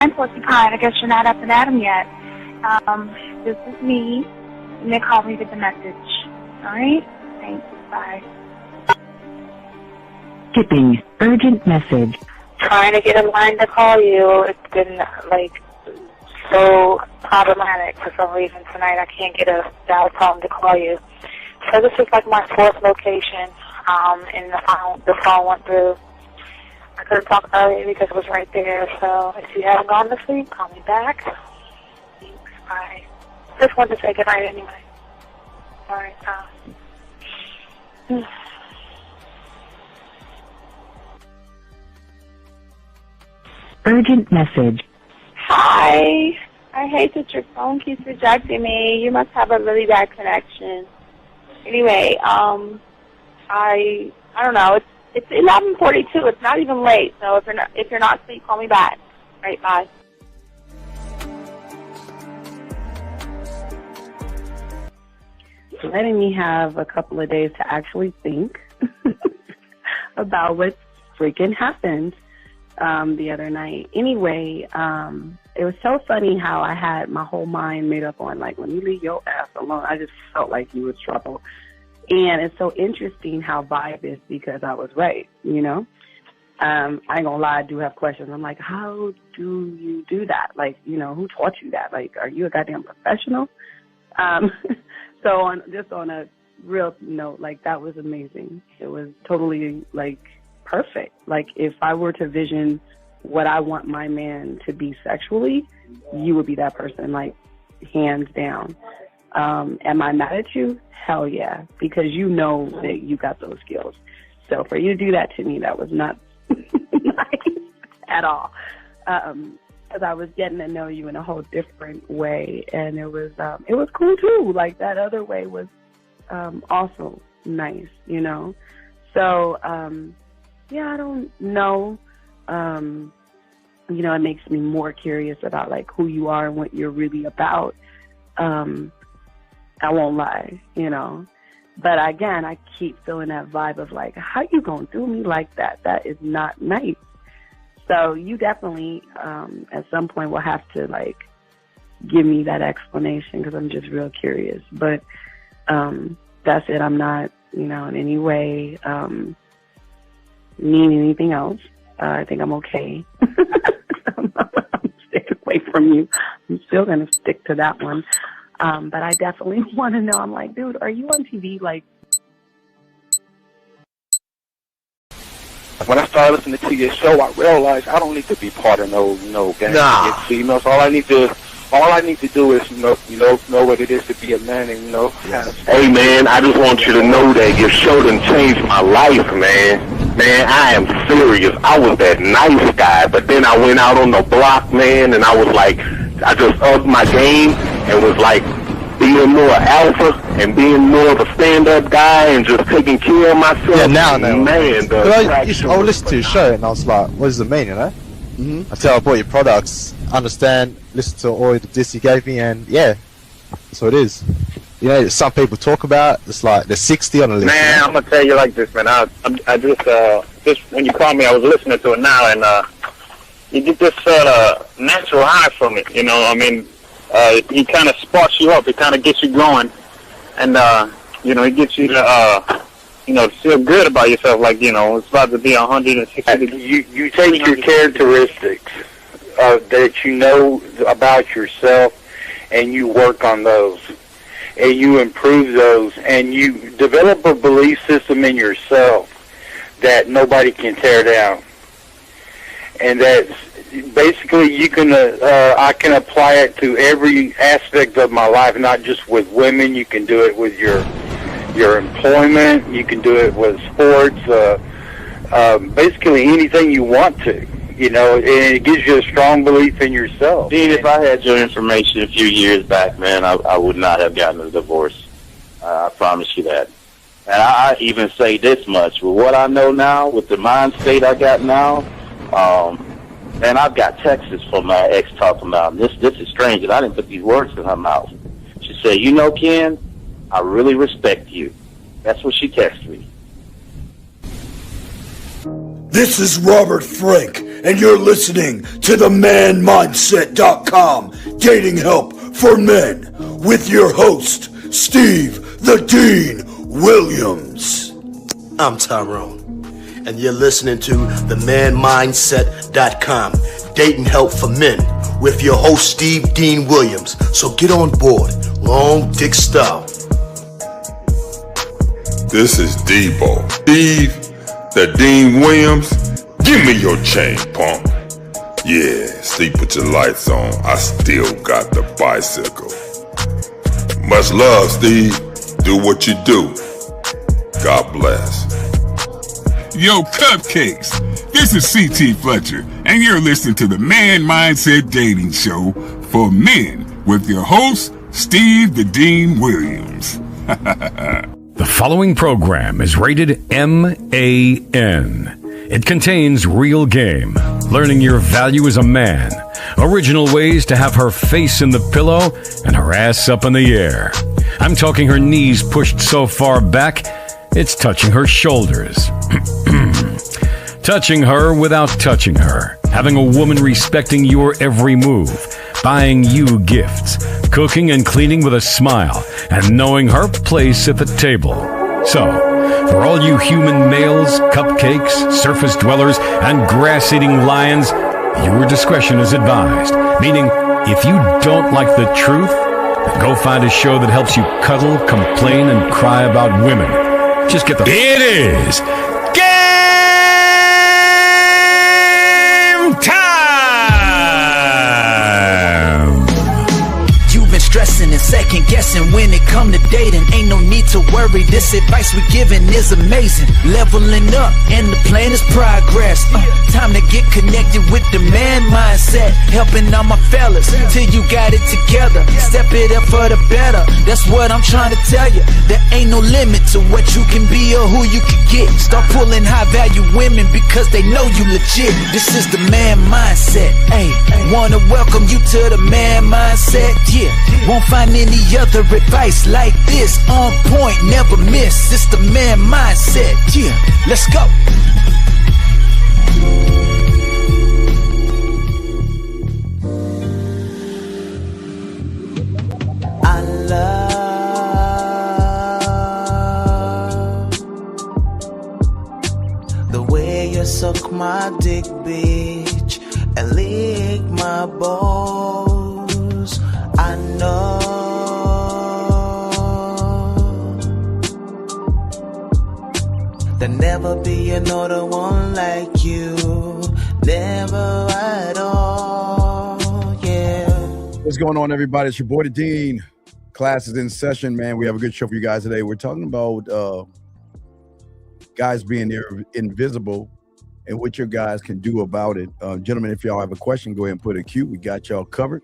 I'm Porcupine. I guess you're not up and at 'em yet. This is me. You may call me with the message. All right? Thanks. Bye. Skipping urgent message. Trying to get a line to call you. It's been, so problematic for some reason tonight. I can't get a dial tone to call you. So this is my fourth location, and the phone went through. I couldn't talk earlier because it was right there. So if you haven't gone to sleep, call me back. Thanks. Bye. Just wanted to say goodnight anyway. All right. Urgent message. Hi. I hate that your phone keeps rejecting me. You must have a really bad connection. Anyway, I don't know. It's 11:42. It's not even late. So if you're not asleep, call me back. All right, bye. Letting me have a couple of days to actually think about what freaking happened the other night. Anyway, it was so funny how I had my whole mind made up on, when you leave your ass alone, I just felt like you was trouble. And it's so interesting how vibe is because I was right, I ain't gonna lie, I do have questions. I'm like, how do you do that? Who taught you that? Are you a goddamn professional? So on a real note, that was amazing. It was totally, perfect. If I were to vision what I want my man to be sexually, you would be that person, hands down. Am I mad at you? Hell yeah, because you know that you got those skills. So for you to do that to me, that was not nice at all. Because I was getting to know you in a whole different way, and it was cool too. That other way was also nice, So yeah, I don't know. It makes me more curious about who you are and what you're really about. I won't lie, But again, I keep feeling that vibe of how you gonna do me like that? That is not nice. So you definitely, at some point, will have to give me that explanation because I'm just real curious. But that's it. I'm not, in any way mean anything else. I think I'm okay. I'm staying away from you. I'm still gonna stick to that one. But I definitely want to know. I'm like, dude, are you on TV? When I started listening to your show, I realized I don't need to be part of no gang against females. All I need to do is know what it is to be a man and Hey man, I just want you to know that your show done changed my life, man. Man, I am serious. I was that nice guy, but then I went out on the block, man, and I was I just upped my game and was being more alpha and being more of a stand-up guy and just taking care of myself. Yeah, now. Man, I would listen to your show and I was like, what does it mean, Mm-hmm. Until I bought your products, understand, listen to all the diss you gave me, and yeah, that's what it is. Some people talk about, it's they're 60 on the list. Man, I'm going to tell you like this, man. I just when you called me, I was listening to it now, and you get this natural high from it, He kind of sparks you up. It kind of gets you going, and it gets you to feel good about yourself. It's about to be 160 degrees. You take your characteristics that you know about yourself, and you work on those, and you improve those, and you develop a belief system in yourself that nobody can tear down, and that's basically I can apply it to every aspect of my life, not just with women. You can do it with your employment. You can do it with sports. Basically anything you want to, and it gives you a strong belief in yourself. Dean, if I had your information a few years back, man, I would not have gotten a divorce. I promise you that. And I even say this much, with what I know now, with the mind state I got now, and I've got texts from my ex talking about this is strange, and I didn't put these words in her mouth. She said, Ken, I really respect you. That's what she texted me. This is Robert Frank, and you're listening to the manmindset.com dating help for men with your host, Steve the Dean Williams. I'm Tyrone, and you're listening to the manmindset.com dating help for men with your host, Steve Dean Williams. So get on board, long dick style. This is Debo. Steve the Dean Williams. Give me your chain, punk. Yeah, sleep with your lights on. I still got the bicycle. Much love, Steve. Do what you do. God bless. Yo, cupcakes. This is C.T. Fletcher, and you're listening to the Man Mindset Dating Show for men with your host, Steve the Dean Williams. The following program is rated MAN. It contains real game, learning your value as a man, original ways to have her face in the pillow and her ass up in the air. I'm talking her knees pushed so far back, it's touching her shoulders. Touching her without touching her. Having a woman respecting your every move. Buying you gifts. Cooking and cleaning with a smile. And knowing her place at the table. So, for all you human males, cupcakes, surface dwellers, and grass-eating lions, your discretion is advised. Meaning, if you don't like the truth, then go find a show that helps you cuddle, complain, and cry about women. Just get the... It is game time! You've been stressing and second guessing when it come to dating. Ain't no need to worry, this advice we're giving is amazing. Leveling up and the plan is progress. Time to get connected with the man mindset. Helping all my fellas till you got it together. Step it up for the better, that's what I'm trying to tell you. There ain't no limit to what you can be or who you can get. Start pulling high value women because they know you legit. This is the man mindset. Hey, wanna welcome you to the man mindset. Yeah, won't find any other advice like this. On point, never miss. It's the man mindset. Yeah, let's go. I love the way you suck my dick, bitch, and lick my balls. I know there'll never be another one like you. Never at all, yeah. What's going on, everybody? It's your boy, the Dean. Class is in session, man. We have a good show for you guys today. We're talking about guys being invisible and what your guys can do about it. Gentlemen, if y'all have a question, go ahead and put a Q. We got y'all covered.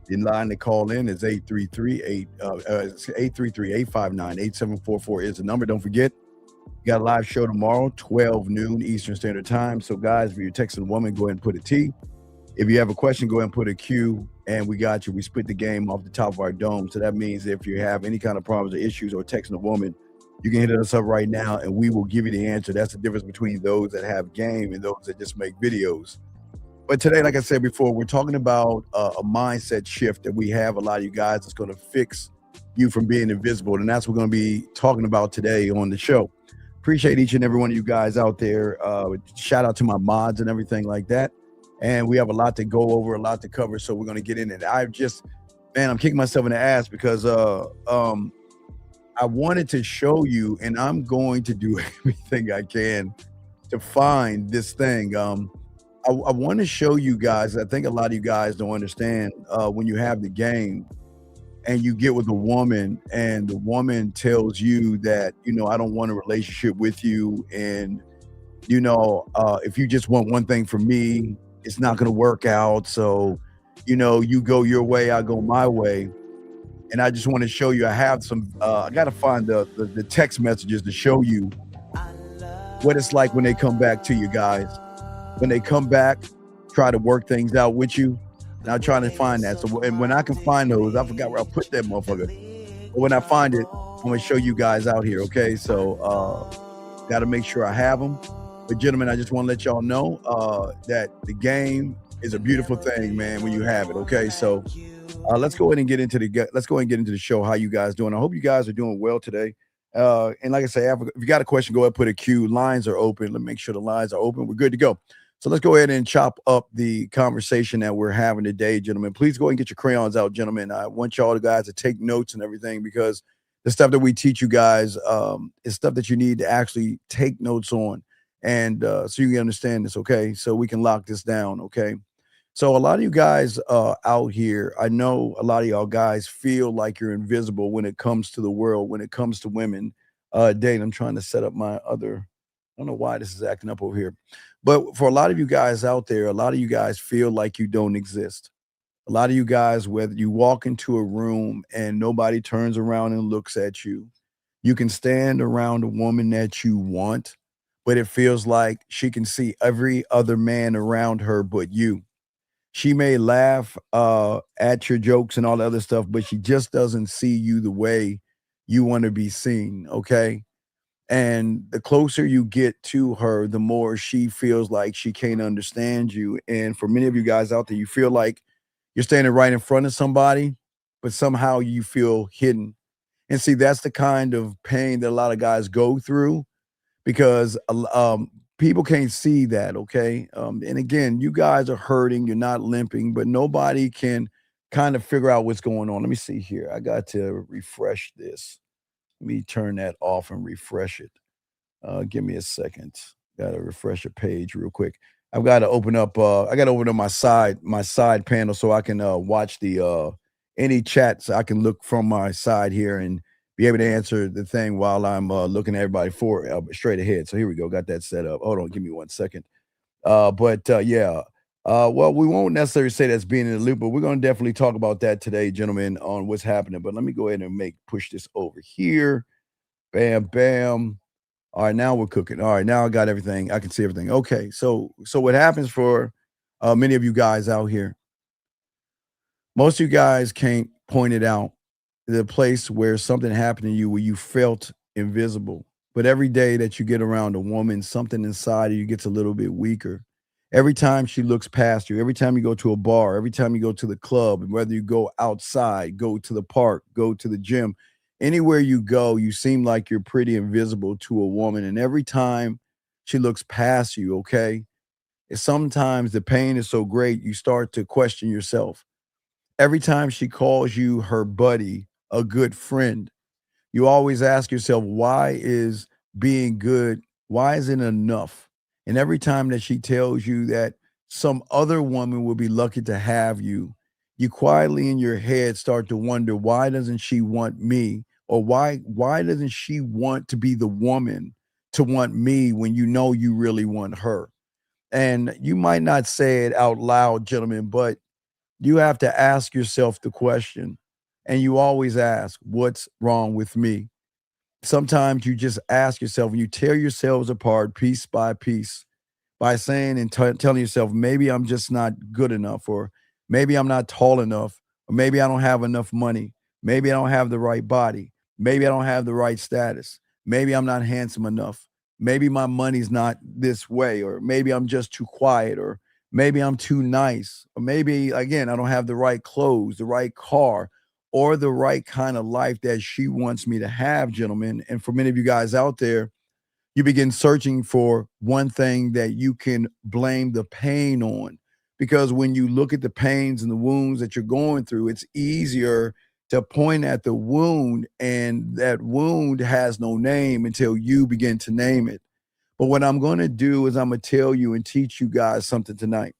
The line to call in is 833-859-8744 is the number. Don't forget, we got a live show tomorrow, 12 noon Eastern Standard Time. So, guys, if you're texting a woman, go ahead and put a T. If you have a question, go ahead and put a Q, and we got you. We split the game off the top of our dome. So that means if you have any kind of problems or issues or texting a woman, you can hit us up right now, and we will give you the answer. That's the difference between those that have game and those that just make videos. But today, like I said before, we're talking about a mindset shift that we have. A lot of you guys that's going to fix you from being invisible, and that's what we're going to be talking about today on the show. Appreciate each and every one of you guys out there. Shout out to my mods and everything like that. And we have a lot to go over, a lot to cover, so we're going to get in it. I'm kicking myself in the ass because I wanted to show you, and I'm going to do everything I can to find this thing. I want to show you guys. I think a lot of you guys don't understand when you have the game and you get with a woman and the woman tells you that, I don't want a relationship with you. And, if you just want one thing from me, it's not going to work out. So, you go your way, I go my way. And I just want to show you, I have some, I got to find the text messages to show you what it's like when they come back to you guys. When they come back, try to work things out with you. And I'm trying to find that. So, and when I can find those, I forgot where I put that motherfucker. But when I find it, I'm going to show you guys out here, okay? So, got to make sure I have them. But gentlemen, I just want to let y'all know that the game is a beautiful thing, man, when you have it. Okay, so let's go ahead and get into the show. How you guys doing? I hope you guys are doing well today. And like I say, if you got a question, go ahead and put a Q. Lines are open. Let me make sure the lines are open. We're good to go. So let's go ahead and chop up the conversation that we're having today, gentlemen. Please go ahead and get your crayons out, gentlemen. I want y'all guys to take notes and everything because the stuff that we teach you guys is stuff that you need to actually take notes on, and so you can understand this. Okay, so we can lock this down. Okay. So a lot of you guys out here, I know a lot of y'all guys feel like you're invisible when it comes to the world, when it comes to women. Dane, I'm trying to set up my other. I don't know why this is acting up over here, but for a lot of you guys out there, a lot of you guys feel like you don't exist. A lot of you guys, whether you walk into a room and nobody turns around and looks at you, you can stand around a woman that you want, but it feels like she can see every other man around her but you. She may laugh at your jokes and all the other stuff, but she just doesn't see you the way you want to be seen. Okay. And the closer you get to her, the more she feels like she can't understand you. And for many of you guys out there, you feel like you're standing right in front of somebody, but somehow you feel hidden. And see, that's the kind of pain that a lot of guys go through because people can't see that. Okay. And again, you guys are hurting, you're not limping, but nobody can kind of figure out what's going on. Let me see here. I got to refresh this. Let me turn that off and refresh it. Give me a second. Got to refresh a page real quick. I've got to open up. I got to open up my side panel so I can watch the any chats. I can look from my side here and be able to answer the thing while I'm looking at everybody straight ahead. So here we go. Got that set up. Hold on. Give me 1 second. But yeah. Well, we won't necessarily say that's being in the loop, but we're going to definitely talk about that today, gentlemen, on what's happening. But let me go ahead and push this over here. Bam, bam. All right, now we're cooking. All right, now I got everything. I can see everything. Okay, so what happens for many of you guys out here? Most of you guys can't point it out. The place where something happened to you where you felt invisible. But every day that you get around a woman, something inside of you gets a little bit weaker. Every time she looks past you, every time you go to a bar, every time you go to the club, and whether you go outside, go to the park, go to the gym, anywhere you go, you seem like you're pretty invisible to a woman. And every time she looks past you, okay, sometimes the pain is so great, you start to question yourself. Every time she calls you her buddy, a good friend, you always ask yourself, why is being good, why isn't it enough? And every time that she tells you that some other woman will be lucky to have you, you quietly in your head start to wonder, why doesn't she want me? Or why doesn't she want to be the woman to want me when you know you really want her? And you might not say it out loud, gentlemen, but you have to ask yourself the question. And you always ask, what's wrong with me? Sometimes you just ask yourself, and you tear yourselves apart piece by piece by saying and telling yourself, maybe I'm just not good enough, or maybe I'm not tall enough, or maybe I don't have enough money, maybe I don't have the right body, maybe I don't have the right status, maybe I'm not handsome enough, maybe my money's not this way, or maybe I'm just too quiet, or maybe I'm too nice, or maybe again I don't have the right clothes, the right car, or the right kind of life that she wants me to have, gentlemen. And for many of you guys out there, you begin searching for one thing that you can blame the pain on. Because when you look at the pains and the wounds that you're going through, it's easier to point at the wound, and that wound has no name until you begin to name it. But what I'm going to do is I'm going to tell you and teach you guys something tonight.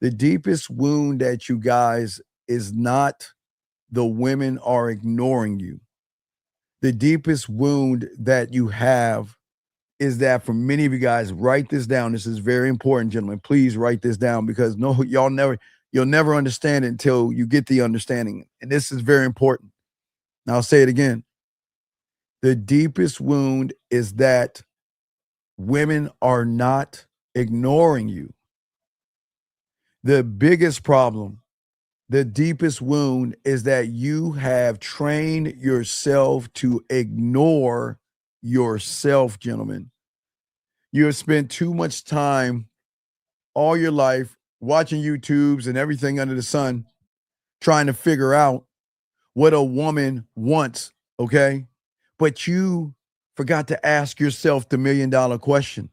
The deepest wound that you guys is not the women are ignoring you. The deepest wound that you have is that for many of you guys, write this down. This is very important, gentlemen. Please write this down because no, you'll never understand it until you get the understanding. And this is very important. Now I'll say it again. The deepest wound is that women are not ignoring you. The biggest problem, the deepest wound is that you have trained yourself to ignore yourself, gentlemen. You have spent too much time all your life watching YouTubes and everything under the sun, trying to figure out what a woman wants, okay? But you forgot to ask yourself the $1 million question.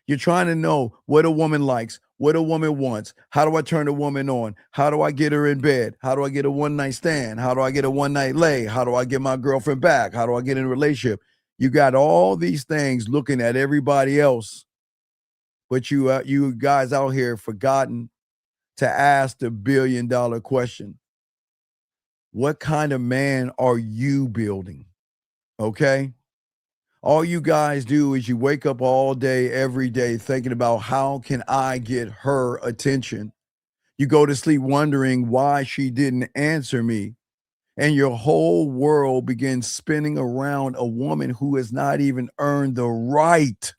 You're trying to know what a woman likes, what a woman wants. How do I turn a woman on? How do I get her in bed? How do I get a one-night stand? How do I get a one-night lay? How do I get my girlfriend back? How do I get in a relationship? You got all these things looking at everybody else, but you guys out here forgotten to ask the $1 billion question. What kind of man are you building? Okay? All you guys do is you wake up all day, every day, thinking about how can I get her attention? You go to sleep wondering why she didn't answer me. And your whole world begins spinning around a woman who has not even earned the right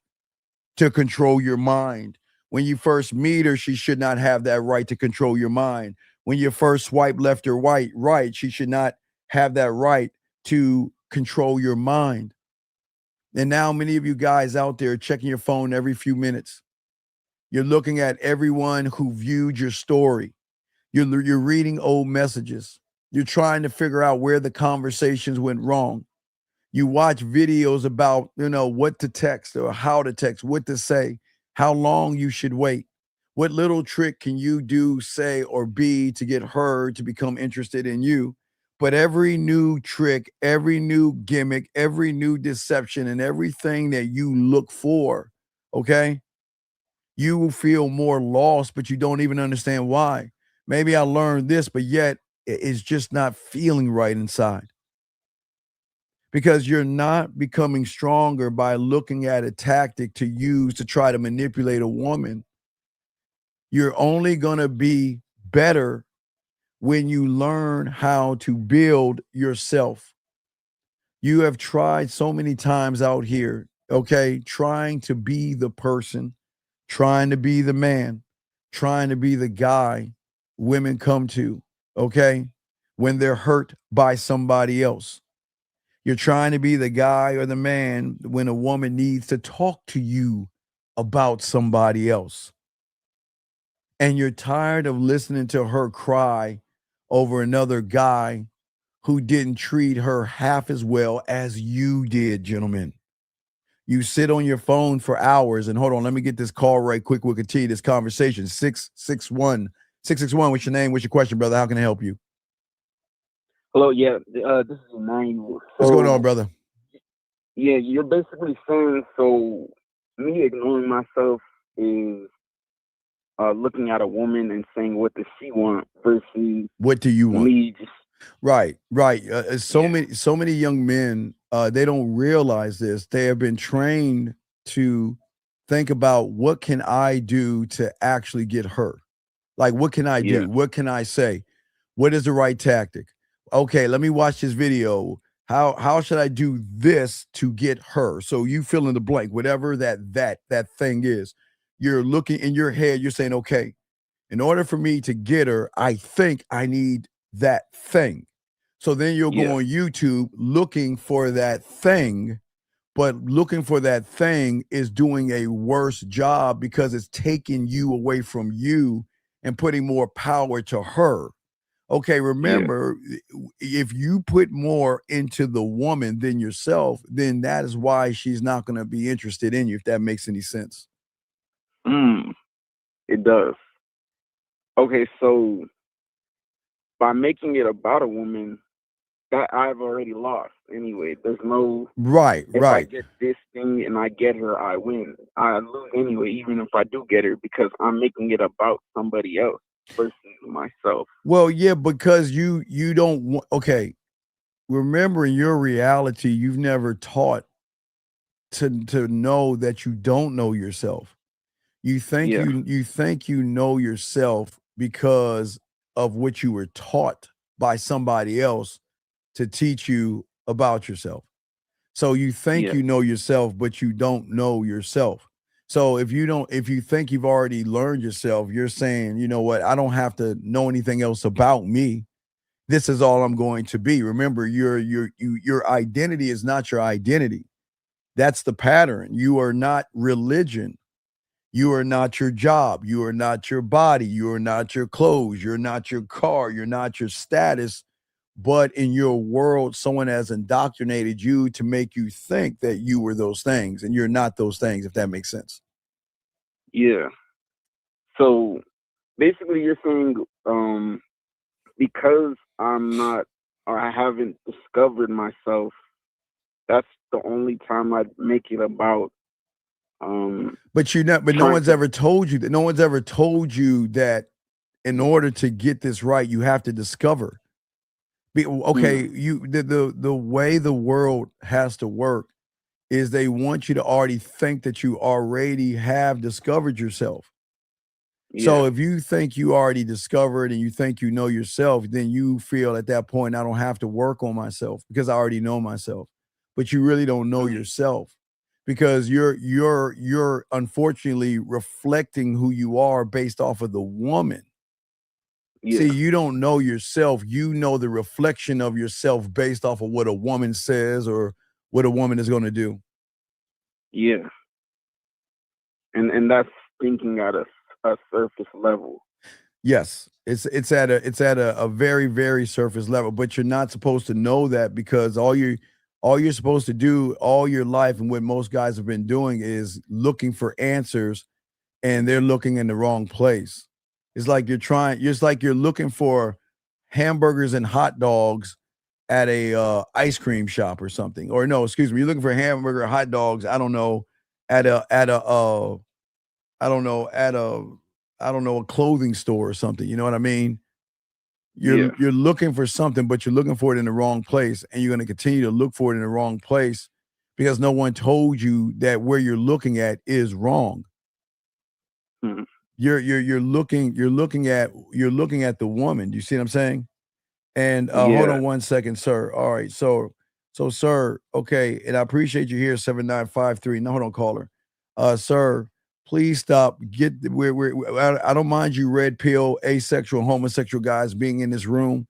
to control your mind. When you first meet her, she should not have that right to control your mind. When you first swipe left or right, she should not have that right to control your mind. And now many of you guys out there checking your phone every few minutes. You're looking at everyone who viewed your story. You're reading old messages. You're trying to figure out where the conversations went wrong. You watch videos about, what to text or how to text, what to say, how long you should wait. What little trick can you do, say, or be to get her to become interested in you? But every new trick, every new gimmick, every new deception, and everything that you look for, okay, you will feel more lost, but you don't even understand why. Maybe I learned this, but yet it's just not feeling right inside. Because you're not becoming stronger by looking at a tactic to use to try to manipulate a woman. You're only going to be better when you learn how to build yourself. You have tried so many times out here, okay, trying to be the person, trying to be the man, trying to be the guy women come to, okay, when they're hurt by somebody else. You're trying to be the guy or the man when a woman needs to talk to you about somebody else. And you're tired of listening to her cry over another guy who didn't treat her half as well as you did, gentlemen. You sit on your phone for hours, and hold on, let me get this call right quick. We'll continue this conversation. 661, what's your name? What's your question, brother? How can I help you? Hello, yeah, this is Emmanuel. What's going on, brother? Yeah, you're basically saying, so me ignoring myself is looking at a woman and saying what does she want versus what do you want? Me just right. So many young men, they don't realize this. They have been trained to think about what can I do to actually get her? Like, what can I do? What can I say? What is the right tactic? Okay, let me watch this video. How should I do this to get her? So you fill in the blank, whatever that thing is. You're looking in your head, you're saying, okay, in order for me to get her, I think I need that thing. So then you'll go on YouTube looking for that thing, but looking for that thing is doing a worse job because it's taking you away from you and putting more power to her. Okay, remember, if you put more into the woman than yourself, then that is why she's not going to be interested in you, if that makes any sense. It does. Okay, so by making it about a woman, that I've already lost anyway. There's no if I get this thing and I get her, I win. I lose anyway, even if I do get her, because I'm making it about somebody else versus myself. Well, yeah, because you don't want. Okay, remember, in your reality, you've never taught to know that you don't know yourself. You think you think you know yourself because of what you were taught by somebody else to teach you about yourself. So you think you know yourself, but you don't know yourself. So if you think you've already learned yourself, you're saying, you know what, I don't have to know anything else about me. This is all I'm going to be. Remember, your identity is not your identity. That's the pattern. You are not religion. You are not your job. You are not your body. You are not your clothes. You're not your car. You're not your status. But in your world, someone has indoctrinated you to make you think that you were those things, and you're not those things, if that makes sense. Yeah. So basically you're saying because I'm not, or I haven't discovered myself, that's the only time I'd make it about but no one's ever told you that. No one's ever told you that in order to get this right, you have to discover. Okay, the way the world has to work is they want you to already think that you already have discovered yourself. Yeah. So if you think you already discovered and you think you know yourself, then you feel at that point, I don't have to work on myself because I already know myself. But you really don't know yourself because you're unfortunately reflecting who you are based off of the woman. Yeah. See, you don't know yourself. You know the reflection of yourself based off of what a woman says or what a woman is going to do. Yeah. And that's thinking at a surface level. Yes, it's at a very, very surface level, but you're not supposed to know that because all you're supposed to do all your life and what most guys have been doing is looking for answers, and they're looking in the wrong place. It's like you're looking for hamburgers and hot dogs at a ice cream shop or something. Or no, excuse me, you're looking for hamburger, hot dogs, I don't know, at a clothing store or something. You know what I mean? You're looking for something, but you're looking for it in the wrong place, and you're going to continue to look for it in the wrong place because no one told you that where you're looking at is wrong. Mm-hmm. You're looking at the woman. Do you see what I'm saying? And hold on one second, sir. All right, so sir, okay, and I appreciate you here, 7953. No, hold on, caller. Sir, please stop. I don't mind you red pill, asexual, homosexual guys being in this room,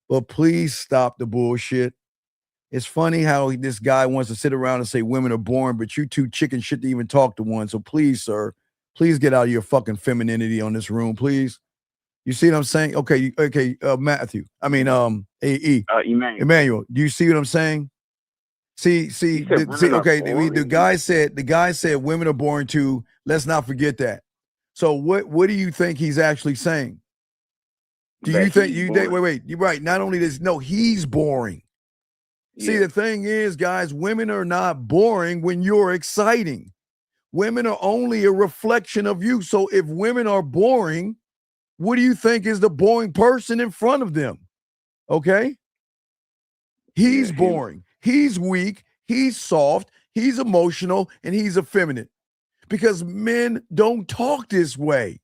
but please stop the bullshit. It's funny how this guy wants to sit around and say women are boring, but you two chicken shit to even talk to one. So please, sir, please get out of your fucking femininity on this room, please. You see what I'm saying? Okay, Matthew. I mean, Emmanuel. Do you see what I'm saying? The guy said women are boring too. Let's not forget that. So what do you think he's actually saying? Do you think wait, you're right. Not only this, no, he's boring. Yeah. See, the thing is, guys, women are not boring when you're exciting. Women are only a reflection of you. So if women are boring, what do you think is the boring person in front of them? Okay? He's boring. He's weak. He's soft. He's emotional. And he's effeminate. Because men don't talk this way.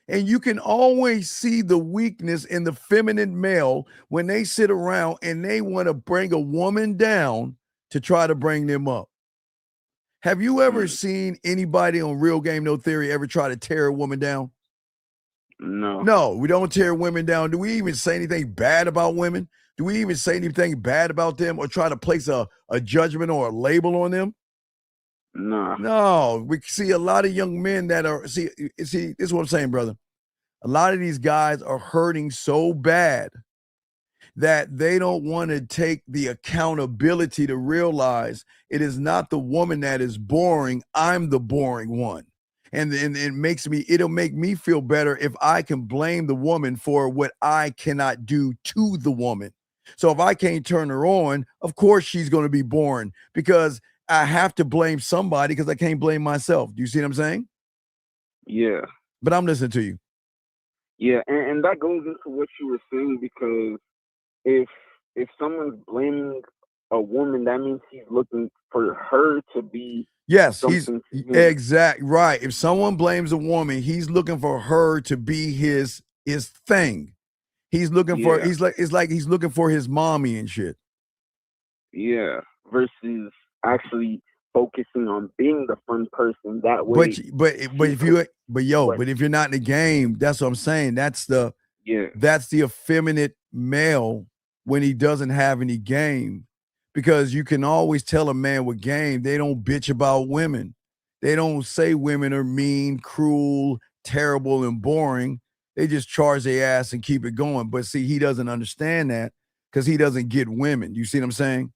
And you can always see the weakness in the feminine male when they sit around and they want to bring a woman down to try to bring them up. Have you ever seen anybody on Real Game No Theory ever try to tear a woman down? No, we don't tear women down. Do we even say anything bad about women? Do we even say anything bad about them or try to place a judgment or a label on them? No. We see a lot of young men that are, see, this is what I'm saying, brother. A lot of these guys are hurting so bad that they don't want to take the accountability to realize it is not the woman that is boring. I'm the boring one. And it'll make me feel better if I can blame the woman for what I cannot do to the woman. So if I can't turn her on, of course she's going to be boring because I have to blame somebody because I can't blame myself. Do you see what I'm saying? Yeah. But I'm listening to you. Yeah, and that goes into what you were saying because if someone's blaming a woman, that means he's looking for her to be. Yes, he's exactly right. If someone blames a woman, he's looking for her to be his thing. He's looking for it's like he's looking for his mommy and shit. Yeah, versus actually focusing on being the fun person that way. But if you're not in the game, that's what I'm saying. That's the effeminate male when he doesn't have any game. because you can always tell a man with game, they don't bitch about women. They don't say women are mean, cruel, terrible, and boring. They just charge their ass and keep it going. But see, he doesn't understand that because he doesn't get women. You see what I'm saying?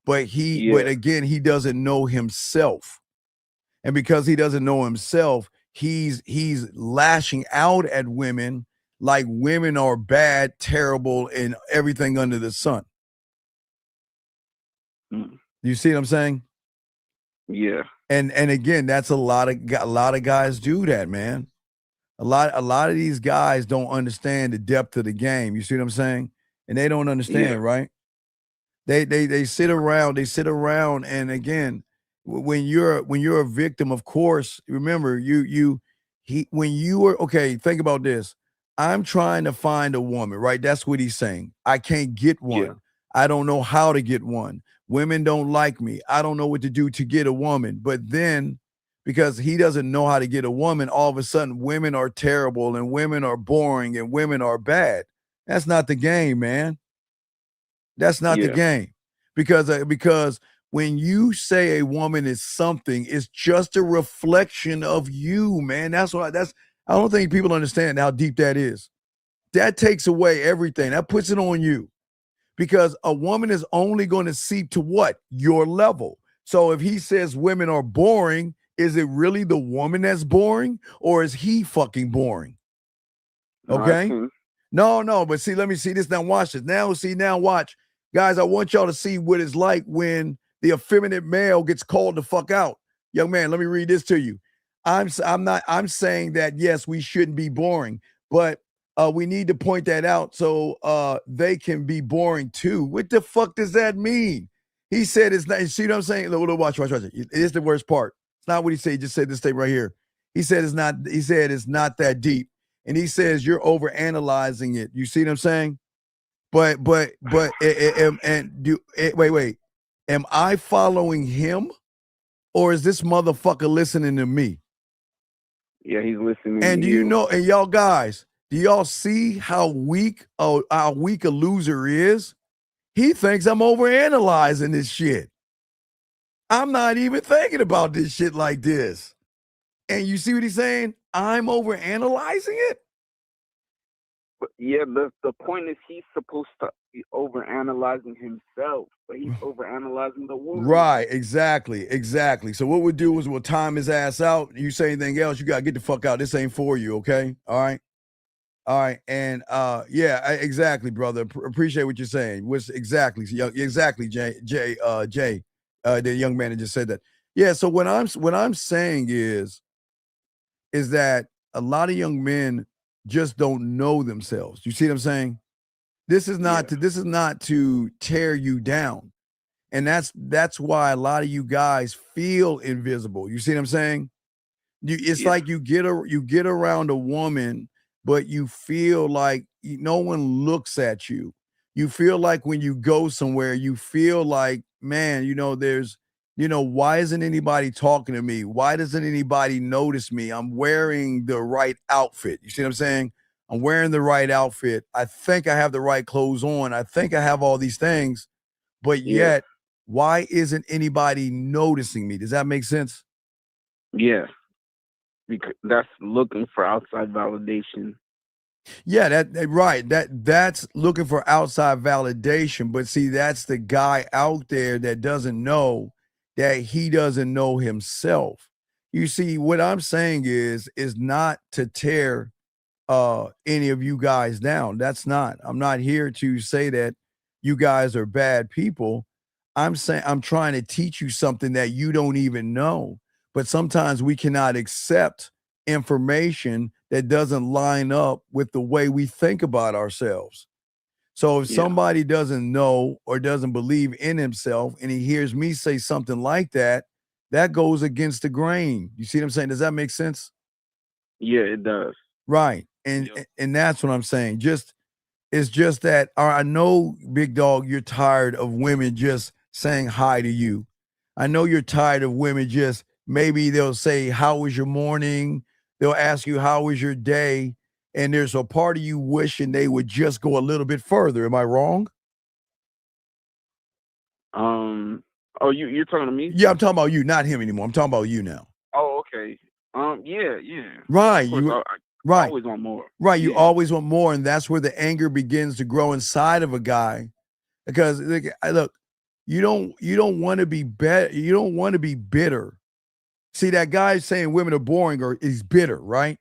But but again, he doesn't know himself. And because he doesn't know himself, he's lashing out at women like women are bad, terrible, and everything under the sun. You see what I'm saying? Yeah. And again, that's a lot of guys do that, man. A lot of these guys don't understand the depth of the game. You see what I'm saying? And they don't understand, right? They sit around, and again, when you're a victim, of course, remember when you were okay, think about this. I'm trying to find a woman, right? That's what he's saying. I can't get one. Yeah. I don't know how to get one. Women don't like me. I don't know what to do to get a woman. But then, because he doesn't know how to get a woman, all of a sudden women are terrible and women are boring and women are bad. That's not the game, man. That's not the game. Because when you say a woman is something, it's just a reflection of you, man. I don't think people understand how deep that is. That takes away everything. That puts it on you. Because a woman is only going to seep to what? Your level. So if he says women are boring, is it really the woman that's boring, or is he fucking boring? Okay? No, but see, let me see this now. Watch this. Now watch. Guys, I want y'all to see what it's like when the effeminate male gets called the fuck out. Young man, let me read this to you. I'm saying that, yes, we shouldn't be boring, but we need to point that out so they can be boring too. What the fuck does that mean? He said it's not. You see what I'm saying? Watch. It is the worst part. It's not what he said. He just said this thing right here. He said it's not. He said it's not that deep, and he says you're over analyzing it. You see what I'm saying? But wait. Am I following him, or is this motherfucker listening to me? Yeah, he's listening. And do you know? And y'all guys, do y'all see how weak a loser is? He thinks I'm over analyzing this shit. I'm not even thinking about this shit like this. And you see what he's saying? I'm over analyzing it. But yeah, the point is he's supposed to be over analyzing himself, but he's over analyzing the woman. Right, exactly. So what we'll do is we'll time his ass out. You say anything else, you gotta get the fuck out. This ain't for you, okay? All right. And exactly, brother. Appreciate what you're saying. Exactly, Jay, the young man that just said that. Yeah. So what I'm saying is that a lot of young men just don't know themselves. You see what I'm saying? This is not to tear you down, and that's why a lot of you guys feel invisible. You see what I'm saying? It's like you get around a woman, but you feel like no one looks at you. You feel like when you go somewhere, you feel like, man, why isn't anybody talking to me? Why doesn't anybody notice me? I'm wearing the right outfit. You see what I'm saying? I'm wearing the right outfit. I think I have the right clothes on. I think I have all these things, but yet, why isn't anybody noticing me? Does that make sense? Yeah. Because that's looking for outside validation. Yeah, that's looking for outside validation. But see, that's the guy out there that doesn't know that he doesn't know himself. You see, what I'm saying is not to tear any of you guys down. I'm not here to say that you guys are bad people. I'm saying I'm trying to teach you something that you don't even know. But sometimes we cannot accept information that doesn't line up with the way we think about ourselves. So if somebody doesn't know or doesn't believe in himself and he hears me say something like that, that goes against the grain. You see what I'm saying? Does that make sense? Yeah, it does. Right. And that's what I'm saying. It's just that I know, big dog, you're tired of women just saying hi to you. I know you're tired of women just, maybe they'll say, how was your morning? They'll ask you, how was your day? And there's a part of you wishing they would just go a little bit further. Am I wrong? Oh, you're talking to me? Yeah, I'm talking about you, not him anymore. I'm talking about you now. Oh, okay. Yeah. Right. Of course, I right. always want more. Right. You Yeah. always want more, and that's where the anger begins to grow inside of a guy. Because look, you don't want to be you don't want to be bitter. See, that guy saying women are boring or is bitter, right?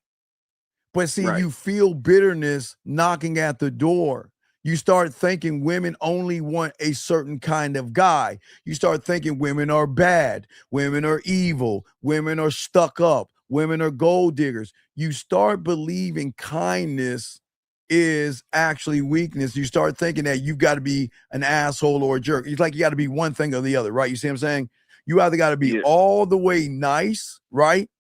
But see, you feel bitterness knocking at the door. You start thinking women only want a certain kind of guy. You start thinking women are bad, women are evil, women are stuck up, women are gold diggers. You start believing kindness is actually weakness. You start thinking that you've got to be an asshole or a jerk. It's like you got to be one thing or the other, right? You see what I'm saying? You either got to be all the way nice, right?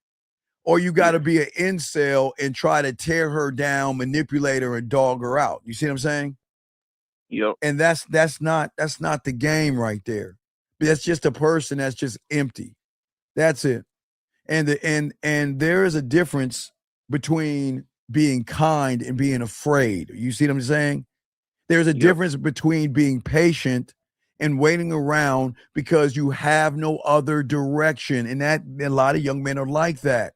Or you got to be an incel and try to tear her down, manipulate her, and dog her out. You see what I'm saying? Yep. And that's not the game right there. That's just a person that's just empty. That's it. And there is a difference between being kind and being afraid. You see what I'm saying? There's a difference between being patient and waiting around because you have no other direction. And that a lot of young men are like that.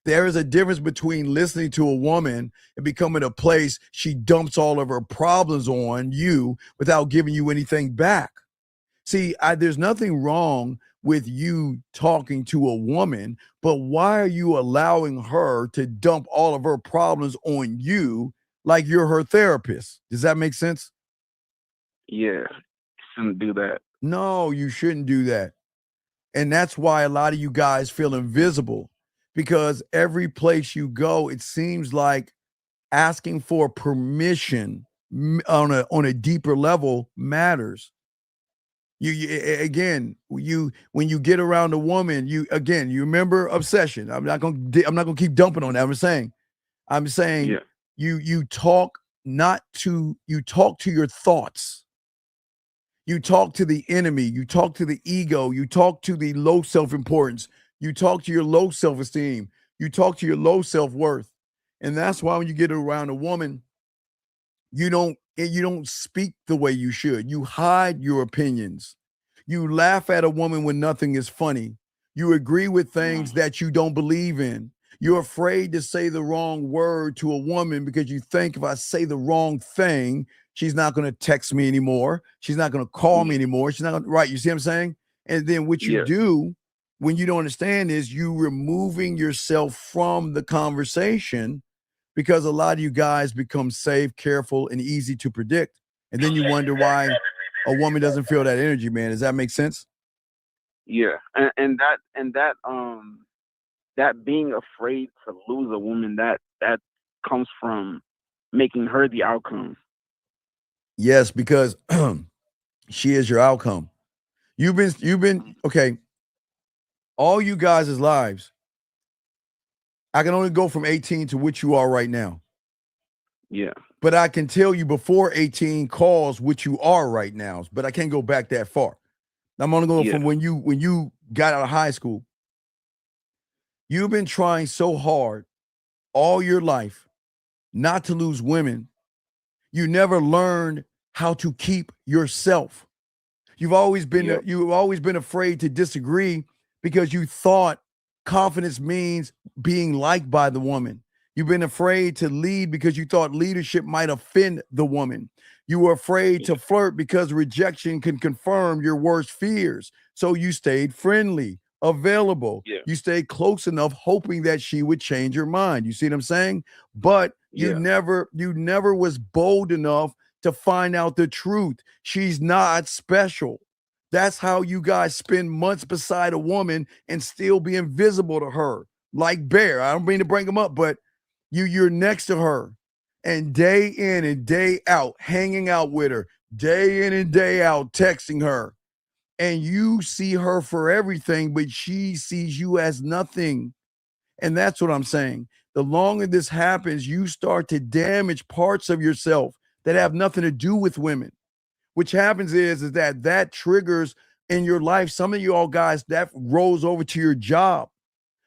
There is a difference between listening to a woman and becoming a place she dumps all of her problems on you without giving you anything back. See, there's nothing wrong with you talking to a woman, but why are you allowing her to dump all of her problems on you like you're her therapist? Does that make sense? Yeah, shouldn't do that. No, you shouldn't do that. And that's why a lot of you guys feel invisible, because every place you go, it seems like asking for permission on a deeper level matters. When you get around a woman, you remember obsession. I'm not gonna keep dumping on that. I'm saying you talk to your thoughts. You talk to the enemy, you talk to the ego, you talk to the low self-importance, you talk to your low self-esteem, you talk to your low self-worth. And that's why when you get around a woman, you don't speak the way you should. You hide your opinions. You laugh at a woman when nothing is funny. You agree with things that you don't believe in. You're afraid to say the wrong word to a woman because you think if I say the wrong thing, she's not going to text me anymore. She's not going to call me anymore. She's not going to, right. You see what I'm saying? And then what you do when you don't understand is you removing yourself from the conversation, because a lot of you guys become safe, careful, and easy to predict. And then you wonder why a woman doesn't feel that energy, man. Does that make sense? Yeah. And that being afraid to lose a woman, that comes from making her the outcome. Yes, because she is your outcome. You've been okay. All you guys' lives, I can only go from 18 to what you are right now. Yeah. But I can tell you before 18 calls what you are right now, but I can't go back that far. I'm only going from when you got out of high school. You've been trying so hard all your life not to lose women. You never learned how to keep yourself. You've always been afraid to disagree because you thought confidence means being liked by the woman. You've been afraid to lead because you thought leadership might offend the woman. You were afraid to flirt because rejection can confirm your worst fears. So you stayed friendly, available. You stayed close enough, hoping that she would change her mind. You see what I'm saying? But you never was bold enough to find out the truth. She's not special. That's how you guys spend months beside a woman and still be invisible to her. Like Bear. I don't mean to bring him up, but you're next to her and day in and day out, hanging out with her, day in and day out, texting her. And you see her for everything, but she sees you as nothing. And that's what I'm saying. The longer this happens, you start to damage parts of yourself that have nothing to do with women. Which happens is that triggers in your life. Some of you all guys, that rolls over to your job.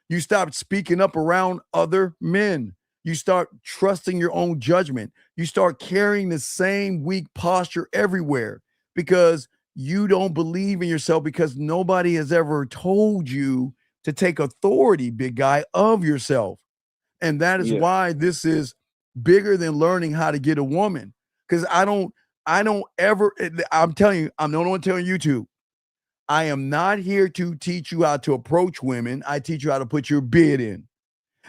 You stop speaking up around other men. You start trusting your own judgment. You start carrying the same weak posture everywhere because you don't believe in yourself because nobody has ever told you to take authority, big guy, of yourself. And that is why this is bigger than learning how to get a woman. Because I don't ever, I'm telling you, I'm the only one telling you to. I am not here to teach you how to approach women. I teach you how to put your bid in.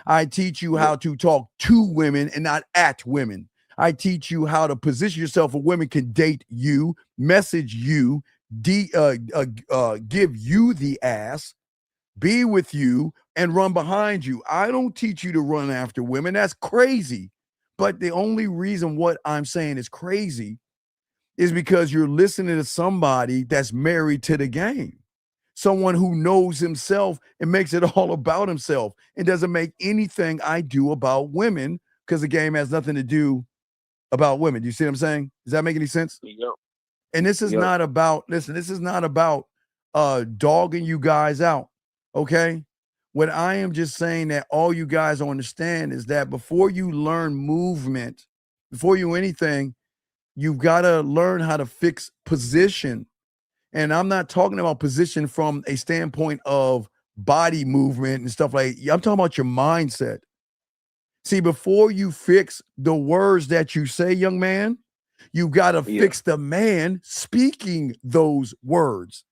I teach you how to talk to women and not at women. I teach you how to position yourself where women can date you, message you, give you the ass, be with you, and run behind you. I don't teach you to run after women. That's crazy. But the only reason what I'm saying is crazy is because you're listening to somebody that's married to the game. Someone who knows himself and makes it all about himself and doesn't make anything I do about women because the game has nothing to do about women. Do you see what I'm saying? Does that make any sense? Yep. And this is not about, listen, this is not about dogging you guys out. Okay. What I am just saying that all you guys don't understand is that before you learn movement, before you anything, you've got to learn how to fix position. And I'm not talking about position from a standpoint of body movement and stuff like that. I'm talking about your mindset. See, before you fix the words that you say, young man, you've got to fix the man speaking those words.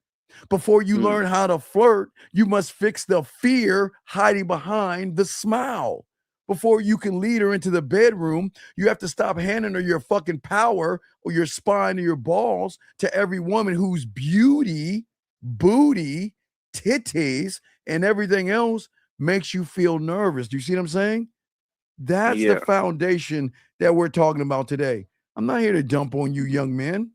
Before you learn how to flirt, you must fix the fear hiding behind the smile. Before you can lead her into the bedroom, you have to stop handing her your fucking power or your spine or your balls to every woman whose beauty, booty, titties, and everything else makes you feel nervous. Do you see what I'm saying? That's the foundation that we're talking about today. I'm not here to dump on you, young men.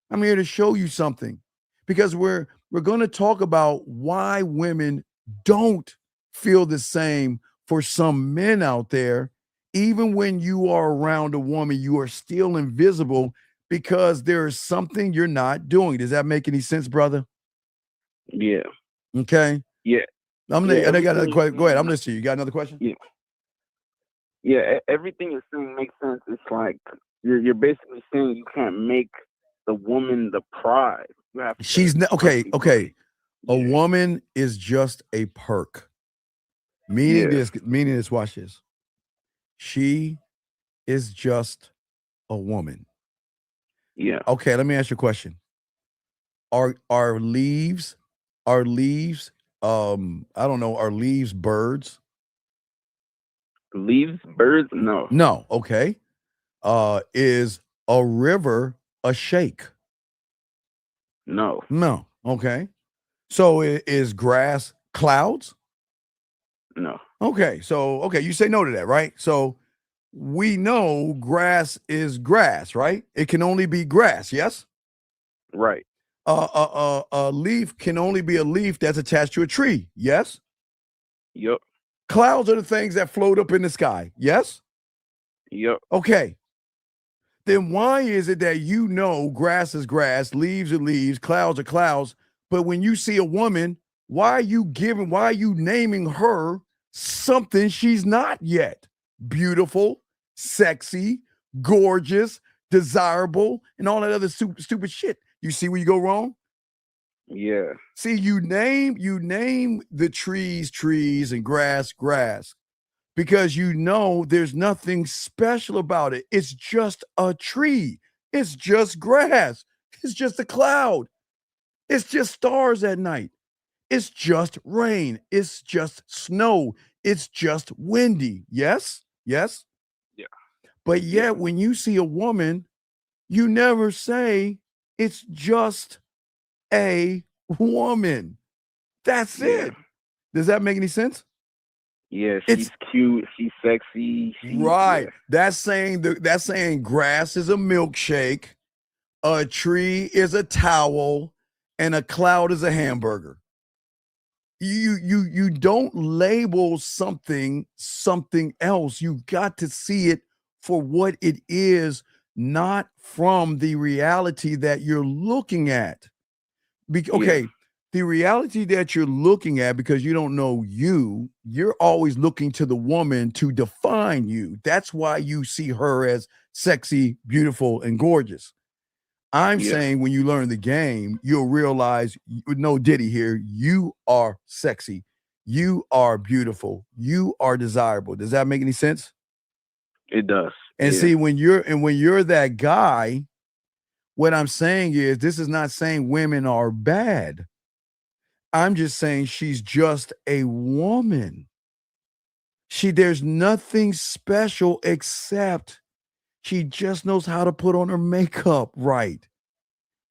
I'm here to show you something because we're going to talk about why women don't feel the same for some men out there. Even when you are around a woman, you are still invisible because there is something you're not doing. Does that make any sense, brother? Yeah. Okay. Yeah. I got another question. Go ahead. I'm listening to you. You got another question? Yeah. Yeah. Everything you're saying makes sense. It's like you're basically saying you can't make the woman the prize. You have to. She's okay. A woman is just a perk. Meaning this, watch this. She is just a woman. Yeah. Okay, let me ask you a question. Are leaves, I don't know, are leaves birds? Leaves birds? No. No, okay. Is a river a shake? No. No, okay. So is grass clouds? No. Okay, so you say no to that, right? So we know grass is grass, right? It can only be grass, yes? Right. A leaf can only be a leaf that's attached to a tree, yes? Yep. Clouds are the things that float up in the sky, yes? Yep. Okay. Then why is it that you know grass is grass, leaves are leaves, clouds are clouds, but when you see a woman, why are you naming her something she's not yet? Beautiful, sexy, gorgeous, desirable, and all that other stupid shit. You see where you go wrong? Yeah. See, you name the trees and grass because you know there's nothing special about it. It's just a tree. It's just grass. It's just a cloud. It's just stars at night. It's just rain. It's just snow. It's just windy. Yes? Yes? Yeah. But yet, when you see a woman, you never say it's just a woman. That's it. Does that make any sense? Yeah, she's cute. She's sexy. Right. Yeah. That's saying grass is a milkshake, a tree is a towel, and a cloud is a hamburger. You don't label something else. You got to see it for what it is, not from the reality that you're looking at. The reality that you're looking at, because you don't know you're always looking to the woman to define you. That's why you see her as sexy, beautiful, and gorgeous. I'm saying when you learn the game, you'll realize, no Diddy here, you are sexy. You are beautiful. You are desirable. Does that make any sense? It does. And see, when you're that guy, what I'm saying is this is not saying women are bad. I'm just saying she's just a woman. There's nothing special except she just knows how to put on her makeup right.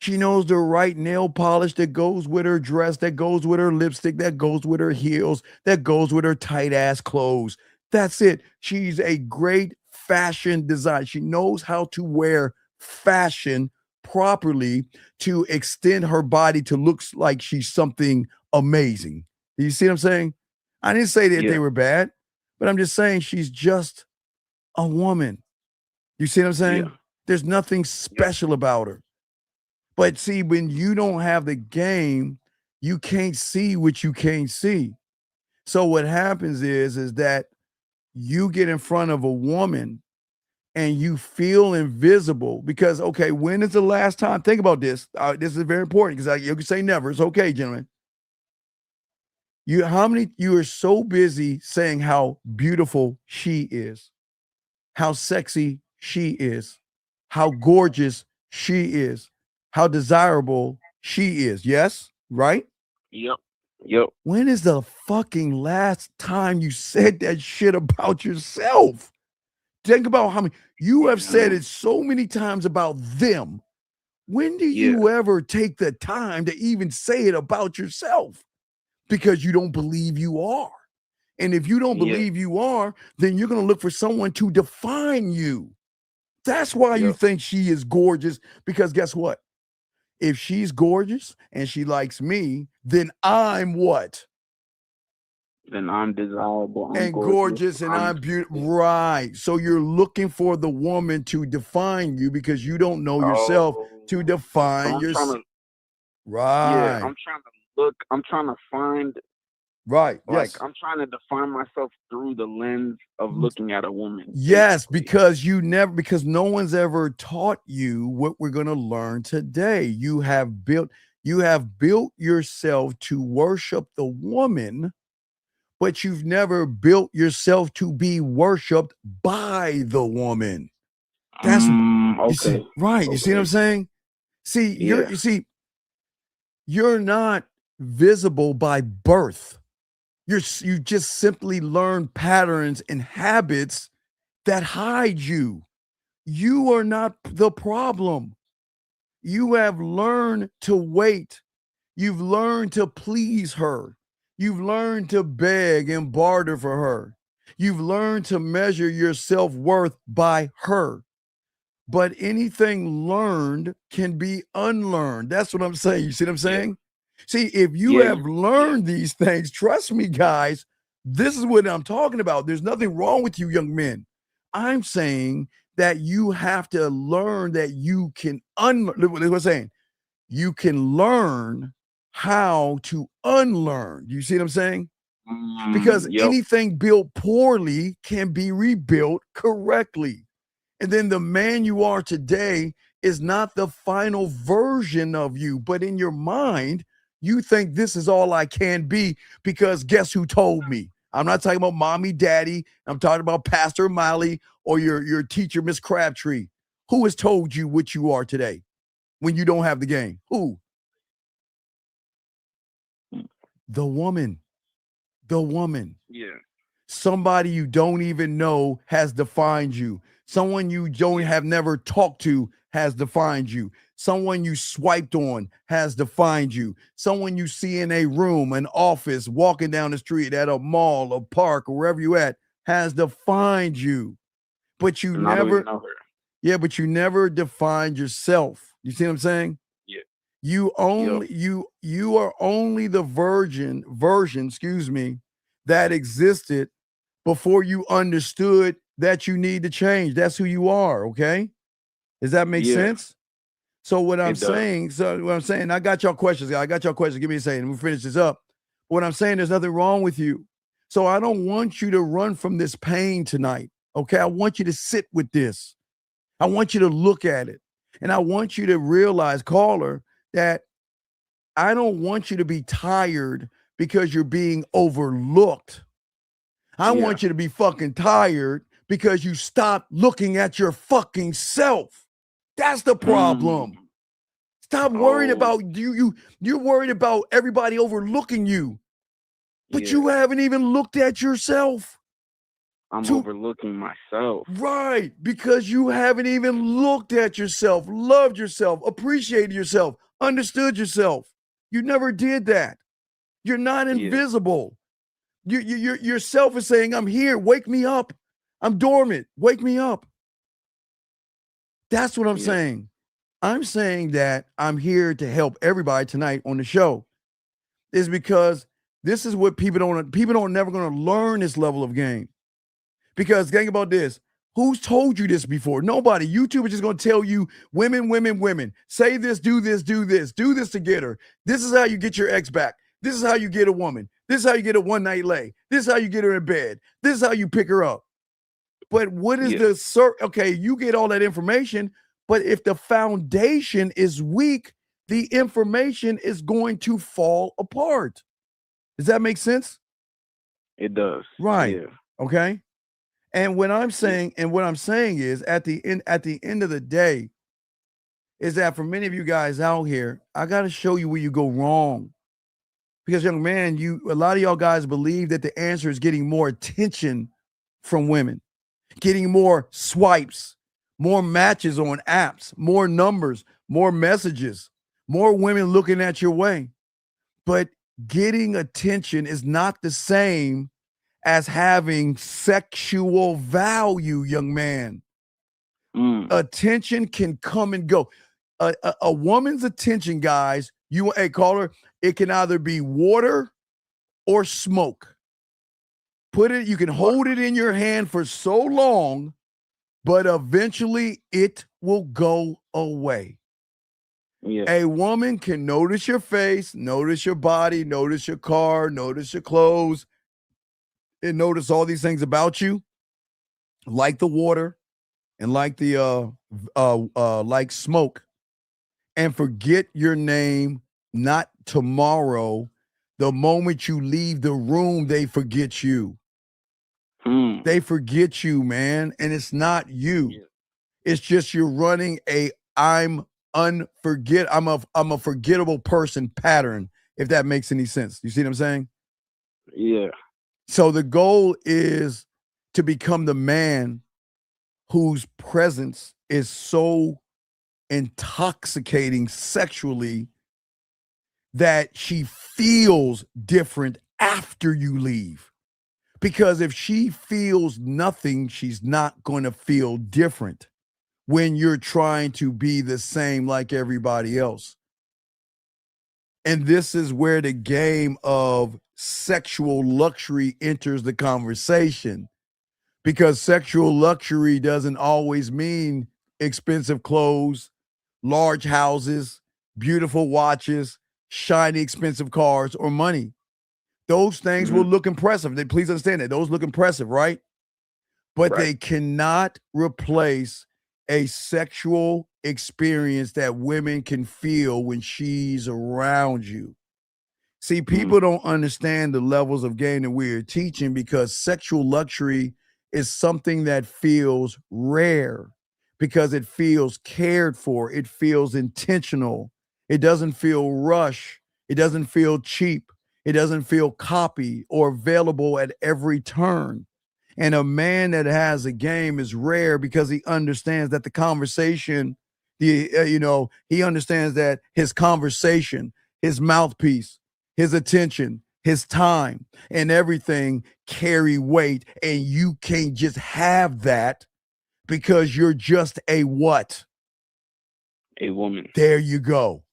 She knows the right nail polish that goes with her dress, that goes with her lipstick, that goes with her heels, that goes with her tight ass clothes. That's it. She's a great fashion designer. She knows how to wear fashion properly to extend her body to look like she's something amazing. You see what I'm saying? I didn't say that they were bad, but I'm just saying she's just a woman. You see what I'm saying? Yeah. There's nothing special about her. But see, when you don't have the game, you can't see what you can't see. So what happens is that you get in front of a woman and you feel invisible because, okay, when is the last time? Think about this. This is very important because you can say never. It's okay, gentlemen. You are so busy saying how beautiful she is, how sexy she is, how gorgeous she is, how desirable she is. Yes, right? Yep. When is the fucking last time you said that shit about yourself? Think about how many you have said it so many times about them. When do you ever take the time to even say it about yourself? Because you don't believe you are. And if you don't believe you are, then you're going to look for someone to define you. That's why you think she is gorgeous, because guess what? If she's gorgeous and she likes me, then I'm what? Then I'm desirable. I'm and gorgeous and I'm beautiful. Right. So you're looking for the woman to define you because you don't know yourself to define yourself. Right. Yeah, I'm trying to look. I'm trying to find. Right. Like, Yes. I'm trying to define myself through the lens of looking at a woman. Yes, because no one's ever taught you what we're going to learn today. You have built yourself to worship the woman, but you've never built yourself to be worshiped by the woman. That's okay. You see, right. You see what I'm saying? See, you're not visible by birth. You just simply learn patterns and habits that hide you. You are not the problem. You have learned to wait. You've learned to please her. You've learned to beg and barter for her. You've learned to measure your self-worth by her. But anything learned can be unlearned. That's what I'm saying. You see what I'm saying? See, if you have learned these things, trust me, guys, this is what I'm talking about. There's nothing wrong with you, young men. I'm saying that you have to learn that you can unlearn. What I'm saying, you can learn how to unlearn. You see what I'm saying? Because anything built poorly can be rebuilt correctly. And then the man you are today is not the final version of you, but in your mind, you think this is all I can be because guess who told me? I'm not talking about mommy, daddy. I'm talking about Pastor Miley or your teacher, Miss Crabtree. Who has told you what you are today when you don't have the game? Who? The woman. The woman. Yeah. Somebody you don't even know has defined you. Someone you don't have never talked to has defined you. Someone you swiped on has defined you. Someone you see in a room, an office, walking down the street, at a mall, a park, or wherever you at, has defined you. But you never know her. Yeah, but you never defined yourself. You see what I'm saying? Yeah. You only you are only the version, that existed before you understood that you need to change. That's who you are, okay? Does that make sense? So what I'm saying, I got y'all questions. I got y'all questions. Give me a second. We'll finish this up. What I'm saying, there's nothing wrong with you. So I don't want you to run from this pain tonight, okay? I want you to sit with this. I want you to look at it. And I want you to realize, caller, that I don't want you to be tired because you're being overlooked. I want you to be fucking tired because you stopped looking at your fucking self. That's the problem. Stop worrying about you. You're worried about everybody overlooking you, but you haven't even looked at yourself. I'm overlooking myself. Right, because you haven't even looked at yourself, loved yourself, appreciated yourself, understood yourself. You never did that. You're not invisible. Your self is saying, I'm here, wake me up. I'm dormant, wake me up. That's what I'm saying. I'm saying that I'm here to help everybody tonight on the show. Is because this is what people don't never going to learn this level of game. Because think about this. Who's told you this before? Nobody. YouTube is just going to tell you women, women, women. Say this, do this, do this. Do this to get her. This is how you get your ex back. This is how you get a woman. This is how you get a one-night lay. This is how you get her in bed. This is how you pick her up. But what is okay, you get all that information, but if the foundation is weak, the information is going to fall apart. Does that make sense? It does. Right. Yeah. Okay. And what I'm saying is at the end of the day, is that for many of you guys out here, I got to show you where you go wrong. Because young man, a lot of y'all guys believe that the answer is getting more attention from women, getting more swipes, more matches on apps, more numbers, more messages, more women looking at your way. But getting attention is not the same as having sexual value, young man. Attention can come and go. A woman's attention, guys, caller, it can either be water or smoke. You can hold it in your hand for so long, but eventually it will go away. Yeah. A woman can notice your face, notice your body, notice your car, notice your clothes, and notice all these things about you, like the water and like the like smoke, and forget your name. Not tomorrow. The moment you leave the room, they forget you. They forget you, man, and it's not you. Yeah. It's just you're running I'm a forgettable person pattern. If that makes any sense, you see what I'm saying? Yeah. So the goal is to become the man whose presence is so intoxicating sexually that she feels different after you leave. Because if she feels nothing, she's not going to feel different when you're trying to be the same like everybody else. And this is where the game of sexual luxury enters the conversation, because sexual luxury doesn't always mean expensive clothes, large houses, beautiful watches, shiny expensive cars, or money. Those things will look impressive. Please understand that. Those look impressive, right? But they cannot replace a sexual experience that women can feel when she's around you. See, people don't understand the levels of game that we're teaching, because sexual luxury is something that feels rare, because it feels cared for. It feels intentional. It doesn't feel rush. It doesn't feel cheap. It doesn't feel copy or available at every turn. And a man that has a game is rare because he understands that the conversation, he understands that his conversation, his mouthpiece, his attention, his time, and everything carry weight. And you can't just have that because you're just a what? A woman. There you go.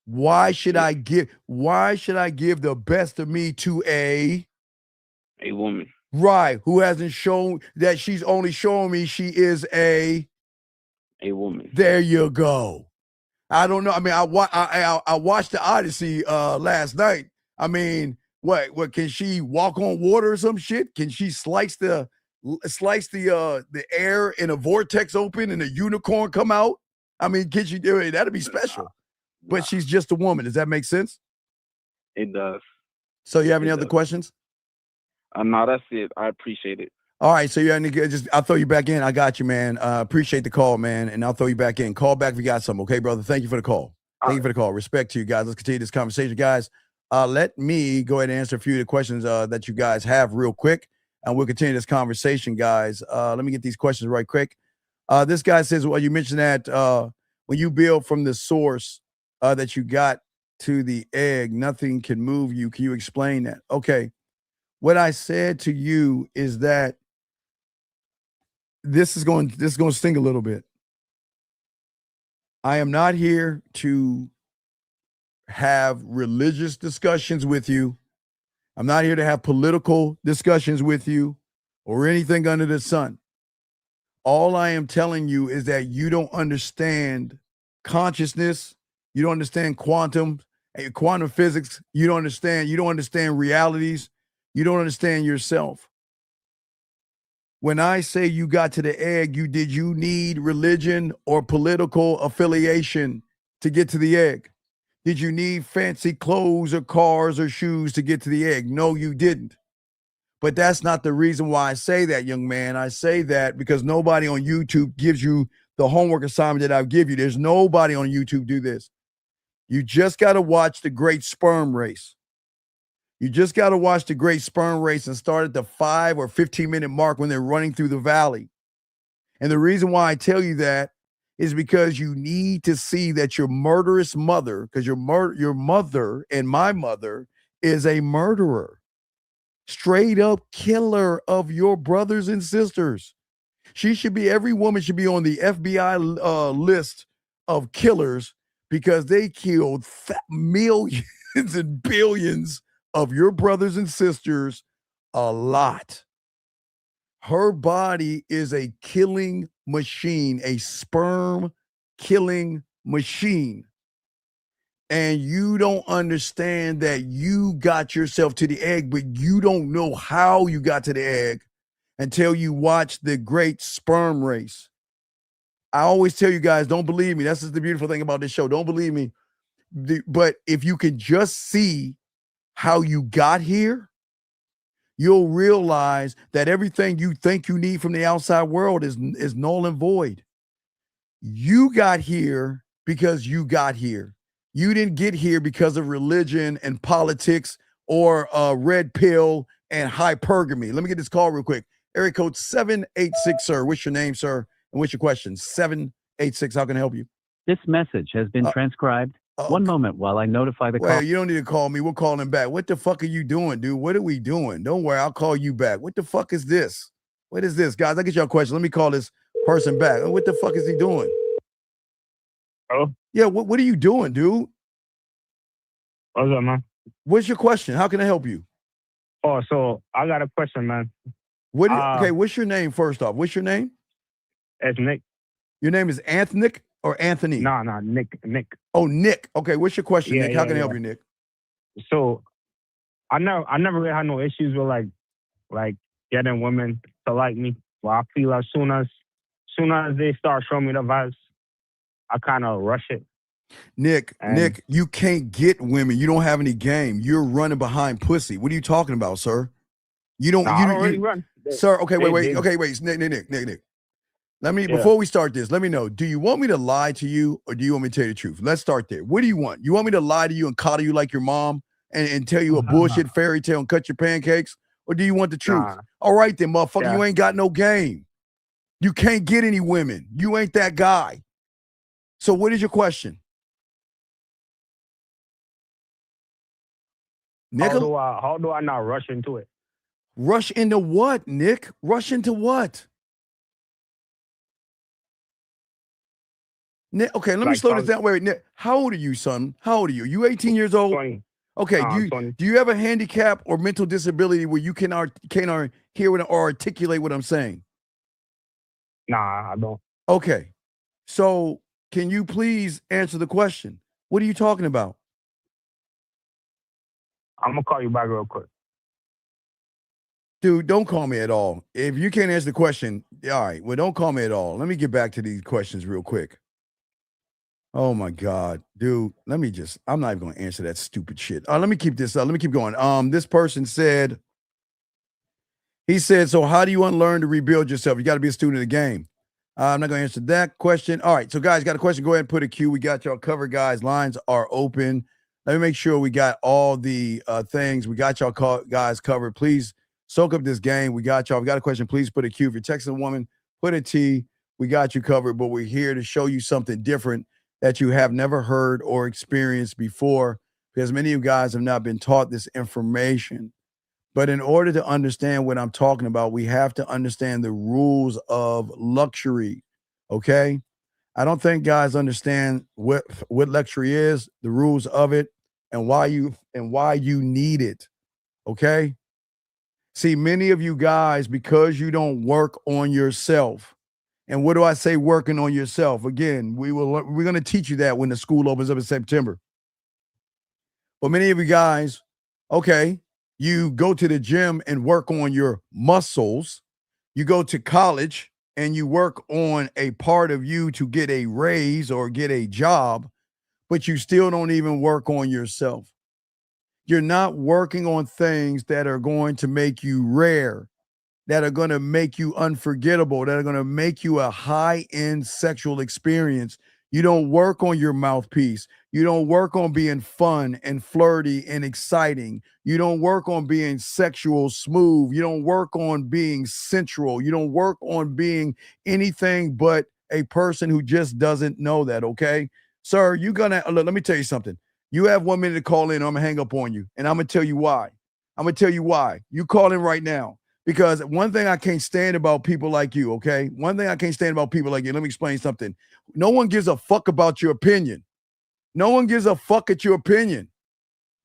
Why should I give the best of me to a woman? Right, who hasn't shown that, she's only showing me she is a woman. There you go. I don't know. I mean, I watched the Odyssey last night. I mean, what can she walk on water or some shit? Can she slice the air in a vortex open and a unicorn come out? I mean, can you do it? That'd be special. But she's just a woman. Does that make sense? It does. So you have any other questions? No, that's it. I appreciate it. All right, so I'll throw you back in. I got you, man. Appreciate the call, man, and I'll throw you back in. Call back if you got something, okay, brother? Thank you for the call. Thank you for the call. Respect to you guys. Let's continue this conversation, guys. Let me go ahead and answer a few of the questions that you guys have real quick, and we'll continue this conversation, guys. Let me get these questions right quick. This guy says, well, you mentioned that when you build from the source that you got to the egg, nothing can move you. Can you explain that? Okay. What I said to you is that this is going to sting a little bit. I am not here to have religious discussions with you. I'm not here to have political discussions with you or anything under the sun. All I am telling you is that you don't understand consciousness. You don't understand quantum physics. You don't understand realities. You don't understand yourself. When I say you got to the egg, did you need religion or political affiliation to get to the egg? Did you need fancy clothes or cars or shoes to get to the egg? No, you didn't. But that's not the reason why I say that, young man. I say that because nobody on YouTube gives you the homework assignment that I'll give you. There's nobody on YouTube do this. You just got to watch the Great Sperm Race. You just got to watch the Great Sperm Race and start at the 5 or 15-minute mark when they're running through the valley. And the reason why I tell you that is because you need to see that your murderous mother, because your mother and my mother is a murderer, straight up killer of your brothers and sisters. Every woman should be on the FBI list of killers because they killed millions and billions of your brothers and sisters a lot. Her body is a killing machine, a sperm killing machine. And you don't understand that you got yourself to the egg, but you don't know how you got to the egg until you watch the Great Sperm Race. I always tell you guys, don't believe me. That's just the beautiful thing about this show. Don't believe me. But if you can just see how you got here, you'll realize that everything you think you need from the outside world is null and void. You got here because you got here. You didn't get here because of religion and politics or red pill and hypergamy. Let me get this call real quick. Area code 786, sir. What's your name, sir? And what's your question? 786, how can I help you? This message has been transcribed. One moment while I notify the call. Well, you don't need to call me. We'll call him back. What the fuck are you doing, dude? What are we doing? Don't worry, I'll call you back. What the fuck is this? What is this? Guys, I'll get y'all a question. Let me call this person back. What the fuck is he doing? Oh? Yeah, what are you doing, dude? What's up, man? What's your question? How can I help you? Oh, so I got a question, man. Okay, what's your name first off? What's your name? It's Nick. Your name is Anthony or Anthony? No, Nick. Oh, Nick. Okay, what's your question, Nick? How can I help you, Nick? So I never really had no issues with like getting women to like me. Well, I feel as soon as they start showing me the vibes, I kind of rush it. Nick, you can't get women. You don't have any game. You're running behind pussy. What are you talking about, sir? You don't. I don't really run. Sir, okay, wait. Okay, wait, Nick. Let me before we start this. Let me know. Do you want me to lie to you, or do you want me to tell you the truth? Let's start there. What do you want? You want me to lie to you and coddle you like your mom and tell you a bullshit fairy tale and cut your pancakes, or do you want the truth? All right, then, motherfucker. You ain't got no game. You can't get any women. You ain't that guy. So, what is your question? How do I not rush into it? Rush into what, Nick? Rush into what? Nick, okay, let me slow this down. Wait, Nick, how old are you, son? How old are you? You 18 years old? 20. Okay, do you have a handicap or mental disability where you can't hear or articulate what I'm saying? Nah, I don't. Okay, so can you please answer the question? What are you talking about? I'm going to call you back real quick. Dude, don't call me at all. If you can't answer the question, all right, well, don't call me at all. Let me get back to these questions real quick. Oh my God, dude. I'm not even gonna answer that stupid shit. Let me keep this up. Let me keep going. This person said, so how do you unlearn to rebuild yourself? You got to be a student of the game. I'm not gonna answer that question. All right, so guys, got a question? Go ahead and put a Q. We got y'all covered, guys. Lines are open. Let me make sure we got all the things. We got y'all guys covered. Please soak up this game. We got y'all. We got a question? Please put a Q. If you're texting a woman, put a T. We got you covered, but we're here to show you something different that you have never heard or experienced before, because many of you guys have not been taught this information. But in order to understand what I'm talking about, we have to understand the rules of luxury, okay? I don't think guys understand what luxury is, the rules of it, and why you need it, okay? See, many of you guys, because you don't work on yourself. And what do I say, working on yourself? Again, we're going to teach you that when the school opens up in September. But many of you guys, okay, you go to the gym and work on your muscles. You go to college and you work on a part of you to get a raise or get a job, but you still don't even work on yourself. You're not working on things that are going to make you rare, that are going to make you unforgettable, that are going to make you a high-end sexual experience. You don't work on your mouthpiece. You don't work on being fun and flirty and exciting. You don't work on being sexual smooth. You don't work on being sensual. You don't work on being anything but a person who just doesn't know that, okay? Sir, let me tell you something. You have 1 minute to call in, or I'm going to hang up on you, and I'm going to tell you why. I'm going to tell you why. You call in right now. Because one thing I can't stand about people like you, okay? One thing I can't stand about people like you, let me explain something. No one gives a fuck about your opinion. No one gives a fuck at your opinion.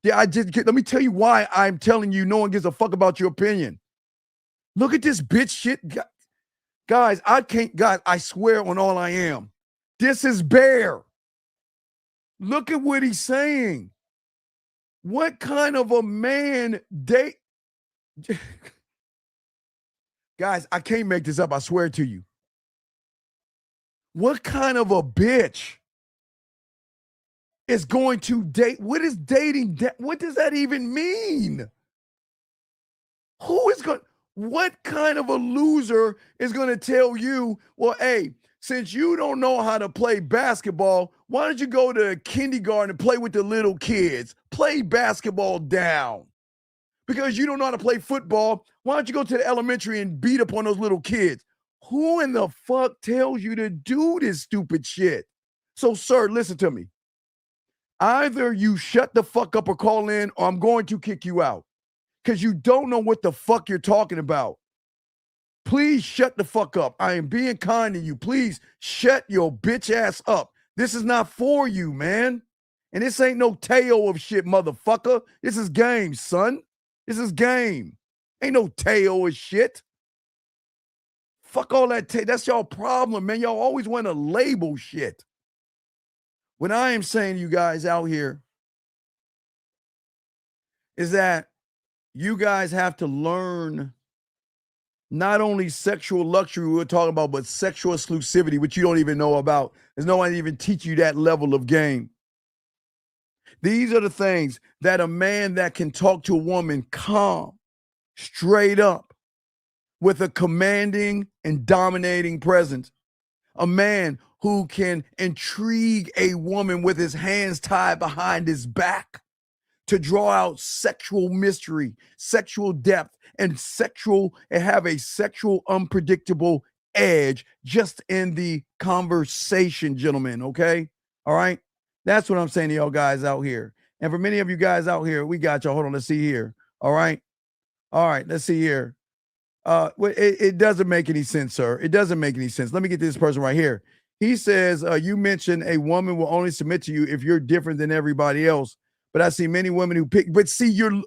Yeah, let me tell you why I'm telling you no one gives a fuck about your opinion. Look at this bitch shit. Guys, I swear on all I am. This is Bear. Look at what he's saying. What kind of a man date? Guys, I can't make this up. I swear to you. What kind of a bitch is going to date? What is dating? What does that even mean? What kind of a loser is going to tell you, well, hey, since you don't know how to play basketball, why don't you go to kindergarten and play with the little kids? Play basketball down. Because you don't know how to play football, why don't you go to the elementary and beat up on those little kids? Who in the fuck tells you to do this stupid shit? So, sir, listen to me. Either you shut the fuck up or call in, or I'm going to kick you out. Because you don't know what the fuck you're talking about. Please shut the fuck up. I am being kind to you. Please shut your bitch ass up. This is not for you, man. And this ain't no Teo of shit, motherfucker. This is game, son. This is game. Ain't no Teo of shit. Fuck all that. That's y'all problem, man. Y'all always want to label shit. What I am saying to you guys out here is that you guys have to learn not only sexual luxury we were talking about, but sexual exclusivity, which you don't even know about. There's no one even teach you that level of game. These are the things that a man that can talk to a woman calm, straight up, with a commanding and dominating presence. A man who can intrigue a woman with his hands tied behind his back to draw out sexual mystery, sexual depth, and have a sexual unpredictable edge just in the conversation, gentlemen, okay? All right? That's what I'm saying to y'all guys out here. And for many of you guys out here, we got y'all. Hold on, let's see here. All right? All right, let's see here. It doesn't make any sense, sir. It doesn't make any sense. Let me get this person right here. He says, you mentioned a woman will only submit to you if you're different than everybody else. But I see many women who pick, but see, you're.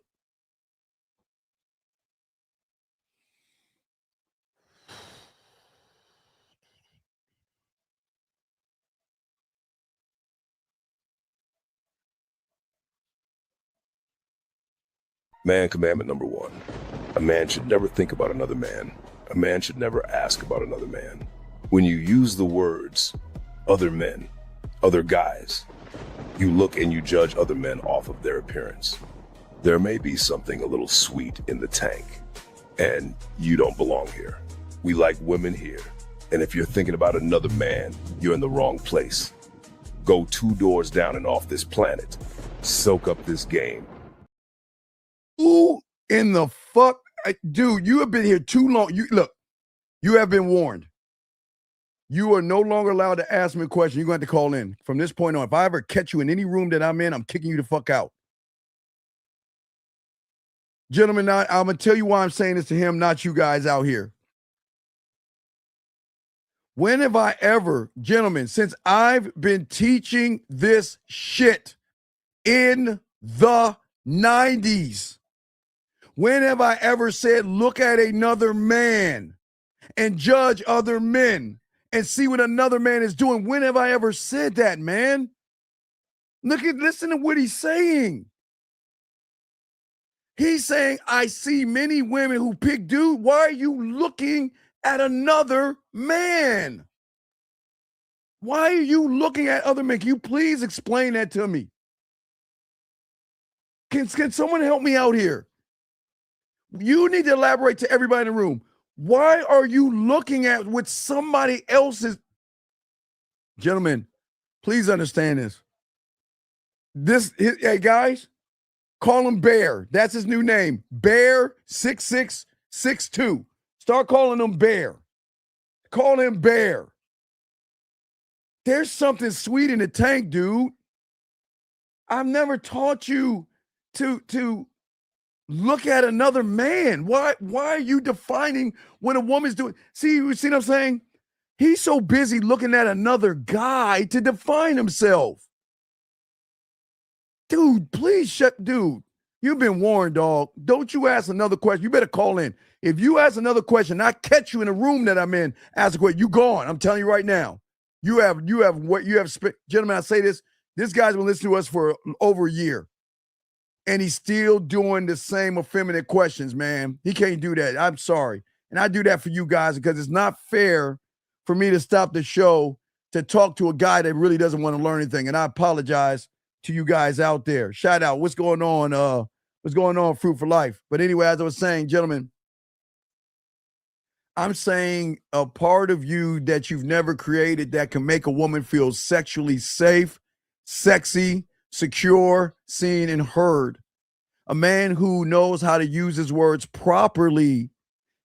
Man commandment number 1. A man should never think about another man. A man should never ask about another man. When you use the words other men, other guys. You look and you judge other men off of their appearance. There may be something a little sweet in the tank, and you don't belong here. We like women here, and if you're thinking about another man, you're in the wrong place. Go 2 doors down and off this planet. Soak up this game. Who in the fuck? Dude, you have been here too long. You have been warned. You are no longer allowed to ask me a question. You're going to have to call in. From this point on, if I ever catch you in any room that I'm in, I'm kicking you the fuck out. Gentlemen, I'm going to tell you why I'm saying this to him, not you guys out here. When have I ever, gentlemen, since I've been teaching this shit in the 90s, when have I ever said, look at another man and judge other men and see what another man is doing? When have I ever said that, man? Listen to what he's saying. He's saying, I see many women who pick dude. Why are you looking at another man? Why are you looking at other men? Can you please explain that to me? Can someone help me out here? You need to elaborate to everybody in the room. Why are you looking at what somebody else's? Gentlemen, please understand this. Hey, guys, call him Bear. That's his new name. Bear6662. Start calling him Bear. Call him Bear. There's something sweet in the tank, dude. I've never taught you to look at another man. Why are you defining what a woman's doing? See what I'm saying? He's so busy looking at another guy to define himself. Dude, please dude, you've been warned, dog. Don't you ask another question. You better call in. If you ask another question, I catch you in a room that I'm in, ask a question, you gone. I'm telling you right now. You have what you have spent. Gentlemen, I say this guy's been listening to us for over a year. And he's still doing the same effeminate questions, man. He can't do that. I'm sorry. And I do that for you guys because it's not fair for me to stop the show to talk to a guy that really doesn't want to learn anything. And I apologize to you guys out there. Shout out. What's going on? Fruit for Life? But anyway, as I was saying, gentlemen, I'm saying a part of you that you've never created that can make a woman feel sexually safe, sexy, secure, seen, and heard. A man who knows how to use his words properly,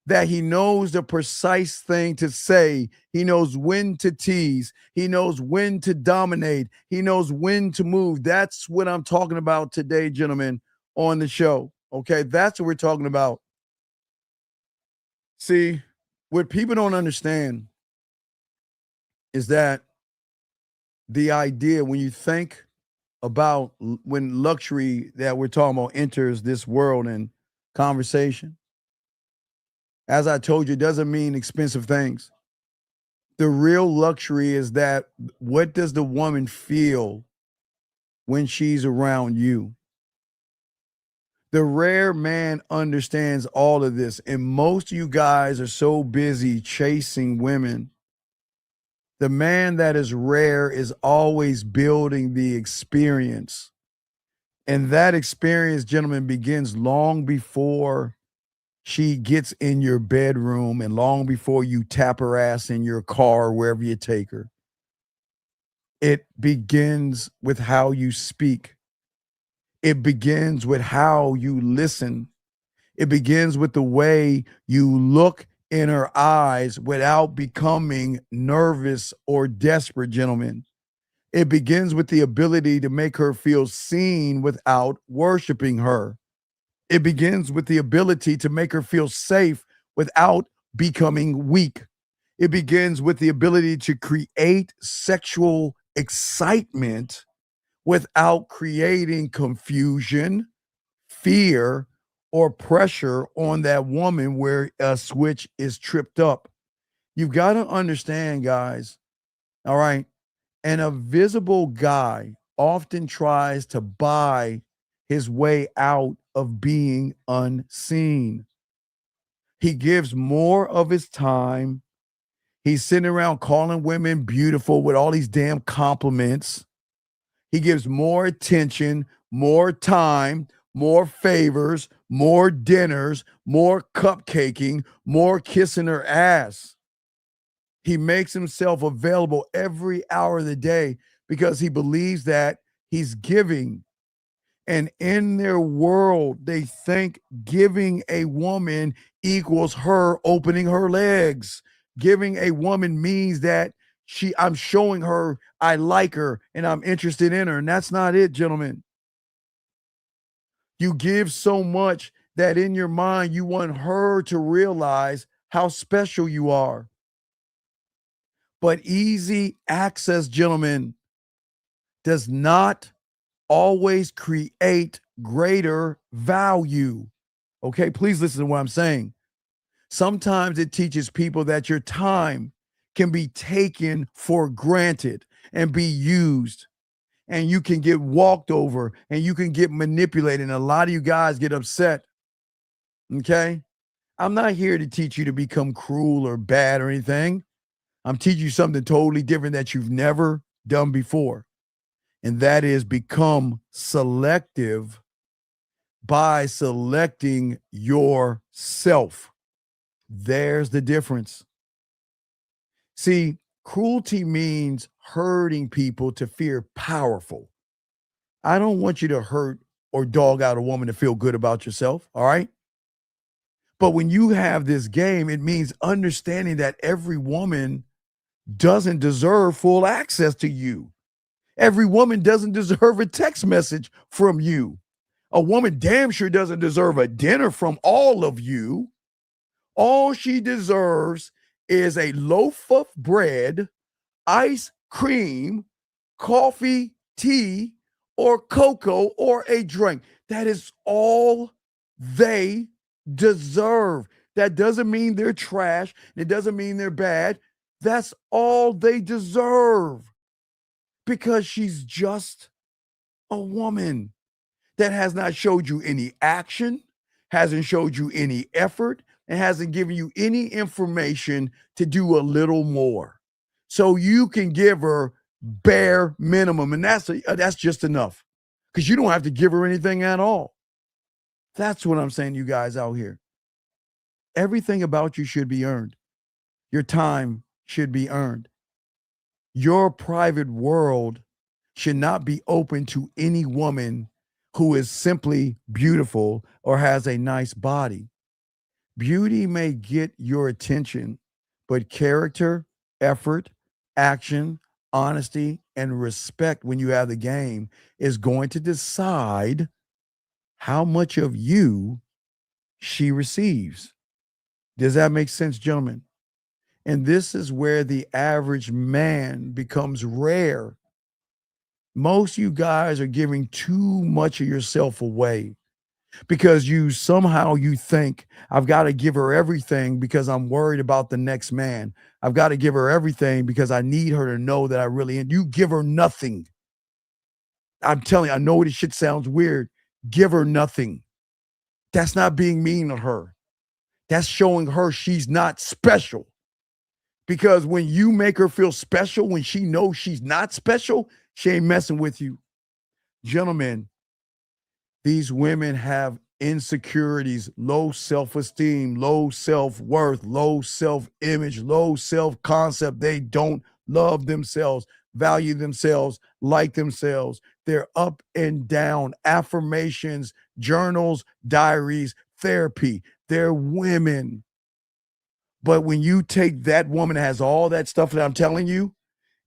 that he knows the precise thing to say. He knows when to tease. He knows when to dominate. He knows when to move. That's what I'm talking about today, gentlemen, on the show. Okay, that's what we're talking about. See, what people don't understand is that the idea, when you think about when luxury that we're talking about enters this world and conversation, as I told you, it doesn't mean expensive things. The real luxury is that what does the woman feel when she's around you? The rare man understands all of this, and most of you guys are so busy chasing women. The man that is rare is always building the experience. And that experience, gentlemen, begins long before she gets in your bedroom and long before you tap her ass in your car, wherever you take her. It begins with how you speak. It begins with how you listen. It begins with the way you look in her eyes without becoming nervous or desperate, gentlemen. It begins with the ability to make her feel seen without worshiping her. It begins with the ability to make her feel safe without becoming weak. It begins with the ability to create sexual excitement without creating confusion, fear, or pressure on that woman where a switch is tripped up. You've got to understand, guys, all right? And a visible guy often tries to buy his way out of being unseen. He gives more of his time. He's sitting around calling women beautiful with all these damn compliments. He gives more attention, more time, more favors, more dinners, more cupcaking, more kissing her ass. He makes himself available every hour of the day because he believes that he's giving. And in their world, they think giving a woman equals her opening her legs. Giving a woman means that I'm showing her I like her and I'm interested in her. And that's not it, gentlemen. You give so much that in your mind, you want her to realize how special you are. But easy access, gentlemen, does not always create greater value. Okay, please listen to what I'm saying. Sometimes it teaches people that your time can be taken for granted and be used, and you can get walked over and you can get manipulated. And a lot of you guys get upset. Okay, I'm not here to teach you to become cruel or bad or anything. I'm teaching you something totally different that you've never done before. And that is become selective by selecting yourself. There's the difference. See, cruelty means hurting people to feel powerful. I don't want you to hurt or dog out a woman to feel good about yourself, all right? But when you have this game, it means understanding that every woman doesn't deserve full access to you. Every woman doesn't deserve a text message from you. A woman damn sure doesn't deserve a dinner from all of you. All she deserves is a loaf of bread, ice cream, coffee, tea, or cocoa, or a drink. That is all they deserve. That doesn't mean they're trash. It doesn't mean they're bad. That's all they deserve. Because she's just a woman that has not showed you any action, hasn't showed you any effort, and hasn't given you any information to do a little more. So you can give her bare minimum, and that's just enough, because you don't have to give her anything at all. That's what I'm saying, you guys out here. Everything about you should be earned. Your time should be earned. Your private world should not be open to any woman who is simply beautiful or has a nice body. Beauty may get your attention, but character, effort, action, honesty, and respect when you have the game is going to decide how much of you she receives. Does that make sense, gentlemen? And this is where the average man becomes rare. Most of you guys are giving too much of yourself away because you think I've got to give her everything because I'm worried about the next man. I've got to give her everything because I need her to know that I really am. You give her nothing. I'm telling you, I know this shit sounds weird. Give her nothing. That's not being mean to her. That's showing her she's not special. Because when you make her feel special, when she knows she's not special, she ain't messing with you. Gentlemen, these women have insecurities, low self-esteem, low self-worth, low self-image, low self-concept. They don't love themselves, value themselves, like themselves. They're up and down. Affirmations, journals, diaries, therapy. They're women. But when you take that woman that has all that stuff that I'm telling you,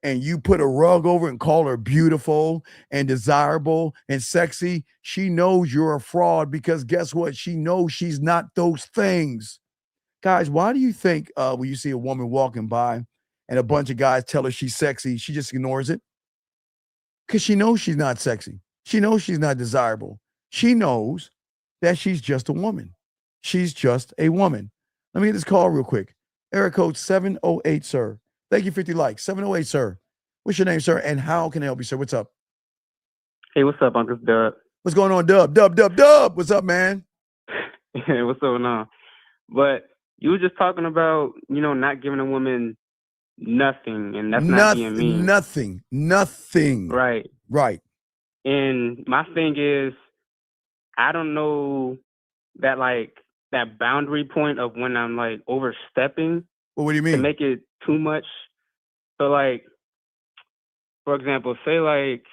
and you put a rug over and call her beautiful and desirable and sexy, she knows you're a fraud, because guess what? She knows she's not those things. Guys, why do you think when you see a woman walking by and a bunch of guys tell her she's sexy, she just ignores it? Because she knows she's not sexy. She knows she's not desirable. She knows that she's just a woman. She's just a woman. Let me get this call real quick. Area code 708, sir. Thank you, 50 likes. 708, sir. What's your name, sir? And how can I help you, sir? What's up? Hey, what's up, Uncle Dub? What's going on, Dub? Dub. What's up, man? What's going on? But you were just talking about, not giving a woman nothing, and that's not being mean. Nothing. Right. Right. And my thing is, I don't know that like that boundary point of when I'm like overstepping. Well, what do you mean? To make it too much. So like, for example, say like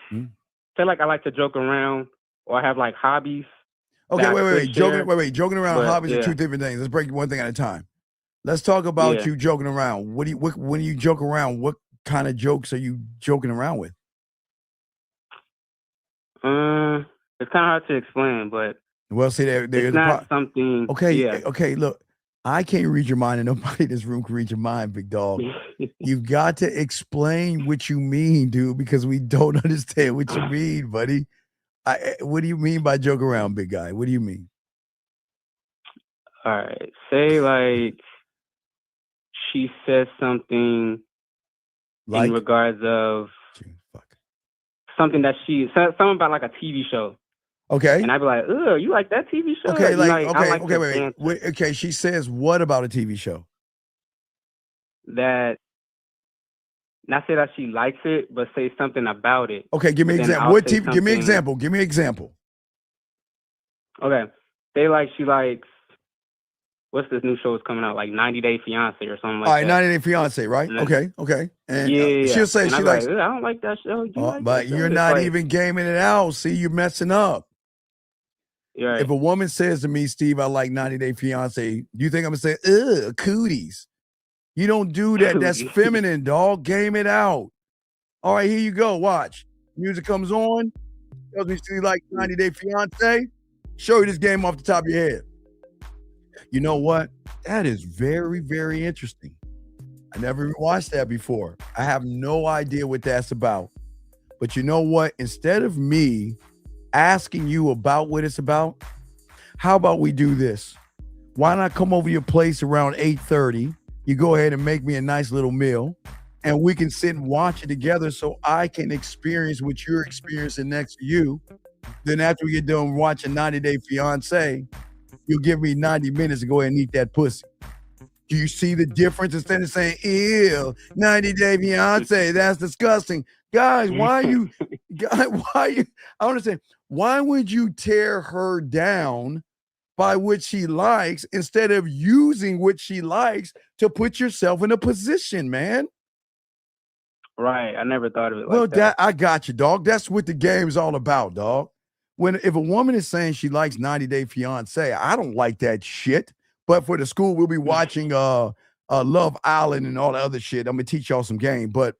I like to joke around or I have like hobbies. Okay, wait. Joking around, hobbies are two different things. Let's break one thing at a time. Let's talk about you joking around. When you joke around, what kind of jokes are you joking around with? It's kind of hard to explain, but well, see, there's it's not something. Okay. Look, I can't read your mind, and nobody in this room can read your mind, big dog. You've got to explain what you mean, dude, because we don't understand what you mean, buddy. What do you mean by joke around, big guy? What do you mean? All right. Say like she says something in regards of something that something about like a TV show. Okay. And I'd be like, "Ugh, you like that TV show?" Okay, wait. Okay, she says what about a TV show? That not say that she likes it, but say something about it. Okay, give me an example. What TV? Give me an example. Give me an example. Okay. Say like she likes what's this new show that's coming out, like 90 Day Fiance or something like that. All right, 90 Day Fiance, right? Okay. And she'll say and she likes. likes. I don't like that show. But you're not even gaming it out. See, you're messing up. Right. If a woman says to me, Steve, I like 90 Day Fiance, do you think I'm gonna say, ugh, cooties? You don't do that. That's feminine, dog. Game it out. All right, here you go. Watch. Music comes on. Tells me she like 90 Day Fiance. Show you this game off the top of your head. You know what? That is very, very interesting. I never even watched that before. I have no idea what that's about. But you know what? Instead of me asking you about what it's about, how about we do this? Why not come over to your place around 8:30? You go ahead and make me a nice little meal, and we can sit and watch it together so I can experience what you're experiencing next to you. Then after we get done watching 90 Day Fiance, you'll give me 90 minutes to go ahead and eat that pussy. Do you see the difference? Instead of saying, ew, 90 Day Fiance, that's disgusting. Guys, I don't understand. Why would you tear her down by what she likes instead of using what she likes to put yourself in a position, man? Right. I never thought of it like that. Well, I got you, dog. That's what the game's all about, dog. If a woman is saying she likes 90 Day Fiance, I don't like that shit. But for the school, we'll be watching Love Island and all the other shit. I'm gonna teach y'all some game. But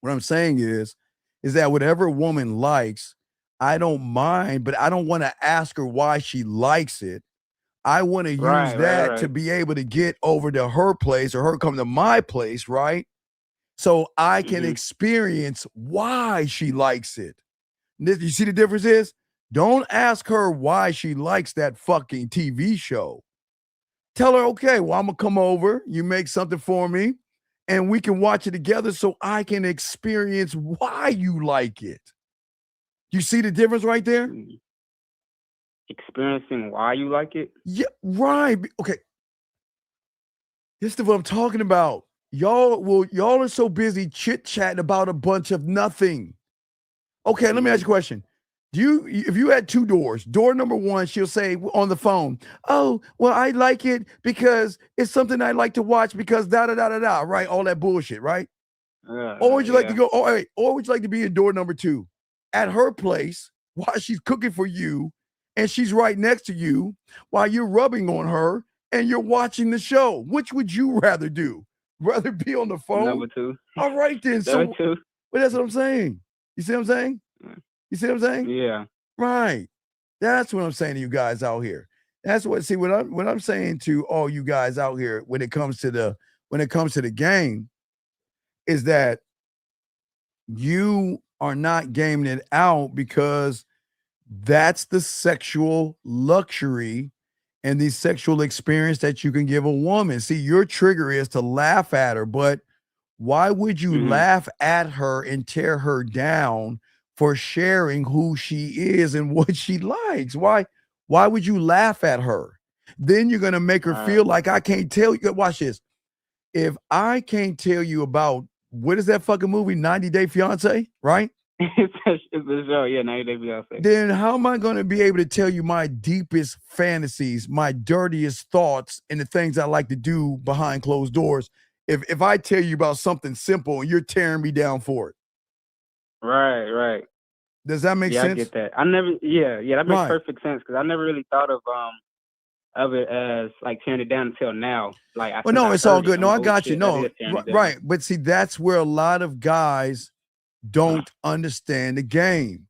what I'm saying is that whatever a woman likes, I don't mind, but I don't want to ask her why she likes it. I want to use that to be able to get over to her place or her come to my place, right? So I can experience why she likes it. You see the difference is? Don't ask her why she likes that fucking TV show. Tell her, okay, well, I'm going to come over. You make something for me, and we can watch it together so I can experience why you like it. You see the difference right there? Experiencing why you like it? Yeah, right. Okay. This is what I'm talking about. Y'all are so busy chit-chatting about a bunch of nothing. Okay, let me ask you a question. If you had two doors, door number one, she'll say on the phone, oh, well, I like it because it's something I like to watch because da-da-da-da-da, right? All that bullshit, right? Or would you like to go, or would you like to be in door number two at her place while she's cooking for you and she's right next to you while you're rubbing on her and you're watching the show? Which would you rather do? Rather be on the phone? Number two. All right, then. Number two. But that's what I'm saying. You see what I'm saying? You see what I'm saying? Yeah. Right. That's what I'm saying to you guys out here. That's what I'm saying to all you guys out here when it comes to the game is that you are not gaming it out because that's the sexual luxury and the sexual experience that you can give a woman. See, your trigger is to laugh at her, but why would you laugh at her and tear her down for sharing who she is and what she likes? Why would you laugh at her? Then you're going to make her feel like I can't tell you. Watch this. if I can't tell you about what is that fucking movie, 90 Day Fiance, right? It's a show, yeah, 90 Day Fiance. Then how am I going to be able to tell you my deepest fantasies, my dirtiest thoughts, and the things I like to do behind closed doors if I tell you about something simple and you're tearing me down for it? Right. Does that make sense? Yeah, I get that. That makes perfect sense because I never really thought of it as like tearing it down until now. Like, Well, no, it's all good. No, I got you. No, right. But see, that's where a lot of guys don't understand the game.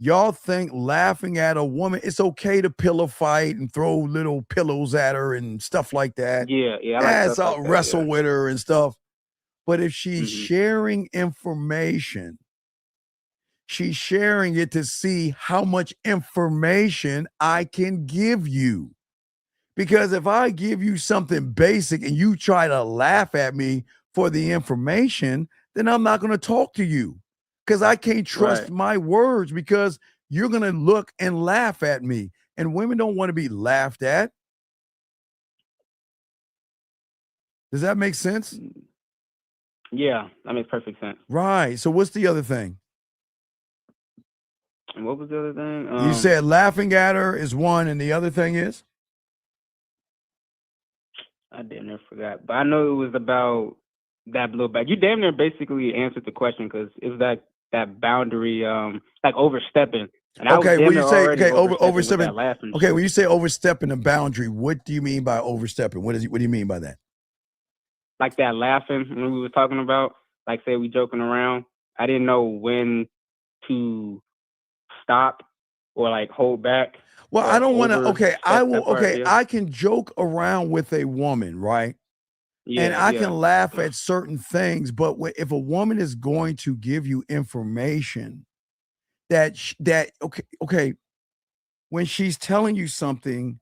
Y'all think laughing at a woman, it's okay to pillow fight and throw little pillows at her and stuff like that. Yeah. I like I'll wrestle with her and stuff. But if she's sharing information, she's sharing it to see how much information I can give you. Because if I give you something basic and you try to laugh at me for the information, then I'm not going to talk to you because I can't trust my words because you're going to look and laugh at me. And women don't want to be laughed at. Does that make sense? Yeah, that makes perfect sense. Right. So what's the other thing? And what was the other thing? You said laughing at her is one, and the other thing is? I damn near forgot, but I know it was about that blowback. You damn near basically answered the question because it was that boundary, like overstepping. And okay, when you say overstepping. Okay, when you say overstepping the boundary, what do you mean by overstepping? What do you mean by that? Like that laughing when we were talking about, like say we joking around. I didn't know when to stop or like hold back. Well, I don't want to. Okay, I will. Okay, I can joke around with a woman, right? Yeah, and I can laugh at certain things, but if a woman is going to give you information that okay, when she's telling you something,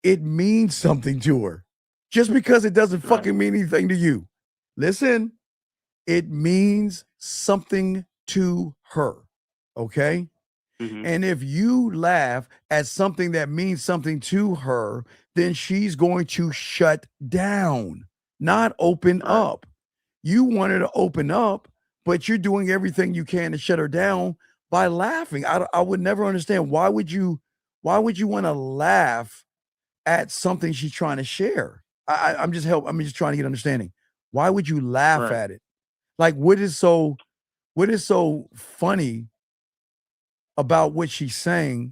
it means something to her. Just because it doesn't fucking mean anything to you. Listen, it means something to her. Okay? And if you laugh at something that means something to her, then she's going to shut down, not open up. You want her to open up, but you're doing everything you can to shut her down by laughing. I would never understand why would you want to laugh at something she's trying to share? I'm just trying to get understanding. Why would you laugh at it? Like, what is so funny about what she's saying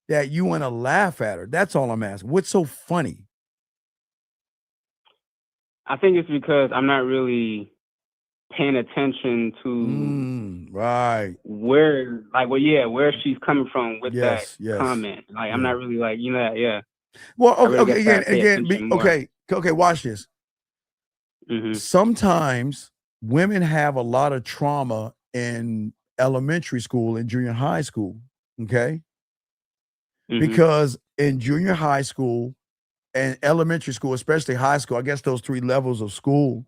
that you want to laugh at her? That's all I'm asking. What's so funny? I think it's because I'm not really paying attention to where she's coming from with that comment. Like I'm not really like, Well, okay, watch this. Sometimes women have a lot of trauma in elementary school and junior high school, okay? Because in junior high school and elementary school, especially high school, I guess those 3 levels of school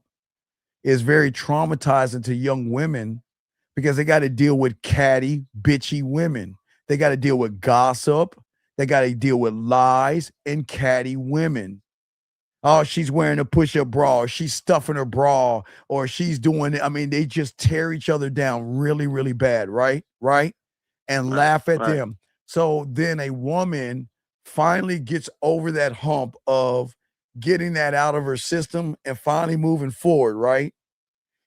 is very traumatizing to young women because they got to deal with catty, bitchy women. They got to deal with gossip. They got to deal with lies and catty women. Oh, she's wearing a push-up bra, or she's stuffing her bra, or she's doing it. I mean, they just tear each other down really, really bad, right? And laugh at them. So then a woman finally gets over that hump of getting that out of her system and finally moving forward, right?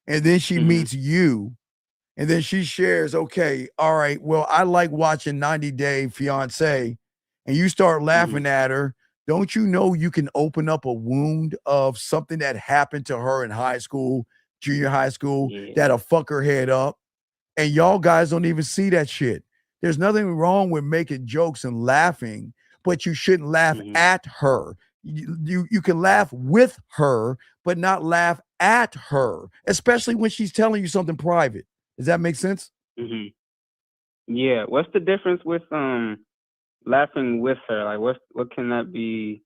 And then she meets you, and then she shares, okay, all right, well, I like watching 90 Day Fiance, and you start laughing at her. Don't you know you can open up a wound of something that happened to her in high school, junior high school, that'll fuck her head up? And y'all guys don't even see that shit. There's nothing wrong with making jokes and laughing, but you shouldn't laugh at her. You can laugh with her, but not laugh at her, especially when she's telling you something private. Does that make sense? Yeah. What's the difference with laughing with her? Like what can that be?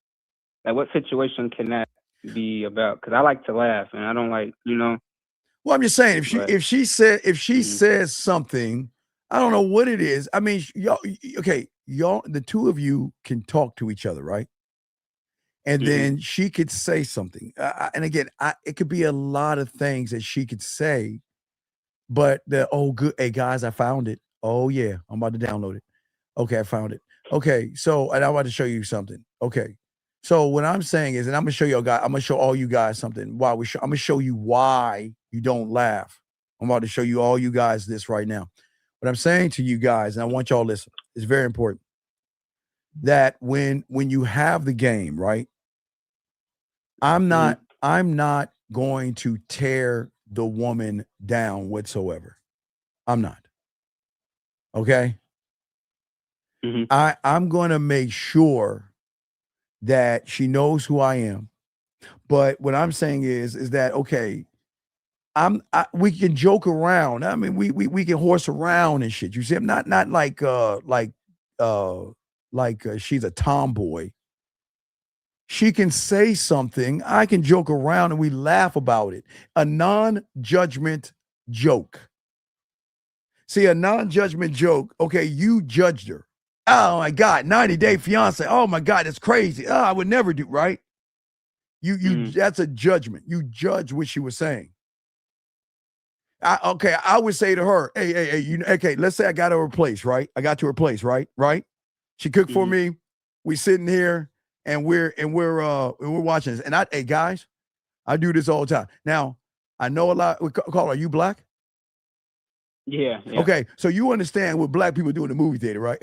Like what situation can that be about? Because I like to laugh and I don't like, Well, I'm just saying if she says something, I don't know what it is. I mean, y'all, the two of you can talk to each other, right? And then she could say something. And again, it could be a lot of things that she could say, but good. Hey guys, I found it. Oh yeah, I'm about to download it. Okay, I found it. Okay, so and I'm about to show you something. Okay, so what I'm saying is, and I'm gonna show you guys, I'm gonna show all you guys something. I'm gonna show you why you don't laugh. I'm about to show you all you guys this right now. What I'm saying to you guys, and I want y'all to listen, it's very important that when you have the game, right? I'm not going to tear the woman down whatsoever. I'm not. Okay. I'm going to make sure that she knows who I am. But what I'm saying is that, okay, we can joke around. I mean, we can horse around and shit. You see, I'm not like she's a tomboy. She can say something. I can joke around and we laugh about it. A non-judgment joke. See, a non-judgment joke. Okay, you judged her. Oh my God, 90-day fiance. Oh my God, that's crazy. Oh, I would never do, right? That's a judgment. You judge what she was saying. I would say to her, hey, okay, let's say I got her place, right? I got to her place, right? She cooked for me. We sitting here and we're watching this. And hey guys, I do this all the time. Now, I know a lot. We call, are you black? Yeah. Okay, so you understand what black people do in the movie theater, right?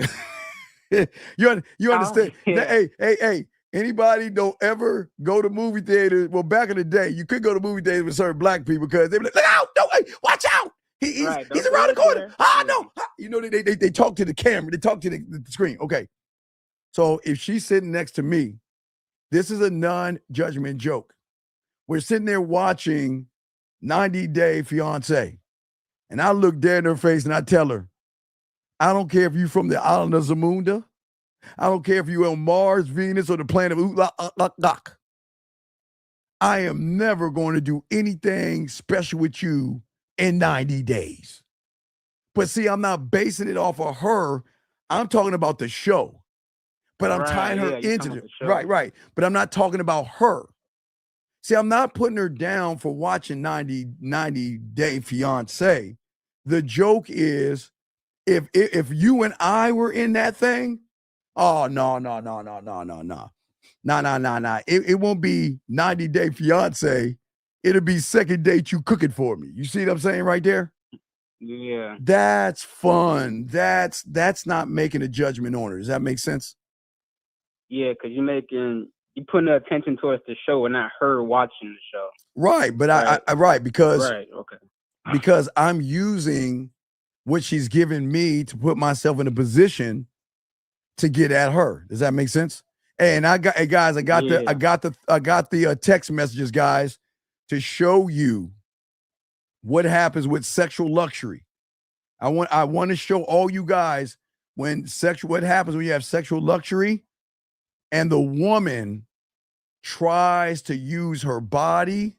you understand? Yeah. Hey, anybody don't ever go to movie theaters. Well, back in the day, you could go to movie theaters with certain black people because they be like, look out, no, hey, watch out. He's around the corner. No. You know, they talk to the camera. They talk to the screen. Okay. So if she's sitting next to me, this is a non-judgment joke. We're sitting there watching 90-Day Fiance. And I look dead in her face and I tell her, I don't care if you're from the island of Zamunda. I don't care if you're on Mars, Venus, or the planet of Utlak. I am never going to do anything special with you in 90 days. But see, I'm not basing it off of her. I'm talking about the show. But I'm tying her into it. Right. But I'm not talking about her. See, I'm not putting her down for watching 90-Day Fiance. The joke is, if you and I were in that thing, oh, no. It won't be 90-Day Fiance. It'll be second date you cooking for me. You see what I'm saying right there? Yeah. That's fun. That's not making a judgment on her. Does that make sense? Yeah, because you putting the attention towards the show and not her watching the show. Right, but because I'm using what she's given me to put myself in a position to get at her. Does that make sense? And I got the text messages, guys, to show you what happens with sexual luxury. I want to show all you guys what happens when you have sexual luxury and the woman tries to use her body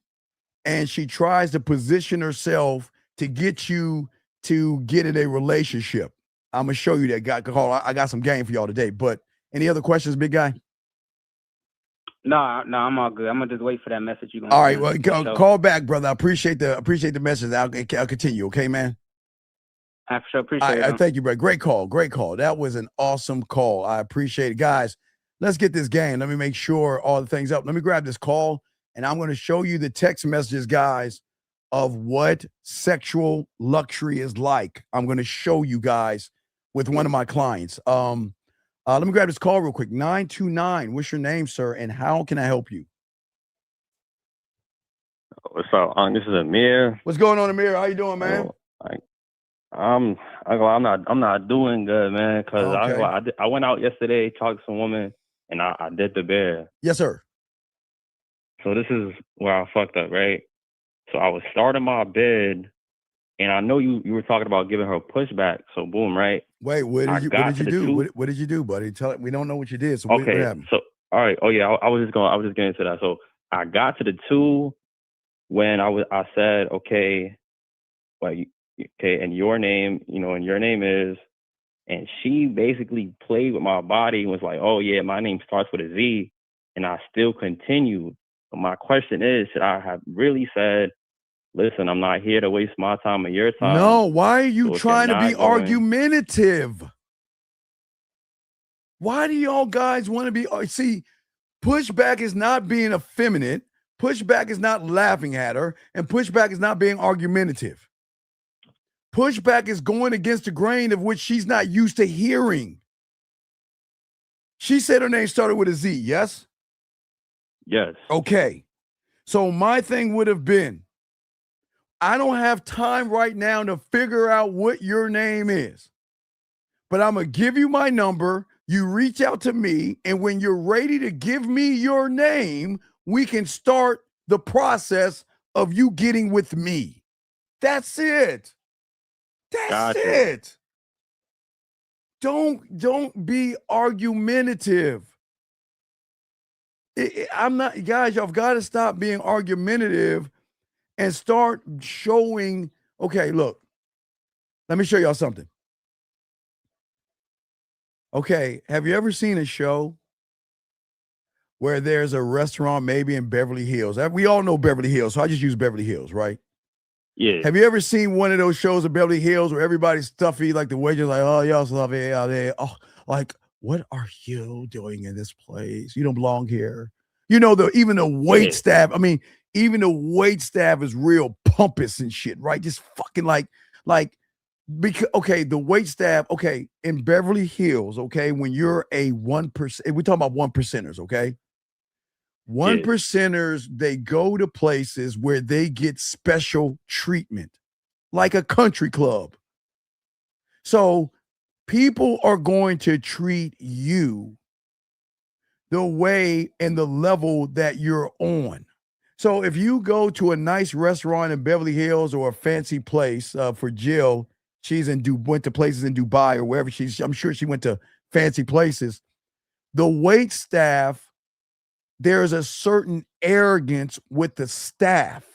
and she tries to position herself to get you to get in a relationship. I'm going to show you that, guy. I got some game for y'all today. But any other questions, big guy? No, I'm all good. I'm going to just wait for that message you're going to All right, well, call back, brother. I appreciate the message. I'll continue, okay, man? I for sure appreciate it. Thank you, bro. Great call. That was an awesome call. I appreciate it. Guys, let's get this game. Let me make sure all the things up. Let me grab this call, and I'm going to show you the text messages, guys, of what sexual luxury is like. I'm going to show you guys with one of my clients. Let me grab this call real quick. 929. What's your name, sir, and how can I help you? What's up? This is Amir. What's going on, Amir? How you doing, man? I'm not doing good, man. Cause I went out yesterday, talked to some woman, and I did the bear. Yes, sir. So this is where I fucked up, right? So I was starting my bed, and I know you were talking about giving her a pushback. So boom, right? Wait, what did you do? What did you do, buddy? We don't know what you did. So what happened? So all right. Oh yeah, I was just getting into that. So I got to the 2 when I said, okay, and your name, and your name is, and she basically played with my body and was like, oh yeah, my name starts with a Z. and I still continue. But my question is, should I have really said, listen, I'm not here to waste my time or your time? No, why are you So if trying to you're be not going- argumentative? Why do y'all guys want to be? See, pushback is not being effeminate. Pushback is not laughing at her. And pushback is not being argumentative. Pushback is going against the grain of which she's not used to hearing. She said her name started with a Z, yes? Yes. Okay. So my thing would have been, I don't have time right now to figure out what your name is, but I'm going to give you my number. You reach out to me, and when you're ready to give me your name, we can start the process of you getting with me. That's it. That's it. Don't be argumentative. I'm not, guys, y'all got to stop being argumentative and start showing, okay, look, let me show y'all something. Okay, have you ever seen a show where there's a restaurant maybe in Beverly Hills? We all know Beverly Hills, so I just use Beverly Hills, right? Yeah. Have you ever seen one of those shows in Beverly Hills where everybody's stuffy, like the waiter's like, oh, y'all love it out there. Oh, like, what are you doing in this place? You don't belong here. You know, even the wait staff, I mean, even the wait staff is real pompous and shit, right? Just fucking because, okay, the wait staff, okay, in Beverly Hills, okay, when you're a 1%, we're talking about 1%ers, okay? 1%ers, they go to places where they get special treatment, like a country club. So people are going to treat you the way and the level that you're on. So if you go to a nice restaurant in Beverly Hills or a fancy place for Jill, went to places in Dubai or wherever I'm sure she went to fancy places. The wait staff, there's a certain arrogance with the staff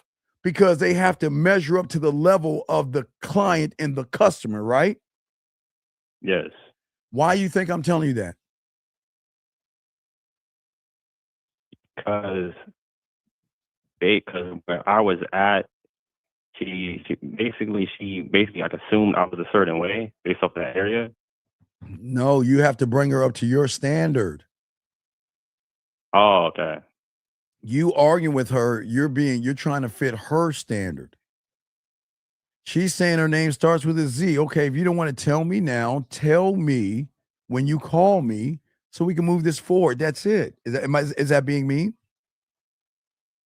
because they have to measure up to the level of the client and the customer, right? Yes. Why you think I'm telling you that? Because where I was at, she basically like assumed I was a certain way based off that area. No, you have to bring her up to your standard. Oh, okay. You arguing with her, you're trying to fit her standard. She's saying her name starts with a Z. Okay, if you don't want to tell me now, tell me when you call me so we can move this forward. That's it. Is that being mean?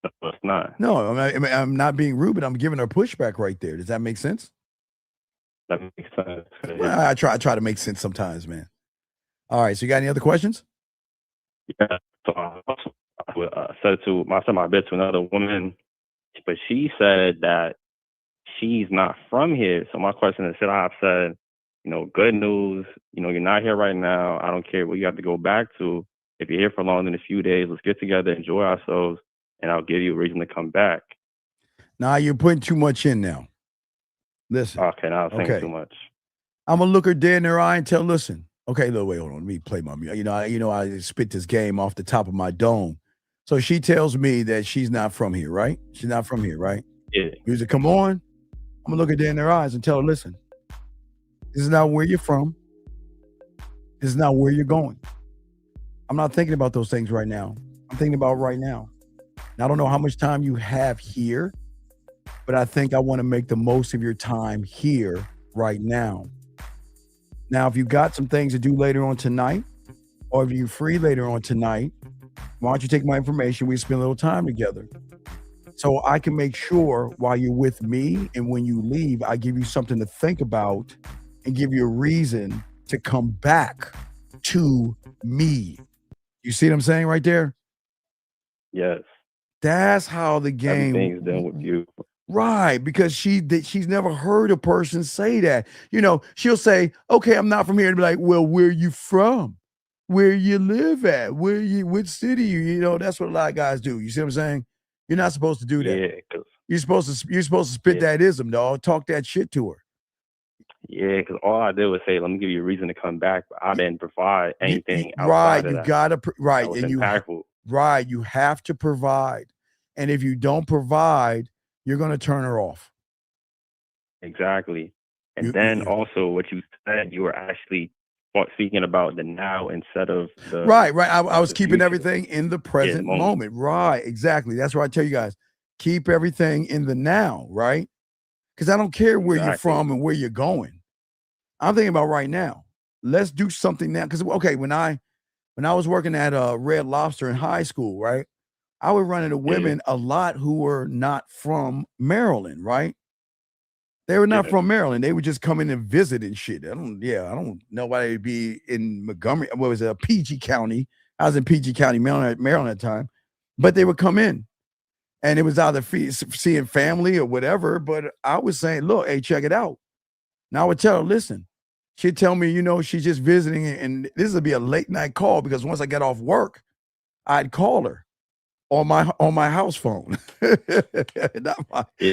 No, it's not. No, I'm not being rude, but I'm giving her pushback right there. Does that make sense? That makes sense. Well, I try to make sense sometimes, man. All right, so you got any other questions? Yeah. So I said my bid to another woman, but she said that she's not from here. So my question is, should I have said, good news, you're not here right now. I don't care what you have to go back to. If you're here for longer than a few days, let's get together, enjoy ourselves, and I'll give you a reason to come back. Nah, you're putting too much in now. Listen. Okay, now I'm saying too much. I'm gonna look her dead in her eye and tell, listen, okay, look, wait, hold on. Let me play my music. I spit this game off the top of my dome. So she tells me that she's not from here, right? She's not from here, right? Yeah. Music, come on. I'm gonna look her dead in her eyes and tell her, listen, this is not where you're from. This is not where you're going. I'm not thinking about those things right now. I'm thinking about right now. And I don't know how much time you have here, but I think I want to make the most of your time here right now. Now, if you got some things to do later on tonight, or if you're free later on tonight, why don't you take my information? We spend a little time together. So I can make sure while you're with me and when you leave, I give you something to think about and give you a reason to come back to me. You see what I'm saying right there? Yes. That's how the game. Everything's done with you. Right, because she's never heard a person say that. She'll say, okay, I'm not from here. And be like, well, where you from? Where you live at? Which city? That's what a lot of guys do. You see what I'm saying? You're not supposed to do that. Yeah, you're supposed to spit that ism, dog. Talk that shit to her. Yeah, because all I did was say, let me give you a reason to come back, but I didn't provide anything outside right, of you that. gotta right, that was and impactful. Right. You have to provide. And if you don't provide, you're going to turn her off. Exactly. And then also what you said, you were actually speaking about the now instead of the right. I was keeping future. everything in the present moment. Right. Exactly. That's why I tell you guys, keep everything in the now, right? Because I don't care where you're from and where you're going. I'm thinking about right now. Let's do something now. Because okay, when I was working at Red Lobster in high school, right? I would run into women a lot who were not from Maryland, right? They were not from Maryland. They would just come in and visit and shit. I don't know why they'd be in Montgomery. What was it? PG County. I was in PG County, Maryland at the time. But they would come in. And it was either seeing family or whatever. But I was saying, look, hey, check it out. Now I would tell her, listen. She'd tell me, she's just visiting. And this would be a late night call because once I got off work, I'd call her on my house phone.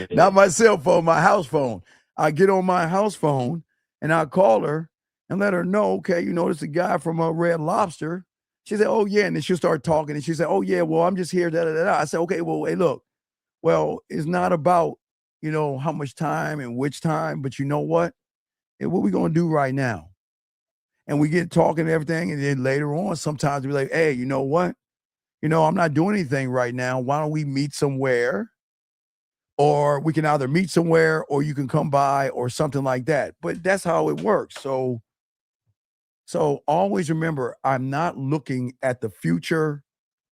Not my cell phone, my house phone. I get on my house phone and I call her and let her know, okay, it's a guy from Red Lobster. She said, oh, yeah. And then she'll start talking. And she said, oh, yeah, well, I'm just here. I said, okay, well, hey, look. Well, it's not about, how much time and which time. But you know what? Hey, what we going to do right now? And we get talking and everything. And then later on, sometimes we're like, hey, you know what? I'm not doing anything right now. Why don't we meet somewhere? Or we can either meet somewhere or you can come by or something like that. But that's how it works. So always remember, I'm not looking at the future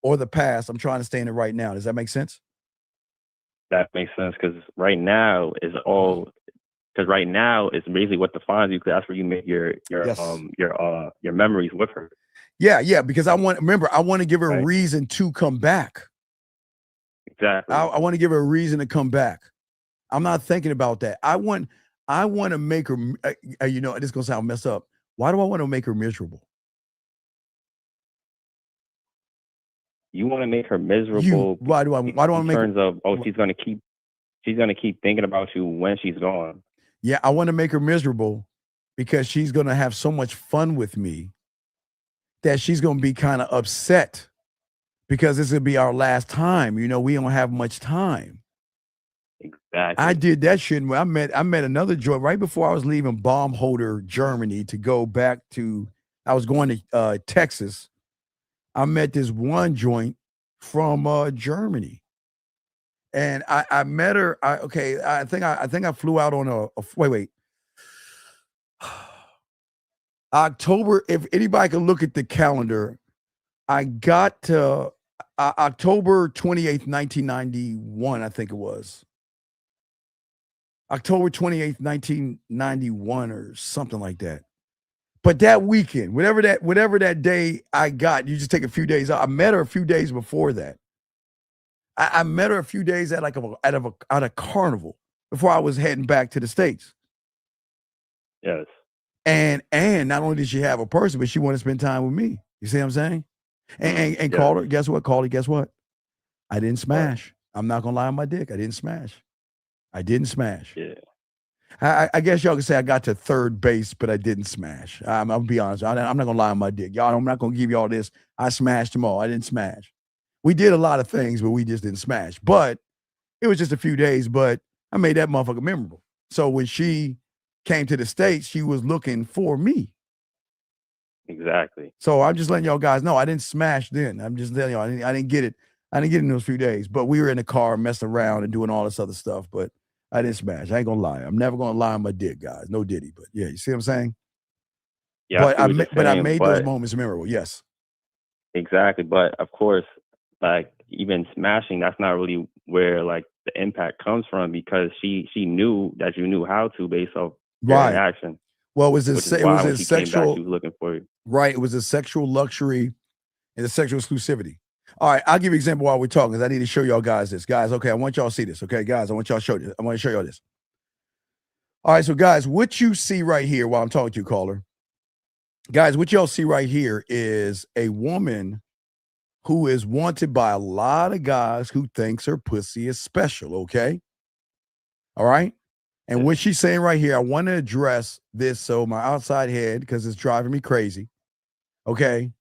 or the past. I'm trying to stay in it right now. Does that make sense? That makes sense because right now is basically what defines you. Because that's where you make your memories with her. Yeah. Because I want to give her a reason to come back. Exactly. I want to give her a reason to come back. I'm not thinking about that. I want to make her. This is gonna sound messed up. Why do I want to make her miserable? You want to make her miserable. Why do I want to make her? In terms of she's gonna keep thinking about you when she's gone. Yeah, I want to make her miserable because she's gonna have so much fun with me that she's gonna be kind of upset. Because this will be our last time. We don't have much time. Exactly. I did that shit. I met another joint right before I was leaving Baumholder, Germany to go back to, I was going to Texas. I met this one joint from Germany. And I met her. I think I flew out on wait. October, if anybody can look at the calendar, I got to October 28th, 1991, I think it was. October 28th, 1991 or something like that. But that weekend, whatever that day I got, you just take a few days out. I met her a few days before that. I met her a few days at a carnival before I was heading back to the States. Yes. And not only did she have a person, but she wanted to spend time with me. You see what I'm saying? And yeah. called her. Guess what? Called her. Guess what? I didn't smash. I'm not gonna lie on my dick. I didn't smash. Yeah. I guess y'all can say I got to third base, but I didn't smash. I'll be honest. I'm not gonna lie on my dick. Y'all, I'm not gonna give y'all this. I smashed them all. I didn't smash. We did a lot of things, but we just didn't smash. But it was just a few days. But I made that motherfucker memorable. So when she came to the States, she was looking for me. Exactly. So I'm just letting y'all guys know I didn't smash then. I'm just telling y'all I didn't get it. I didn't get it in those few days. But we were in the car messing around and doing all this other stuff. But I didn't smash. I ain't gonna lie. I'm never gonna lie on my dick, guys. No diddy. But yeah, you see what I'm saying? Yeah. But I made those moments memorable. Yes. Exactly. But of course, like even smashing, that's not really where like the impact comes from because she knew that you knew how to based off your action. Well, it was a sexual. She was looking for you. Right. It was a sexual luxury and a sexual exclusivity. All right, I'll give you an example while we're talking because I need to show y'all guys this. Guys, okay, I want y'all to see this. Okay, guys, I want y'all to show this. I want to show y'all this. All right, so guys, what you see right here while I'm talking to you, caller, guys, what y'all see right here is a woman who is wanted by a lot of guys who thinks her pussy is special, okay? All right? And what she's saying right here, I want to address this so my outside head, because it's driving me crazy, okay?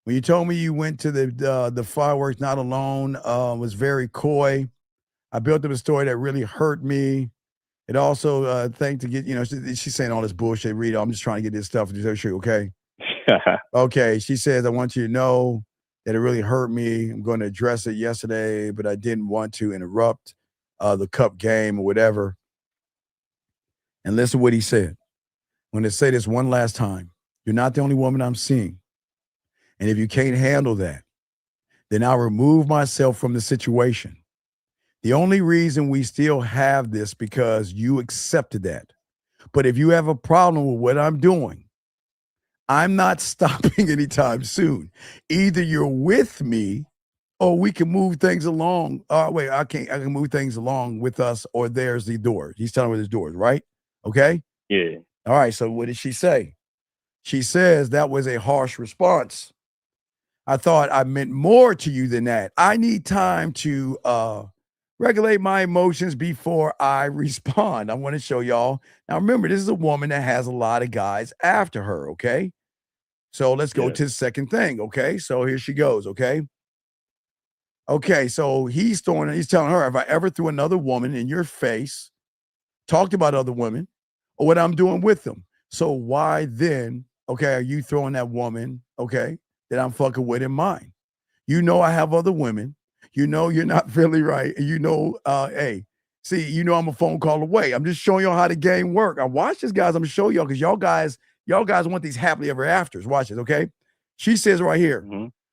When you told me you went to the fireworks not alone, was very coy. I built up a story that really hurt me. It also thing to get, she's saying all this bullshit. Rita, I'm just trying to get this stuff to show you, okay? Okay, she says, I want you to know that it really hurt me. I'm going to address it yesterday, but I didn't want to interrupt the cup game or whatever. And listen to what he said. I'm going to say this one last time. You're not the only woman I'm seeing. And if you can't handle that, then I'll remove myself from the situation. The only reason we still have this because you accepted that. But if you have a problem with what I'm doing, I'm not stopping anytime soon. Either you're with me or we can move things along. Wait, I can move things along with us, or there's the door. He's telling me there's doors, right? Okay? Yeah. All right, so what did she say? She says that was a harsh response. I thought I meant more to you than that. I need time to regulate my emotions before I respond. I want to show y'all. Now, remember, this is a woman that has a lot of guys after her, okay? So let's go to the second thing, okay? So here she goes, okay? Okay, so he's telling her, if I ever threw another woman in your face, talked about other women, or what I'm doing with them. So why then, okay, are you throwing that woman, okay, that I'm fucking with in mine? You know I have other women. You know you're not really right. And you know, hey, see, you know I'm a phone call away. I'm just showing y'all how the game work. I watch this, guys. I'm gonna show y'all because y'all guys want these happily ever afters. Watch this, okay? She says right here,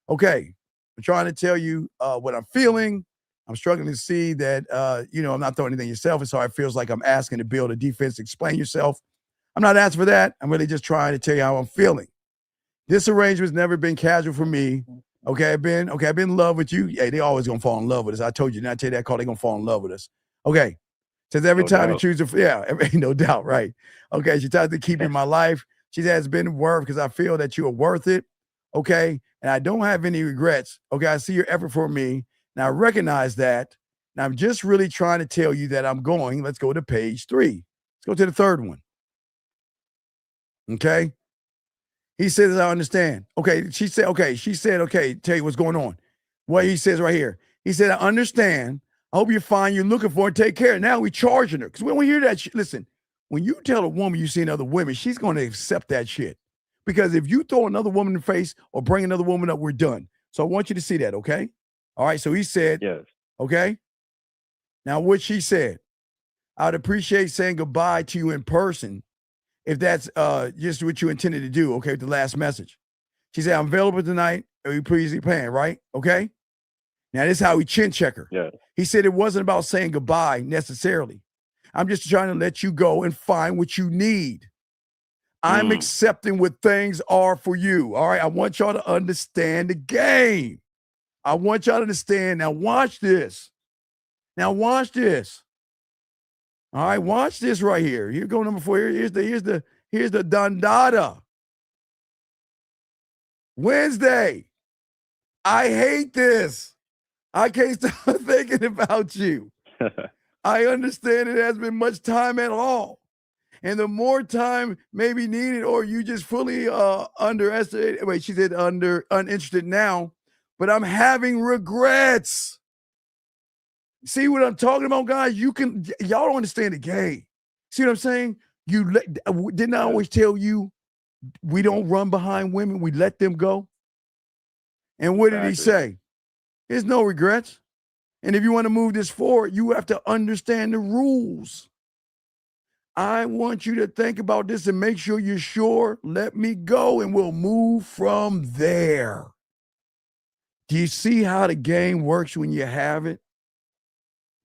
okay, I'm trying to tell you what I'm feeling. I'm struggling to see that, I'm not throwing anything yourself. And so it feels like I'm asking to build a defense, explain yourself. I'm not asking for that. I'm really just trying to tell you how I'm feeling. This arrangement's never been casual for me. Okay, I've been in love with you. Hey, they always gonna fall in love with us. I told you, didn't I tell you that call? They gonna fall in love with us. Okay. Says every time you choose no doubt, right. Okay, she tries to keep you in my life. She has been worth because I feel that you are worth it. Okay. And I don't have any regrets. Okay, I see your effort for me. Now I recognize that. Now I'm just really trying to tell you that I'm going. Let's go to page 3. Let's go to the third one. Okay. He says, I understand. Okay. She said, okay, tell you what's going on. What he says right here. He said, I understand. I hope you find you're looking for and take care. Now we're charging her. Because when we hear that, listen, when you tell a woman you've seen other women, she's going to accept that shit. Because if you throw another woman in the face or bring another woman up, we're done. So I want you to see that, okay? All right. So he said, yes. Okay. Now what she said, I'd appreciate saying goodbye to you in person if that's just what you intended to do, okay, with the last message. She said, I'm available tonight. Are you please paying, right? Okay? Now, this is how he chin check her. Yeah. He said it wasn't about saying goodbye necessarily. I'm just trying to let you go and find what you need. I'm accepting what things are for you, all right? I want y'all to understand the game. I want y'all to understand. Now, watch this. All right, watch this right here. Here go number 4. Here's the Dundada. Wednesday. I hate this. I can't stop thinking about you. I understand it hasn't been much time at all. And the more time may be needed, or you just fully underestimated. Wait, she said uninterested now, but I'm having regrets. See what I'm talking about, guys? Y'all don't understand the game. See what I'm saying? Didn't I always tell you we don't run behind women, we let them go? And what did he say? There's no regrets. And if you want to move this forward, you have to understand the rules. I want you to think about this and make sure you're sure. Let me go and we'll move from there. Do you see how the game works when you have it?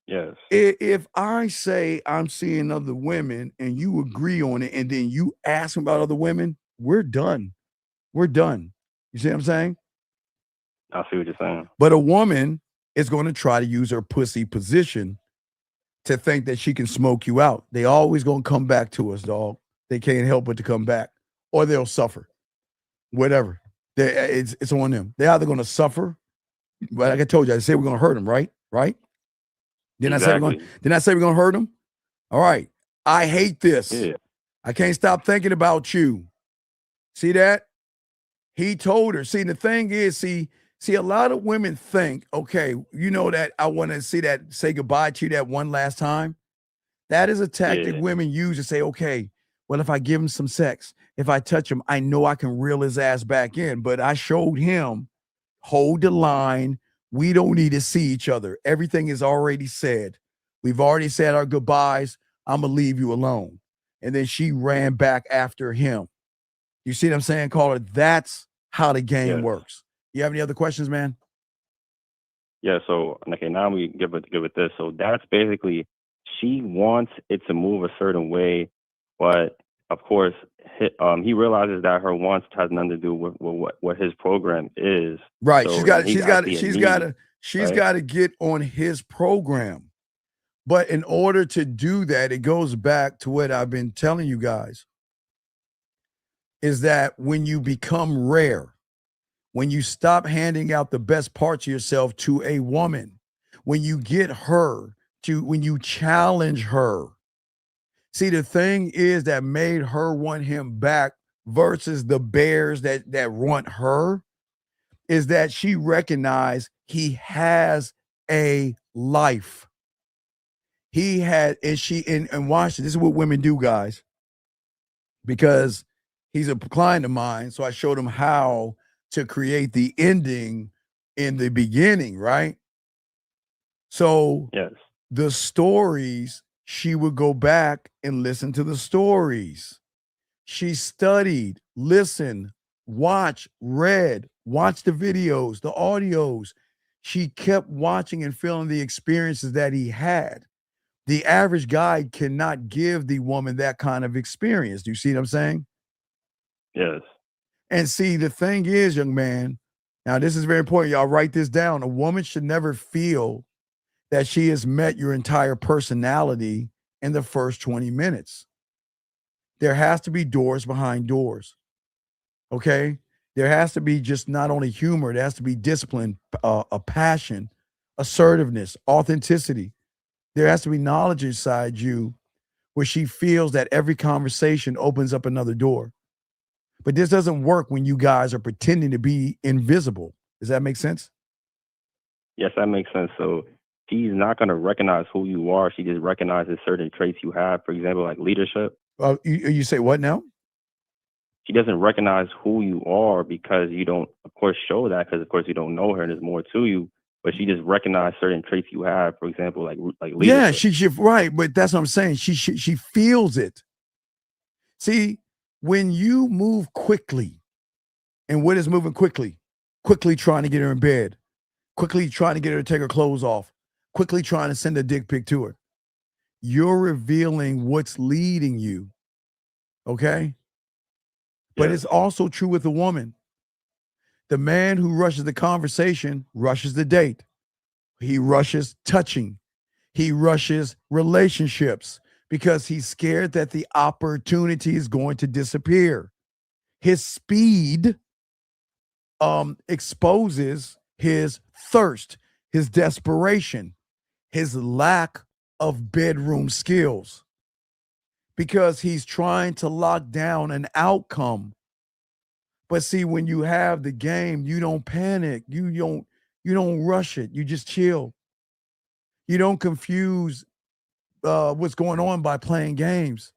Yes. If I say I'm seeing other women and you agree on it and then you ask about other women, we're done. We're done. You see what I'm saying? I see what you're saying. But a woman is going to try to use her pussy position to think that she can smoke you out. They always going to come back to us, dog. They can't help but to come back, or they'll suffer. Whatever. It's on them. They're either going to suffer, but like I told you, I said we're going to hurt them, right? Right? Didn't I say we're going to hurt them? All right. I hate this. Yeah. I can't stop thinking about you. See that? He told her. See, the thing is, see, a lot of women think, okay, you know that I want to say goodbye to you that one last time. That is a tactic women use to say, okay, well, if I give him some sex, if I touch him, I know I can reel his ass back in. But I showed him, hold the line. We don't need to see each other. Everything is already said. We've already said our goodbyes. I'm going to leave you alone. And then she ran back after him. You see what I'm saying, caller? That's how the game works. You have any other questions, man? Yeah, so okay, now we give it this. So that's basically, she wants it to move a certain way, but of course, he realizes that her wants has nothing to do with what his program is. Right. So she's got to get on his program. But in order to do that, it goes back to what I've been telling you guys, is that when you become rare, when you stop handing out the best parts of yourself to a woman, when you get her to, when you challenge her. See, the thing is that made her want him back versus the bears that want her is that she recognized he has a life. He had, and watch this is what women do, guys, because he's a client of mine. So I showed him how to create the ending in the beginning, right? So the stories, she would go back and listen to the stories. She studied, listened, watched, read, watched the videos, the audios. She kept watching and feeling the experiences that he had. The average guy cannot give the woman that kind of experience. Do you see what I'm saying? Yes. And see, the thing is, young man, now this is very important. Y'all write this down. A woman should never feel that she has met your entire personality in the first 20 minutes. There has to be doors behind doors. Okay? There has to be just not only humor, there has to be discipline, a passion, assertiveness, authenticity. There has to be knowledge inside you where she feels that every conversation opens up another door. But this doesn't work when you guys are pretending to be invisible. Does that make sense? Yes, that makes sense. So she's not going to recognize who you are. She just recognizes certain traits you have, for example, like leadership. You say what now? She doesn't recognize who you are because you don't, of course, show that because, of course, you don't know her and there's more to you. But she just recognized certain traits you have, for example, like leadership. Yeah, she right, but that's what I'm saying. She feels it. See, when you move quickly, and what is moving quickly? Quickly trying to get her in bed, quickly trying to get her to take her clothes off, quickly trying to send a dick pic to her. You're revealing what's leading you. Okay? But it's also true with a woman. The man who rushes the conversation rushes the date. He rushes touching. He rushes relationships because he's scared that the opportunity is going to disappear. His speed exposes his thirst, his desperation, his lack of bedroom skills, because he's trying to lock down an outcome. But see, when you have the game, you don't panic. You don't rush it. You just chill. You don't confuse what's going on by playing games.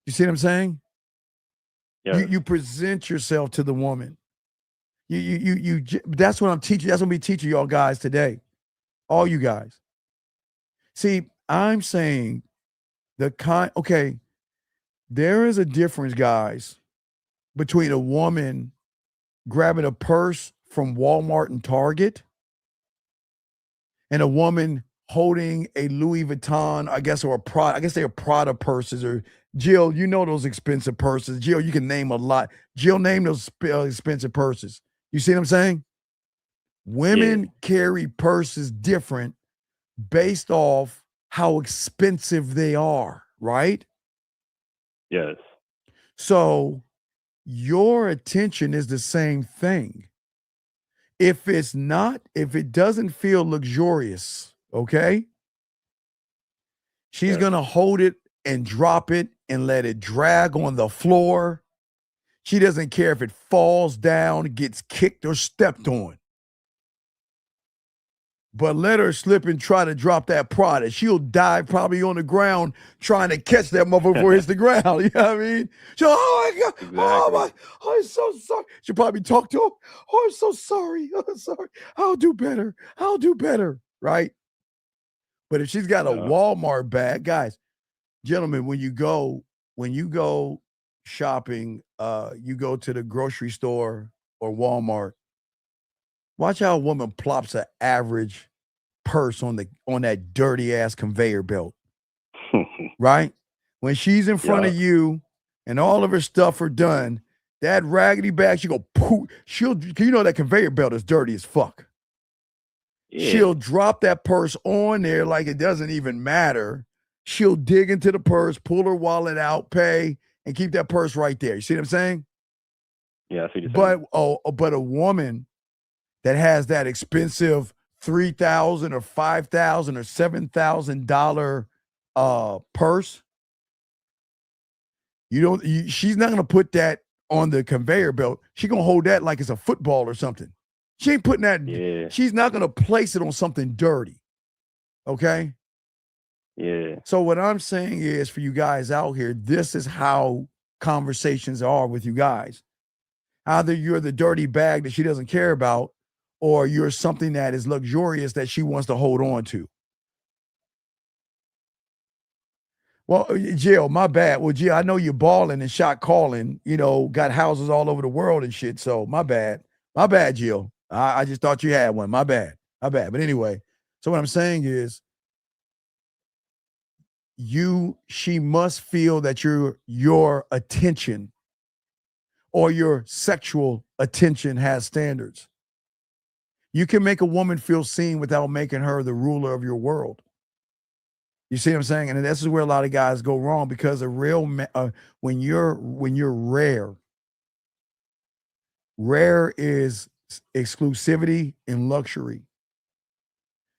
You see what I'm saying? Yeah. You present yourself to the woman. You that's what I'm teaching. That's what I'm teaching y'all guys today. All you guys. See, I'm saying okay, there is a difference, guys, between a woman grabbing a purse from Walmart and Target and a woman holding a Louis Vuitton, I guess they are Prada purses, or Jill, you know those expensive purses. Jill, you can name a lot. Jill, name those expensive purses. You see what I'm saying? Women carry purses different based off how expensive they are, right? Yes. So your attention is the same thing. If it doesn't feel luxurious, okay? She's going to hold it and drop it and let it drag on the floor. She doesn't care if it falls down, gets kicked, or stepped on. But let her slip and try to drop that product. She'll die probably on the ground trying to catch that motherfucker before it hits the ground. You know what I mean? She'll, oh my God. Exactly. Oh my, oh, I'm so sorry. She'll probably talk to him. Oh, I'm so sorry. I'm sorry. I'll do better. I'll do better. Right? But if she's got a Walmart bag, guys, gentlemen, when you go shopping, you go to the grocery store or Walmart, watch how a woman plops an average purse on that dirty ass conveyor belt. Right? When she's in front of you and all of her stuff are done, that raggedy bag, she go poof. You know that conveyor belt is dirty as fuck. Yeah. She'll drop that purse on there like it doesn't even matter. She'll dig into the purse, pull her wallet out, pay, and keep that purse right there. You see what I'm saying? Yeah, I see what you're saying. But a woman that has that expensive $3,000 or $5,000 or $7,000 purse, she's not gonna put that on the conveyor belt. She's gonna hold that like it's a football or something. She ain't putting that. Yeah. She's not gonna place it on something dirty. Okay. Yeah. So what I'm saying is, for you guys out here, this is how conversations are with you guys. Either you're the dirty bag that she doesn't care about, or you're something that is luxurious that she wants to hold on to. Well, Jill, my bad. Well, Jill, I know you're balling and shot calling, got houses all over the world and shit. So my bad. My bad, Jill. I just thought you had one. My bad. But anyway, so what I'm saying is, she must feel that your attention or your sexual attention has standards. You can make a woman feel seen without making her the ruler of your world. You see what I'm saying? And this is where a lot of guys go wrong, because when you're rare is exclusivity and luxury.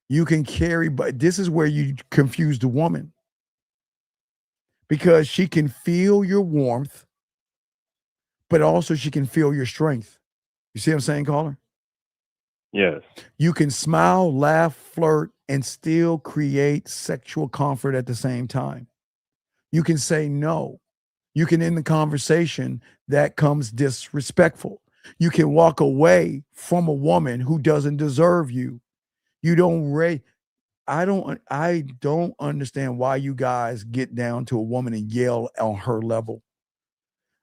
You can carry, but this is where you confuse the woman, because she can feel your warmth, but also she can feel your strength. You see what I'm saying, caller? Yes. You can smile, laugh, flirt, and still create sexual comfort at the same time. You can say no. You can end the conversation that comes disrespectful. You can walk away from a woman who doesn't deserve you. You don't I don't understand why you guys get down to a woman and yell on her level.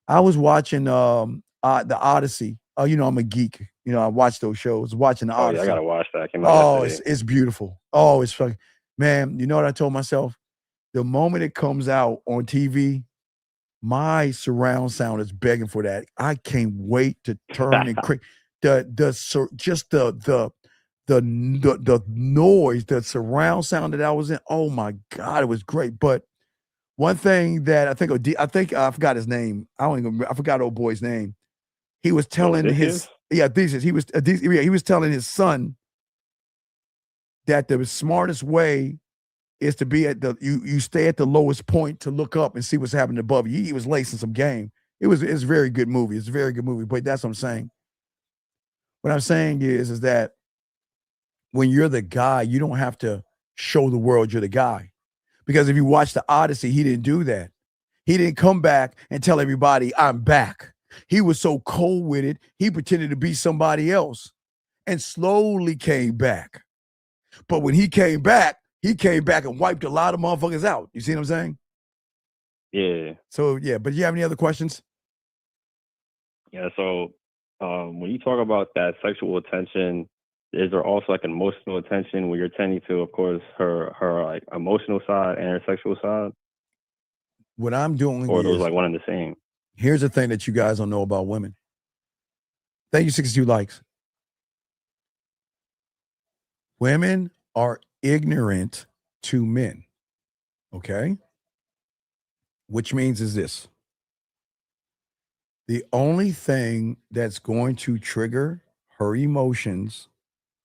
I was watching the Odyssey. I'm a geek. I watch those shows. Watching the Odyssey. Yeah, I gotta watch that. It's beautiful. Oh, it's fucking, man. You know what I told myself? The moment it comes out on TV, my surround sound is begging for that. I can't wait to turn and the noise, the surround sound that I was in. Oh my God, it was great. But one thing that I forgot his name. I forgot old boy's name. He was telling he was telling his son that the smartest way is to be at you stay at the lowest point to look up and see what's happening above you. He was lacing some game. It's a very good movie. It's a very good movie. But that's what I'm saying. What I'm saying is that when you're the guy, you don't have to show the world you're the guy. Because if you watch the Odyssey, he didn't do that. He didn't come back and tell everybody, I'm back. He was so cold with it, he pretended to be somebody else and slowly came back. But when he came back and wiped a lot of motherfuckers out. You see what I'm saying? Yeah. So, yeah. But do you have any other questions? Yeah. So when you talk about that sexual attention, is there also like emotional attention where you're tending to, of course, her like emotional side and her sexual side? What I'm doing or those like one and the same? Here's the thing that you guys don't know about women. Thank you, 62 likes. Women are ignorant to men. Okay? Which means is this. The only thing that's going to trigger her emotions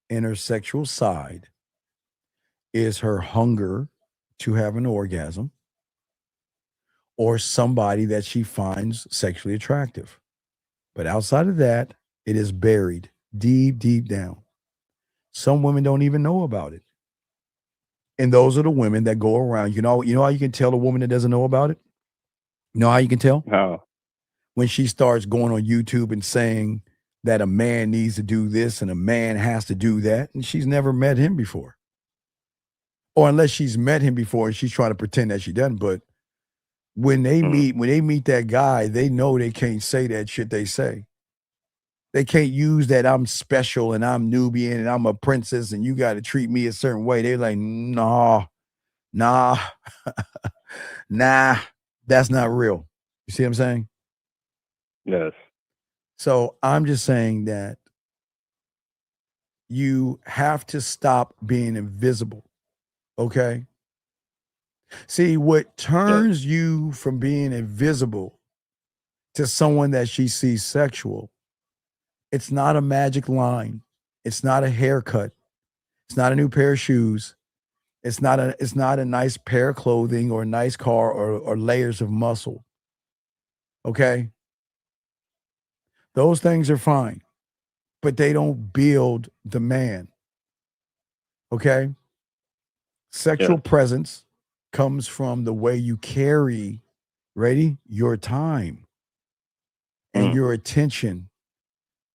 in her sexual side is her hunger to have an orgasm or somebody that she finds sexually attractive. But outside of that, it is buried deep, deep down. Some women don't even know about it. And those are the women that go around. You know how you can tell a woman that doesn't know about it? You know how you can tell? How? When she starts going on YouTube and saying that a man needs to do this and a man has to do that, and she's never met him before. Or unless she's met him before and she's trying to pretend that she doesn't. But when they meet that guy, they know they can't say that shit they say. They can't use that I'm special and I'm Nubian and I'm a princess and you got to treat me a certain way. They're like, nah, nah, that's not real. You see what I'm saying? Yes. So I'm just saying that you have to stop being invisible. Okay? See, what turns you from being invisible to someone that she sees sexual, it's not a magic line. It's not a haircut. It's not a new pair of shoes. It's not a nice pair of clothing or a nice car or layers of muscle. Okay? Those things are fine, but they don't build the man. Okay? Sexual presence comes from the way you carry, ready? Your time and your attention,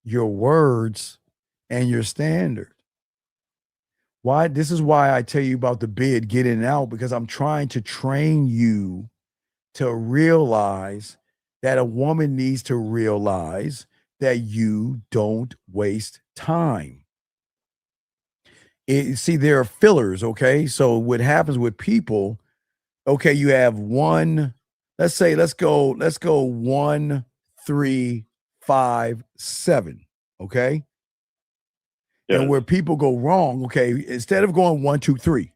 your words, and your standard. Why? This is why I tell you about the bid, get in and out, because I'm trying to train you to realize that a woman needs to realize that you don't waste time. See, there are fillers, okay? So what happens with people, okay, you have one, let's go 1, 3, 5, 7, okay? Yes. And where people go wrong, okay, instead of going 1, 2, 3,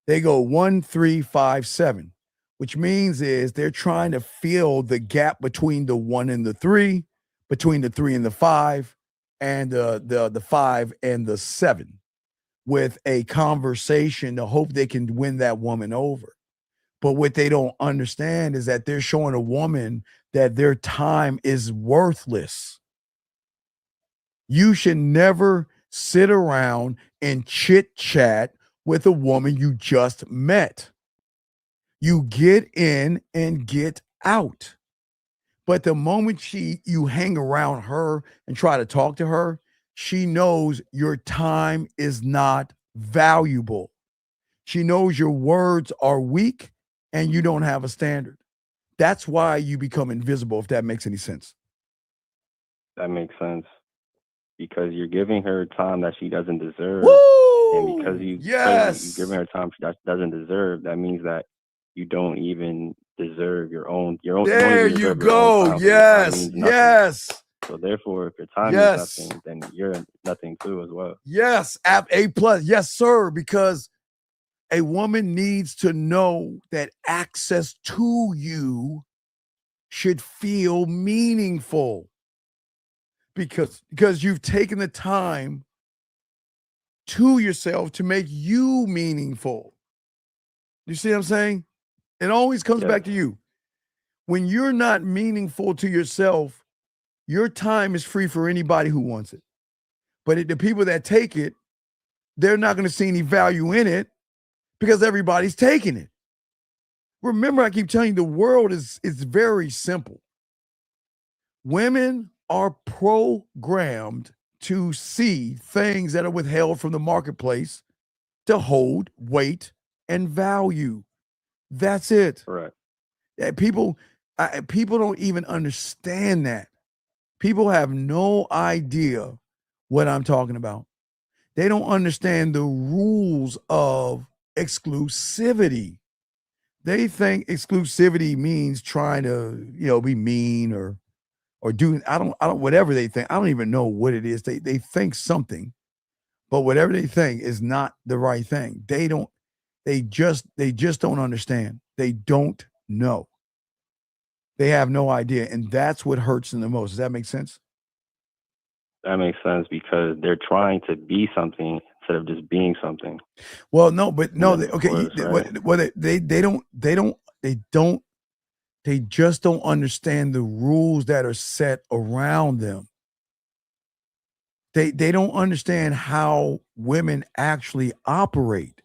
they go 1, 3, 5, 7, which means is they're trying to fill the gap between the 1 and the 3, between the 3 and the 5, and the 5 and the 7. With a conversation to hope they can win that woman over. But what they don't understand is that they're showing a woman that their time is worthless. You should never sit around and chit chat with a woman you just met. You get in and get out. But the moment you hang around her and try to talk to her, she knows your time is not valuable. She knows your words are weak and you don't have a standard. That's why you become invisible, if that makes any sense. That makes sense. Because you're giving her time that she doesn't deserve. Woo! And because you're giving her time she doesn't deserve, that means that you don't even deserve your own. There you go. Yes. Yes. So therefore, if your time is nothing, then you're nothing too as well. Yes. A+. Yes, sir. Because a woman needs to know that access to you should feel meaningful. Because you've taken the time to yourself to make you meaningful. You see what I'm saying? It always comes back to you. When you're not meaningful to yourself, your time is free for anybody who wants it. But the people that take it, they're not going to see any value in it because everybody's taking it. Remember, I keep telling you, the world is very simple. Women are programmed to see things that are withheld from the marketplace to hold weight and value. That's it. Right. People don't even understand that. People have no idea what I'm talking about. They don't understand the rules of exclusivity. They think exclusivity means trying to, be mean or do I don't whatever they think. I don't even know what it is. They think something, but whatever they think is not the right thing. They just don't understand. They don't know. They have no idea, and that's what hurts them the most. Does that make sense? That makes sense because they're trying to be something instead of just being something. Well, no, but no. They don't They just don't understand the rules that are set around them. They don't understand how women actually operate.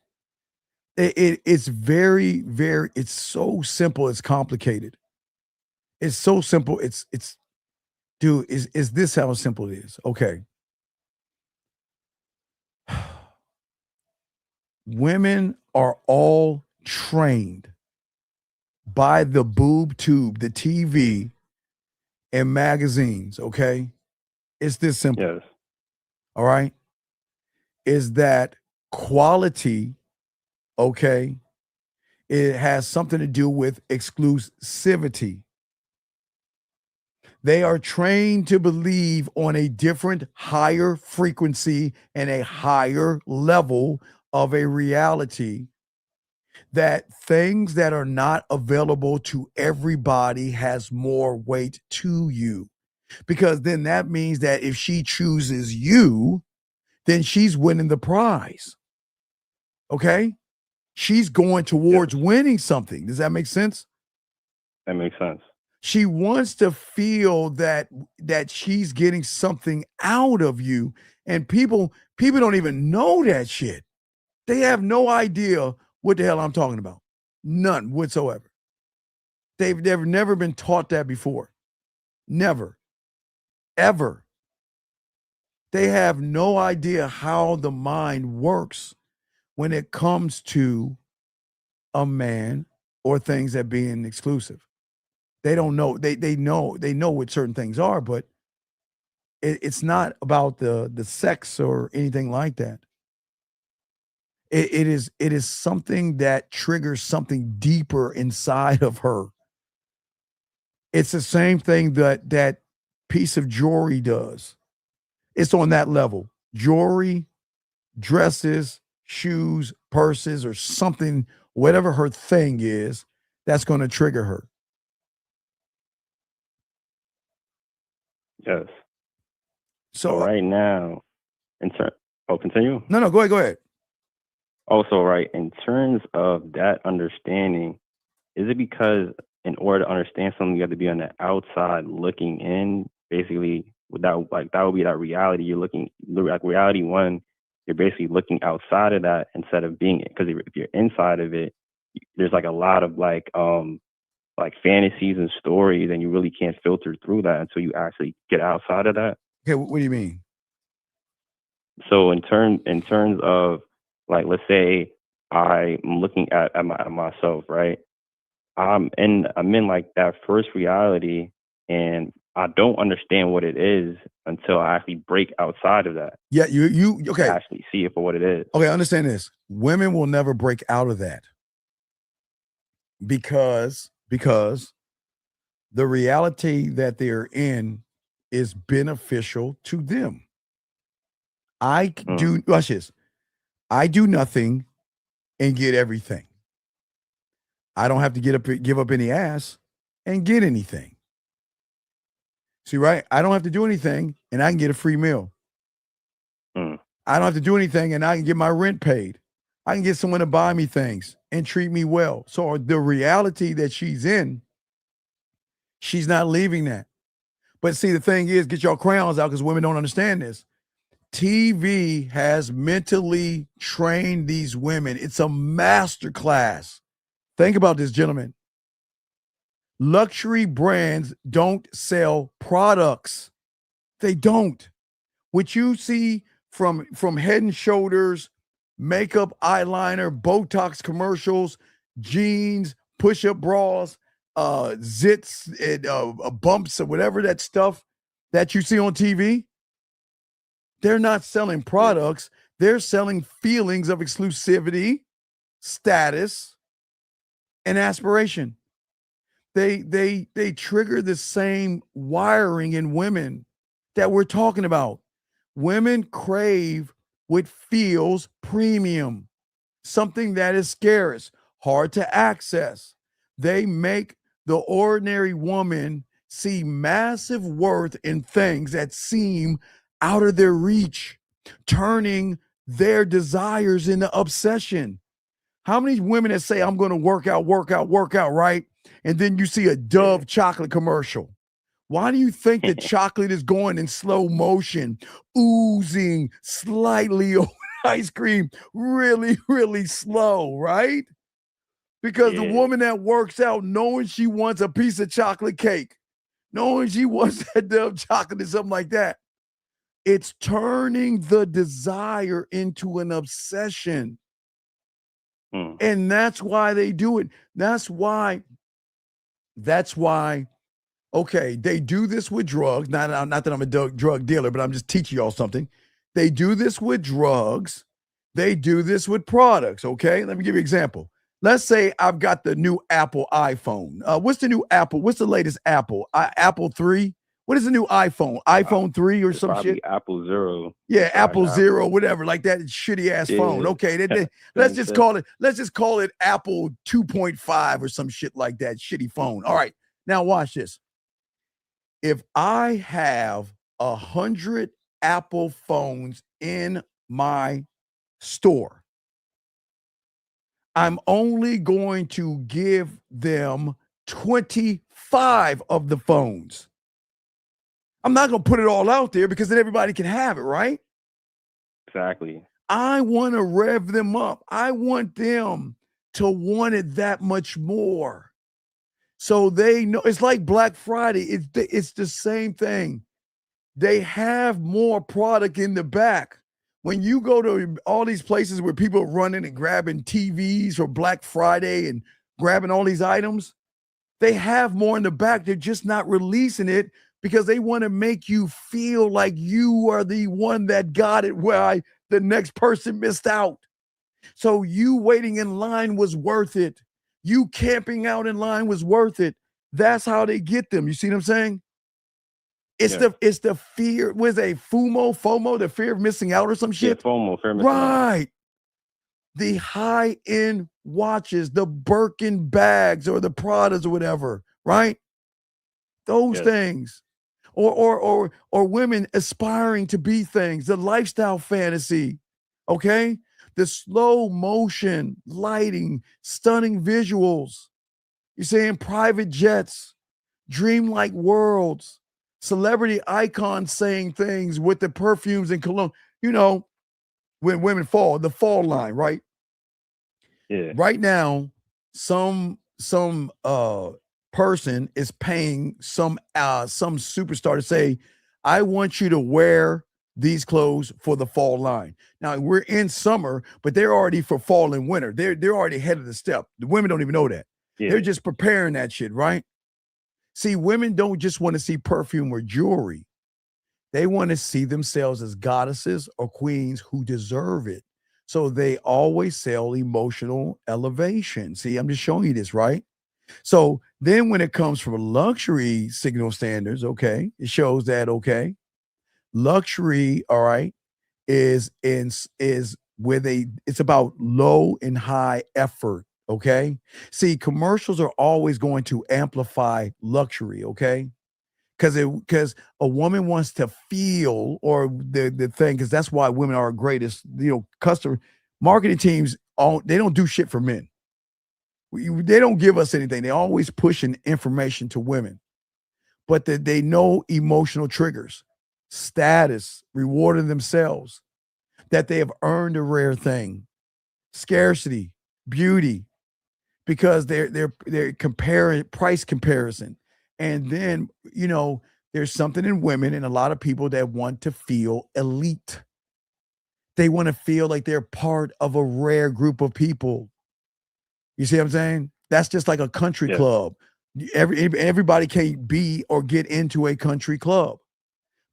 It's very, very, it's so simple, it's complicated. It's so simple. Dude, is this how simple it is? Okay. Women are all trained by the boob tube, the TV, and magazines, okay? It's this simple. Yes. All right? Is that quality, okay? It has something to do with exclusivity. They are trained to believe on a different, higher frequency and a higher level of a reality that things that are not available to everybody has more weight to you. Because then that means that if she chooses you, then she's winning the prize. Okay? She's going towards winning something. Does that make sense? That makes sense. She wants to feel that she's getting something out of you. And people don't even know that shit. They have no idea what the hell I'm talking about. None whatsoever. They've never been taught that before. Never. Ever. They have no idea how the mind works when it comes to a man or things that being exclusive. They don't know. They know what certain things are, but it's not about the sex or anything like that. It is something that triggers something deeper inside of her. It's the same thing that piece of jewelry does. It's on that level. Jewelry, dresses, shoes, purses, or something, whatever her thing is, that's going to trigger her. Yes. So right now, continue. No, go ahead. Also, right, in terms of that understanding, is it because in order to understand something, you have to be on the outside looking in, basically, without that would be that reality. You're looking, like reality one, you're basically looking outside of that instead of being it. Because if you're inside of it, there's like a lot of like fantasies and stories, and you really can't filter through that until you actually get outside of that. Okay, what do you mean? So in terms of, like, let's say I'm looking at myself, right? I'm in like that first reality, and I don't understand what it is until I actually break outside of that. Yeah, you okay? To actually see it for what it is. Okay, understand this. Women will never break out of that because the reality that they're in is beneficial to them. Watch this. I do nothing and get everything. I don't have to give up any ass and get anything. See, right? I don't have to do anything and I can get a free meal. I don't have to do anything and I can get my rent paid. I can get someone to buy me things and treat me well. So the reality that she's in, she's not leaving that. But see, the thing is, get your crowns out because women don't understand this. TV has mentally trained these women. It's a master class. Think about this, gentlemen. Luxury brands don't sell products. They don't. What you see from Head and Shoulders, makeup, eyeliner, Botox commercials, jeans, push-up bras, zits, and, bumps, or whatever that stuff that you see on TV, they're not selling products. They're selling feelings of exclusivity, status, and aspiration. They trigger the same wiring in women that we're talking about. Women crave what feels premium, something that is scarce, hard to access. They make the ordinary woman see massive worth in things that seem out of their reach, turning their desires into obsession. How many women that say, I'm going to work out, right? and then you see a Dove chocolate commercial. Why do you think the chocolate is going in slow motion, oozing slightly over ice cream, really, really slow, right? Because the woman that works out knowing she wants a piece of chocolate cake, knowing she wants that Dove chocolate or something like that, it's turning the desire into an obsession. And that's why they do it. That's why, okay, they do this with drugs. Not that I'm a drug dealer, but I'm just teaching y'all something. They do this with drugs. They do this with products, okay? Let me give you an example. Let's say I've got the new Apple iPhone. What's the new Apple? What's the latest Apple? Apple 3? What is the new iPhone? iPhone 3 or some shit? Apple Zero. Yeah, Apple Zero, whatever, like that shitty ass phone. Okay, let's just call it Apple 2.5 or some shit like that, shitty phone. All right, now watch this. If I have 100 Apple phones in my store, I'm only going to give them 25 of the phones. I'm not going to put it all out there because then everybody can have it, right? Exactly. I want to rev them up. I want them to want it that much more. So they know it's like Black Friday. It's the same thing. They have more product in the back. When you go to all these places where people are running and grabbing TVs for Black Friday and grabbing all these items, they have more in the back. They're just not releasing it because they want to make you feel like you are the one that got it while the next person missed out. So you waiting in line was worth it. You camping out in line was worth it. That's how they get them. You see what I'm saying? It's the fear. Was a FOMO, the fear of missing out or some shit? Yeah, FOMO, fear of missing out. Right. The high-end watches, the Birkin bags or the Pradas or whatever, right? Those things. Or women aspiring to be things, the lifestyle fantasy, okay? The slow motion, lighting, stunning visuals. You're saying private jets, dreamlike worlds, celebrity icons saying things with the perfumes and cologne. You know, when women fall, the fall line, right? Yeah. Right now, some person is paying some superstar to say, I want you to wear these clothes for the fall line. Now we're in summer, but they're already for fall and winter. They're already ahead of the step. The women don't even know that. Yeah. They're just preparing that shit, right? See, women don't just want to see perfume or jewelry. They want to see themselves as goddesses or queens who deserve it. So they always sell emotional elevation. See, I'm just showing you this, right? So then when it comes from luxury signal standards, okay, it shows that, okay, luxury, all right, is where it's about low and high effort, okay? See, commercials are always going to amplify luxury, okay? Because a woman wants to feel, or the thing, because that's why women are our greatest, customer marketing teams, they don't do shit for men. They don't give us anything. They always pushing information to women, but they know emotional triggers, status, rewarding themselves, that they have earned a rare thing, scarcity, beauty, because they're comparing price comparison. And then, there's something in women and a lot of people that want to feel elite. They want to feel like they're part of a rare group of people. You see what I'm saying? That's just like a country club. Everybody can't be or get into a country club.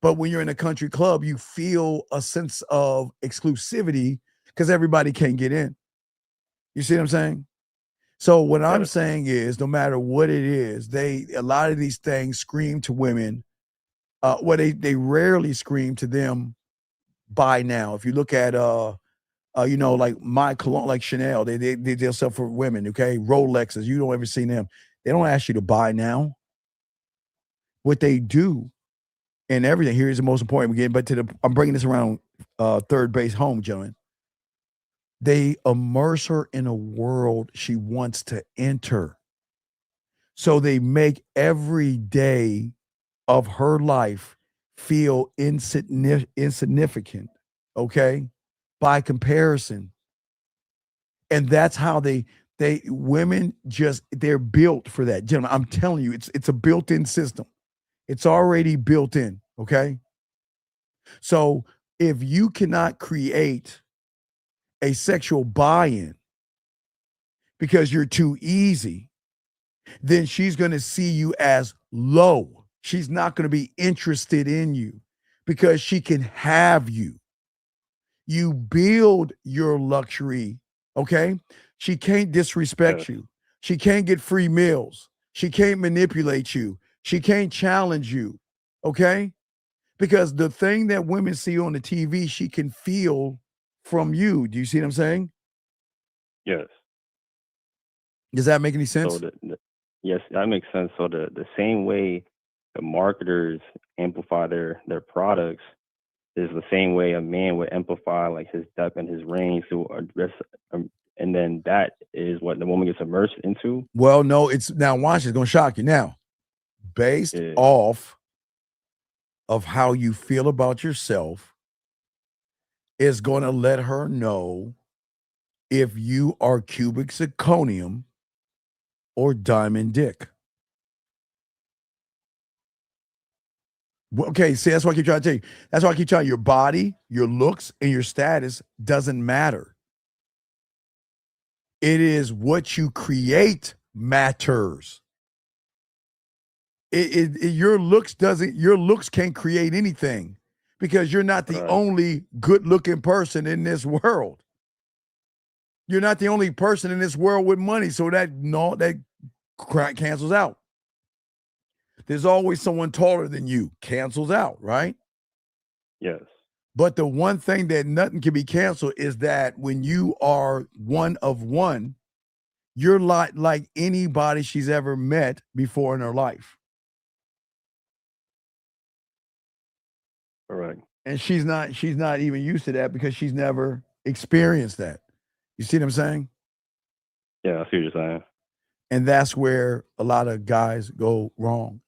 But when you're in a country club, you feel a sense of exclusivity because everybody can't get in. You see what I'm saying? So what I'm saying is, no matter what it is, a lot of these things scream to women. They rarely scream to them by now. If you look at like my cologne, like Chanel, they'll sell for women, okay? Rolexes, you don't ever see them. They don't ask you to buy now. What they do and everything, here's the most important again, but I'm bringing this around third base home, gentlemen. They immerse her in a world she wants to enter. So they make every day of her life feel insignificant, okay, by comparison. And that's how women they're built for that. Gentlemen, I'm telling you, it's a built-in system. It's already built in, okay? So if you cannot create a sexual buy-in because you're too easy, then she's going to see you as low. She's not going to be interested in you because she can have you. You build your luxury, okay? She can't disrespect you. She can't get free meals. She can't manipulate you. She can't challenge you, okay? Because the thing that women see on the TV, she can feel from you. Do you see what I'm saying? Yes. Does that make any sense? So yes, that makes sense. So the same way the marketers amplify their products is the same way a man would amplify like his depth and his range to address, and then that is what the woman gets immersed into. Well, no, it's now watch, it's gonna shock you now. Based off of how you feel about yourself, is gonna let her know if you are cubic zirconium or diamond dick. Okay, see, that's what I keep trying to tell you. That's why I keep telling you, your body, your looks, and your status doesn't matter. It is what you create matters. Your looks can't create anything because you're not the only good-looking person in this world. You're not the only person in this world with money, so that cancels out. There's always someone taller than you, cancels out, right? Yes. But the one thing that nothing can be canceled is that when you are one of one, you're like anybody she's ever met before in her life. Correct. And she's not even used to that because she's never experienced that. You see what I'm saying? Yeah, I see what you're saying. And that's where a lot of guys go wrong.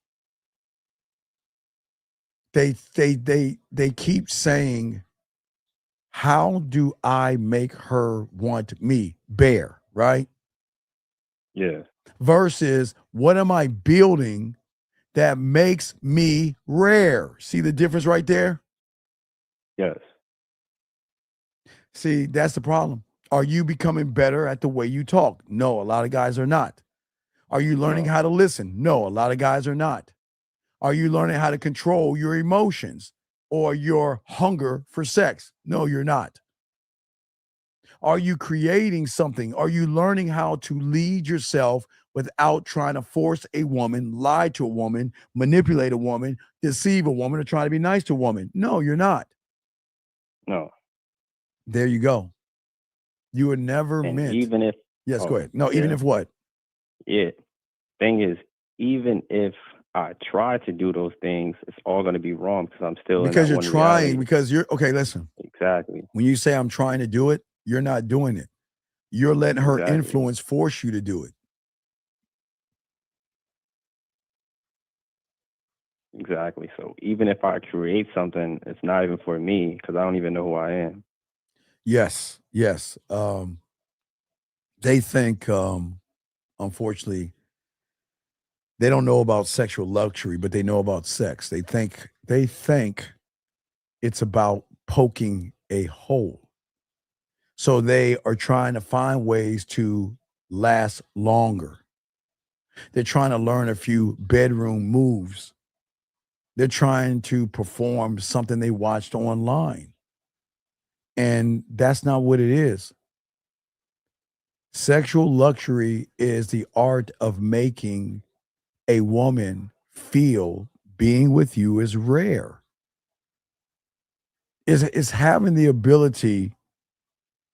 They keep saying, how do I make her want me? Bare, right? Yeah. Versus, what am I building that makes me rare? See the difference right there? Yes. See, that's the problem. Are you becoming better at the way you talk? No, a lot of guys are not. Are you learning how to listen? No, a lot of guys are not. Are you learning how to control your emotions or your hunger for sex? No, you're not. Are you creating something? Are you learning how to lead yourself without trying to force a woman, lie to a woman, manipulate a woman, deceive a woman, or try to be nice to a woman? No, you're not. No. There you go. You were never meant. Even if yes, go ahead. No, even if what? Yeah. Thing is, even if I try to do those things, it's all going to be wrong because I'm still because in you're that one trying. reality. Because you're okay. Listen. Exactly. When you say I'm trying to do it, you're not doing it. You're letting her influence force you to do it. Exactly. So even if I create something, it's not even for me because I don't even know who I am. Yes. Yes. They think, unfortunately, they don't know about sexual luxury, but they know about sex. They think it's about poking a hole. So they are trying to find ways to last longer. They're trying to learn a few bedroom moves. They're trying to perform something they watched online. And that's not what it is. Sexual luxury is the art of making a woman feel being with you is rare. Is having the ability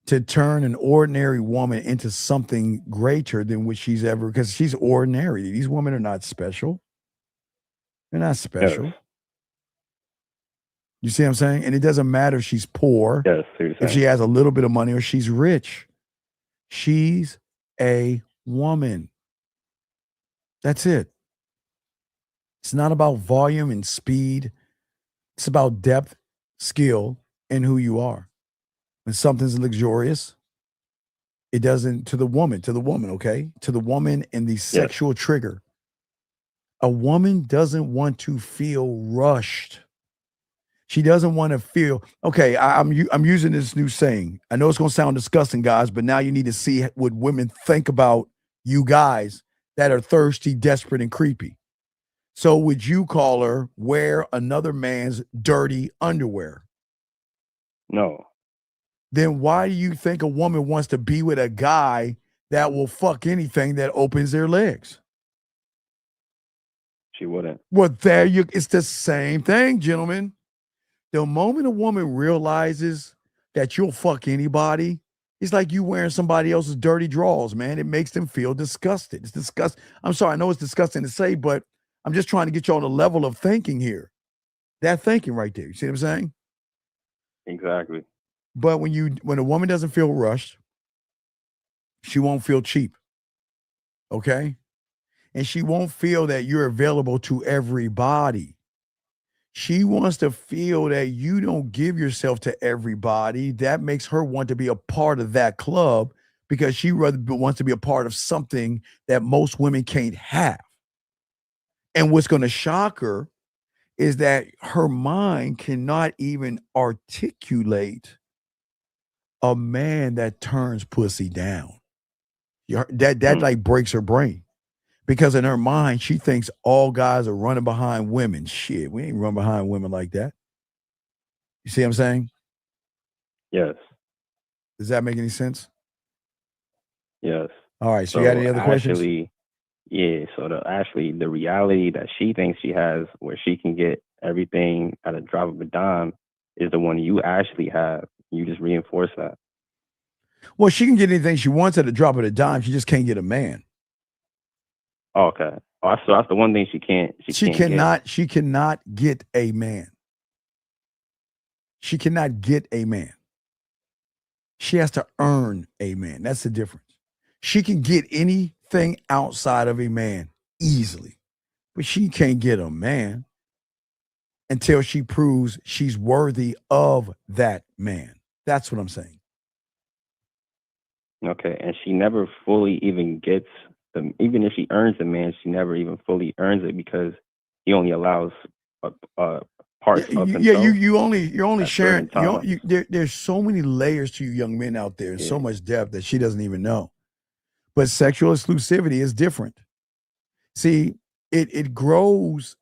to turn an ordinary woman into something greater than what she's ever, because she's ordinary. These women are not special. They're not special. Yes. You see what I'm saying? And it doesn't matter if she's poor, yes, if she has a little bit of money, or she's rich. She's a woman. That's it. It's not about volume and speed. It's about depth, skill, and who you are. When something's luxurious, it doesn't, to the woman, okay? To the woman and the sexual trigger. A woman doesn't want to feel rushed. She doesn't want to feel, okay, I'm using this new saying. I know it's going to sound disgusting, guys, but now you need to see what women think about you guys that are thirsty, desperate, and creepy. So would you call her wear another man's dirty underwear? No. Then why do you think a woman wants to be with a guy that will fuck anything that opens their legs? She wouldn't. Well, it's the same thing, gentlemen. The moment a woman realizes that you'll fuck anybody, it's like you wearing somebody else's dirty drawers, man. It makes them feel disgusted. It's disgusting. I'm sorry, I know it's disgusting to say, but I'm just trying to get you on the level of thinking here. That thinking right there. You see what I'm saying? Exactly. But when a woman doesn't feel rushed, she won't feel cheap. Okay? And she won't feel that you're available to everybody. She wants to feel that you don't give yourself to everybody. That makes her want to be a part of that club because she wants to be a part of something that most women can't have. And what's going to shock her is that her mind cannot even articulate a man that turns pussy down. That like breaks her brain. Because in her mind, she thinks all guys are running behind women. Shit, we ain't run behind women like that. You see what I'm saying? Yes. Does that make any sense? Yes. All right. So you got any other questions? Yeah. So the reality that she thinks she has, where she can get everything at a drop of a dime, is the one you actually have. You just reinforce that. Well, she can get anything she wants at a drop of a dime. She just can't get a man. Okay. Oh, so that's the one thing she can't. She cannot get a man. She cannot get a man. She has to earn a man. That's the difference. She can get anything outside of a man easily, but she can't get a man until she proves she's worthy of that man. That's what I'm saying. Okay. And she never fully even gets them. Even if she earns the man, she never even fully earns it because he only allows parts of himself. Yeah, you're only sharing. There's so many layers to you young men out there, and so much depth that she doesn't even know. But sexual exclusivity is different. See, it grows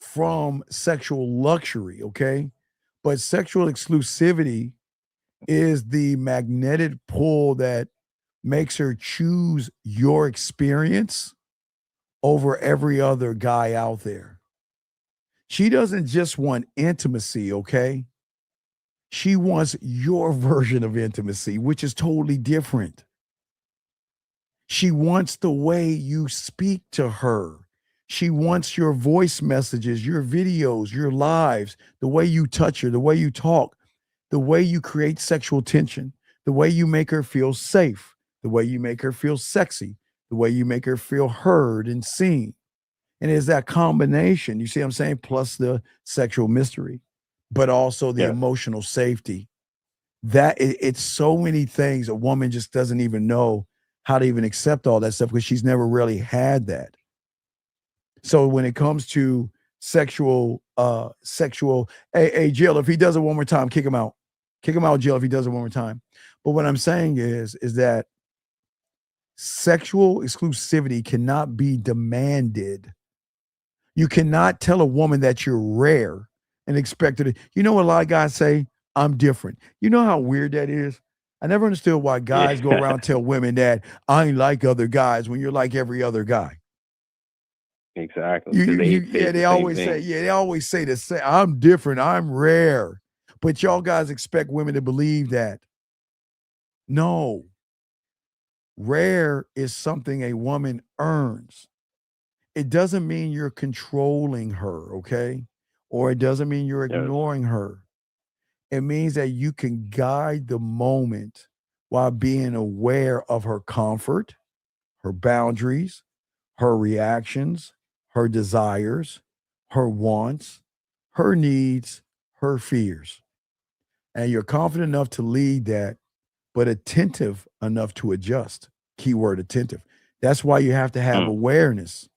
from sexual luxury, okay? But sexual exclusivity is the magnetic pull that makes her choose your experience over every other guy out there. She doesn't just want intimacy, okay? She wants your version of intimacy, which is totally different. She wants the way you speak to her. She wants your voice messages, your videos, your lives, the way you touch her, the way you talk, the way you create sexual tension, the way you make her feel safe, the way you make her feel sexy, the way you make her feel heard and seen. And it's that combination, you see what I'm saying, plus the sexual mystery, but also the emotional safety. That it's so many things. A woman just doesn't even know how to even accept all that stuff because she's never really had that. So when it comes to sexual, hey, Jill, if he does it one more time, kick him out. Kick him out, Jill, if he does it one more time. But what I'm saying is that sexual exclusivity cannot be demanded. You cannot tell a woman that you're rare and expect her to. You know what a lot of guys say? I'm different. You know how weird that is? I never understood why guys go around and tell women that I ain't like other guys when you're like every other guy. Exactly. They always say the same. I'm different. I'm rare. But y'all guys expect women to believe that. No. Rare is something a woman earns. It doesn't mean you're controlling her, okay? Or it doesn't mean you're ignoring her. It means that you can guide the moment while being aware of her comfort, her boundaries, her reactions, her desires, her wants, her needs, her fears. And you're confident enough to lead that, but attentive enough to adjust. Keyword attentive. That's why you have to have awareness.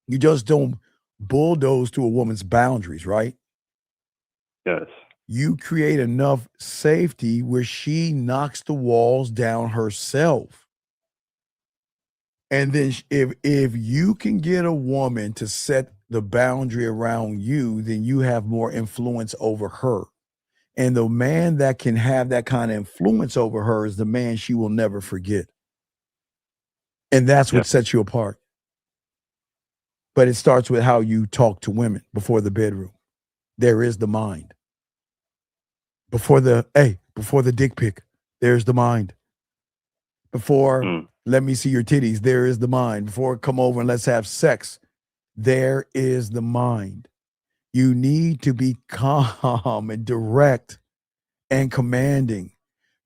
You just don't bulldoze to a woman's boundaries, right? Yes. You create enough safety where she knocks the walls down herself. And then if you can get a woman to set the boundary around you, then you have more influence over her. And the man that can have that kind of influence over her is the man she will never forget. And that's what sets you apart. But it starts with how you talk to women before the bedroom. There is the mind. Before the dick pic, there's the mind. Before let me see your titties, there is the mind. Before come over and let's have sex, there is the mind. You need to be calm and direct and commanding.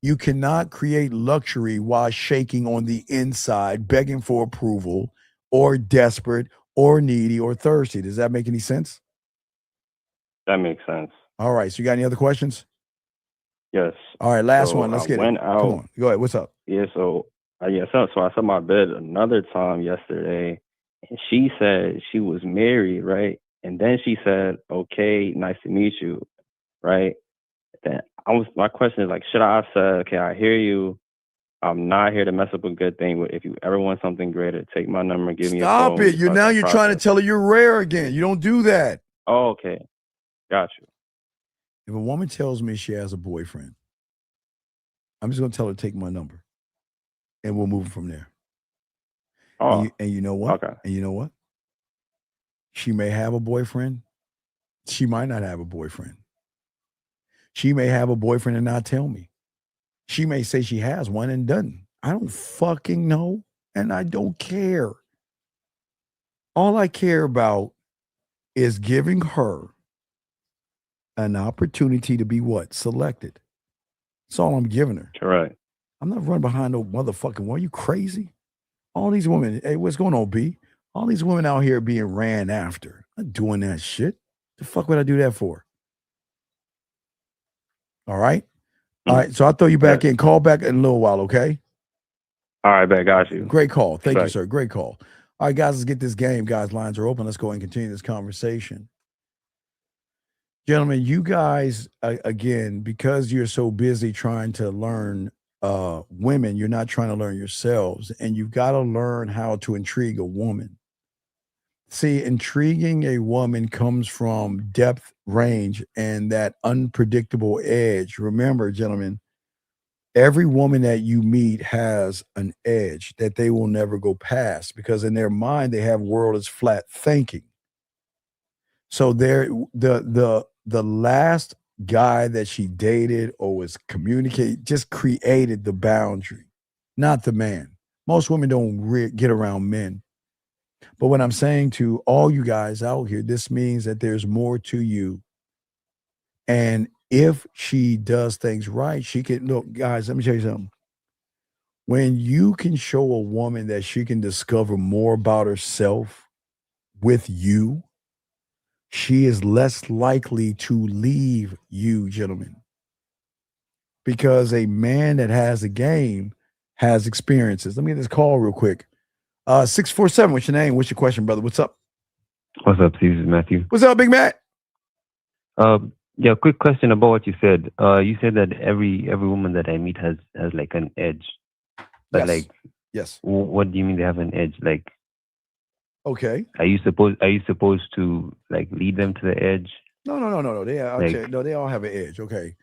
You cannot create luxury while shaking on the inside, begging for approval, or desperate, or needy, or thirsty. Does that make any sense? That makes sense. All right. So you got any other questions? Yes. All right. Last one. Let's get it. Went out. Come on. Go ahead. What's up? Yeah. So I set my bed another time yesterday, and she said she was married, right? And then she said, "Okay, nice to meet you," right? Then my question is like, should I have said, "Okay, I hear you. I'm not here to mess up a good thing. If you ever want something greater, take my number, give me a phone." Stop it. You're trying to tell her you're rare again. You don't do that. Oh, okay. Got you. If a woman tells me she has a boyfriend, I'm just going to tell her to take my number and we'll move from there. Oh. And you know what? Okay. And you know what? She may have a boyfriend. She might not have a boyfriend. She may have a boyfriend and not tell me. She may say she has one and doesn't. I don't fucking know, and I don't care. All I care about is giving her an opportunity to be what? Selected. That's all I'm giving her. Correct. I'm not running behind no motherfucking woman. Are you crazy? All these women, hey, what's going on, B? All these women out here being ran after. I'm not doing that shit. The fuck would I do that for? All right? All right, so I'll throw you back in. Call back in a little while, okay? All right, bet. Got you. Great call. Thank you, sir. Great call. All right, guys, let's get this game. Guys, lines are open. Let's go and continue this conversation. Gentlemen, you guys, again, because you're so busy trying to learn women, you're not trying to learn yourselves, and you've got to learn how to intrigue a woman. See, intriguing a woman comes from depth, range, and that unpredictable edge. Remember, gentlemen, every woman that you meet has an edge that they will never go past because in their mind, they have world is flat thinking. So the last guy that she dated or was communicating just created the boundary, not the man. Most women don't get around men. But what I'm saying to all you guys out here, this means that there's more to you. And if she does things right, she can look, guys, let me tell you something. When you can show a woman that she can discover more about herself with you, she is less likely to leave you, gentlemen. Because a man that has a game has experiences. Let me get this call real quick. 647, what's your name? What's your question, brother? What's up? What's up, Steve? This is Matthew. What's up, Big Matt? Yeah, quick question about what you said. You said that every woman that I meet has like an edge. But yes. What do you mean they have an edge? Like, okay. Are you supposed to like lead them to the edge? No. They all have an edge. Okay.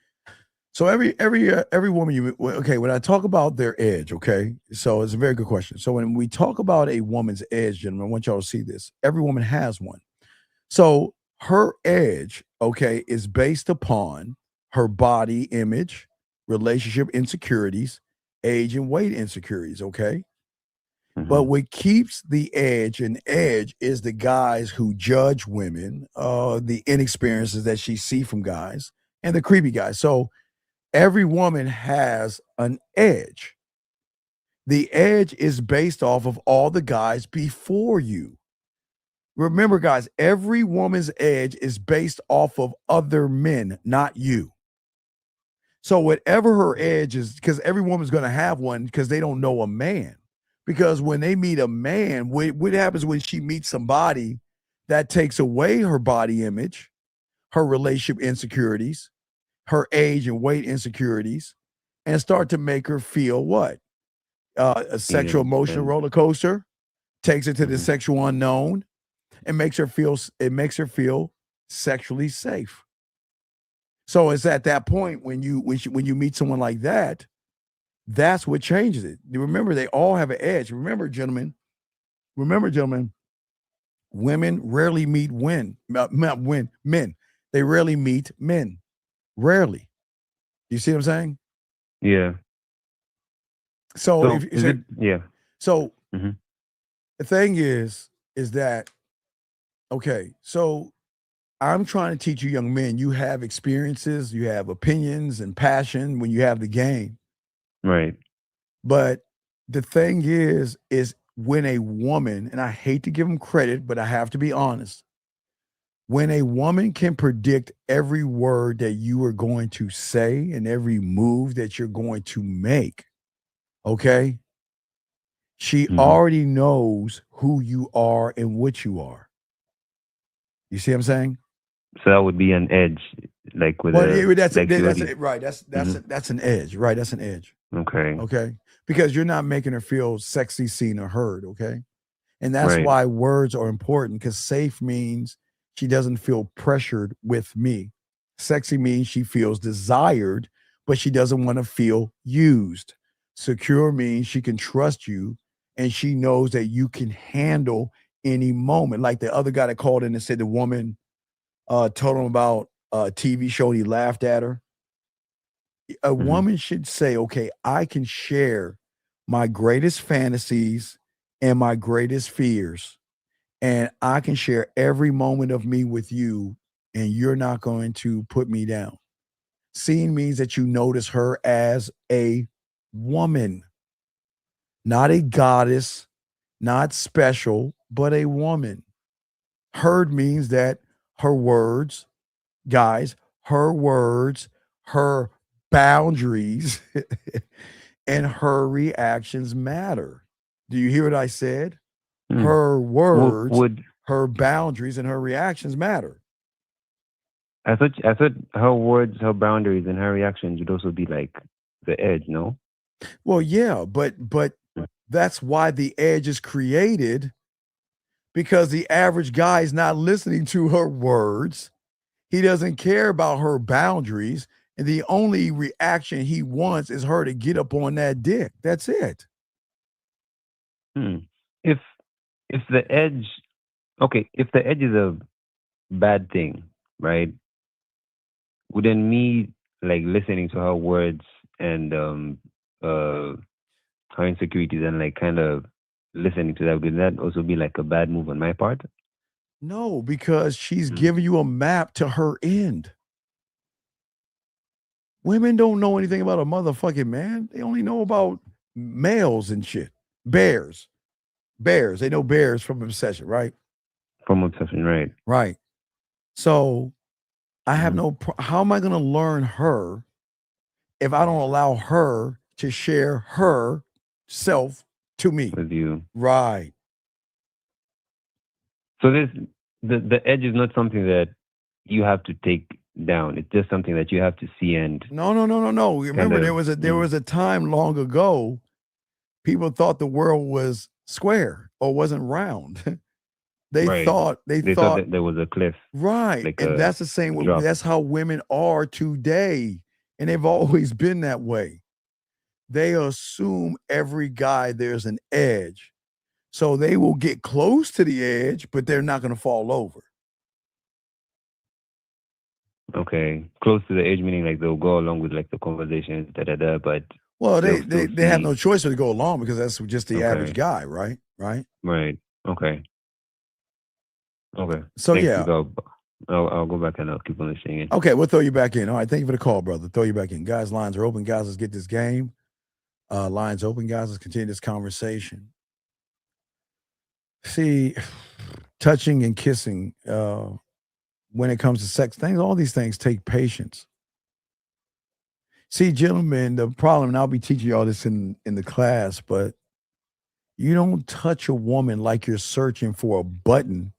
So every woman you okay, when I talk about their edge, okay, so it's a very good question. So when we talk about a woman's edge, gentlemen, I want y'all to see this. Every woman has one. So her edge, okay, is based upon her body image, relationship insecurities, age and weight insecurities, okay? Mm-hmm. But what keeps the edge an edge is the guys who judge women, the inexperiences that she see from guys, and the creepy guys. So every woman has an edge. The edge is based off of all the guys before you. Remember, guys, every woman's edge is based off of other men, not you. So whatever her edge is, because every woman's going to have one because they don't know a man. Because when they meet a man, what happens when she meets somebody that takes away her body image, her relationship insecurities, her age and weight insecurities, and start to make her feel what? A sexual emotional roller coaster, takes her to the sexual unknown, and makes her feel sexually safe. So it's at that point when you meet someone like that, that's what changes it. Remember, they all have an edge. Remember, gentlemen, women rarely meet men. They rarely meet men. Rarely. You see what I'm saying? Yeah. So Mm-hmm. The thing is that, okay, so I'm trying to teach you young men, you have experiences, you have opinions and passion when you have the game. Right. But the thing is when a woman, and I hate to give them credit, but I have to be honest, when a woman can predict every word that you are going to say and every move that you're going to make, okay, she already knows who you are and what you are. You see what I'm saying? So that would be an edge, like with that's an edge, right? That's an edge. Okay, because you're not making her feel sexy, seen, or heard. Okay, and that's why words are important. Because safe means she doesn't feel pressured with me. Sexy means she feels desired, but she doesn't want to feel used. Secure means she can trust you, and she knows that you can handle any moment. Like the other guy that called in and said the woman told him about a TV show and he laughed at her. A woman should say, okay, I can share my greatest fantasies and my greatest fears, and I can share every moment of me with you, and you're not going to put me down. Seeing means that you notice her as a woman, not a goddess, not special, but a woman. Heard means that her words, guys, her words, her boundaries, and her reactions matter. Do you hear what I said? Her words, her boundaries, and her reactions matter. I thought her words, her boundaries, and her reactions would also be like the edge, no? Well, yeah, but that's why the edge is created, because the average guy is not listening to her words. He doesn't care about her boundaries, and the only reaction he wants is her to get up on that dick. That's it. If the edge, okay, if the edge is a bad thing, right? Wouldn't me like listening to her words and her insecurities and like kind of listening to that, would that also be like a bad move on my part? No, because she's giving you a map to her end. Women don't know anything about a motherfucking man. They only know about males and shit. Bears. They know bears from obsession, right? From obsession, right. Right. So I have how am I going to learn her if I don't allow her to share her self to me? With you. Right. So the edge is not something that you have to take down. It's just something that you have to see and No. Remember, there was a time long ago, people thought the world was square or wasn't round. They thought that there was a cliff. Right. Like and that's the same way. That's how women are today. And they've always been that way. They assume every guy there's an edge. So they will get close to the edge, but they're not going to fall over. Okay. Close to the edge, meaning like they'll go along with like the conversations, but well, they have no choice but to go along, because that's just the average guy, right? Right. Okay. So Thanks, yeah, I'll go back and I'll keep on listening. Okay, we'll throw you back in. All right, thank you for the call, brother. Throw you back in. Guys, lines are open. Guys, let's get this game. Lines open, guys. Let's continue this conversation. See, touching and kissing, when it comes to sex things, all these things take patience. See, gentlemen, the problem, and I'll be teaching you all this in the class, but you don't touch a woman like you're searching for a button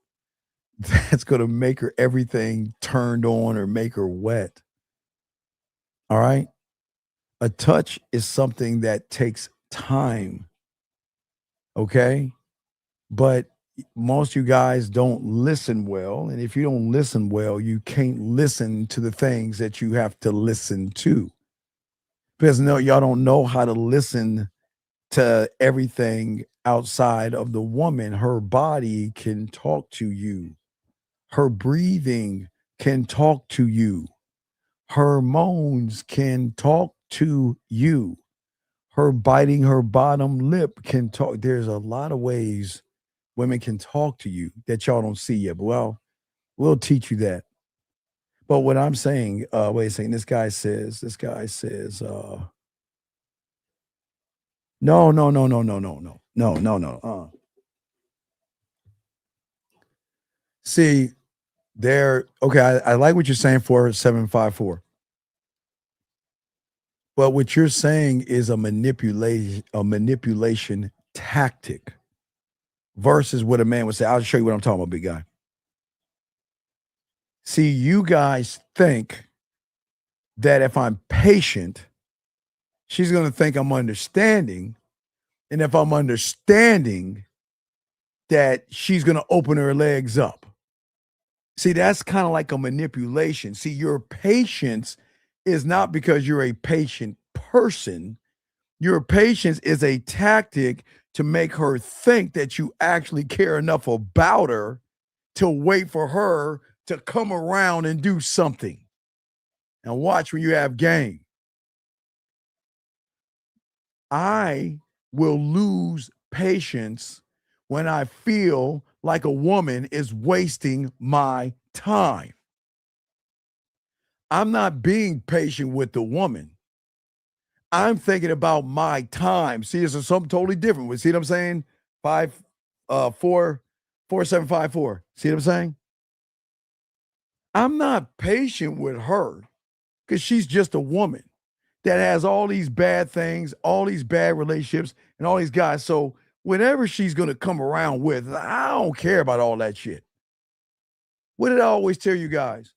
that's going to make her everything turned on or make her wet. All right? A touch is something that takes time. Okay? But most of you guys don't listen well. And if you don't listen well, you can't listen to the things that you have to listen to. Because no, y'all don't know how to listen to everything outside of the woman. Her body can talk to you. Her breathing can talk to you. Her moans can talk to you. Her biting her bottom lip can talk. There's a lot of ways women can talk to you that y'all don't see yet. But well, we'll teach you that. But what I'm saying, wait a second, this guy says, no. See, okay, I like what you're saying for 754. But what you're saying is a manipulation tactic versus what a man would say. I'll show you what I'm talking about, big guy. See, you guys think that if I'm patient, she's going to think I'm understanding. And if I'm understanding, that she's going to open her legs up. See, that's kind of like a manipulation. See, your patience is not because you're a patient person. Your patience is a tactic to make her think that you actually care enough about her to wait for her to come around and do something. And watch when you have game. I will lose patience when I feel like a woman is wasting my time. I'm not being patient with the woman. I'm thinking about my time. See, this is something totally different. See what I'm saying? 4754. See what I'm saying? I'm not patient with her because she's just a woman that has all these bad things, all these bad relationships, and all these guys. So whatever she's going to come around with, I don't care about all that shit. What did I always tell you guys?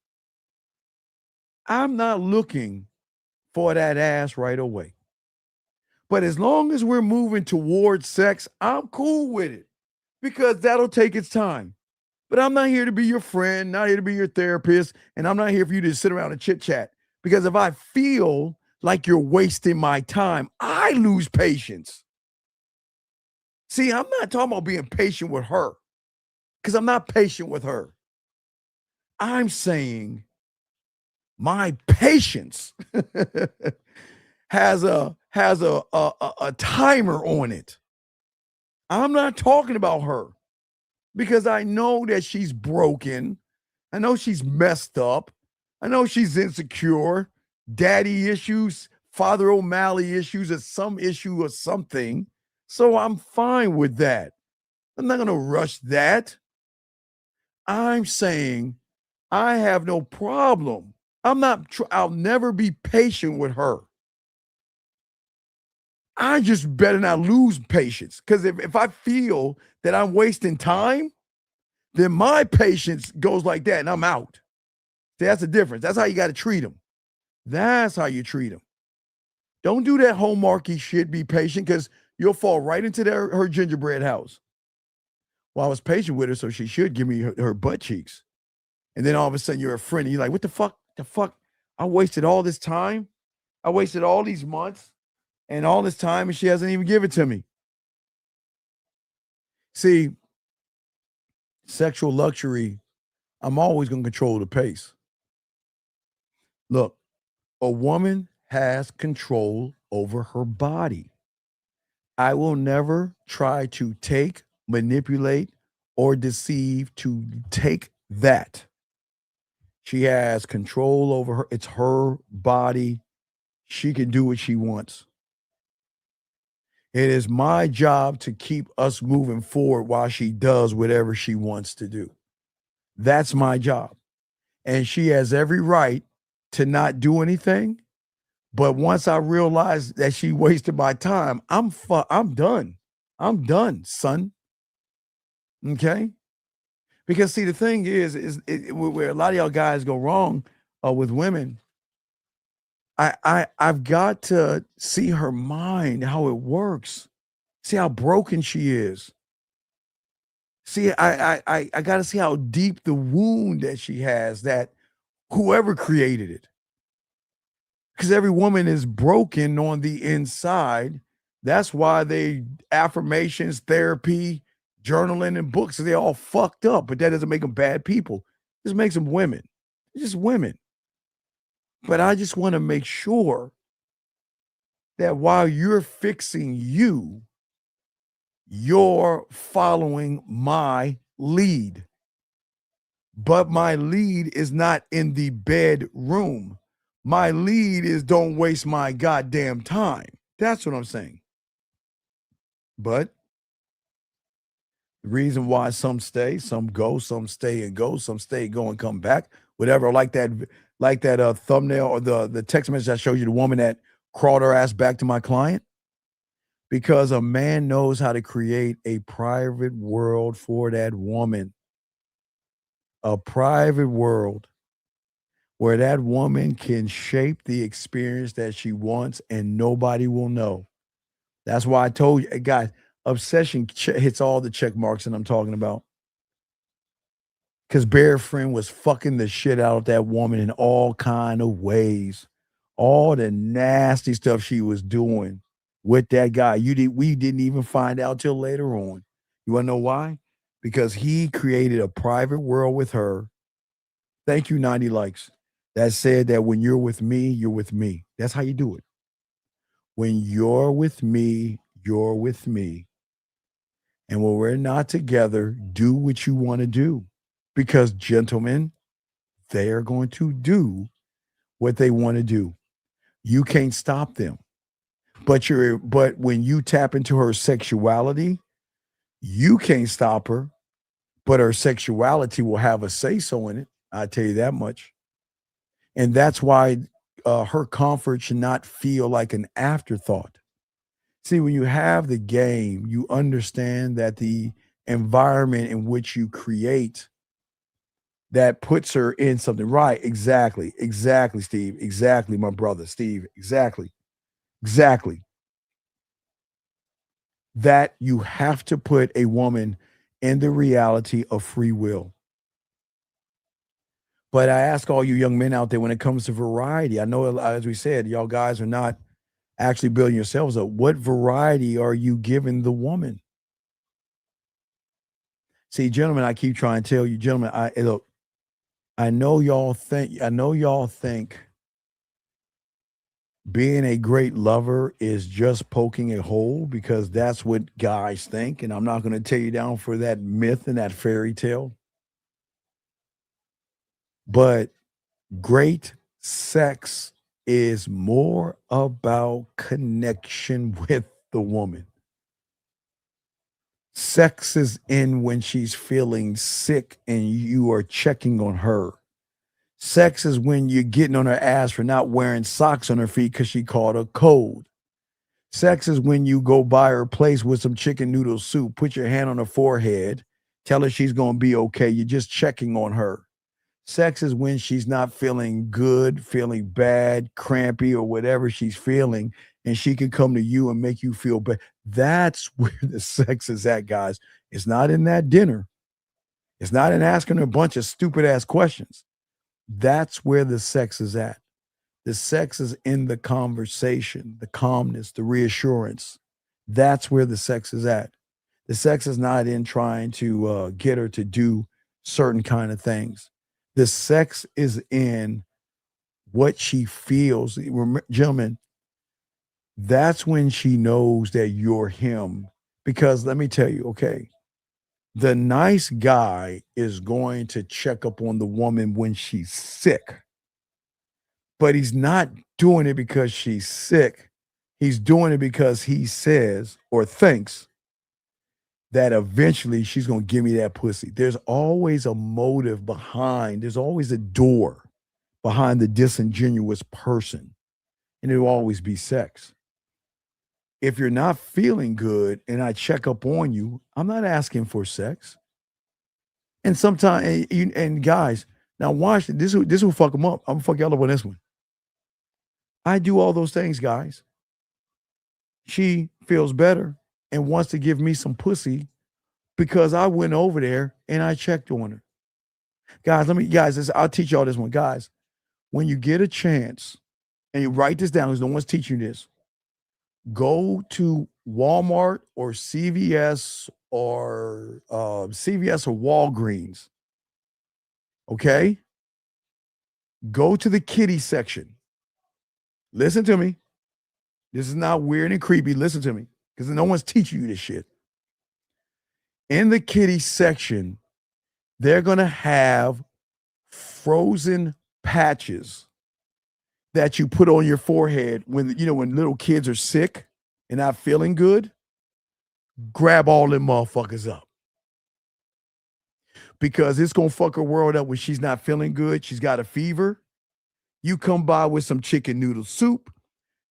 I'm not looking for that ass right away. But as long as we're moving towards sex, I'm cool with it because that'll take its time. But I'm not here to be your friend, not here to be your therapist, and I'm not here for you to sit around and chit chat. Because if I feel like you're wasting my time, I lose patience. See, I'm not talking about being patient with her because I'm not patient with her. I'm saying my patience has a timer on it. I'm not talking about her because I know that she's broken. I know she's messed up. I know she's insecure, daddy issues, Father O'Malley issues, or some issue or something. So I'm fine with that. I'm not going to rush that. I'm saying I have no problem. I'll never be patient with her. I just better not lose patience because if I feel that I'm wasting time, then my patience goes like that and I'm out. That's the difference. That's how you got to treat them. That's how you treat them. Don't do that hallmarky shit. Be patient because you'll fall right into her gingerbread house. Well, I was patient with her, so she should give me her butt cheeks. And then all of a sudden you're a friend. And you're like, what the fuck? I wasted all this time. I wasted all these months and all this time, and she hasn't even given it to me. See, sexual luxury, I'm always going to control the pace. Look, a woman has control over her body. I will never try to take, manipulate, or deceive to take that. She has control over her. It's her body. She can do what she wants. It is my job to keep us moving forward while she does whatever she wants to do. That's my job. And she has every right to not do anything. But once I realize that she wasted my time, I'm done. I'm done, son. Okay? Because see, the thing is where a lot of y'all guys go wrong with women. I've got to see her mind, how it works. See how broken she is. See, I got to see how deep the wound that she has, that whoever created it. Because every woman is broken on the inside. That's why they affirmations, therapy, journaling, and books, they're all fucked up. But that doesn't make them bad people. It just makes them women. They're just women. But I just want to make sure that while you're fixing you, you're following my lead. But my lead is not in the bedroom. My lead is don't waste my goddamn time. That's what I'm saying. But the reason why some stay, some go, some stay and go, some stay, go and come back, whatever, like that thumbnail or the text message I showed you, the woman that crawled her ass back to my client. Because a man knows how to create a private world for that woman. A private world where that woman can shape the experience that she wants and nobody will know. That's why I told you, guys, obsession hits all the check marks that I'm talking about. Because Bear Friend was fucking the shit out of that woman in all kind of ways. All the nasty stuff she was doing with that guy. We didn't even find out till later on. You want to know why? Because he created a private world with her. Thank you, 90 likes. That said that when you're with me, you're with me. That's how you do it. When you're with me, you're with me. And when we're not together, do what you want to do. Because, gentlemen, they are going to do what they want to do. You can't stop them. But when you tap into her sexuality, you can't stop her. But her sexuality will have a say-so in it. I tell you that much. And that's why her comfort should not feel like an afterthought. See, when you have the game, you understand that the environment in which you create that puts her in something. Right, exactly, Steve. Exactly, my brother, Steve. Exactly. That you have to put a woman in the reality of free will. But I ask all you young men out there, when it comes to variety, I know, as we said, y'all guys are not actually building yourselves up. What variety are you giving the woman? See, gentlemen, I keep trying to tell you, gentlemen, I know y'all think being a great lover is just poking a hole, because that's what guys think. And I'm not going to tear you down for that myth and that fairy tale. But great sex is more about connection with the woman. Sex is in when she's feeling sick and you are checking on her. Sex is when you're getting on her ass for not wearing socks on her feet because she caught a cold. Sex is when you go by her place with some chicken noodle soup, put your hand on her forehead, tell her she's going to be okay. You're just checking on her. Sex is when she's not feeling good, feeling bad, crampy, or whatever she's feeling, and she can come to you and make you feel better. That's where the sex is at, guys. It's not in that dinner. It's not in asking her a bunch of stupid ass questions. That's where the sex is at. The sex is in the conversation, the calmness, the reassurance. That's where the sex is at. The sex is not in trying to get her to do certain kind of things. The sex is in what she feels. Gentlemen, that's when she knows that you're him. Because let me tell you, okay, the nice guy is going to check up on the woman when she's sick. But he's not doing it because she's sick. He's doing it because he says or thinks that eventually she's going to give me that pussy. There's always a motive behind. There's always a door behind the disingenuous person. And it will always be sex. If you're not feeling good and I check up on you, I'm not asking for sex. And sometimes, and guys, now watch this. This will fuck them up. I'm gonna fuck y'all up on this one. I do all those things, guys. She feels better and wants to give me some pussy because I went over there and I checked on her. Guys, I'll teach y'all this one. Guys, when you get a chance, and you write this down because no one's teaching you this, go to Walmart or CVS or Walgreens. Okay? Go to the kitty section. Listen to me. This is not weird and creepy. Listen to me, because no one's teaching you this shit. In the kitty section, they're going to have frozen patches that you put on your forehead when little kids are sick and not feeling good. Grab all them motherfuckers up. Because it's going to fuck her world up when she's not feeling good. She's got a fever. You come by with some chicken noodle soup.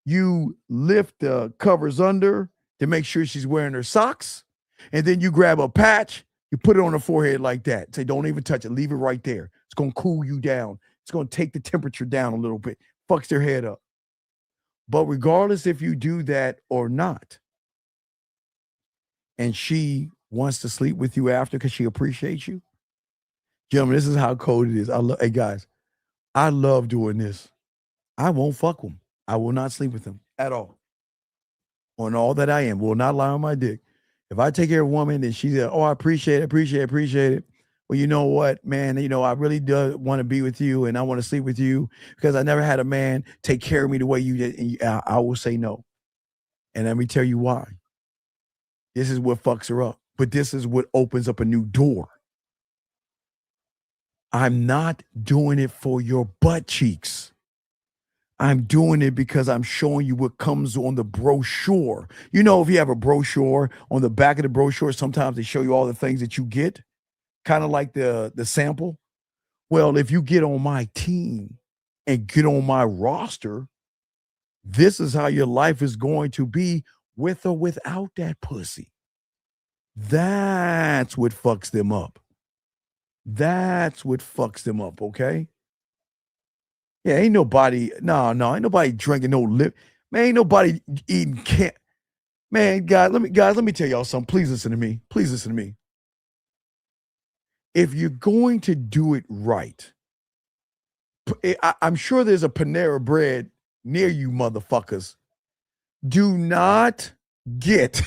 You lift the covers under to make sure she's wearing her socks. And then you grab a patch. You put it on her forehead like that. Say, don't even touch it. Leave it right there. It's going to cool you down. It's going to take the temperature down a little bit. Fucks their head up. But regardless if you do that or not, and she wants to sleep with you after because she appreciates you, gentlemen, this is how cold it is. Hey guys, I love doing this. I won't fuck them. I will not sleep with them at all. On all that I am, will not lie on my dick. If I take care of a woman and she said, "Oh, I appreciate it." Well, you know what, man? I really do want to be with you and I want to sleep with you because I never had a man take care of me the way you did. And I will say no. And let me tell you why. This is what fucks her up. But this is what opens up a new door. I'm not doing it for your butt cheeks. I'm doing it because I'm showing you what comes on the brochure. If you have a brochure, on the back of the brochure, sometimes they show you all the things that you get. Kind of like the sample. Well, if you get on my team and get on my roster, this is how your life is going to be with or without that pussy. That's what fucks them up. Okay? Yeah, ain't nobody drinking no lip. Man, ain't nobody eating can't. Man, guys, let me tell y'all something. Please listen to me. If you're going to do it right, I'm sure there's a Panera Bread near you, motherfuckers. Do not get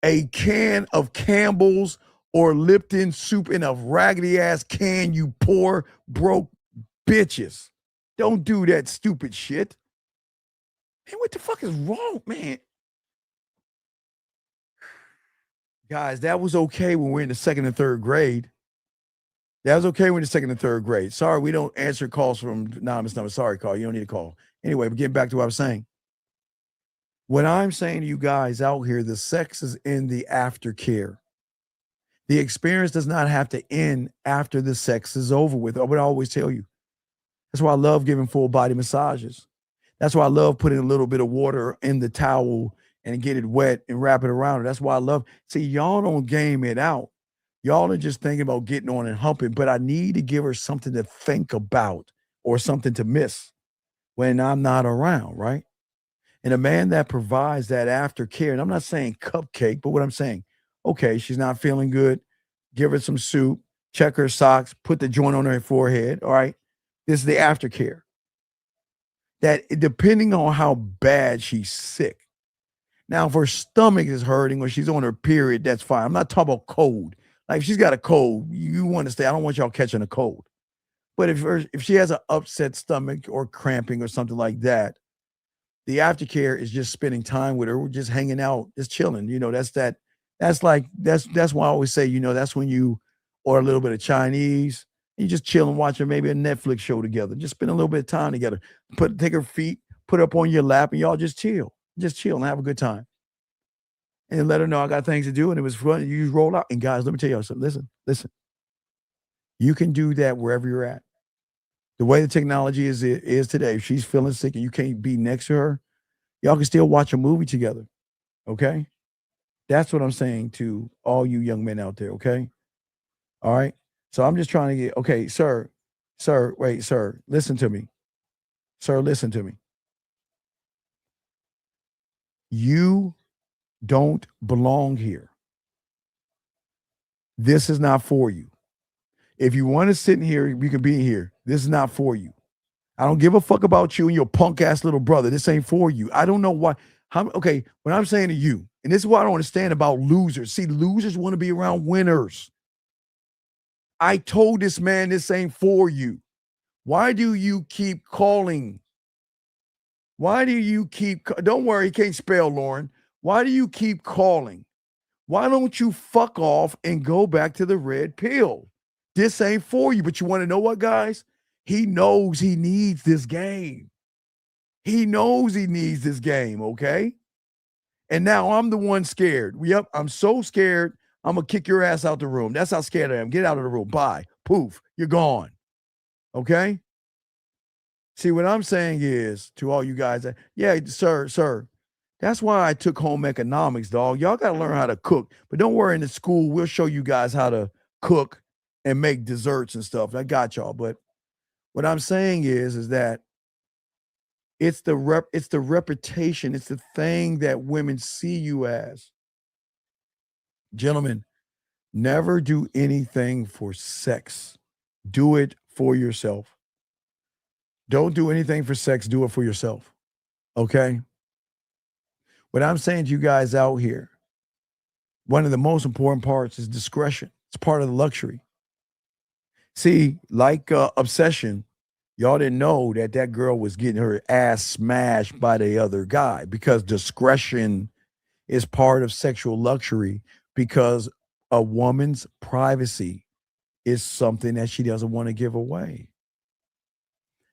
a can of Campbell's or Lipton soup in a raggedy ass can, you poor, broke bitches. Don't do that stupid shit. Man, what the fuck is wrong, man? Guys, that was okay when we're in the second and third grade. Sorry, we don't answer calls from anonymous numbers. Sorry, Carl. You don't need a call. Anyway, but getting back to what I was saying. What I'm saying to you guys out here, the sex is in the aftercare. The experience does not have to end after the sex is over with. I would always tell you. That's why I love giving full body massages. That's why I love putting a little bit of water in the towel and get it wet and wrap it around her. That's why I love. See, y'all don't game it out. Y'all are just thinking about getting on and humping, but I need to give her something to think about or something to miss when I'm not around, right? And a man that provides that aftercare, and I'm not saying cupcake, but what I'm saying, okay, she's not feeling good, give her some soup, check her socks, put the joint on her forehead, all right? This is the aftercare. That depending on how bad she's sick. Now, if her stomach is hurting or she's on her period, that's fine. I'm not talking about cold. Like if she's got a cold, you want to stay. I don't want y'all catching a cold. But if she has an upset stomach or cramping or something like that, the aftercare is just spending time with her. We're just hanging out, just chilling. That's why I always say, that's when you order a little bit of Chinese. You just chill and watch maybe a Netflix show together. Just spend a little bit of time together. Take her feet, put her up on your lap, and y'all just chill. Just chill and have a good time. And let her know I got things to do and it was fun. You just roll out. And guys, let me tell you something. Listen. You can do that wherever you're at. The way the technology is today, if she's feeling sick and you can't be next to her, y'all can still watch a movie together. Okay? That's what I'm saying to all you young men out there, okay? All right? So I'm just trying to get, okay, sir, listen to me. Sir, listen to me. You don't belong here. This is not for you. If you want to sit in here, you can be in here. This is not for you. I don't give a fuck about you and your punk ass little brother. This ain't for you. I don't know why. Okay, what I'm saying to you, and this is what I don't understand about losers. See, losers want to be around winners. I told this man this ain't for you. Why do you keep calling? Why do you keep, don't worry, he can't spell, Lauren. Why do you keep calling? Why don't you fuck off and go back to the red pill? This ain't for you. But you want to know what, guys? He knows he needs this game. He knows he needs this game, okay? And now I'm the one scared. Yep, I'm so scared, I'm going to kick your ass out the room. That's how scared I am. Get out of the room. Bye. Poof. You're gone. Okay? See, what I'm saying is, to all you guys, yeah, sir, that's why I took home economics, dog. Y'all got to learn how to cook. But don't worry, in the school, we'll show you guys how to cook and make desserts and stuff. I got y'all. But what I'm saying is that it's the reputation. It's the thing that women see you as. Gentlemen, never do anything for sex. Do it for yourself. Don't do anything for sex. Do it for yourself. Okay? What I'm saying to you guys out here, one of the most important parts is discretion. It's part of the luxury. See, like obsession, y'all didn't know that girl was getting her ass smashed by the other guy because discretion is part of sexual luxury because a woman's privacy is something that she doesn't want to give away.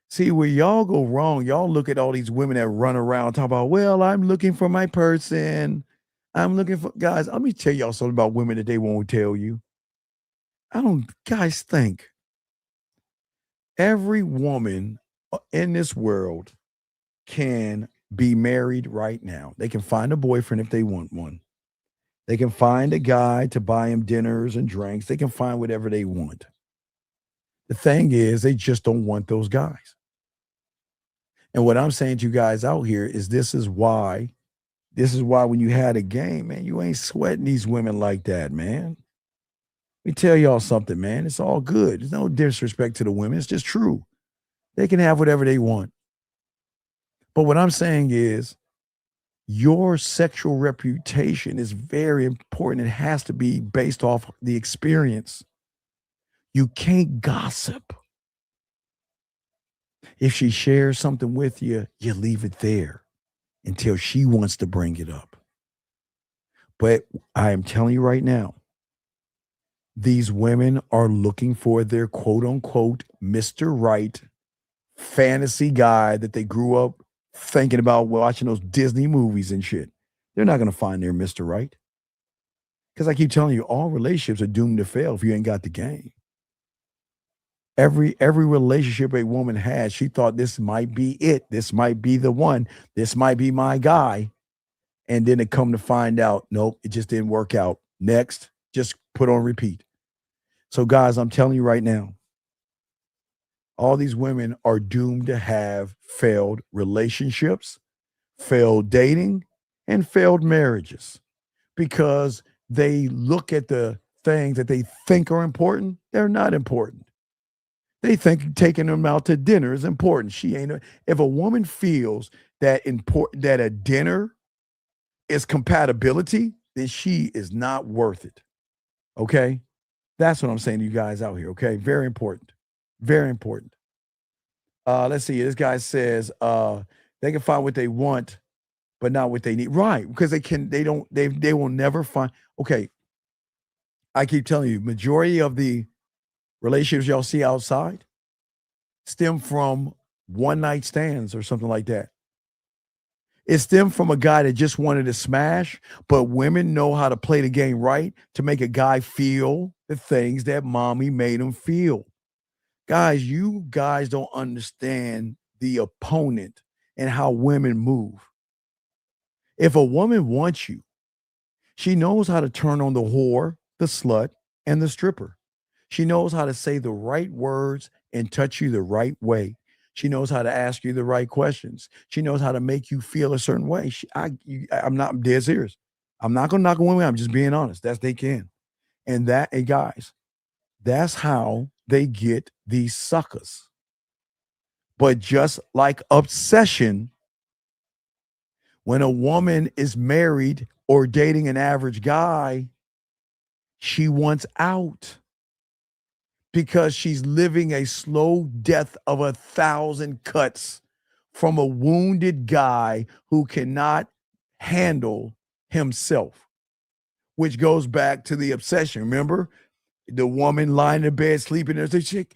See, where y'all go wrong, y'all look at all these women that run around talking about, well, I'm looking for my person. I'm looking for, guys, let me tell y'all something about women that they won't tell you. Guys, think. Every woman in this world can be married right now. They can find a boyfriend if they want one. They can find a guy to buy them dinners and drinks. They can find whatever they want. The thing is, they just don't want those guys. And what I'm saying to you guys out here is this is why when you had a game, man, you ain't sweating these women like that, man. Let me tell y'all something, man. It's all good. There's no disrespect to the women. It's just true. They can have whatever they want. But what I'm saying is your sexual reputation is very important. It has to be based off the experience. You can't gossip. If she shares something with you, you leave it there until she wants to bring it up. But I am telling you right now, these women are looking for their quote unquote Mr. Right fantasy guy that they grew up thinking about watching those Disney movies and shit. They're not going to find their Mr. Right. Because I keep telling you, all relationships are doomed to fail if you ain't got the game. Every relationship a woman had, she thought this might be it. This might be the one. This might be my guy. And then it come to find out, nope, it just didn't work out. Next, just put on repeat. So guys, I'm telling you right now, all these women are doomed to have failed relationships, failed dating, and failed marriages because they look at the things that they think are important. They're not important. They think taking them out to dinner is important. If a woman feels that a dinner is compatibility, then she is not worth it. Okay? That's what I'm saying to you guys out here. Okay? Very important. Very important. Let's see. This guy says they can find what they want, but not what they need. Right. Because they will never find. Okay. I keep telling you, majority of the relationships y'all see outside stem from one night stands or something like that. It stemmed from a guy that just wanted to smash, but women know how to play the game right to make a guy feel the things that mommy made him feel. Guys, you guys don't understand the opponent and how women move. If a woman wants you, she knows how to turn on the whore, the slut, and the stripper. She knows how to say the right words and touch you the right way. She knows how to ask you the right questions. She knows how to make you feel a certain way. I'm dead serious. I'm not going to knock a woman. I'm just being honest. That's they can. And guys, that's how they get these suckers. But just like obsession, when a woman is married or dating an average guy, she wants out because she's living a slow death of 1,000 cuts from a wounded guy who cannot handle himself, which goes back to the obsession. Remember the woman lying in bed sleeping there, saying,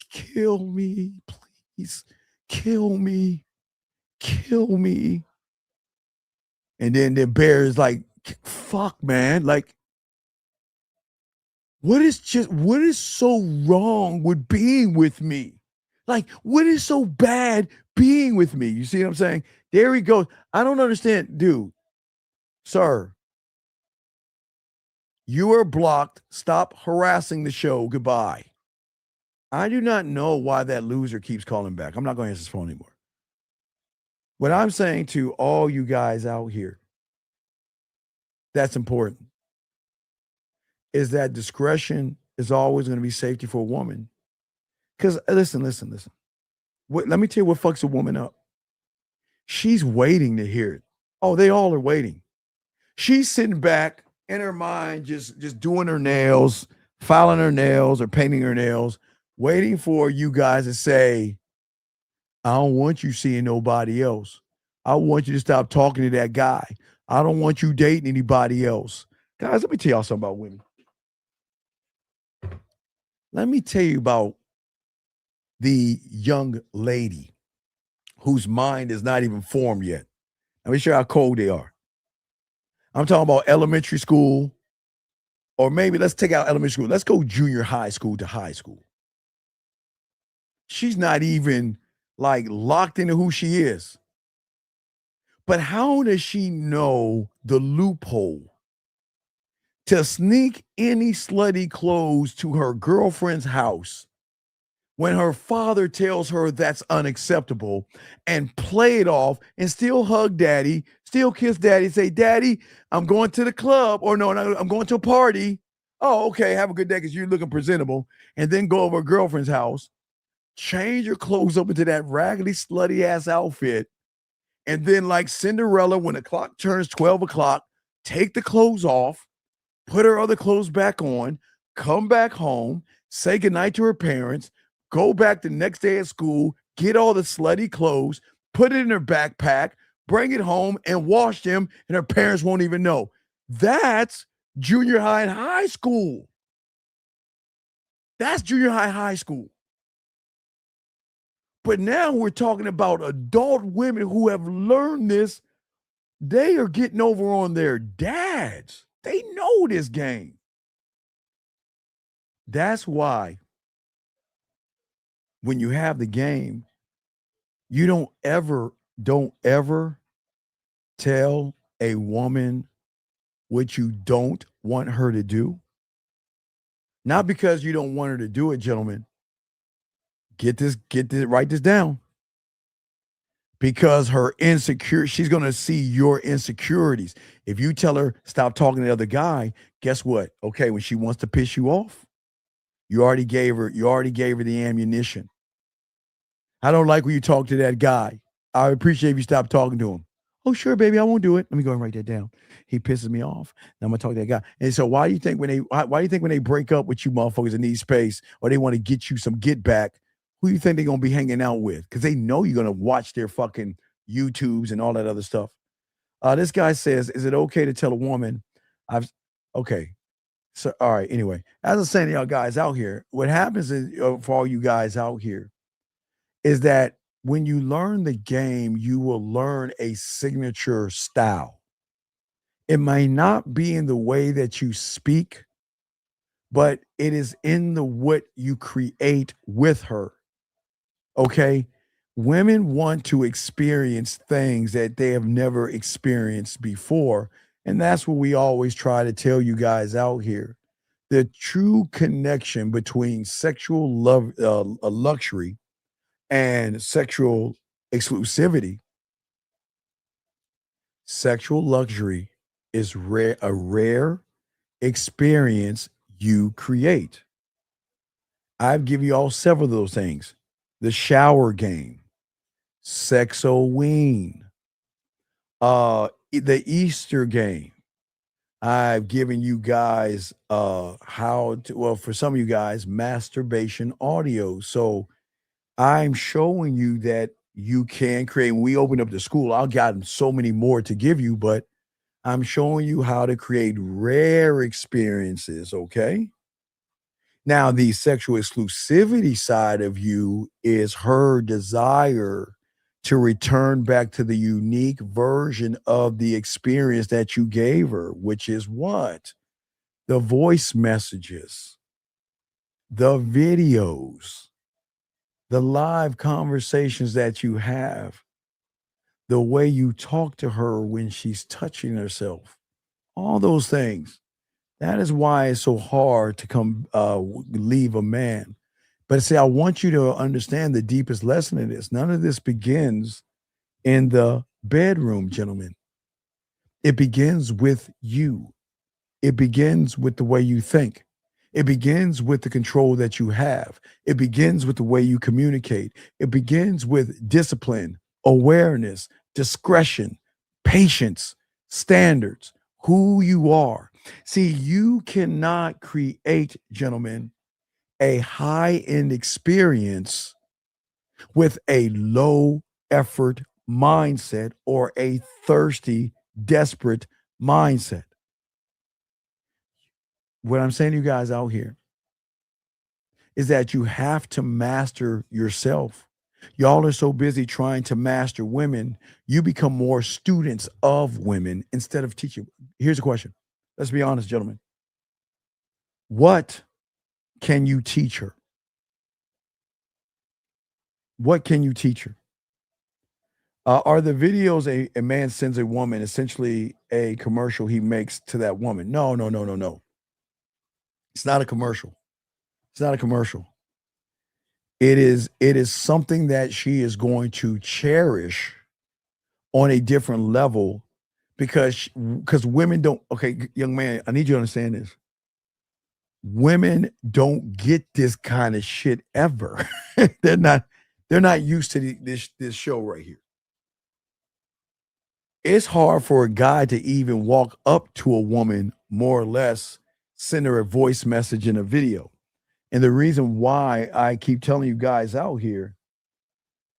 kill me, please, kill me, kill me. And then the bear is like, fuck, man, like, what is so wrong with being with me? Like, what is so bad being with me? You see what I'm saying? There he goes. I don't understand, dude. Sir, you are blocked. Stop harassing the show. Goodbye. I do not know why that loser keeps calling back. I'm not going to answer his phone anymore. What I'm saying to all you guys out here, that's important, is that discretion is always going to be safety for a woman. Because listen. Let me tell you what fucks a woman up. She's waiting to hear it. Oh, they all are waiting. She's sitting back in her mind, just doing her nails, filing her nails or painting her nails, waiting for you guys to say, I don't want you seeing nobody else. I want you to stop talking to that guy. I don't want you dating anybody else. Guys, let me tell y'all something about women. Let me tell you about the young lady whose mind is not even formed yet. Let me show you how cold they are. I'm talking about elementary school, or maybe let's take out elementary school. Let's go junior high school to high school. She's not even like locked into who she is. But how does she know the loophole to sneak any slutty clothes to her girlfriend's house when her father tells her that's unacceptable, and play it off and still hug daddy, still kiss daddy, say, Daddy, I'm going to the club, or no, I'm going to a party. Oh, okay, have a good day because you're looking presentable. And then go over her girlfriend's house, change your clothes up into that raggedy, slutty ass outfit. And then, like Cinderella, when the clock turns 12 o'clock, take the clothes off, put her other clothes back on, come back home, say goodnight to her parents, go back the next day at school, get all the slutty clothes, put it in her backpack, bring it home and wash them, and her parents won't even know. That's junior high and high school. That's junior high school. But now we're talking about adult women who have learned this. They are getting over on their dads. They know this game. That's why when you have the game, you don't ever tell a woman what you don't want her to do. Not because you don't want her to do it, gentlemen. Write this down. Because she's going to see your insecurities. If you tell her, stop talking to the other guy, guess what? Okay, when she wants to piss you off, you already gave her the ammunition. I don't like when you talk to that guy. I appreciate if you stop talking to him. Oh, sure, baby, I won't do it. Let me go and write that down. He pisses me off. Now I'm gonna talk to that guy. And so why do you think when they break up with you motherfuckers and need space, or they want to get you some get back, who do you think they're gonna be hanging out with? Because they know you're gonna watch their fucking YouTubes and all that other stuff. This guy says, is it okay to tell a woman okay. So all right, anyway. As I'm saying to y'all guys out here, what happens is for all you guys out here is that when you learn the game, you will learn a signature style. It may not be in the way that you speak, but it is in the what you create with her. Okay? Women want to experience things that they have never experienced before. And that's what we always try to tell you guys out here. The true connection between sexual love, luxury and sexual exclusivity. Sexual luxury is a rare experience you create. I've given you all several of those things. The shower game, Sexoween, the Easter game. I've given you guys how to, well, for some of you guys, masturbation audio. So I'm showing you that you can create. When we open up the school, I've gotten so many more to give you, but I'm showing you how to create rare experiences, okay? Now, the sexual exclusivity side of you is her desire to return back to the unique version of the experience that you gave her, which is what? The voice messages, the videos, the live conversations that you have, the way you talk to her when she's touching herself, all those things. That is why it's so hard to come leave a man. But see, I want you to understand the deepest lesson in this. None of this begins in the bedroom, gentlemen. It begins with you. It begins with the way you think. It begins with the control that you have. It begins with the way you communicate. It begins with discipline, awareness, discretion, patience, standards, who you are. See, you cannot create, gentlemen, a high-end experience with a low effort mindset or a thirsty, desperate mindset. What I'm saying to you guys out here is that you have to master yourself. Y'all are so busy trying to master women, you become more students of women instead of teaching. Here's a question. Let's be honest, gentlemen. What can you teach her? What can you teach her? Are the videos a man sends a woman essentially a commercial he makes to that woman? No. It's not a commercial. It's not a commercial. It is something that she is going to cherish on a different level because women don't, okay, young man, I need you to understand this. Women don't get this kind of shit ever. They're not used to this show right here. It's hard for a guy to even walk up to a woman, more or less, send her a voice message in a video. And the reason why I keep telling you guys out here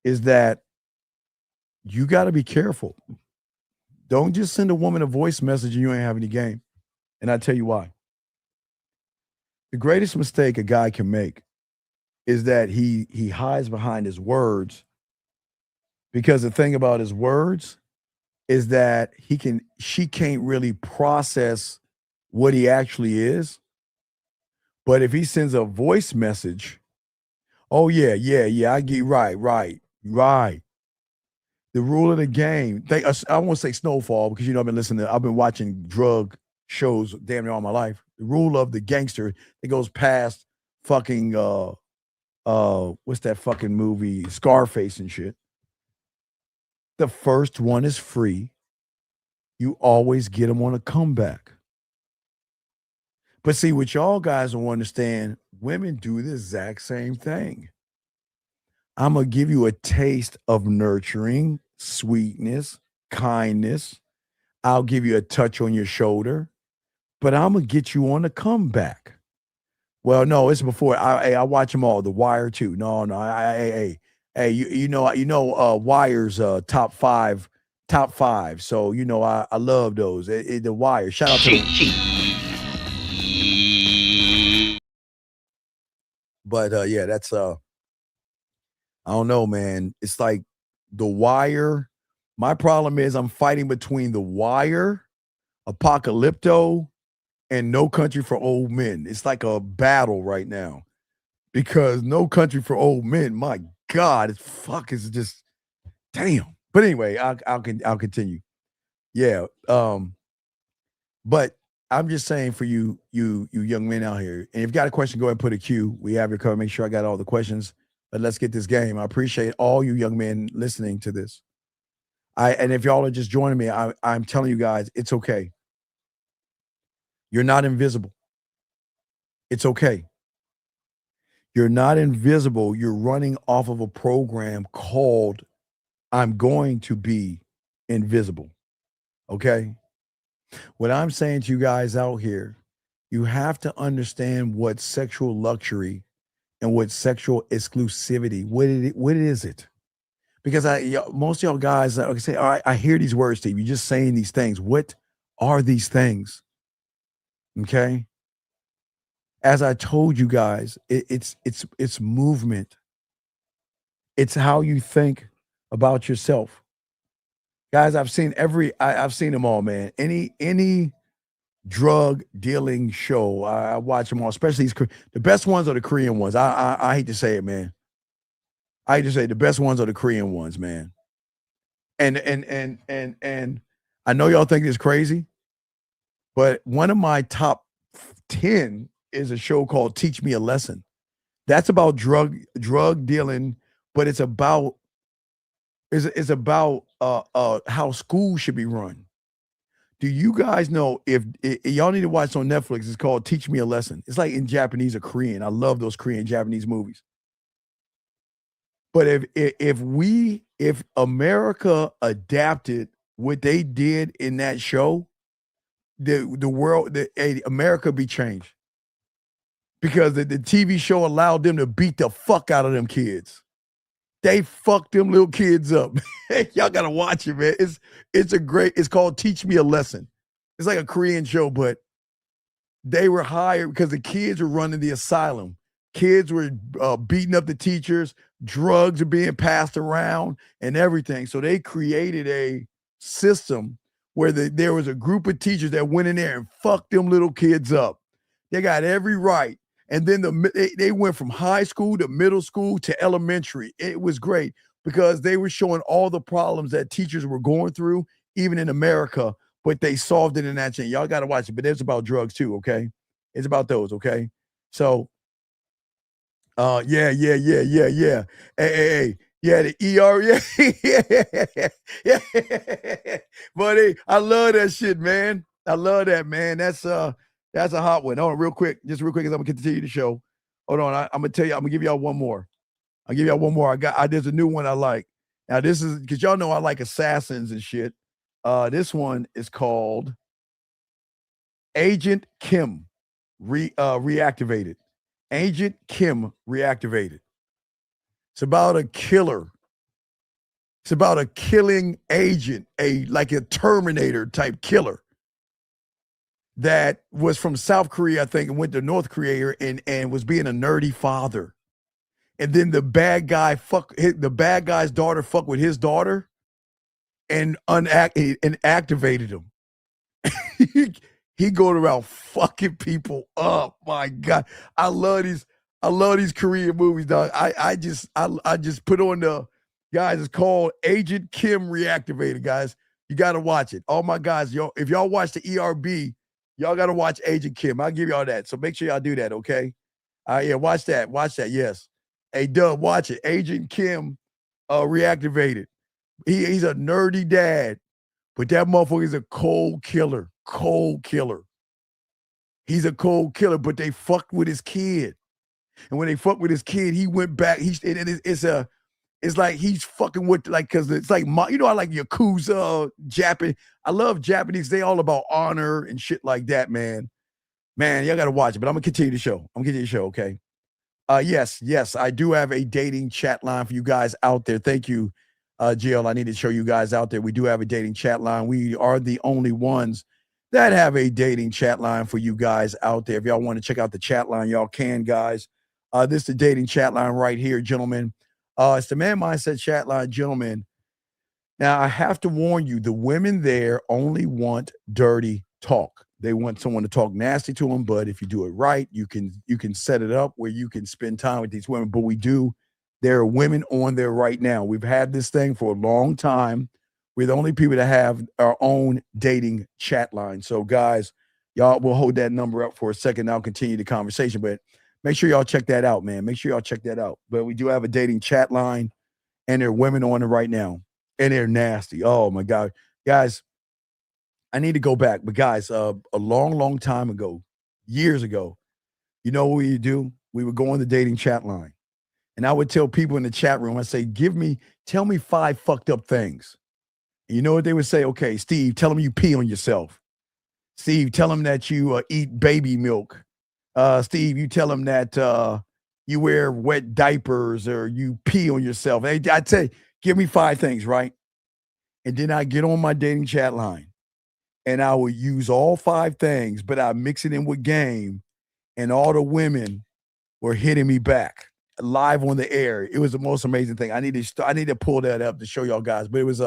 is that you got to be careful. Don't just send a woman a voice message and you ain't have any game. And I tell you why. The greatest mistake a guy can make is that he hides behind his words, because the thing about his words is that she can't really process what he actually is. But if he sends a voice message, oh yeah, I get right. The rule of the game. I won't say Snowfall because I've been watching drug shows damn near all my life. The rule of the gangster that goes past fucking what's that fucking movie, Scarface and shit. The first one is free. You always get them on a comeback. But see, what y'all guys don't understand, women do the exact same thing. I'm going to give you a taste of nurturing, sweetness, kindness. I'll give you a touch on your shoulder, but I'm going to get you on a comeback. Well, no, it's before. I watch them all. The Wire too. No. You know, Wire's top five. So, I love those. The Wire. Shout out to them. But yeah, that's I don't know, man. It's like The Wire. My problem is I'm fighting between The Wire, Apocalypto, and No Country for Old Men. It's like a battle right now because No Country for Old Men, my God, it's just damn. But anyway, I'll continue. Yeah. But I'm just saying for you young men out here, and if you got a question, go ahead and put a Q. We have your cover. Make sure I got all the questions. But let's get this game. I appreciate all you young men listening to this. And if y'all are just joining me, I'm telling you guys, it's okay. You're not invisible. It's okay. You're not invisible. You're running off of a program called I'm Going to Be Invisible. Okay? What I'm saying to you guys out here, you have to understand what sexual luxury and what sexual exclusivity, what is it? Because most of y'all guys say, all right, I hear these words, Steve. You're just saying these things. What are these things? Okay. As I told you guys, it's movement. It's how you think about yourself. Guys, I've seen I've seen them all, man. Any drug dealing show, I watch them all, especially the best ones are the Korean ones. I hate to say it, man. I hate to say it, the best ones are the Korean ones, man. And I know y'all think it's crazy, but one of my top 10 is a show called Teach Me a Lesson. That's about drug dealing, but it's about how school should be run. Do you guys know if y'all need to watch on Netflix? It's called Teach Me a Lesson. It's like in Japanese or Korean. I love those Korean Japanese movies. But if America adapted what they did in that show, the world, America be changed. Because the TV show allowed them to beat the fuck out of them kids. They fucked them little kids up. Y'all gotta watch it, man. It's called Teach Me a Lesson. It's like a Korean show, but they were hired because the kids were running the asylum. Kids were beating up the teachers. Drugs are being passed around and everything. So they created a system where there was a group of teachers that went in there and fucked them little kids up. They got every right. And then they went from high school to middle school to elementary. It was great because they were showing all the problems that teachers were going through, even in America, but they solved it in that chain. Y'all got to watch it, but it's about drugs too, okay? It's about those, okay? So, yeah. Hey. Yeah, the ER, yeah. Buddy, I love that shit, man. I love that, man. That's a hot one. Hold on, real quick, as I'm gonna continue the show. Hold on, I'm gonna tell you, I'm gonna give y'all one more. I'll give y'all one more. There's a new one I like. Now, this is because y'all know I like assassins and shit. This one is called Agent Kim Reactivated. Agent Kim Reactivated. It's about a killer. It's about a killing agent, like a Terminator type killer that was from South Korea, I think, and went to North Korea and was being a nerdy father. And then the bad guy's daughter fucked with his daughter and activated him. He going around fucking people up. My God. I love these Korean movies, dog. I just put on the guys, it's called Agent Kim Reactivated, guys. You gotta watch it. All my guys, if y'all watch the ERB, y'all gotta watch Agent Kim. I'll give y'all that. So make sure y'all do that, okay? Yeah, watch that. Watch that, yes. Hey, Dub, watch it. Agent Kim Reactivated. He's a nerdy dad, but that motherfucker is a cold killer. Cold killer. He's a cold killer, but they fucked with his kid. And when they fucked with his kid, he went back. It's like he's fucking with, like, because it's like, I like Yakuza, Japan. I love Japanese. They all about honor and shit like that, man. Man, y'all got to watch it, but I'm going to continue the show. Okay? Yes, I do have a dating chat line for you guys out there. Thank you, Jill. I need to show you guys out there. We do have a dating chat line. We are the only ones that have a dating chat line for you guys out there. If y'all want to check out the chat line, y'all can, guys. This is the dating chat line right here, gentlemen. It's the Man Mindset chat line, gentlemen. Now, I have to warn you, the women there only want dirty talk. They want someone to talk nasty to them, but if you do it right, you can set it up where you can spend time with these women. But there are women on there right now. We've had this thing for a long time. We're the only people that have our own dating chat line. So, guys, y'all will hold that number up for a second. I'll continue the conversation, but make sure y'all check that out, man. Make sure y'all check that out. But we do have a dating chat line, and there are women on it right now, and they're nasty. Oh, my God. Guys, I need to go back. But, guys, a long, long time ago, years ago, you know what we would do? We would go on the dating chat line, and I would tell people in the chat room, I say, tell me 5 fucked up things. And you know what they would say? Okay, Steve, tell them you pee on yourself. Steve, tell them that you eat baby milk. Steve, you tell them that you wear wet diapers or you pee on yourself. I'd say, give me 5 things, right? And then I get on my dating chat line and I would use all 5 things, but I mix it in with game, and all the women were hitting me back live on the air. It was the most amazing thing. I need to pull that up to show y'all guys. But it was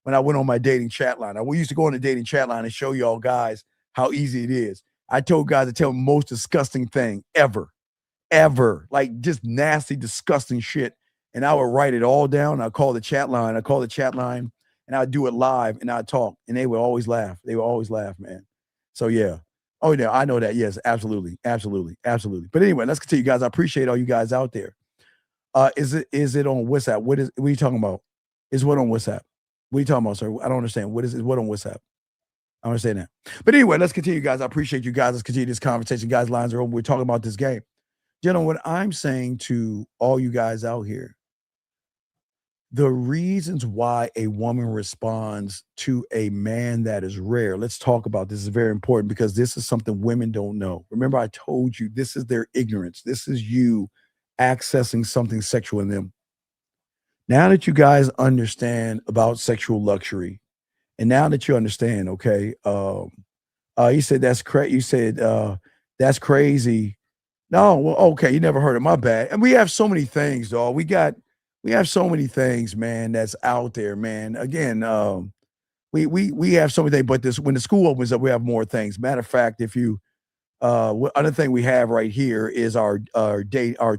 when I went on my dating chat line. We used to go on the dating chat line and show y'all guys how easy it is. I told guys to tell them most disgusting thing ever, like just nasty, disgusting shit. And I would write it all down. I call the chat line. And I'd do it live and I'd talk. And they would always laugh. Man. So yeah. Oh, yeah, I know that. Yes, absolutely. But anyway, let's continue, guys. I appreciate all you guys out there. Is it on WhatsApp? What are you talking about? Is what on WhatsApp? What are you talking about, sir? I don't understand. What on WhatsApp? I don't understand that. But anyway, let's continue, guys. I appreciate you guys. Let's continue this conversation. Guys, lines are open. We're talking about this game. Gentlemen, what I'm saying to all you guys out here, the reasons why a woman responds to a man that is rare. Let's talk about this. Is very important because this is something women don't know. Remember, I told you this is their ignorance. This is you accessing something sexual in them. Now that you guys understand about sexual luxury, and now that you understand, okay, you said that's crazy. You said that's crazy. No, well, okay, you never heard of my bad. And we have so many things, dog. We have so many things, man, that's out there, man. Again, we have so many things, but when the school opens up, we have more things. Matter of fact, if you other thing we have right here is our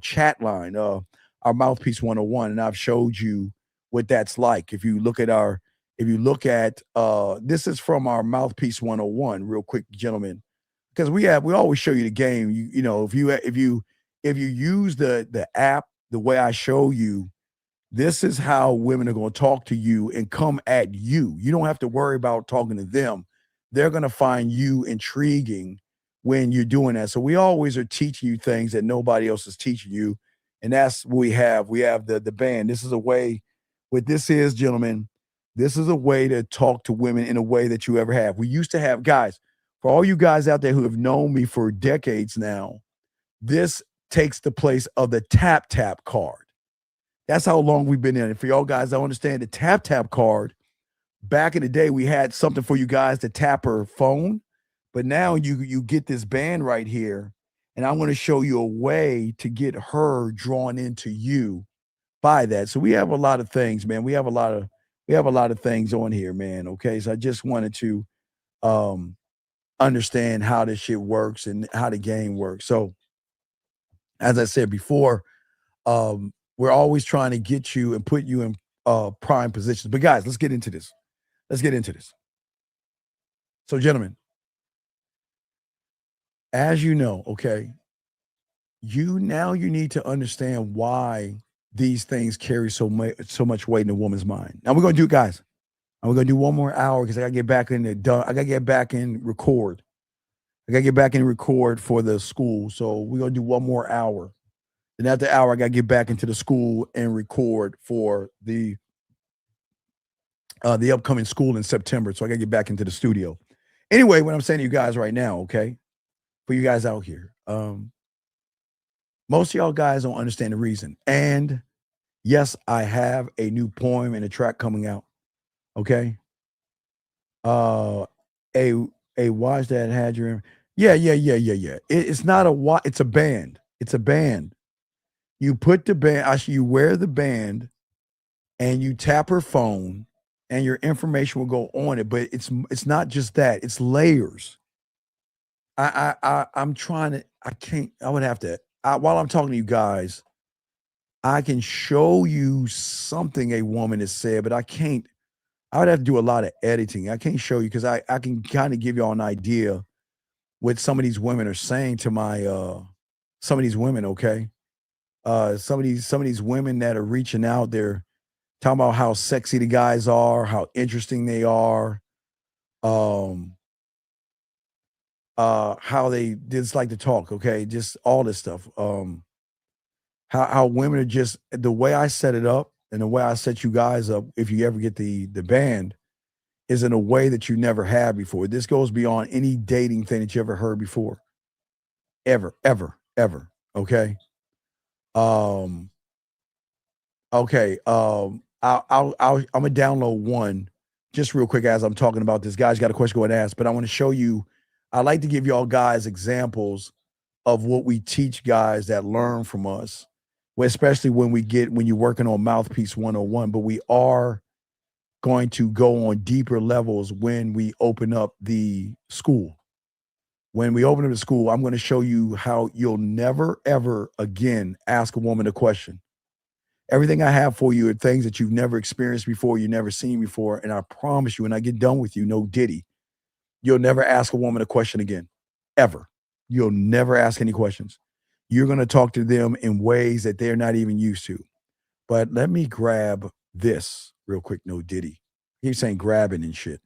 chat line, our Mouthpiece 101, and I've showed you what that's like. If you look at this is from our Mouthpiece 101, real quick, gentlemen, because we always show you the game. You know, if you use the app the way I show you, this is how women are going to talk to you and come at you. You don't have to worry about talking to them. They're going to find you intriguing when you're doing that. So we always are teaching you things that nobody else is teaching you. And that's what we have. We have the band. This is a way, what this is, gentlemen, this is a way to talk to women in a way that you ever have. We used to have, guys, for all you guys out there who have known me for decades now, this takes the place of the tap card. That's how long we've been in it. For y'all guys, I understand the tap card. Back in the day, we had something for you guys to tap her phone, but now you get this band right here, and I'm going to show you a way to get her drawn into you by that. So we have a lot of things, man. We have a lot of things on here, man. Okay, so I just wanted to understand how this shit works and how the game works. So, as I said before, we're always trying to get you and put you in prime positions. But guys, let's get into this. So, gentlemen, as you know, okay, you need to understand why these things carry so much weight in a woman's mind. Now we're gonna do, guys. And we're gonna do one more hour because I gotta get back in record. I gotta get back in record for the school. So we're gonna do one more hour. And after the hour, I gotta get back into the school and record for the upcoming school in September. So I gotta get back into the studio. Anyway, what I'm saying to you guys right now, okay, for you guys out here, most of y'all guys don't understand the reason. And yes, I have a new poem and a track coming out. Okay. A watch that had your, yeah. It's not a watch. It's a band. You put the band, you wear the band, and you tap her phone, and your information will go on it. But it's not just that; it's layers. I'm trying to. I can't. I would have to. While I'm talking to you guys, I can show you something a woman has said, but I can't. I would have to do a lot of editing. I can't show you because I can kind of give y'all an idea what some of these women are saying to my some of these women. Okay, some of these women that are reaching out, they're talking about how sexy the guys are, how interesting they are, how they just like to talk. Okay, just all this stuff. How women are just the way I set it up and the way I set you guys up. If you ever get the band, is in a way that you never had before. This goes beyond any dating thing that you ever heard before, ever. Okay. Um. Okay. I'm gonna download one just real quick as I'm talking about this. Guys, got a question, go ahead and ask. But I want to show you. I like to give y'all guys examples of what we teach guys that learn from us, especially when you're working on Mouthpiece 101. But we are going to go on deeper levels when we open up the school. When we open up the school, I'm going to show you how you'll never, ever again ask a woman a question. Everything I have for you are things that you've never experienced before, you've never seen before. And I promise you, when I get done with you, no diddy, you'll never ask a woman a question again, ever. You'll never ask any questions. You're going to talk to them in ways that they're not even used to. But let me grab this real quick, no diddy. He's saying grabbing and shit.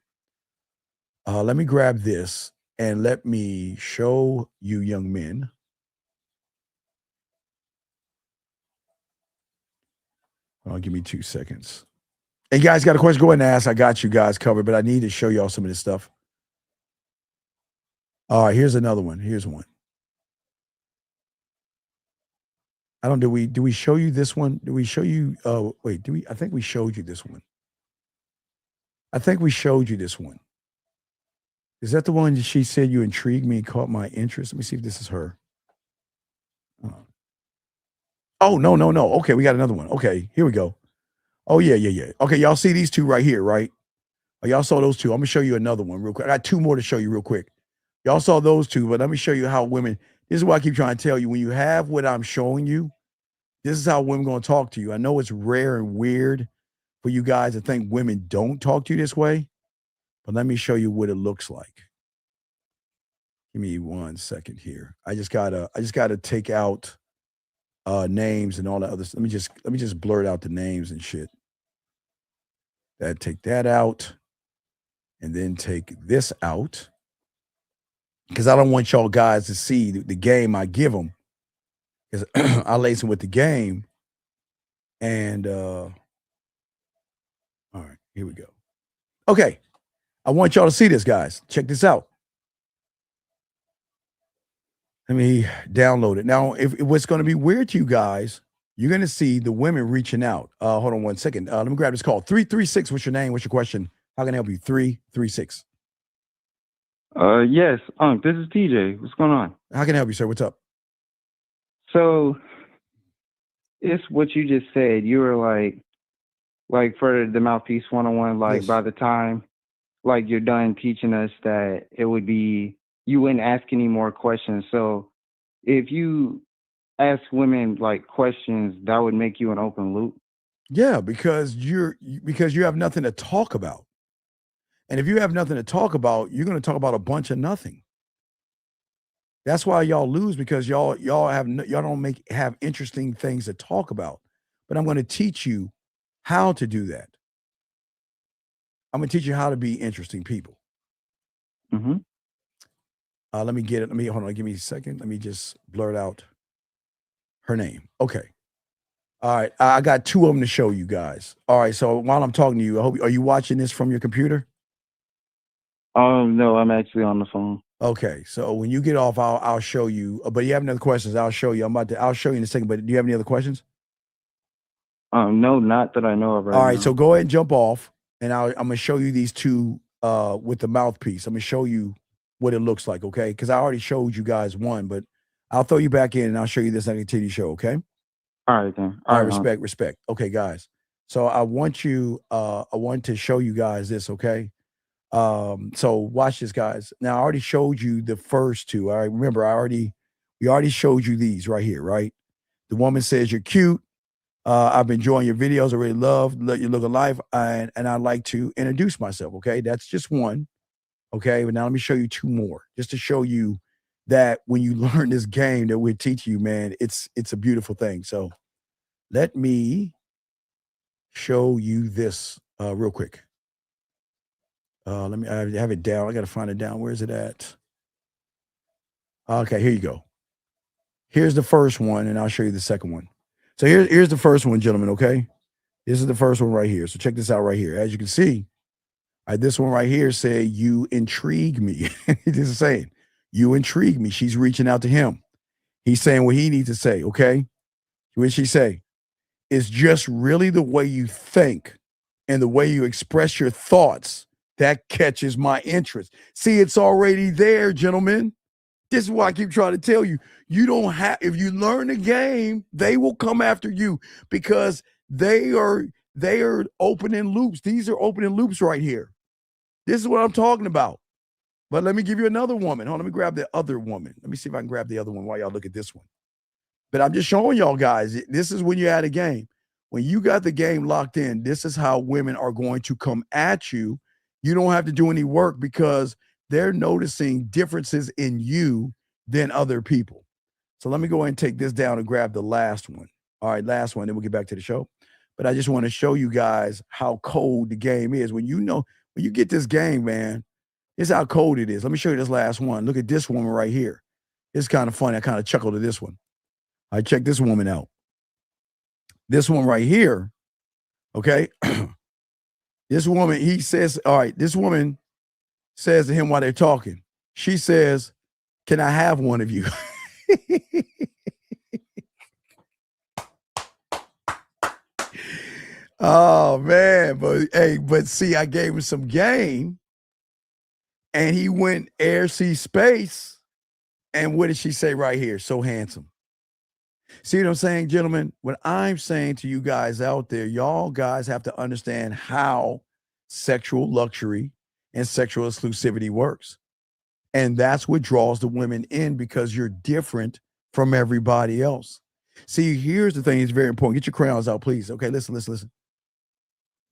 Let me grab this and let me show you young men. Give me 2 seconds. And you guys got a question? Go ahead and ask. I got you guys covered, but I need to show y'all some of this stuff. All right, here's another one. Here's one. Do we show you this one? Do we show you I think we showed you this one. I think we showed you this one. Is that the one that she said you intrigued me and caught my interest? Let me see if this is her. Oh, no. Okay, we got another one. Okay, here we go. Oh, yeah. Okay, y'all see these two right here, right? Oh, y'all saw those two. I'm going to show you another one real quick. I got two more to show you real quick. Y'all saw those two, but let me show you how women, this is what I keep trying to tell you. When you have what I'm showing you, this is how women going to talk to you. I know it's rare and weird for you guys to think women don't talk to you this way, but let me show you what it looks like. Give me 1 second here. I just gotta take out names and all that other stuff. Let me just blurt out the names and shit. Take that out, and then take this out, because I don't want y'all guys to see the game I give them, because I lace them with the game. And all right, here we go. Okay, I want y'all to see this, guys. Check this out. Let me download it. Now, if what's going to be weird to you guys, you're going to see the women reaching out. Hold on 1 second. Let me grab this call. 336, what's your name? What's your question? How can I help you? 336. Yes. This is TJ. What's going on? How can I help you, sir? What's up? So, it's what you just said. You were like for the Mouthpiece 101, Yes. by the time, you're done teaching us that it would be, you wouldn't ask any more questions. So if you ask women questions, that would make you an open loop. Yeah, because you have nothing to talk about. And if you have nothing to talk about, you're going to talk about a bunch of nothing. That's why y'all lose, because y'all don't have interesting things to talk about. But I'm going to teach you how to do that. I'm going to teach you how to be interesting people. Mm-hmm. Let me get it. Hold on. Give me a second. Let me just blurt out her name. Okay. All right. I got two of them to show you guys. All right. So while I'm talking to you, are you watching this from your computer? No, I'm actually on the phone. Okay. So when you get off, I'll show you. But you have any other questions? I'll show you. I'll show you in a second. But do you have any other questions? No, not that I know of right now. All right. So go ahead and jump off, and I'm going to show you these two with the mouthpiece. I'm going to show you what it looks like, okay? Because I already showed you guys one, but I'll throw you back in and I'll show you this on a TV show, okay? All right, then. All right, respect. Okay, guys. So I want to show you guys this, okay? So watch this, guys. Now I already showed you the first two. All right, remember, we already showed you these right here, right? The woman says you're cute. I've been enjoying your videos. I really love your look of life, and I'd like to introduce myself. Okay, that's just one. Okay, but now let me show you two more, just to show you that when you learn this game that we're teaching you, man, it's a beautiful thing. So let me show you this real quick. I have it down. I got to find it down. Where is it at? Okay, here you go. Here's the first one, and I'll show you the second one. So here's the first one, gentlemen, okay? This is the first one right here. So check this out right here. As you can see, this one right here say, you intrigue me. This is saying, you intrigue me. She's reaching out to him. He's saying what he needs to say, okay? What did she say? It's just really the way you think and the way you express your thoughts that catches my interest. See, it's already there, gentlemen. This is why I keep trying to tell you, you don't have, if you learn the game, they will come after you because they are opening loops. These are opening loops right here. This is what I'm talking about. But let me give you another woman. Hold on, let me grab the other woman. Let me see if I can grab the other one while y'all look at this one. But I'm just showing y'all guys, this is when you're at a game. When you got the game locked in, this is how women are going to come at you. You don't have to do any work because they're noticing differences in you than other people. So let me go ahead and take this down and grab the last one. All right, last one, then we'll get back to the show. But I just want to show you guys how cold the game is. When you get this game, man, it's how cold it is. Let me show you this last one. Look at this woman right here. It's kind of funny. I kind of chuckled at this one. I check this woman out. This one right here, okay? This woman, he says, all right, this woman says to him while they're talking, she says, can I have one of you? Oh, man. But see, I gave him some game, and he went air, sea, space. And what did she say right here? So handsome. See what I'm saying, gentlemen? What I'm saying to you guys out there, y'all guys have to understand how sexual luxury and sexual exclusivity works. And that's what draws the women in because you're different from everybody else. See, here's the thing. It's very important. Get your crayons out, please. Okay, listen.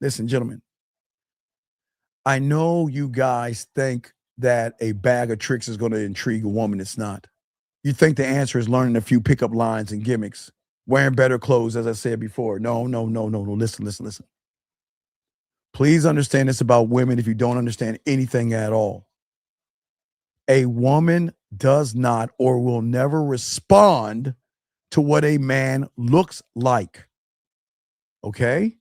Listen, gentlemen. I know you guys think that a bag of tricks is going to intrigue a woman. It's not. You think the answer is learning a few pickup lines and gimmicks, wearing better clothes, as I said before. No. Listen. Please understand this about women if you don't understand anything at all. A woman does not or will never respond to what a man looks like. Okay?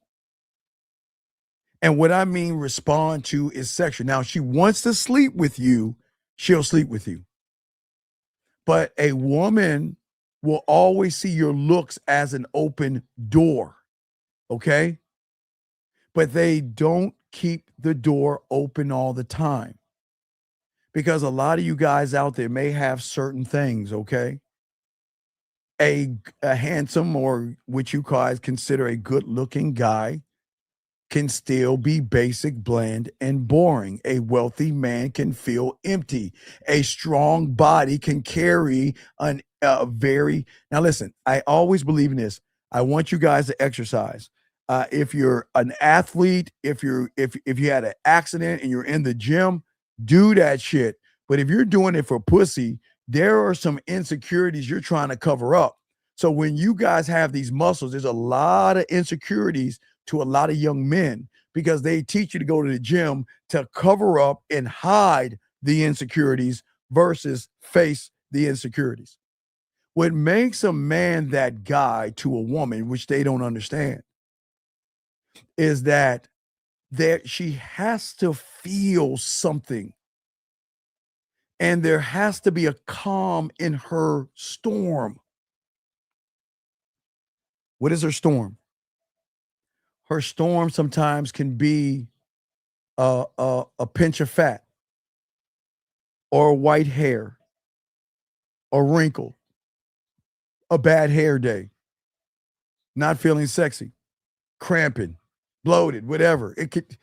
And what I mean respond to is sexual. Now, if she wants to sleep with you, she'll sleep with you. But a woman will always see your looks as an open door, okay? But they don't keep the door open all the time because a lot of you guys out there may have certain things, okay? A handsome or what you guys consider a good-looking guy can still be basic, bland, and boring. A wealthy man can feel empty. A strong body can carry a very. Now, listen, I always believe in this. I want you guys to exercise. If you're an athlete, if you had an accident and you're in the gym, do that shit. But if you're doing it for pussy, there are some insecurities you're trying to cover up. So when you guys have these muscles, there's a lot of insecurities to a lot of young men because they teach you to go to the gym to cover up and hide the insecurities versus face the insecurities. What makes a man that guy to a woman, which they don't understand, is that she has to feel something. And there has to be a calm in her storm. What is her storm? Her storm sometimes can be a pinch of fat or white hair, a wrinkle, a bad hair day, not feeling sexy, cramping, bloated, whatever. It could.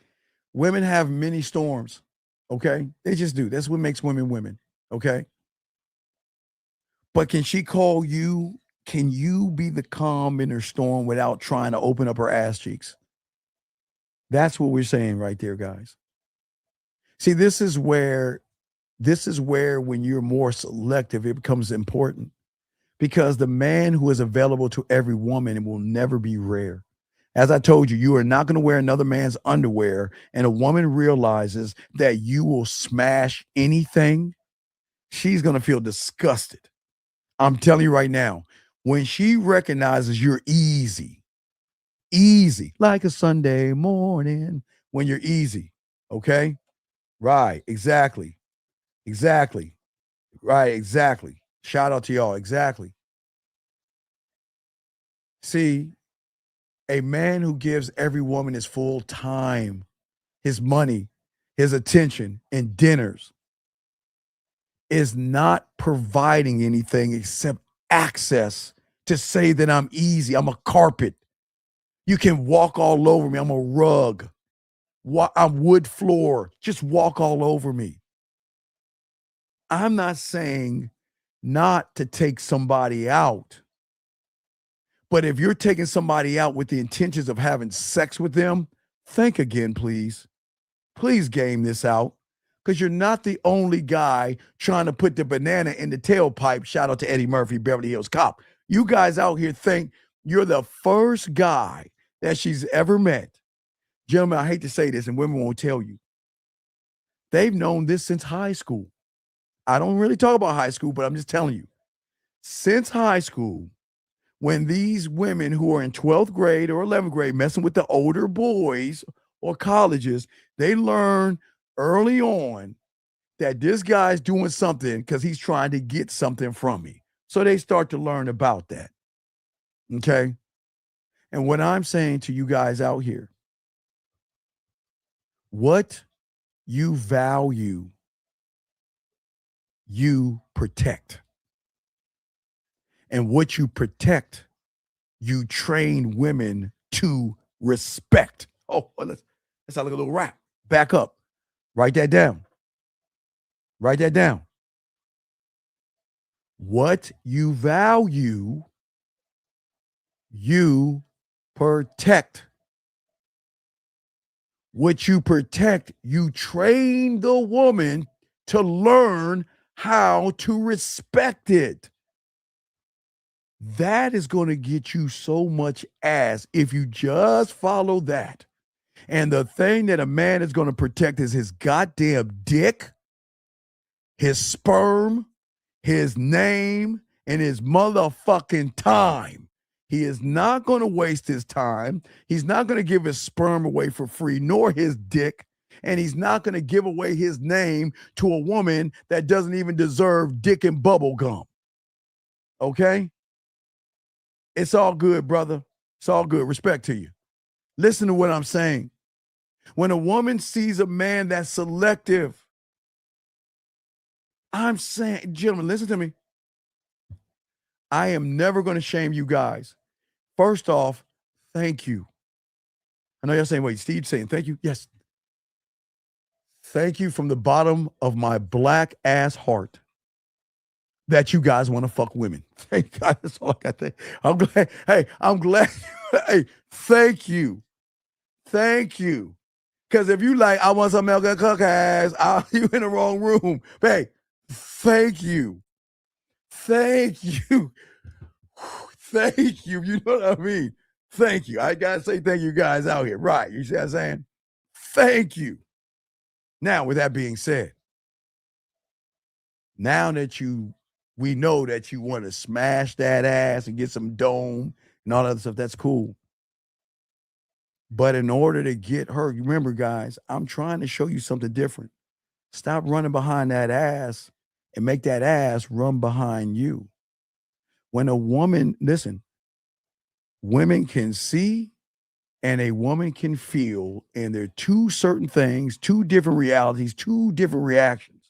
Women have many storms. Okay, they just do. That's what makes women women. Okay, but can she call you? Can you be the calm in her storm without trying to open up her ass cheeks? That's what we're saying right there, guys. See, this is where when you're more selective, it becomes important, because the man who is available to every woman will never be rare. As I told you, you are not going to wear another man's underwear, and a woman realizes that you will smash anything, she's going to feel disgusted. I'm telling you right now, when she recognizes you're easy, like a Sunday morning, when you're easy, okay? Right, exactly. Right, exactly. Shout out to y'all, exactly. See, a man who gives every woman his full time, his money, his attention, and dinners is not providing anything except access to say that I'm easy. I'm a carpet. You can walk all over me. I'm a rug. I'm wood floor. Just walk all over me. I'm not saying not to take somebody out. But if you're taking somebody out with the intentions of having sex with them, think again, please. Please game this out, because you're not the only guy trying to put the banana in the tailpipe. Shout out to Eddie Murphy, Beverly Hills Cop. You guys out here think you're the first guy that she's ever met. Gentlemen, I hate to say this, and women won't tell you. They've known this since high school. I don't really talk about high school, but I'm just telling you. Since high school, when these women who are in 12th grade or 11th grade messing with the older boys or colleges, they learn early on that this guy's doing something because he's trying to get something from me. So they start to learn about that. Okay? And what I'm saying to you guys out here, what you value, you protect. And what you protect, you train women to respect. Oh, let's have like a little rap. Back up. Write that down. Write that down. What you value, you protect. What you protect, you train the woman to learn how to respect it. That is going to get you so much ass if you just follow that. And the thing that a man is going to protect is his goddamn dick, his sperm, his name, and his motherfucking time. He is not going to waste his time. He's not going to give his sperm away for free, nor his dick. And he's not going to give away his name to a woman that doesn't even deserve dick and bubble gum. Okay? It's all good, brother. It's all good. Respect to you. Listen to what I'm saying. When a woman sees a man that's selective, I'm saying, gentlemen, listen to me. I am never going to shame you guys. First off, thank you. I know y'all saying, wait, Steve's saying thank you? Yes. Thank you from the bottom of my black ass heart that you guys want to fuck women. Thank God. That's all I got to say. I'm glad. Hey, I'm glad. Hey, thank you. Thank you. Because if you like, I want some milk and cook ass, you in the wrong room. Hey, thank you. Thank you. Thank you. You know what I mean? Thank you. I got to say thank you guys out here. Right. You see what I'm saying? Thank you. Now, with that being said, now that we know that you want to smash that ass and get some dome and all that other stuff, that's cool. But in order to get her, remember, guys, I'm trying to show you something different. Stop running behind that ass and make that ass run behind you. When a woman, listen, women can see and a woman can feel, and they're two certain things, two different realities, two different reactions.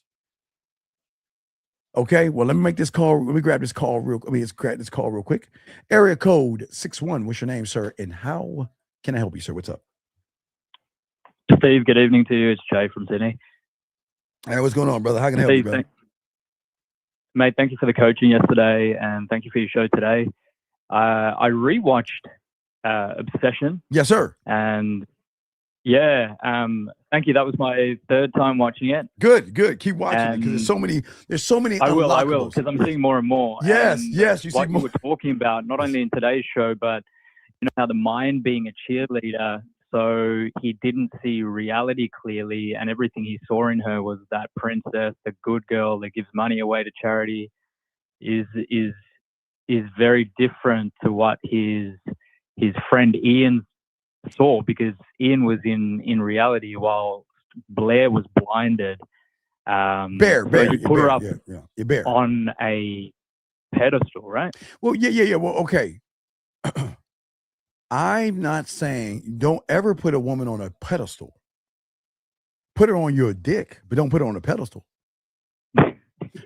Okay, well, let me make this call. Let me grab this call real. Grab this call real quick. Area code 61. What's your name, sir? And how can I help you, sir? What's up? Steve, good evening to you. It's Jay from Sydney. Hey, what's going on, brother? How can I help you, brother? Mate, thank you for the coaching yesterday, and thank you for your show today. I rewatched Obsession. Yes, sir. And yeah, thank you. That was my third time watching it. Good. Keep watching it because there's so many. I will, unlockables. because I'm seeing more and more. Yes, And yes. You see like more. you were talking about, not only in today's show, but you know how the mind being a cheerleader. So he didn't see reality clearly, and everything he saw in her was that princess, the good girl that gives money away to charity, is very different to what his friend Ian saw, because Ian was in reality while Blair was blinded. Bear, he put her up Bear. on a pedestal, right? Well, yeah. Well, okay. I'm not saying don't ever put a woman on a pedestal. Put her on your dick, but don't put her on a pedestal.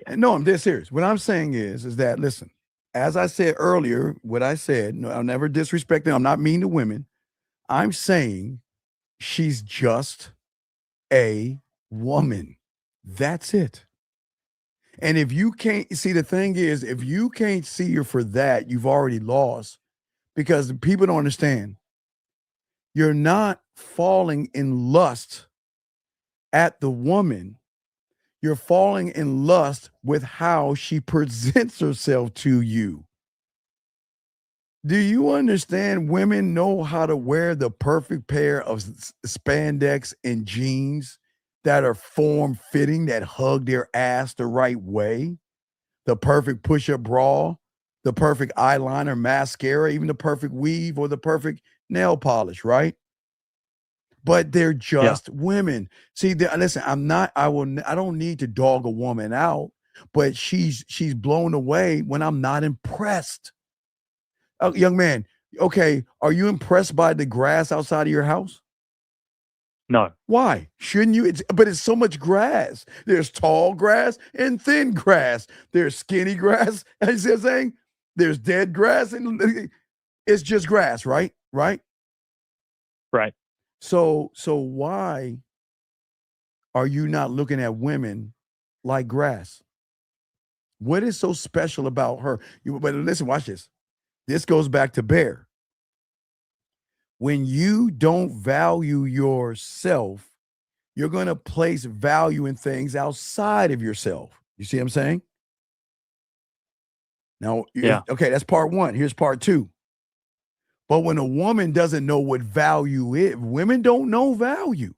No, I'm dead serious. What I'm saying is that, listen, as I said earlier, what I said, no, I'll never disrespect them. I'm not mean to women. I'm saying she's just a woman. That's it. And if you can't see, the thing is, if you can't see her for that, you've already lost, because people don't understand. You're not falling in lust at the woman. You're falling in lust with how she presents herself to you. Do you understand? Women know how to wear the perfect pair of spandex and jeans that are form-fitting, that hug their ass the right way, the perfect push-up bra, the perfect eyeliner, mascara, even the perfect weave or the perfect nail polish, right? But they're just women. See, listen, I don't need to dog a woman out, but she's blown away when I'm not impressed. Young man, okay, are you impressed by the grass outside of your house? No. Why? Shouldn't you? But it's so much grass. There's tall grass and thin grass. There's skinny grass, as you're saying. There's dead grass, and it's just grass, right? Right? Right. So why are you not looking at women like grass? What is so special about her? But listen, watch this. This goes back to Bear. When you don't value yourself, you're going to place value in things outside of yourself. You see what I'm saying? Now, okay, that's part one. Here's part two. But when a woman doesn't know what value is, women don't know value.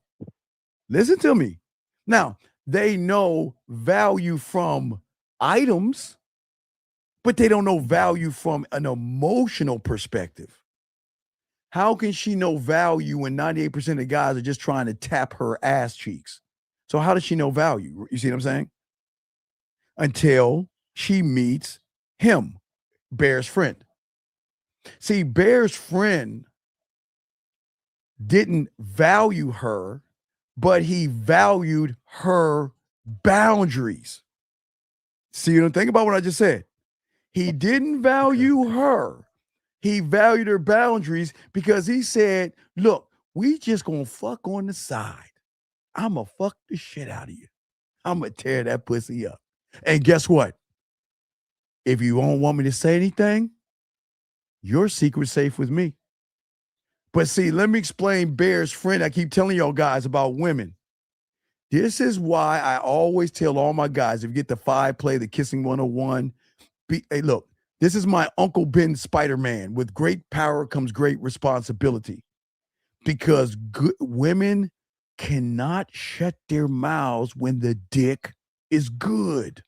Listen to me. Now, they know value from items, but they don't know value from an emotional perspective. How can she know value when 98% of guys are just trying to tap her ass cheeks? So how does she know value? You see what I'm saying? Until she meets him, Bear's friend. See, Bear's friend didn't value her, but he valued her boundaries. See, think about what I just said. He didn't value her. He valued her boundaries because he said, look, we just gonna fuck on the side. I'm gonna fuck the shit out of you. I'm gonna tear that pussy up. And guess what? If you don't want me to say anything, your secret's safe with me. But see, let me explain Bear's friend. I keep telling y'all guys about women. This is why I always tell all my guys, if you get the 5 play, the kissing 101, hey, look, this is my Uncle Ben Spider-Man. With great power comes great responsibility. Because good women cannot shut their mouths when the dick is good.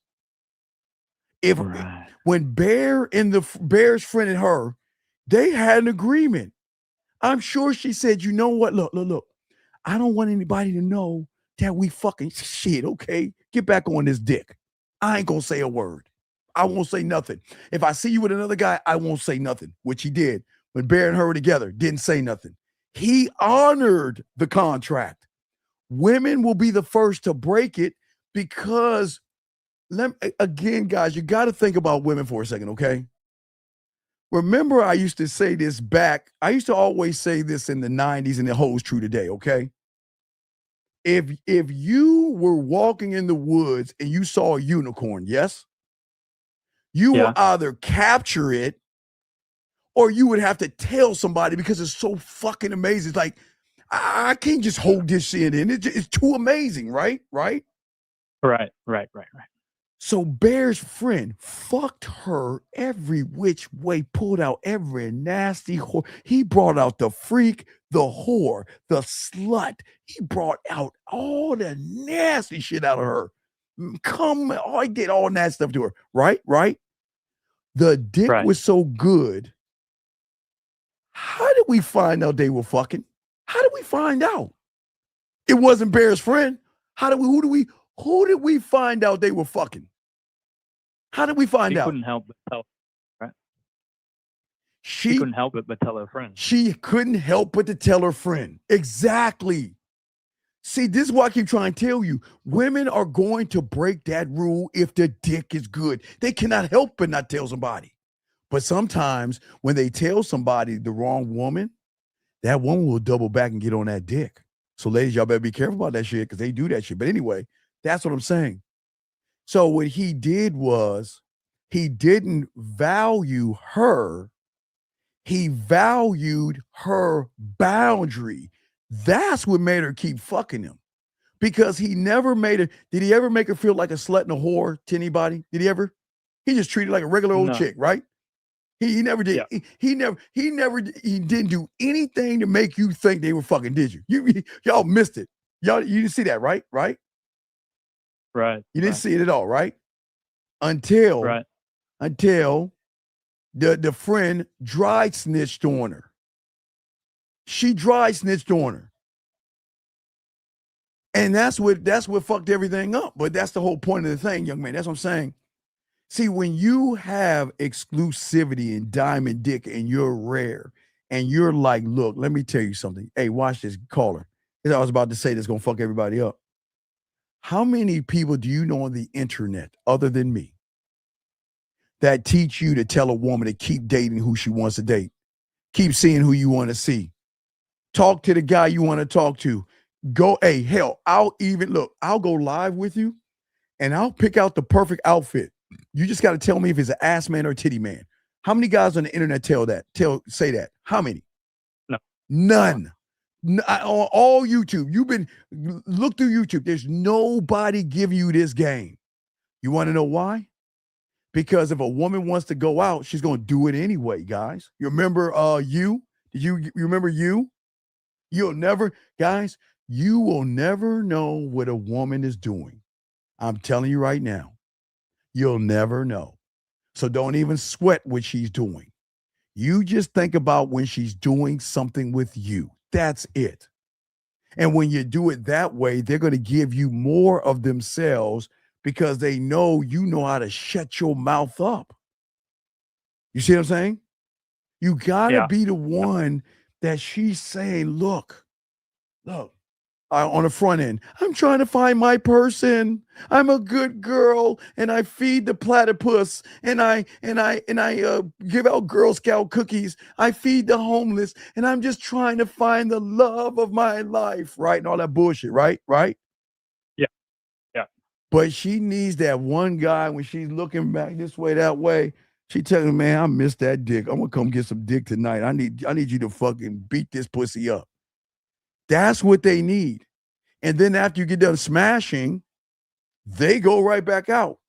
When Bear and the Bear's friend and her, they had an agreement. I'm sure she said, you know what? Look. I don't want anybody to know that we fucking shit, okay? Get back on this dick. I ain't gonna say a word. I won't say nothing. If I see you with another guy, I won't say nothing, which he did. When Bear and her were together, didn't say nothing. He honored the contract. Women will be the first to break it because Again, guys, you got to think about women for a second, okay? Remember, I used to say this I used to always say this in the 90s, and it holds true today, okay? If you were walking in the woods and you saw a unicorn, yes? You will either capture it or you would have to tell somebody because it's so fucking amazing. It's like, I can't just hold this shit in. It's too amazing, right? Right. So Bear's friend fucked her every which way, pulled out every nasty whore. He brought out the freak, the whore, the slut. He brought out all the nasty shit out of her. I did all that stuff to her. Right? The dick was so good. How did we find out they were fucking? How did we find out? It wasn't Bear's friend. Who did we find out they were fucking? How did we find out? She couldn't help but tell, right? She couldn't help but tell her friend. She couldn't help but to tell her friend. Exactly. See, this is what I keep trying to tell you. Women are going to break that rule if the dick is good. They cannot help but not tell somebody. But sometimes when they tell somebody the wrong woman, that woman will double back and get on that dick. So ladies, y'all better be careful about that shit because they do that shit. But anyway, that's what I'm saying. So what he did was he didn't value her. He valued her boundary. That's what made her keep fucking him. Because he never made her. Did he ever make her feel like a slut and a whore to anybody? Did he ever? He just treated her like a regular old chick, right? He never did. Yeah. He didn't do anything to make you think they were fucking, did you? Y'all missed it. You didn't see that, right? Right. You didn't see it at all, right? Until the friend dry snitched on her. She dry snitched on her. And that's what fucked everything up. But that's the whole point of the thing, young man. That's what I'm saying. See, when you have exclusivity in diamond dick and you're rare and you're like, look, let me tell you something. Hey, watch this caller. I was about to say this is going to fuck everybody up. How many people do you know on the internet other than me that teach you to tell a woman to keep dating who she wants to date? Keep seeing who you want to see. Talk to the guy you want to talk to. I'll go live with you and I'll pick out the perfect outfit. You just got to tell me if it's an ass man or a titty man. How many guys on the internet say that? How many? No. None. On all YouTube. Look through YouTube. There's nobody giving you this game. You want to know why? Because if a woman wants to go out, she's going to do it anyway, guys. You remember you? Did you remember you? You will never know what a woman is doing. I'm telling you right now. You'll never know. So don't even sweat what she's doing. You just think about when she's doing something with you. That's it. And when you do it that way, they're going to give you more of themselves because they know you know how to shut your mouth up. You see what I'm saying? You got to be the one that she's saying, look, on the front end, I'm trying to find my person. I'm a good girl, and I feed the platypus, and I give out Girl Scout cookies. I feed the homeless, and I'm just trying to find the love of my life, right? And all that bullshit, right? Yeah. But she needs that one guy when she's looking back this way, that way. She telling me, man, I missed that dick. I'm gonna come get some dick tonight. I need you to fucking beat this pussy up. That's what they need. And then after you get done smashing, they go right back out.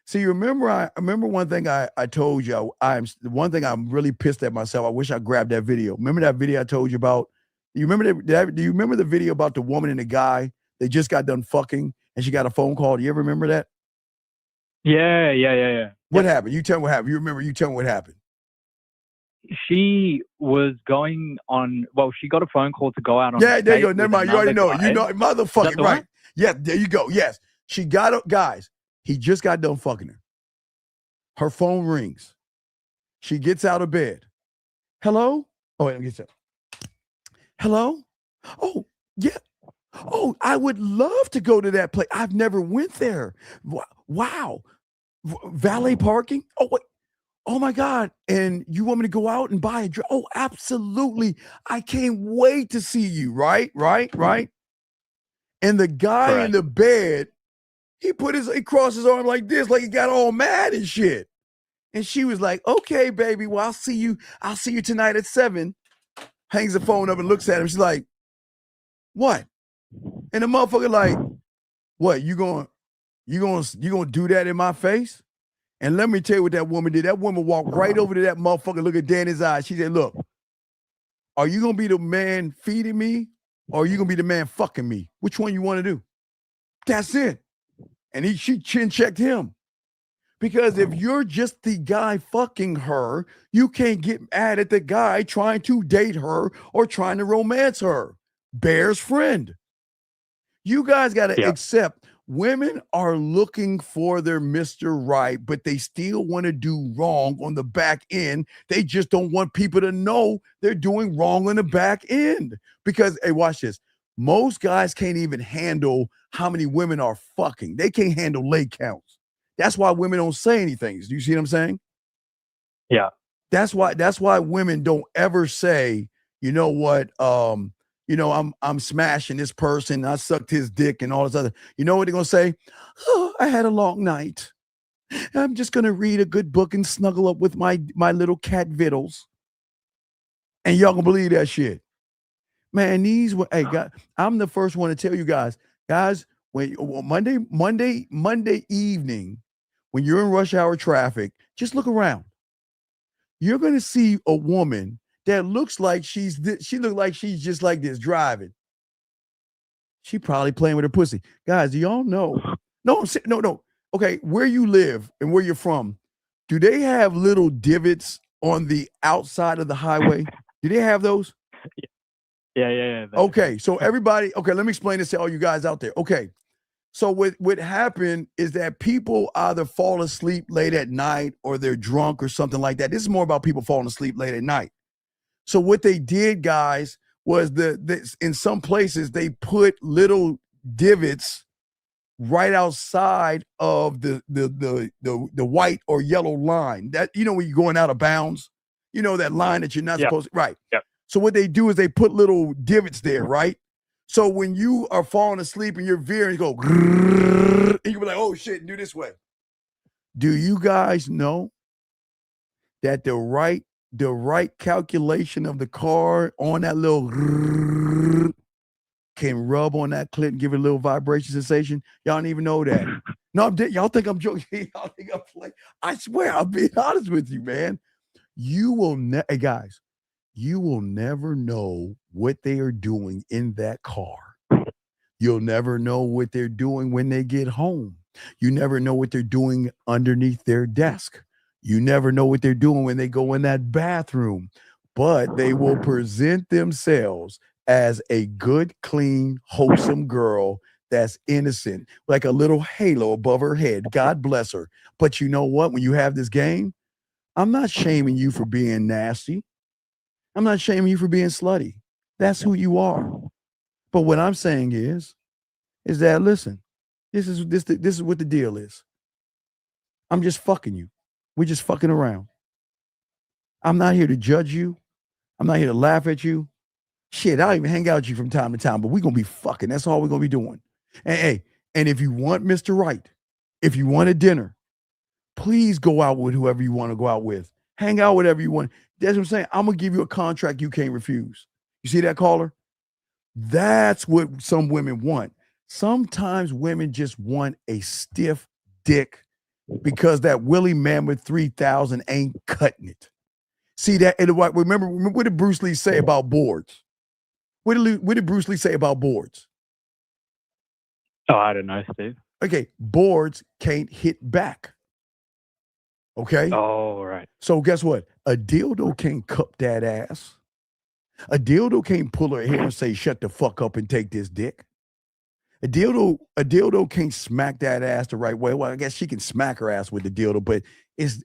See, remember, I remember one thing I told you. One thing I'm really pissed at myself. I wish I grabbed that video. Remember that video I told you about? Do you remember do you remember the video about the woman and the guy? They just got done fucking and she got a phone call. Do you ever remember that? Yeah. What happened? You tell me what happened. You remember, you tell me what happened. She was going on, she got a phone call to go out on there you go. Never mind. You already know it. You know, motherfucking right. One? Yeah, there you go. Yes. She got, guys, he just got done fucking her. Her phone rings. She gets out of bed. Hello? Oh, wait, let me get that. Hello? Oh, yeah. Oh, I would love to go to that place. I've never went there. Wow. Valet parking? Oh, wait. Oh my God. And you want me to go out and buy a drink? Oh, absolutely. I can't wait to see you. Right. And the guy in the bed, he crossed his arm like this, like he got all mad and shit. And she was like, okay, baby, well, I'll see you tonight at 7. Hangs the phone up and looks at him. She's like, what? And the motherfucker like, what? You gonna do that in my face? And let me tell you what that woman did. That woman walked right over to that motherfucker, look at Danny's eyes. She said, look, are you gonna be the man feeding me or are you gonna be the man fucking me? Which one you want to do? That's it. And she chin checked him. Because if you're just the guy fucking her, you can't get mad at the guy trying to date her or trying to romance her. Bear's friend. You guys got to accept women are looking for their Mr. Right, but they still want to do wrong on the back end. They just don't want people to know they're doing wrong on the back end. Because, hey, watch this. Most guys can't even handle how many women are fucking. They can't handle leg counts. That's why women don't say anything. Do you see what I'm saying? Yeah. That's why women don't ever say, you know what, I'm smashing this person, I sucked his dick and all this other. You know what they're gonna say? Oh, I had a long night. I'm just gonna read a good book and snuggle up with my little cat Vittles. And y'all gonna believe that shit. Man, hey guys, I'm the first one to tell you guys, when Monday evening, when you're in rush hour traffic, just look around. You're gonna see a woman that looks like she looks like she's just like this driving. She probably playing with her pussy. Guys, do y'all know? No. Okay, where you live and where you're from, do they have little divots on the outside of the highway? Do they have those? Yeah. Okay, so everybody, okay, let me explain this to all you guys out there. Okay, so what happened is that people either fall asleep late at night or they're drunk or something like that. This is more about people falling asleep late at night. So what they did, guys, was in some places they put little divots right outside of the white or yellow line. That, you know, when you're going out of bounds, you know, that line that you're not supposed to, right? Yep. So what they do is they put little divots there, right? So when you are falling asleep and you're veering, you go, and you be like, oh shit, and do this way. Do you guys know that the right calculation of the car on that little can rub on that clit and give it a little vibration sensation? Y'all don't even know that. No, y'all think I'm joking. Y'all think I'm playing. I swear, I'm being honest with you, man. You will hey guys, you will never know what they are doing in that car. You'll never know what they're doing when they get home. You never know what they're doing underneath their desk. You never know what they're doing when they go in that bathroom, but they will present themselves as a good, clean, wholesome girl that's innocent, like a little halo above her head. God bless her. But you know what? When you have this game, I'm not shaming you for being nasty. I'm not shaming you for being slutty. That's who you are. But what I'm saying is that, listen, this is what the deal is. I'm just fucking you. We're just fucking around. I'm not here to judge you. I'm not here to laugh at you. Shit, I'll even hang out with you from time to time, but we're going to be fucking. That's all we're going to be doing. And hey, and if you want Mr. Right, if you want a dinner, please go out with whoever you want to go out with. Hang out with whatever you want. That's what I'm saying. I'm going to give you a contract you can't refuse. You see that, caller? That's what some women want. Sometimes women just want a stiff dick because that Willie Mammoth 3000 ain't cutting it. See that? And remember what did Bruce Lee say about boards? What did Bruce Lee say about boards? Oh, I don't know, Steve. Okay, boards can't hit back. Okay? Oh, right. So guess what? A dildo can't cup that ass. A dildo can't pull her hair and say, shut the fuck up and take this dick. A dildo can't smack that ass the right way. Well, I guess she can smack her ass with the dildo, but it's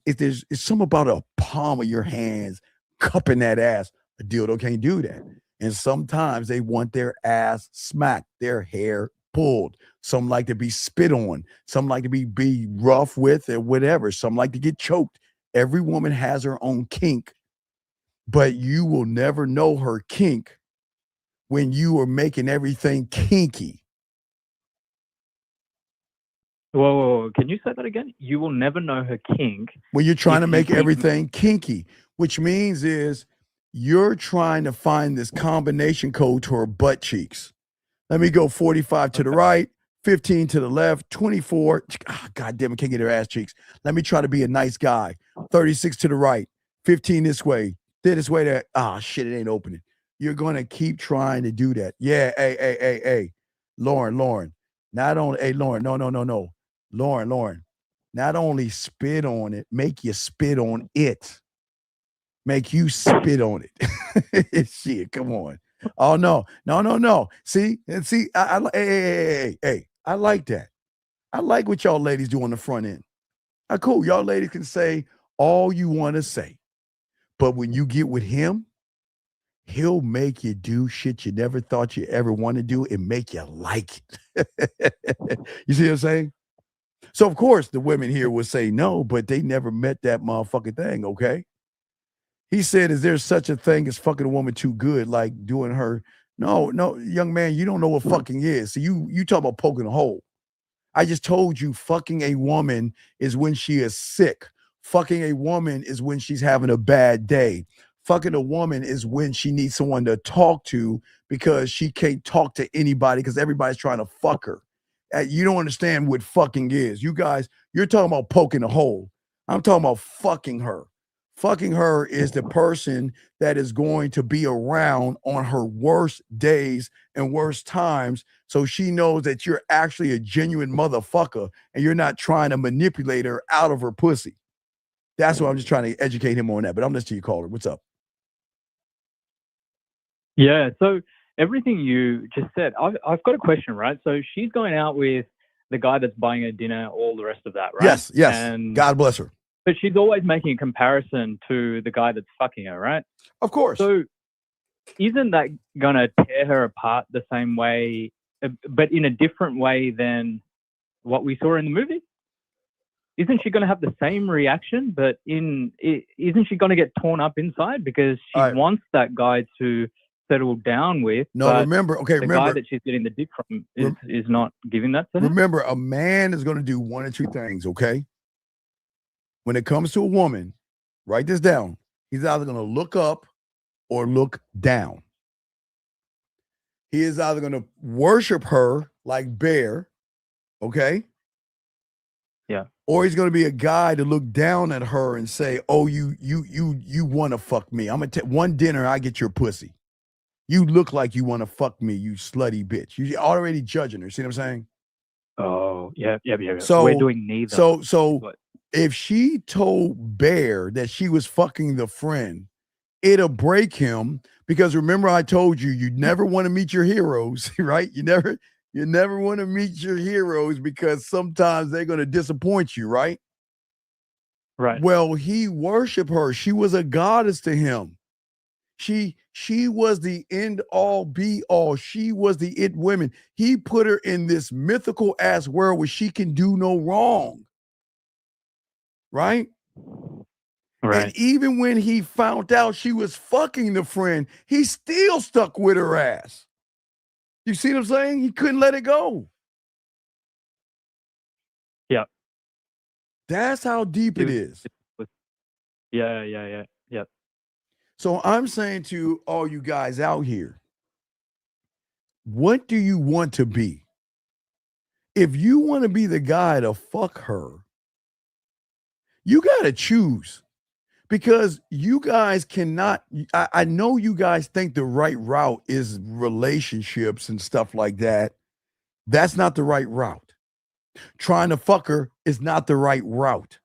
something about a palm of your hands cupping that ass. A dildo can't do that. And sometimes they want their ass smacked, their hair pulled. Some like to be spit on. Some like to be rough with or whatever. Some like to get choked. Every woman has her own kink, but you will never know her kink when you are making everything kinky. Whoa, can you say that again? You will never know her kink. When you're trying if to you make keep- everything kinky, which means is you're trying to find this combination code to her butt cheeks. Let me go 45 to the right, 15 to the left, 24. God damn it, can't get her ass cheeks. Let me try to be a nice guy. 36 to the right, 15 this way, this way, that. Ah, shit, it ain't opening. You're going to keep trying to do that. Yeah, hey. Lauren. Not only, hey, Lauren, no. Lauren. Not only spit on it, make you spit on it. Make you spit on it. Shit, come on. Oh no. See, hey, I like that. I like what y'all ladies do on the front end. Cool. Y'all ladies can say all you want to say. But when you get with him, he'll make you do shit you never thought you ever want to do and make you like it. You see what I'm saying? So, of course, the women here will say no, but they never met that motherfucking thing, okay? He said, is there such a thing as fucking a woman too good, like doing her? No, young man, you don't know what fucking is. So you talk about poking a hole. I just told you fucking a woman is when she is sick. Fucking a woman is when she's having a bad day. Fucking a woman is when she needs someone to talk to because she can't talk to anybody because everybody's trying to fuck her. You don't understand what fucking is. You guys, you're talking about poking a hole. I'm talking about fucking her. Fucking her is the person that is going to be around on her worst days and worst times, so she knows that you're actually a genuine motherfucker and you're not trying to manipulate her out of her pussy. That's what I'm just trying to educate him on that. But I'm listening to you, caller. What's up? Yeah, so everything you just said, I've got a question, right? So she's going out with the guy that's buying her dinner, all the rest of that, right? Yes. And God bless her. But she's always making a comparison to the guy that's fucking her, right? Of course. So isn't that going to tear her apart the same way, but in a different way than what we saw in the movie? Isn't she going to have the same reaction, but isn't she going to get torn up inside because she wants that guy to settle down with? No, remember, the guy that she's getting the dick from is not giving that to her? Remember, a man is going to do one or two things, okay? When it comes to a woman, write this down. He's either going to look up or look down. He is either going to worship her like Bear, okay? Yeah. Or he's going to be a guy to look down at her and say, "Oh, you want to fuck me? I'm gonna take one dinner. I get your pussy. You look like you want to fuck me, you slutty bitch." You're already judging her. See what I'm saying? Oh, yeah. So we're doing neither. So if she told Bear that she was fucking the friend, it'll break him because remember I told you never want to meet your heroes, right? You never want to meet your heroes because sometimes they're going to disappoint you, right? Right. Well, he worshiped her. She was a goddess to him. She was the end all be all. She was the it women. He put her in this mythical ass world where she can do no wrong. Right? Right. And even when he found out she was fucking the friend, he still stuck with her ass. You see what I'm saying? He couldn't let it go. Yeah. That's how deep it is. Yeah. So I'm saying to all you guys out here, what do you want to be? If you want to be the guy to fuck her, you got to choose. Because you guys cannot, I know you guys think the right route is relationships and stuff like that. That's not the right route. Trying to fuck her is not the right route.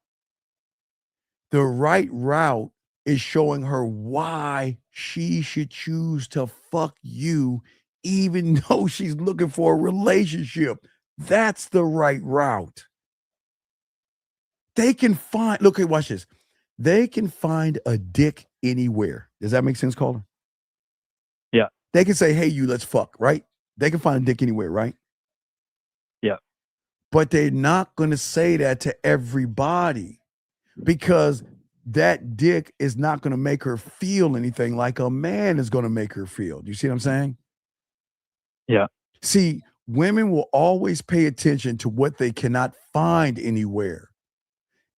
The right route is showing her why she should choose to fuck you, even though she's looking for a relationship. That's the right route. They can find, look, watch this. They can find a dick anywhere. Does that make sense, caller? Yeah. They can say, hey, you, let's fuck, right? They can find a dick anywhere, right? Yeah. But they're not going to say that to everybody because that dick is not going to make her feel anything like a man is going to make her feel. Do you see what I'm saying? Yeah. See, women will always pay attention to what they cannot find anywhere.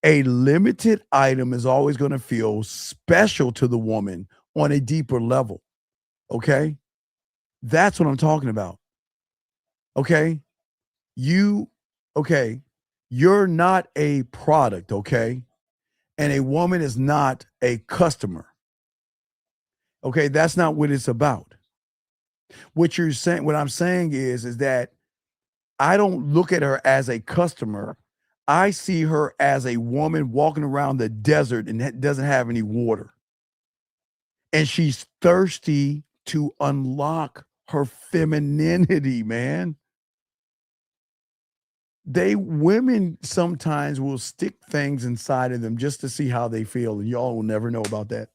A limited item is always going to feel special to the woman on a deeper level. Okay? That's what I'm talking about. Okay? You're not a product, okay? And a woman is not a customer. Okay, that's not what it's about. What I'm saying is that I don't look at her as a customer. I see her as a woman walking around the desert and doesn't have any water. And she's thirsty to unlock her femininity, man. Women sometimes will stick things inside of them just to see how they feel, and y'all will never know about that.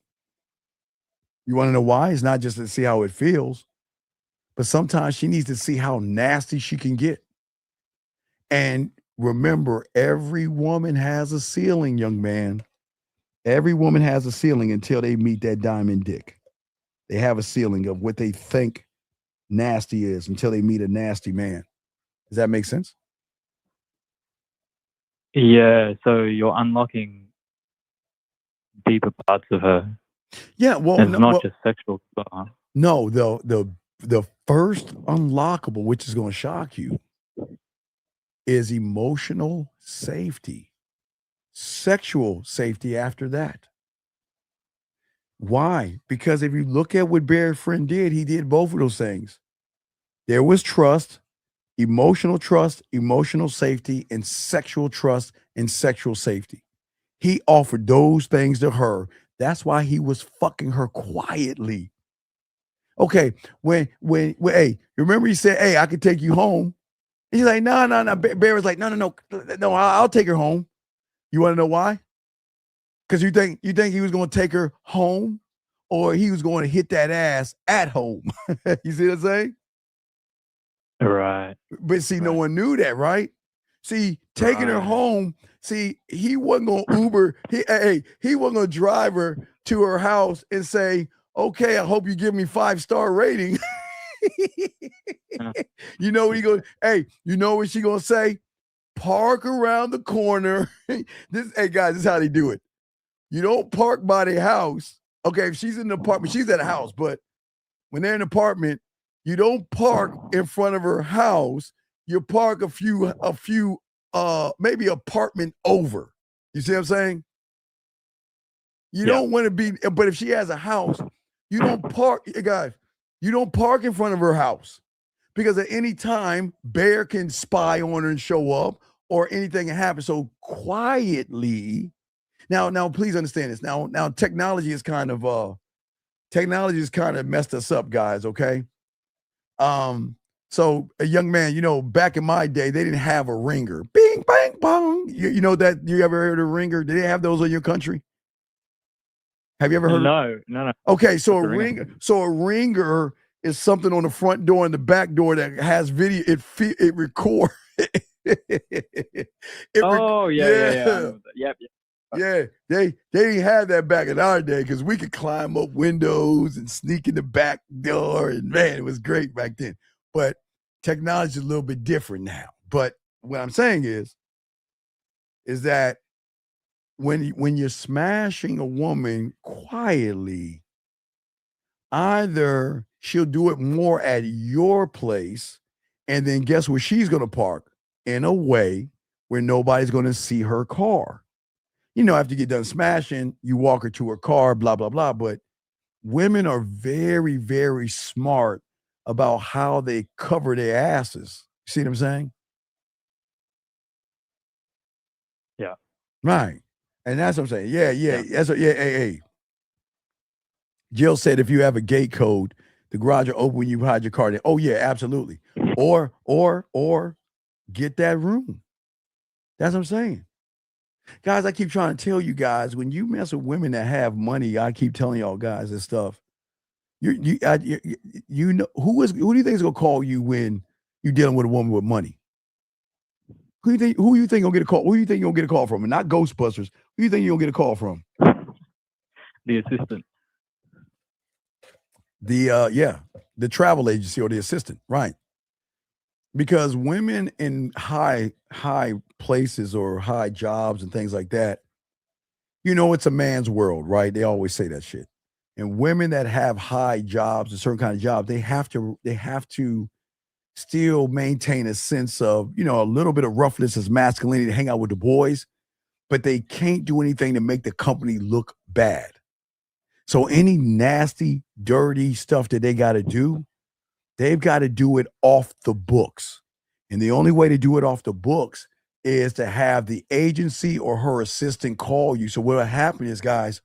You want to know why? It's not just to see how it feels, but sometimes she needs to see how nasty she can get. And remember, every woman has a ceiling, young man. Every woman has a ceiling until they meet that diamond dick. They have a ceiling of what they think nasty is until they meet a nasty man. Does that make sense? Yeah, so you're unlocking deeper parts of her. Yeah, well, it's not just sexual. No, the first unlockable, which is going to shock you, is emotional safety. Sexual safety after that. Why? Because if you look at what Barry Friend did, he did both of those things. There was trust, emotional safety, and sexual trust and sexual safety. He offered those things to her. That's why he was fucking her quietly. Okay, when hey, remember he said, hey, I could take you home. He's like, no. Bear was like, no, I'll take her home. You want to know why? Because you think he was going to take her home, or he was going to hit that ass at home. You see what I'm saying? Right. But see, no one knew that, right? See, taking her home. See, he wasn't going to Uber. He wasn't going to drive her to her house and say, okay, I hope you give me 5-star rating. You know what he goes, hey, you know what she gonna say? Park around the corner. Hey guys, this is how they do it. You don't park by the house. Okay, if she's in the apartment, she's at a house, but when they're in an apartment, you don't park in front of her house. You park a few maybe apartment over. You see what I'm saying? You don't want to be, but if she has a house, you don't park, guys, you don't park in front of her house. Because at any time, Bear can spy on her and show up, or anything can happen. So quietly, now please understand this. Now technology is kind of messed us up, guys. Okay. So a young man, back in my day, they didn't have a ringer. Bing, bang, bong. You know that? You ever heard of a ringer? Did they have those in your country? Have you ever heard? No. Okay, so a ringer is something on the front door and the back door that has video. It records. Yep. Yeah, they didn't have that back in our day because we could climb up windows and sneak in the back door, and man, it was great back then. But technology is a little bit different now. But what I'm saying is that when you're smashing a woman quietly, either she'll do it more at your place, and then guess where she's going to park? In a way where nobody's going to see her car. After you get done smashing, you walk her to her car, blah, blah, blah. But women are very, very smart about how they cover their asses. See what I'm saying? Yeah. Right. And that's what I'm saying. Yeah. That's what, hey. Jill said if you have a gate code, the garage will open when you hide your car there. Oh, yeah, absolutely. Or get that room. That's what I'm saying. Guys, I keep trying to tell you guys, when you mess with women that have money, I keep telling y'all guys this stuff. You know who do you think is gonna call you when you're dealing with a woman with money? Who you think gonna get a call? Who you think you're gonna get a call from? And not Ghostbusters. Who you think you're gonna get a call from? The assistant. The travel agency or the assistant, right? Because women in high places or high jobs and things like that, it's a man's world, right? They always say that shit. And women that have high jobs, a certain kind of job, they have to still maintain a sense of, a little bit of roughness as masculinity to hang out with the boys, but they can't do anything to make the company look bad. So any nasty, dirty stuff that they got to do, they've got to do it off the books. And the only way to do it off the books is to have the agency or her assistant call you. So what'll happen is, guys,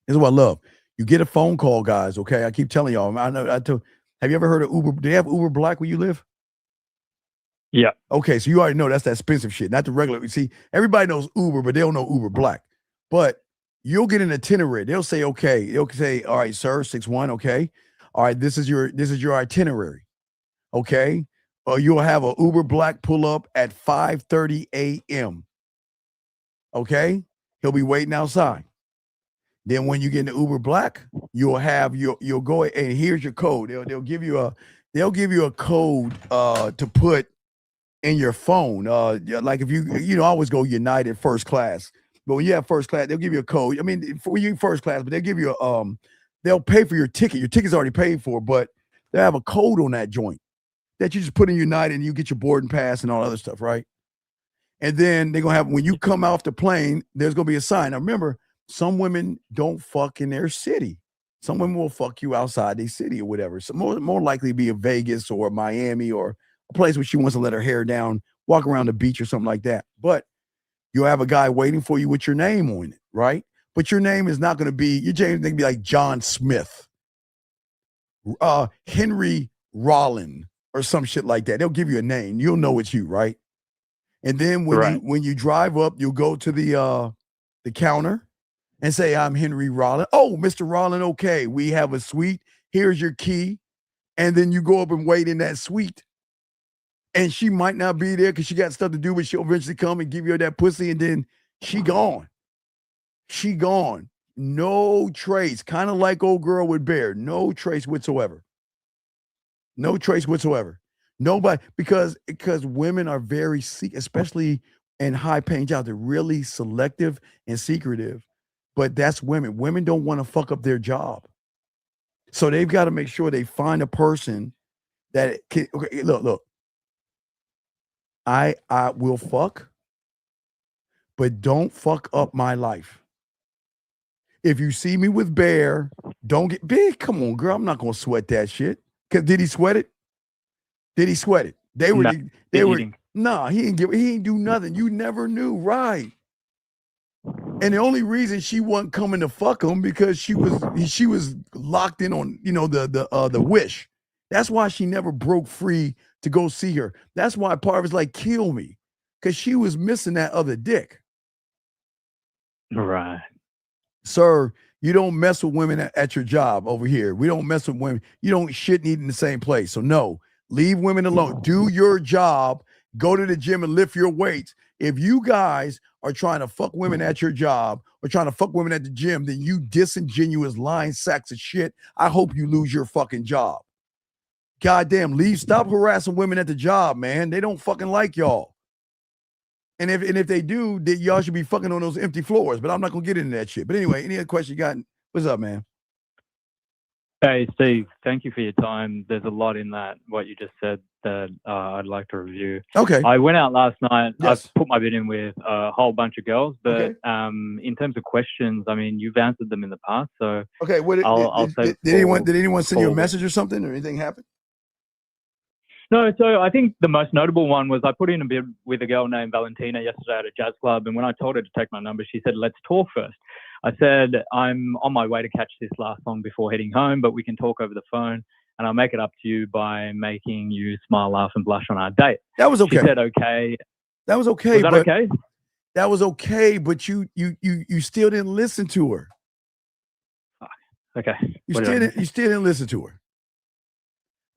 this is what I love. You get a phone call, guys, okay? I keep telling y'all. Have you ever heard of Uber? Do they have Uber Black where you live? Yeah. Okay, so you already know that's that expensive shit, not the regular. See, everybody knows Uber, but they don't know Uber Black. But you'll get an itinerary. They'll say, all right, sir, 61, okay. All right, this is your itinerary. Okay. You'll have an Uber Black pull up at 5:30 a.m. Okay. He'll be waiting outside. Then when you get into Uber Black, you'll go and here's your code. They'll give you a code to put in your phone. Like if you always go United first class, but when you have first class, they'll give you a code. I mean, for you first class, but they'll give you they'll pay for your ticket. Your ticket's already paid for, but they have a code on that joint that you just put in United and you get your boarding pass and all other stuff, right? And then they're gonna have, when you come off the plane, there's gonna be a sign. Now remember, some women don't fuck in their city. Some women will fuck you outside their city or whatever. So more likely be a Vegas or Miami or a place where she wants to let her hair down, walk around the beach or something like that. But you'll have a guy waiting for you with your name on it, right? But your name is not going to be, your name is going to be like John Smith, Henry Rollin, or some shit like that. They'll give you a name. You'll know it's you, right? And then when you drive up, you'll go to the counter and say, I'm Henry Rollin. Oh, Mr. Rollin, okay, we have a suite. Here's your key. And then you go up and wait in that suite. And she might not be there because she got stuff to do, but she'll eventually come and give you that pussy, and then she gone. She gone. No trace. Kind of like old girl with Bear. No trace whatsoever. No trace whatsoever. Nobody, because women are very secret, especially in high-paying jobs. They're really selective and secretive. But that's women. Women don't want to fuck up their job. So they've got to make sure they find a person that can, okay, look. I will fuck, but don't fuck up my life. If you see me with Bear, don't get big. Come on, girl. I'm not gonna sweat that shit. Cause did he sweat it? Did he sweat it? They were. Nah, he didn't do nothing. You never knew, right? And the only reason she wasn't coming to fuck him because she was locked in on the wish. That's why she never broke free to go see her. That's why part of it's like, kill me, because she was missing that other dick. Right. Sir, you don't mess with women at your job over here. We don't mess with women. You don't shit and eat in the same place. So no, leave women alone. Do your job. Go to the gym and lift your weights. If you guys are trying to fuck women at your job or trying to fuck women at the gym, then you disingenuous lying sacks of shit. I hope you lose your fucking job. Goddamn, stop harassing women at the job, man. They don't fucking like y'all. And if they do, then y'all should be fucking on those empty floors. But I'm not gonna get into that shit. But anyway, any other question you got? What's up, man? Hey, Steve, thank you for your time. There's a lot in that, what you just said, that I'd like to review. Okay. I went out last night. Yes. I put my bid in with a whole bunch of girls, but Okay. In terms of questions, I mean, you've answered them in the past. So Okay. Did anyone send you a message or something, or anything happen? No, so I think the most notable one was I put in a bid with a girl named Valentina yesterday at a jazz club, and when I told her to take my number, she said, let's talk first. I said, I'm on my way to catch this last song before heading home, but we can talk over the phone, and I'll make it up to you by making you smile, laugh, and blush on our date. That was okay. She said, okay. That was okay. Was that okay? That was okay, but you still didn't listen to her. Okay. You still didn't listen to her.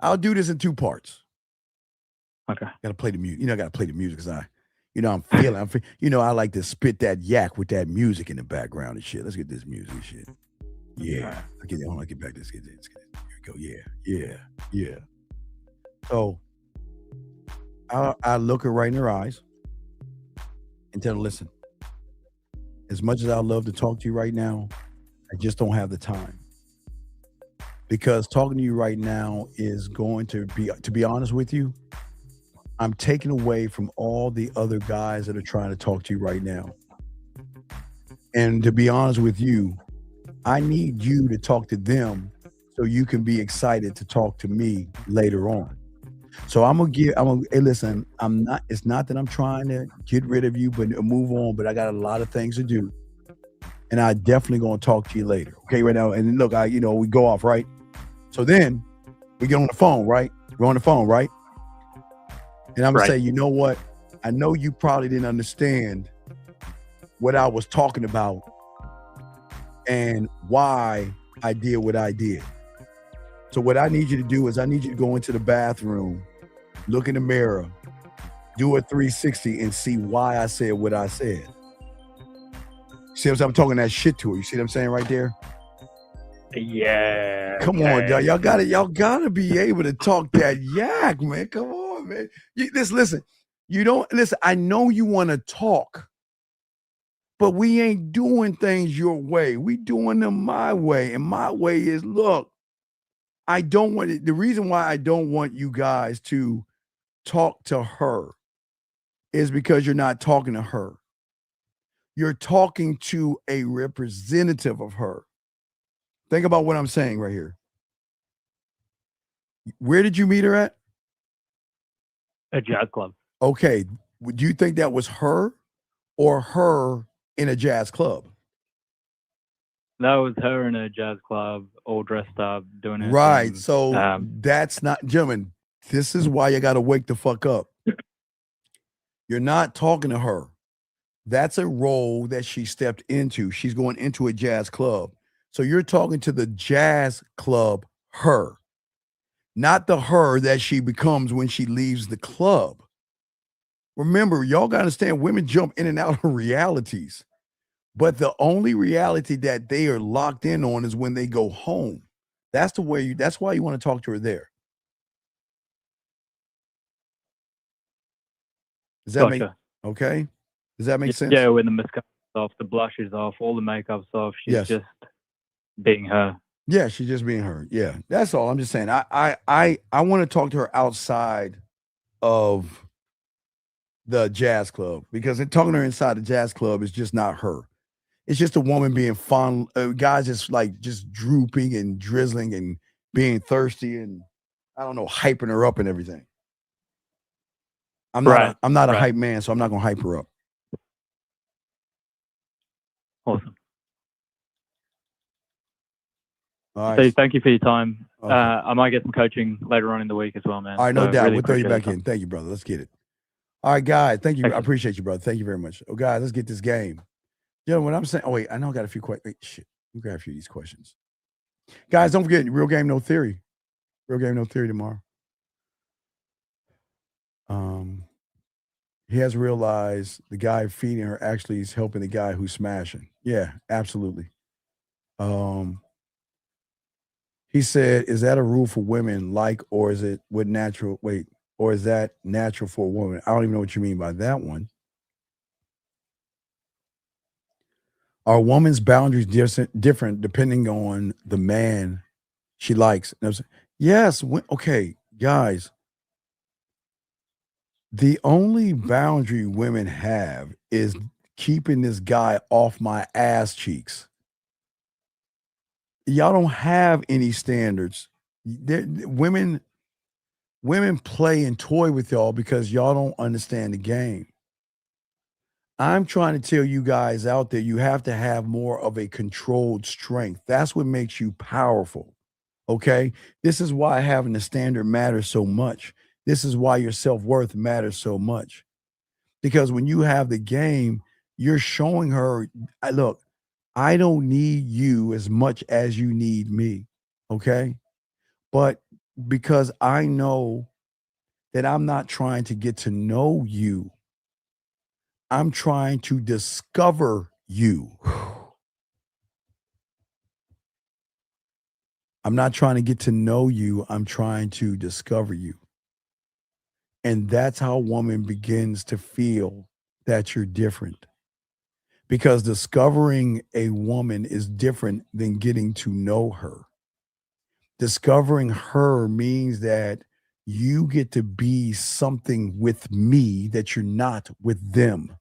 I'll do this in 2 parts. Okay. Gotta play the music. I gotta play the music because I'm feeling. I like to spit that yak with that music in the background and shit. Let's get this music and shit. Yeah. Hold on, get back. Let's get this. Here we go. Yeah. So I look her right in her eyes and tell her, listen, as much as I love to talk to you right now, I just don't have the time. Because talking to you right now is going to be honest with you, I'm taking away from all the other guys that are trying to talk to you right now. And to be honest with you, I need you to talk to them so you can be excited to talk to me later on. So hey, listen, it's not that I'm trying to get rid of you, but move on, but I got a lot of things to do. And I definitely gonna talk to you later. Okay, right now. And look, we go off, right? So then we get on the phone, right? We're on the phone, right? And I'm gonna say, you know what? I know you probably didn't understand what I was talking about and why I did what I did. So what I need you to do is I need you to go into the bathroom, look in the mirror, do a 360 and see why I said what I said. See what I'm talking that shit to her. You see what I'm saying right there? Yeah. Come on, y'all gotta be able to talk that yak, man. Come on, man. Listen. You don't listen. I know you want to talk, but we ain't doing things your way. We doing them my way, and my way is look. I don't want it. The reason why I don't want you guys to talk to her is because you're not talking to her. You're talking to a representative of her. Think about what I'm saying right here. Where did you meet her at? A jazz club. Okay. Would you think that was her or her in a jazz club? That was her in a jazz club, all dressed up, doing it. Right. So that's not, gentlemen, this is why you got to wake the fuck up. You're not talking to her. That's a role that she stepped into. She's going into a jazz club. So you're talking to the jazz club her, not the her that she becomes when she leaves the club. Remember, y'all got to understand, women jump in and out of realities. But the only reality that they are locked in on is when they go home. That's why you want to talk to her there. Does that make okay? Does that make sense? Yeah, when the mascara's off, the blush is off, all the makeup's off. She's just being her. Yeah, she's just being her. Yeah, that's all. I'm just saying. I want to talk to her outside of the jazz club, because talking to her inside the jazz club is just not her. It's just a woman being fun. Guys just drooping and drizzling and being thirsty and I don't know, hyping her up and everything. I'm not a hype man, so I'm not gonna hype her up. Awesome. All right. Steve, thank you for your time. Okay. I might get some coaching later on in the week as well, man. All right, no doubt. Really We'll throw you appreciate back in. Thank you, brother. Let's get it. All right, guys. Thank you. I appreciate you, brother. Thank you very much. Oh, guys, let's get this game. What I'm saying. Oh, wait. I know I got a few questions. Wait, shit. Let me grab a few of these questions. Guys, don't forget, Real Game, No Theory. Real Game, No Theory tomorrow. He has realized the guy feeding her actually is helping the guy who's smashing. Yeah, absolutely. He said, is that a rule for women, or is it or is that natural for a woman? I don't even know what you mean by that one. Are women's boundaries different depending on the man she likes? Yes. Okay, guys. The only boundary women have is keeping this guy off my ass cheeks. Y'all don't have any standards. Women play and toy with y'all because y'all don't understand the game. I'm trying to tell you guys out there, you have to have more of a controlled strength. That's what makes you powerful. Okay? This is why having a standard matters so much. This is why your self-worth matters so much. Because when you have the game, you're showing her, look, I don't need you as much as you need me. Okay. But because I know that I'm not trying to get to know you, I'm trying to discover you. I'm not trying to get to know you. I'm trying to discover you. And that's how a woman begins to feel that you're different. Because discovering a woman is different than getting to know her. Discovering her means that you get to be something with me that you're not with them.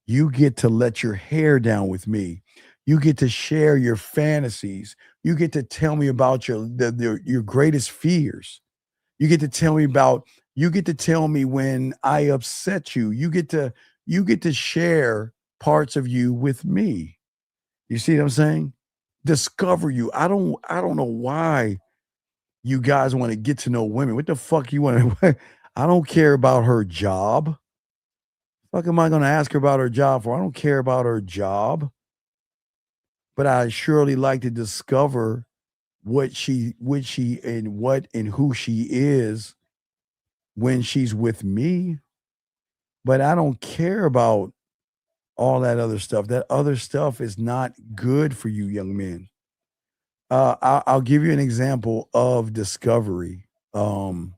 You get to let your hair down with me. You get to share your fantasies. You get to tell me about your greatest fears. You get to tell me when I upset you. You get to share parts of you with me. You see what I'm saying? Discover you. I don't know why you guys want to get to know women. What the fuck you want to I don't care about her job. Fuck am I going to ask her about her job for? I don't care about her job. But I surely like to discover what she and who she is when she's with me. But I don't care about all that other stuff. That other stuff is not good for you, young men. I'll give you an example of discovery. I'll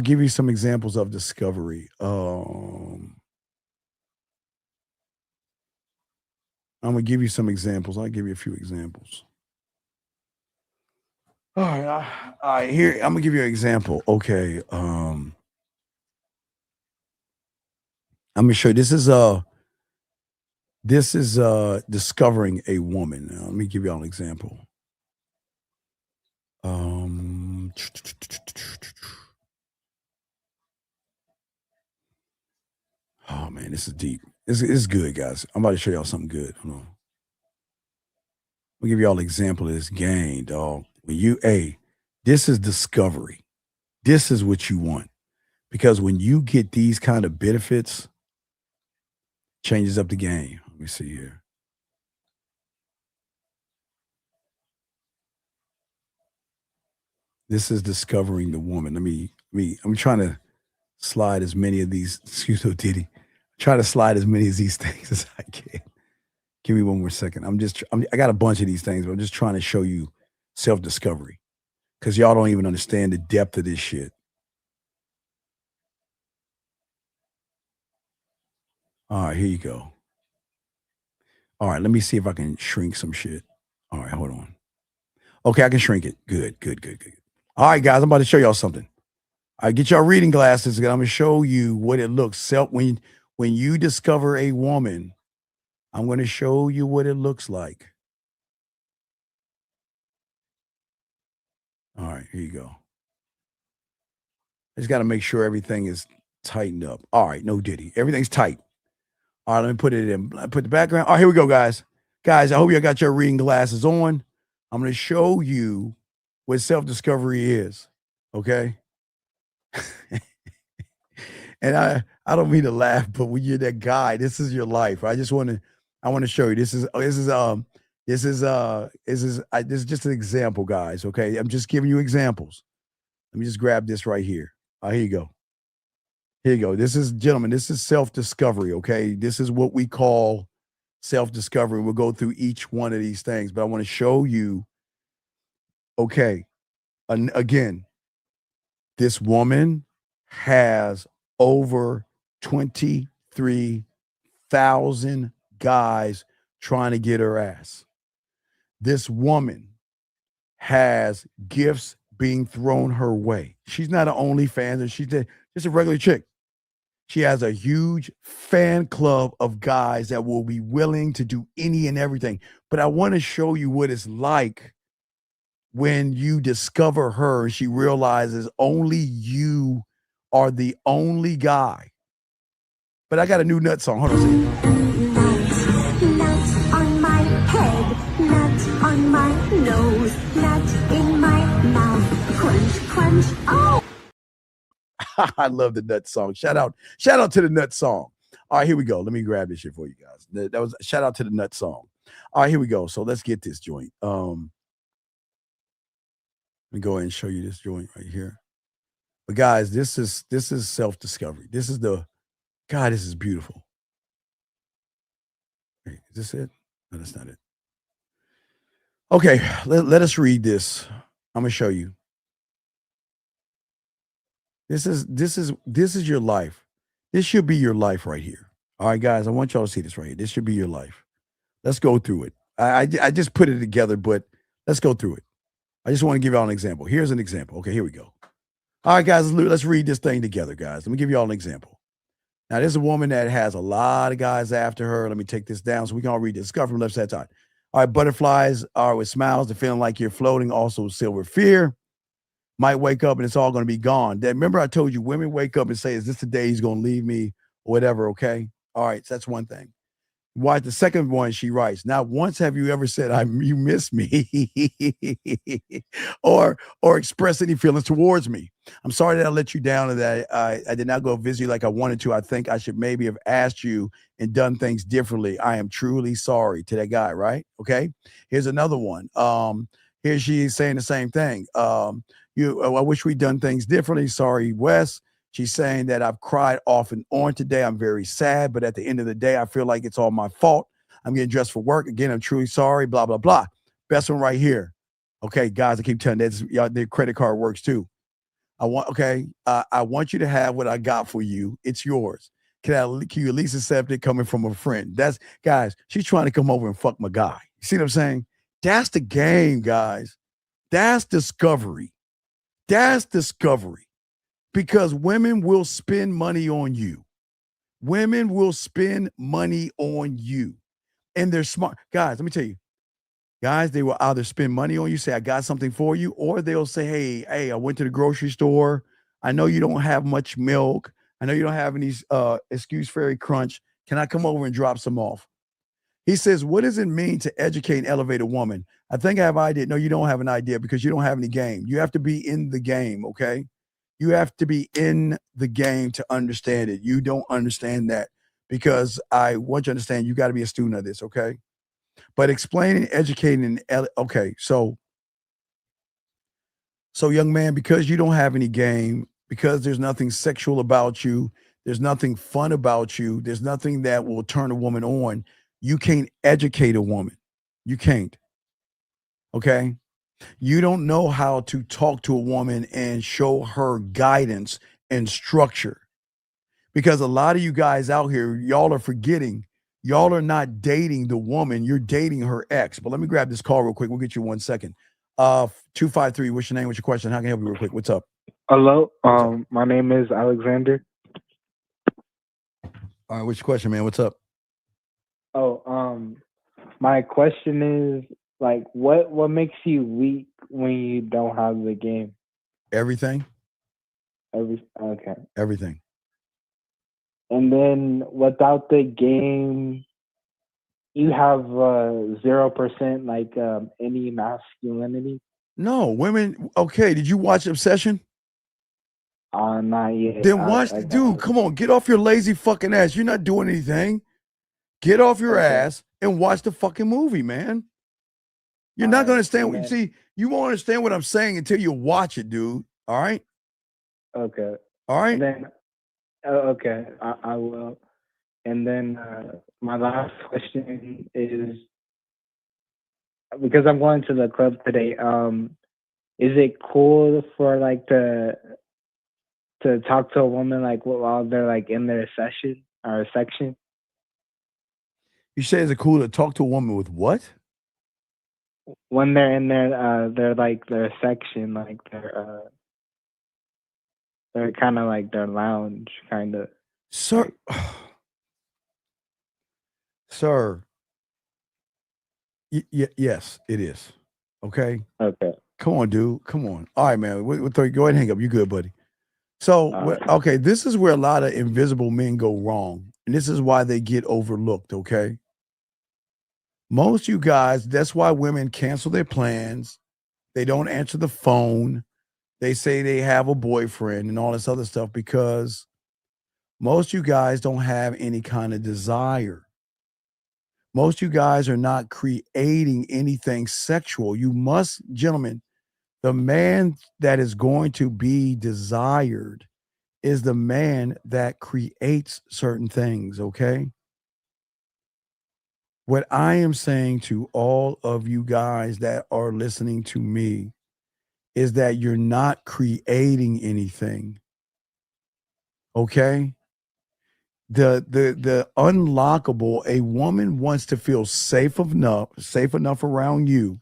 give you some examples of discovery. I'm gonna give you some examples. I'll give you a few examples. All right, here I'm gonna give you an example. Okay, I'm gonna show you. This is discovering a woman. Now, let me give you all an example. Oh man, this is deep. This is good, guys. I'm about to show y'all something good. Hold on. I'll give y'all an example of this game, dog. This is discovery. This is what you want. Because when you get these kind of benefits, changes up the game. Let me see here. This is discovering the woman. I'm trying to slide as many of these, excuse me, Diddy. Try to slide as many of these things as I can. Give me one more second. I got a bunch of these things, but I'm just trying to show you self-discovery. Because y'all don't even understand the depth of this shit. All right, here you go. All right, let me see if I can shrink some shit. All right, hold on. Okay, I can shrink it. Good. All right, guys, I'm about to show y'all something. All right, get y'all reading glasses. I'm going to show you what it looks. When you discover a woman, I'm going to show you what it looks like. All right, here you go. I just got to make sure everything is tightened up. All right, no Diddy. Everything's tight. All right, let me put it in. Put the background. All right, here we go, guys. Guys, I hope you got your reading glasses on. I'm going to show you what self-discovery is, okay? And I don't mean to laugh, but when you're that guy, this is your life. I want to show you. This is just an example, guys. Okay, I'm just giving you examples. Let me just grab this right here. Here you go. Here you go. This is, gentlemen, this is self-discovery. Okay, this is what we call self-discovery. We'll go through each one of these things, but I want to show you. Okay, again, this woman has over 23,000 guys trying to get her ass. This woman has gifts being thrown her way. She's not an OnlyFans, and she's just a regular chick. She has a huge fan club of guys that will be willing to do any and everything. But I want to show you what it's like when you discover her and she realizes only you are the only guy. But I got a new nut song. Hold on a second. Nut on my head, nut on my nose, nut in my mouth, crunch, crunch, oh! I love the nut song. Shout out to the nut song. All right, here we go. Let me grab this shit for you guys. That was shout out to the Nut song. All right, here we go. So let's get this joint. Let me go ahead and show you this joint right here. But guys, this is self-discovery. This is this is beautiful. Wait, is this it? No, that's not it. Okay, let us read this. I'm gonna show you. This is your life. This should be your life right here. All right, guys, I want y'all to see this right here. This should be your life. Let's go through it. I just put it together, but let's go through it. I just want to give y'all an example. Here's an example. Okay, here we go. All right, guys, let's read this thing together, guys. Let me give y'all an example. Now, there's a woman that has a lot of guys after her. Let me take this down so we can all read this. It's got from left side. All right, butterflies are with smiles, the feeling like you're floating, also silver fear. Might wake up and it's all going to be gone. Remember I told you women wake up and say, is this the day he's going to leave me or whatever, okay? All right, so that's one thing. Why the second one she writes, not once have you ever said you miss me or express any feelings towards me. I'm sorry that I let you down and that I did not go visit you like I wanted to. I think I should maybe have asked you and done things differently. I am truly sorry to that guy, right? Okay. Here's another one. Here she is saying the same thing. I wish we'd done things differently. Sorry, Wes. She's saying that I've cried off and on today. I'm very sad, but at the end of the day, I feel like it's all my fault. I'm getting dressed for work. Again, I'm truly sorry, blah, blah, blah. Best one right here. Okay, guys, I keep telling you, their credit card works too. I want you to have what I got for you. It's yours. Can you at least accept it coming from a friend? Guys, she's trying to come over and fuck my guy. You see what I'm saying? That's the game, guys. That's discovery. That's discovery. Because women will spend money on you. Women will spend money on you. And they're smart. Guys, let me tell you. Guys, they will either spend money on you, say, I got something for you, or they'll say, hey, I went to the grocery store. I know you don't have much milk. I know you don't have any Excuse Fairy Crunch. Can I come over and drop some off? He says, what does it mean to educate and elevate a woman? I think I have an idea. No, you don't have an idea because you don't have any game. You have to be in the game, okay? You have to be in the game to understand it. You don't understand that because I want you to understand you got to be a student of this, okay? But explaining, educating, okay, so young man, because you don't have any game, because there's nothing sexual about you, there's nothing fun about you, there's nothing that will turn a woman on, you can't educate a woman. You can't, okay? You don't know how to talk to a woman and show her guidance and structure. Because a lot of you guys out here, y'all are forgetting, y'all are not dating the woman, you're dating her ex. But let me grab this call real quick. We'll get you 1 second. 253, what's your name? What's your question? How can I help you real quick? What's up? Hello, my name is Alexander. All right, what's your question, man? What's up? My question is, like, what makes you weak when you don't have the game? Everything. Okay. Everything. And then without the game, you have 0% like any masculinity. No, women. Okay, did you watch Obsession? Not yet. Then watch the dude. Come on, get off your lazy fucking ass. You're not doing anything. Get off your ass and watch the fucking movie, man. You're not gonna understand what you see. You won't understand what I'm saying until you watch it, dude. All right. Okay. All right. And then, okay, I will. And then my last question is, because I'm going to the club today, is it cool for like to talk to a woman like while they're like in their session or section? You say is it cool to talk to a woman with what? When they're in their like their section, like they're kind of like their lounge, kind of. Sir, sir. Yes, it is. Okay. Okay. Come on, dude. Come on. All right, man. Go ahead and hang up. You good, buddy? So, okay, this is where a lot of invisible men go wrong, and this is why they get overlooked. Okay. Most you guys, that's why women cancel their plans. They don't answer the phone. They say they have a boyfriend and all this other stuff because Most of you guys don't have any kind of desire. Most of you guys are not creating anything sexual. You must, gentlemen, the man that is going to be desired is the man that creates certain things, okay? What I am saying to all of you guys that are listening to me is that you're not creating anything, okay? The unlockable, a woman wants to feel safe enough around you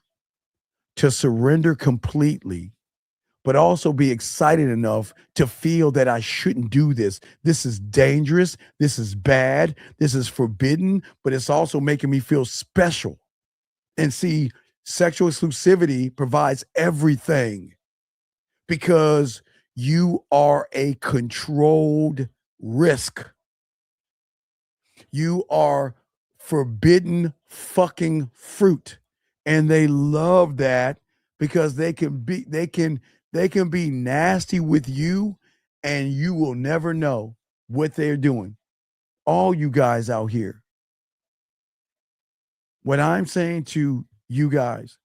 to surrender completely, but also be excited enough to feel that I shouldn't do this. This is dangerous. This is bad. This is forbidden, but it's also making me feel special. And see, sexual exclusivity provides everything because you are a controlled risk. You are forbidden fucking fruit. And they love that because they can be nasty with you and you will never know what they're doing. All you guys out here. What I'm saying to you guys,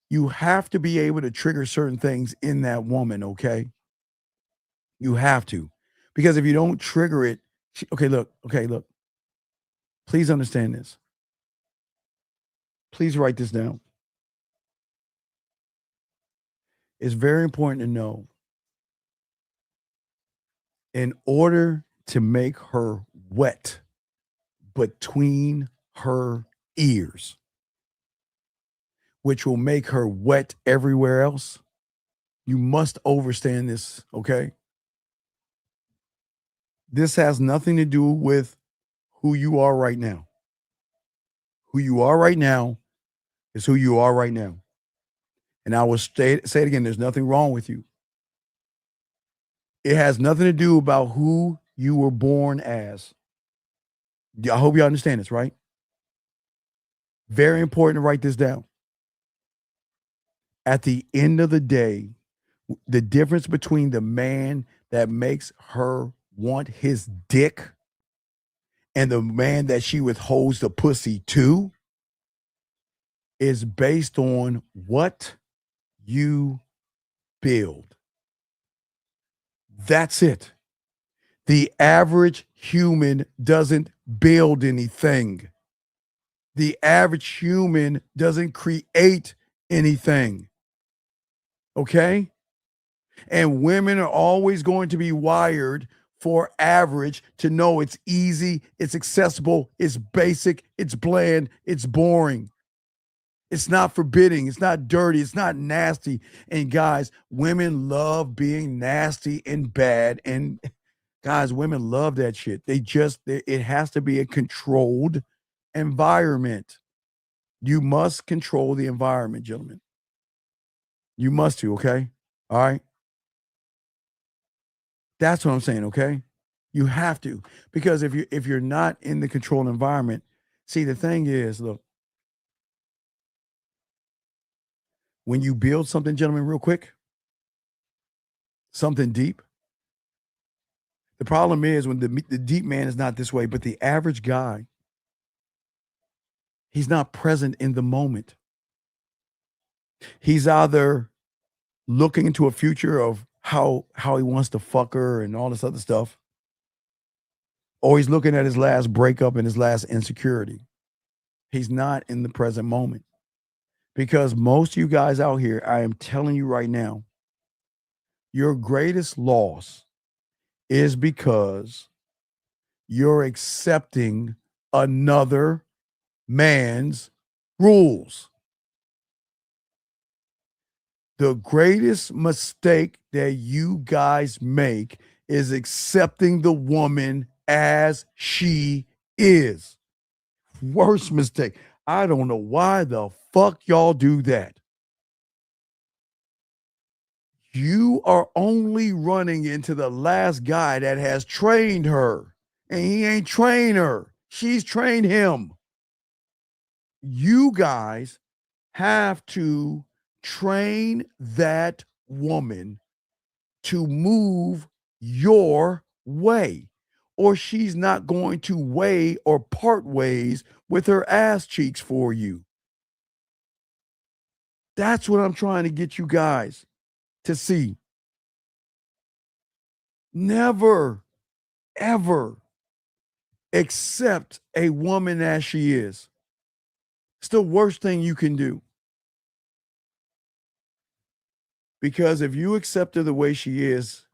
you have to be able to trigger certain things in that woman, okay? You have to. Because if you don't trigger it, okay, look. Please understand this. Please write this down. It's very important to know, in order to make her wet between her ears, which will make her wet everywhere else, you must understand this, okay? This has nothing to do with who you are right now. Who you are right now is who you are right now. And I will say it again, there's nothing wrong with you. It has nothing to do about who you were born as. I hope you understand this, right? Very important to write this down. At the end of the day, the difference between the man that makes her want his dick and the man that she withholds the pussy to is based on what you build. That's it. The average human doesn't build anything. The average human doesn't create anything. Okay? And women are always going to be wired for average, to know it's easy, it's accessible, it's basic, it's bland, it's boring. It's not forbidding, it's not dirty, it's not nasty. And guys, women love being nasty and bad. And guys, women love that shit. It has to be a controlled environment. You must control the environment, gentlemen. You must do, okay? All right? That's what I'm saying, okay? You have to. Because if you're not in the controlled environment, see, the thing is, look, when you build something, gentlemen, real quick, something deep, the problem is when the deep man is not this way, but the average guy, he's not present in the moment. He's either looking into a future of how he wants to fuck her and all this other stuff, or he's looking at his last breakup and his last insecurity. He's not in the present moment. Because most of you guys out here, I am telling you right now, your greatest loss is because you're accepting another man's rules. The greatest mistake that you guys make is accepting the woman as she is. Worst mistake. I don't know why the fuck y'all do that. You are only running into the last guy that has trained her, and he ain't trained her. She's trained him. You guys have to train that woman to move your way. or she's not going to weigh or part ways with her ass cheeks for you. That's what I'm trying to get you guys to see. Never, ever accept a woman as she is. It's the worst thing you can do. Because if you accept her the way she is,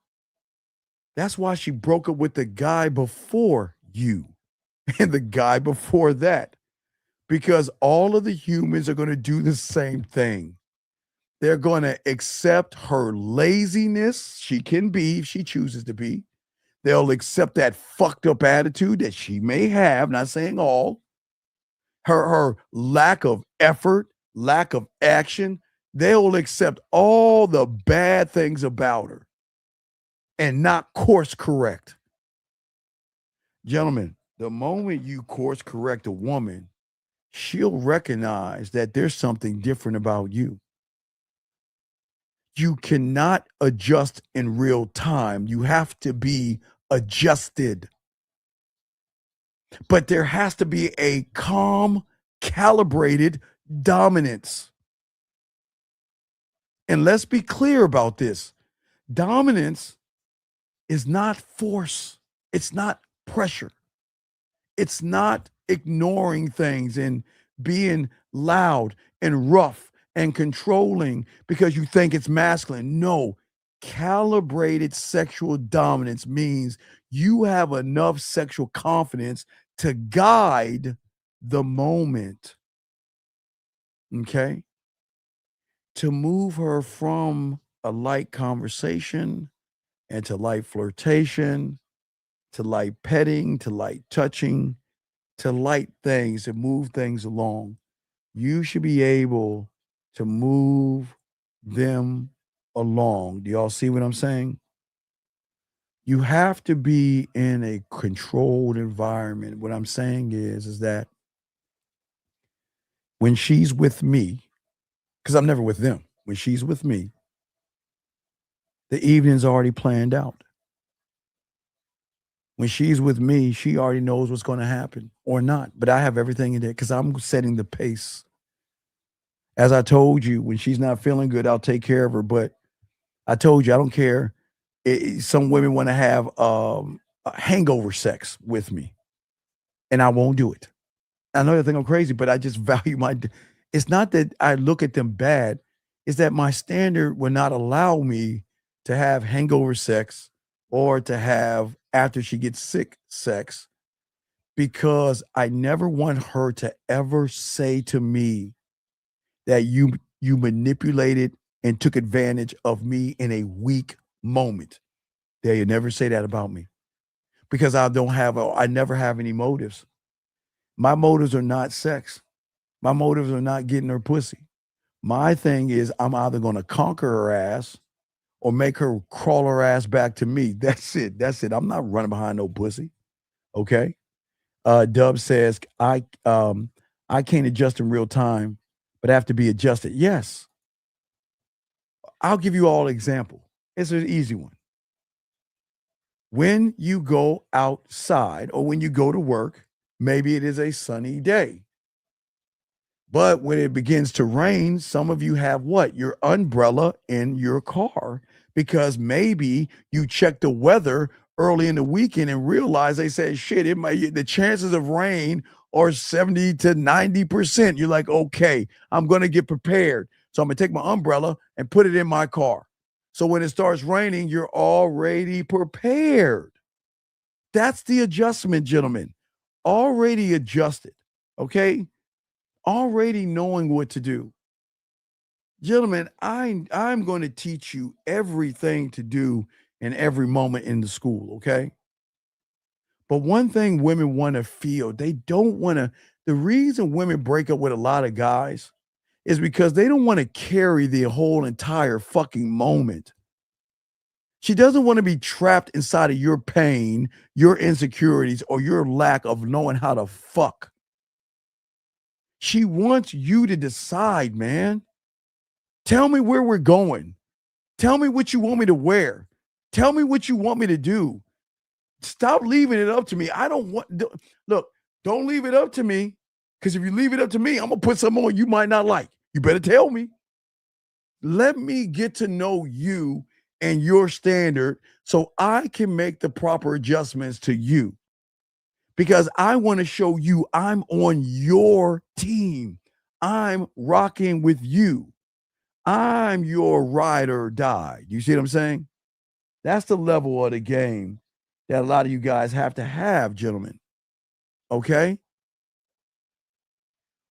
that's why she broke up with the guy before you and the guy before that. Because all of the humans are going to do the same thing. They're going to accept her laziness. She can be, if she chooses to be. They'll accept that fucked up attitude that she may have, not saying all. Her lack of effort, lack of action. They'll accept all the bad things about her and not course correct. Gentlemen, the moment you course correct a woman, she'll recognize that there's something different about you. You cannot adjust in real time. You have to be adjusted. But there has to be a calm, calibrated dominance. And let's be clear about this. Dominance is not force. It's not pressure. It's not ignoring things and being loud and rough and controlling because you think it's masculine. No, calibrated sexual dominance means you have enough sexual confidence to guide the moment. Okay? To move her from a light conversation and to light flirtation, to light petting, to light touching, to light things, to move things along. You should be able to move them along. Do y'all see what I'm saying? You have to be in a controlled environment. What I'm saying is that when she's with me, because I'm never with them, when she's with me, the evening's already planned out. When she's with me, she already knows what's going to happen or not. But I have everything in there because I'm setting the pace. As I told you, when she's not feeling good, I'll take care of her. But I told you, I don't care. Some women want to have hangover sex with me, and I won't do it. I know you think I'm crazy, but I just value my. It's not that I look at them bad. It's that my standard will not allow me to have hangover sex or to have after she gets sick sex, because I never want her to ever say to me that you manipulated and took advantage of me in a weak moment. They'll never say that about me, because I never have any motives. My motives are not sex. My motives are not getting her pussy. My thing is I'm either going to conquer her ass or make her crawl her ass back to me. That's it. That's it. I'm not running behind no pussy. Okay. Dub says, I can't adjust in real time, but I have to be adjusted. Yes. I'll give you all an example. It's an easy one. When you go outside or when you go to work, maybe it is a sunny day. But when it begins to rain, some of you have what? Your umbrella in your car, because maybe you checked the weather early in the weekend and realized they said, shit, the chances of rain are 70 to 90%. You're like, okay, I'm going to get prepared. So I'm going to take my umbrella and put it in my car. So when it starts raining, you're already prepared. That's the adjustment, gentlemen. Already adjusted, okay? Already knowing what to do. Gentlemen, I'm going to teach you everything to do in every moment in the school, okay? But one thing women want to feel, they don't want to, the reason women break up with a lot of guys is because they don't want to carry the whole entire fucking moment. She doesn't want to be trapped inside of your pain, your insecurities, or your lack of knowing how to fuck. She wants you to decide, man. Tell me where we're going. Tell me what you want me to wear. Tell me what you want me to do. Stop leaving it up to me. I don't want. Look, don't leave it up to me, because if you leave it up to me, I'm gonna put something on you might not like. You better tell me. Let me get to know you and your standard so I can make the proper adjustments to you. Because I want to show you I'm on your team. I'm rocking with you. I'm your ride or die. You see what I'm saying? That's the level of the game that a lot of you guys have to have, gentlemen. Okay?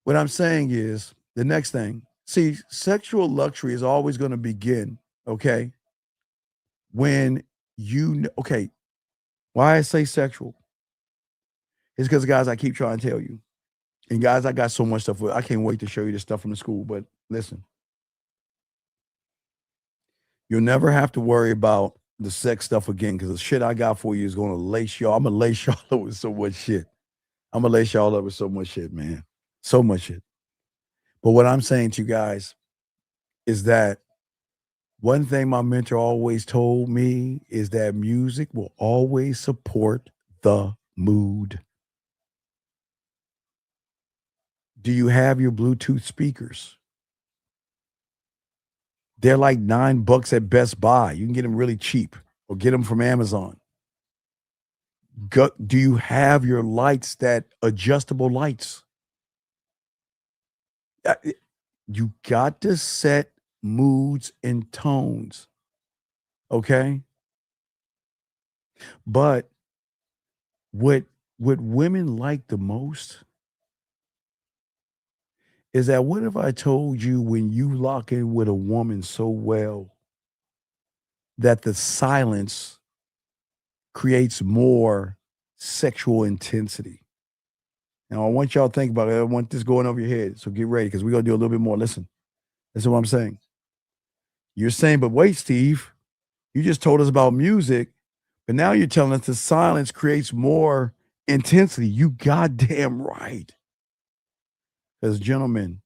What I'm saying is the next thing. See, sexual luxury is always going to begin, okay? When okay, why I say sexual is because, guys, I keep trying to tell you. And guys, I got so much stuff. I can't wait to show you this stuff from the school. But listen, you'll never have to worry about the sex stuff again, because the shit I got for you is going to lace y'all. I'm going to lace y'all up with so much shit. I'm going to lace y'all up with so much shit, man. So much shit. But what I'm saying to you guys is that one thing my mentor always told me is that music will always support the mood. Do you have your Bluetooth speakers? They're like $9 at Best Buy. You can get them really cheap, or get them from Amazon. Do you have your lights, that adjustable lights? You got to set moods and tones, okay? But what women like the most is that, what if I told you, when you lock in with a woman so well, that the silence creates more sexual intensity? Now, I want y'all to think about it. I want this going over your head. So get ready, because we're going to do a little bit more. Listen, what I'm saying. You're saying, but wait, Steve, you just told us about music, but now you're telling us the silence creates more intensity. You goddamn right. Because, gentlemen,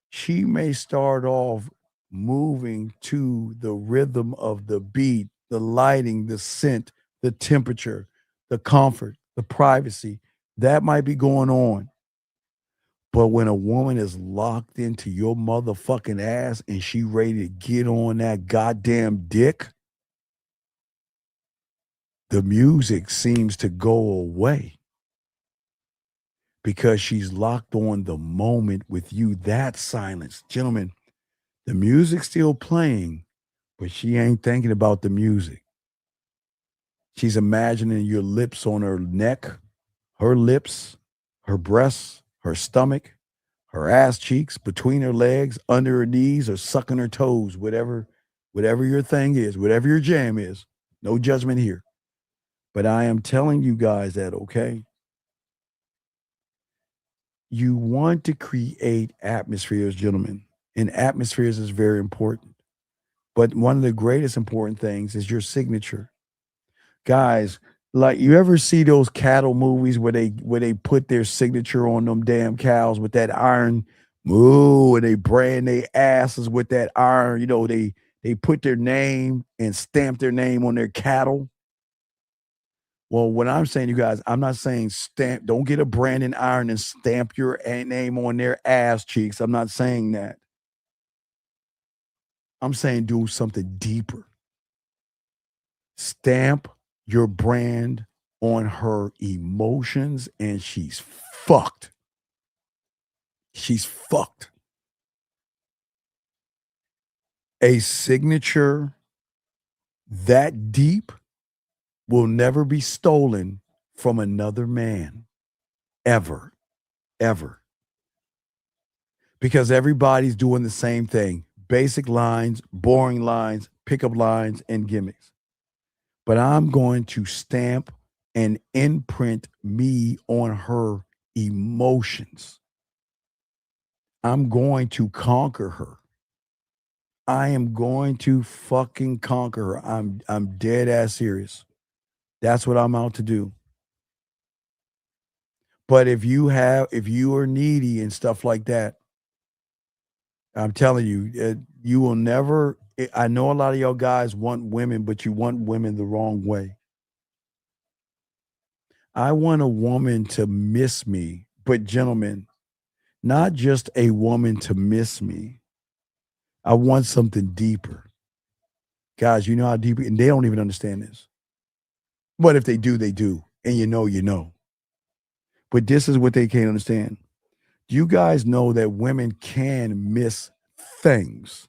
she may start off moving to the rhythm of the beat, the lighting, the scent, the temperature, the comfort, the privacy. That might be going on. But when a woman is locked into your motherfucking ass and she ready to get on that goddamn dick, the music seems to go away, because she's locked on the moment with you. That silence, gentlemen, the music's still playing, but she ain't thinking about the music. She's imagining your lips on her neck, her lips, her breasts, her stomach, her ass cheeks, between her legs, under her knees, or sucking her toes, whatever your thing is, whatever your jam is. No judgment here. But I am telling you guys that, okay? You want to create atmospheres, gentlemen, and atmospheres is very important. But one of the greatest important things is your signature. Guys, like, you ever see those cattle movies where they put their signature on them damn cows with that iron, and they brand their asses with that iron? You know, they put their name and stamp their name on their cattle. Well, what I'm saying, you guys, I'm not saying stamp. Don't get a branding iron and stamp your name on their ass cheeks. I'm not saying that. I'm saying do something deeper. Stamp your brand on her emotions, and she's fucked. She's fucked. A signature that deep will never be stolen from another man. Ever. Ever. Because everybody's doing the same thing. Basic lines, boring lines, pickup lines, and gimmicks. But I'm going to stamp and imprint me on her emotions. I'm going to conquer her. I am going to fucking conquer her. I'm dead ass serious. That's what I'm out to do. But if you are needy and stuff like that, I'm telling you, you will never. I know a lot of y'all guys want women, but you want women the wrong way. I want a woman to miss me, but gentlemen, not just a woman to miss me. I want something deeper. Guys, you know how deep, and they don't even understand this. But if they do, they do. And you know. But this is what they can't understand. You guys know that women can miss things.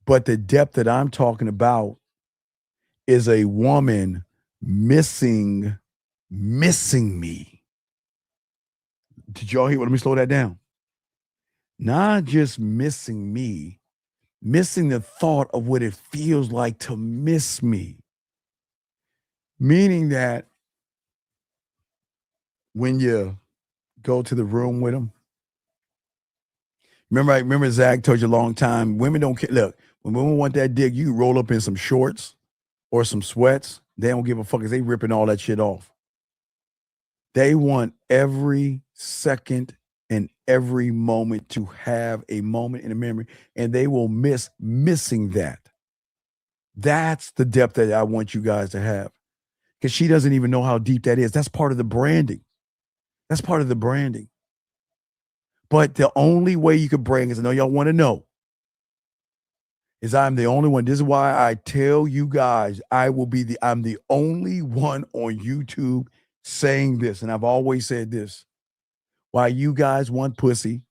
But the depth that I'm talking about is a woman missing me. Did y'all hear? Let me slow that down. Not just missing me, missing the thought of what it feels like to miss me. Meaning that when you go to the room with them, remember Zach told you a long time, women don't care. Look, when women want that dick, you roll up in some shorts or some sweats. They don't give a fuck because they ripping all that shit off. They want every second and every moment to have a moment in a memory, and they will miss missing that. That's the depth that I want you guys to have, because she doesn't even know how deep that is. That's part of the branding. That's part of the branding. But the only way you could bring is, I know y'all want to know, is I'm the only one. This is why I tell you guys, I'm the only one on YouTube saying this. And I've always said this. Why you guys want pussy,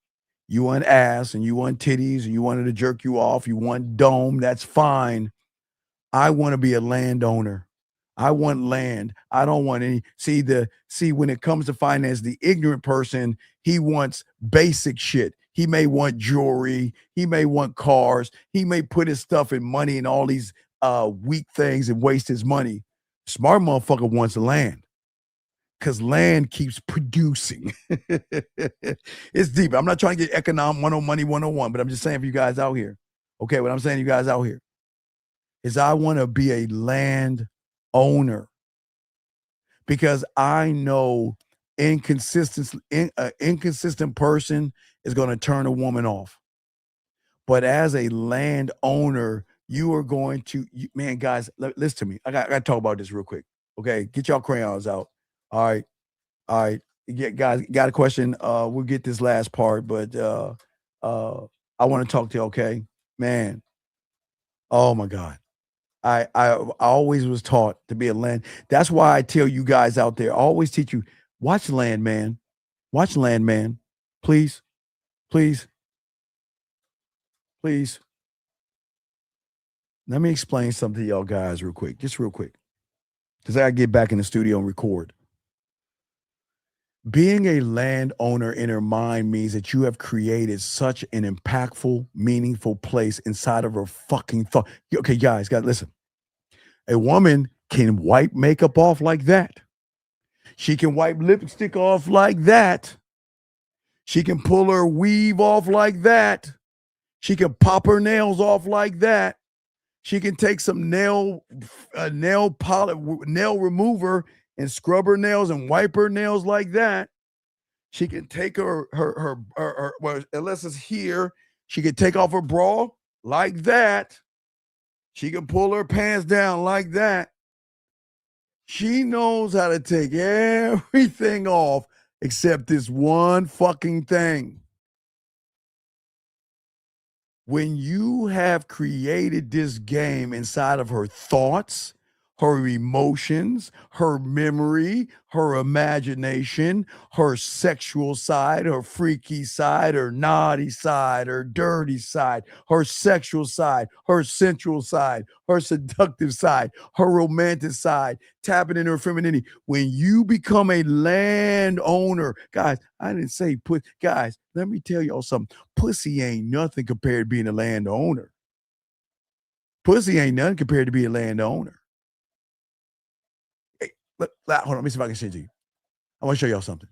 you want ass, and you want titties, and you wanted to jerk you off, you want dome, that's fine. I want to be a landowner. I want land. I don't want any. See, when it comes to finance, the ignorant person, he wants basic shit. He may want jewelry. He may want cars. He may put his stuff in money and all these weak things and waste his money. Smart motherfucker wants land, because land keeps producing. It's deep. I'm not trying to get economic money 101, but I'm just saying for you guys out here. Okay, what I'm saying to you guys out here is I want to be a land owner, because I know inconsistent person is going to turn a woman off. But as a land owner, you are going to, man, guys, listen to me. I got to talk about this real quick. Okay, get y'all crayons out. All right. Guys, got a question? We'll get this last part, but I want to talk to you. Okay, man. Oh my God. I always was taught to be a land. That's why I tell you guys out there, I always teach you, watch Land Man. Watch Land Man. Please. Please. Please. Let me explain something to y'all guys real quick. Just real quick. Because I gotta get back in the studio and record. Being a landowner in her mind means that you have created such an impactful, meaningful place inside of her fucking thought. Okay, guys, listen. A woman can wipe makeup off like that. She can wipe lipstick off like that. She can pull her weave off like that. She can pop her nails off like that. She can take some nail remover and scrub her nails and wipe her nails like that. She can take her well, unless it's here, she can take off her bra like that. She can pull her pants down like that. She knows how to take everything off except this one fucking thing. When you have created this game inside of her thoughts, her emotions, her memory, her imagination, her sexual side, her freaky side, her naughty side, her dirty side, her sexual side, her sensual side, her seductive side, her romantic side, tapping in her femininity. When you become a landowner, guys, I didn't say put, guys, let me tell y'all something. Pussy ain't nothing compared to being a landowner. Pussy ain't nothing compared to being a landowner. Hold on, let me see if I can send you. I want to show y'all something.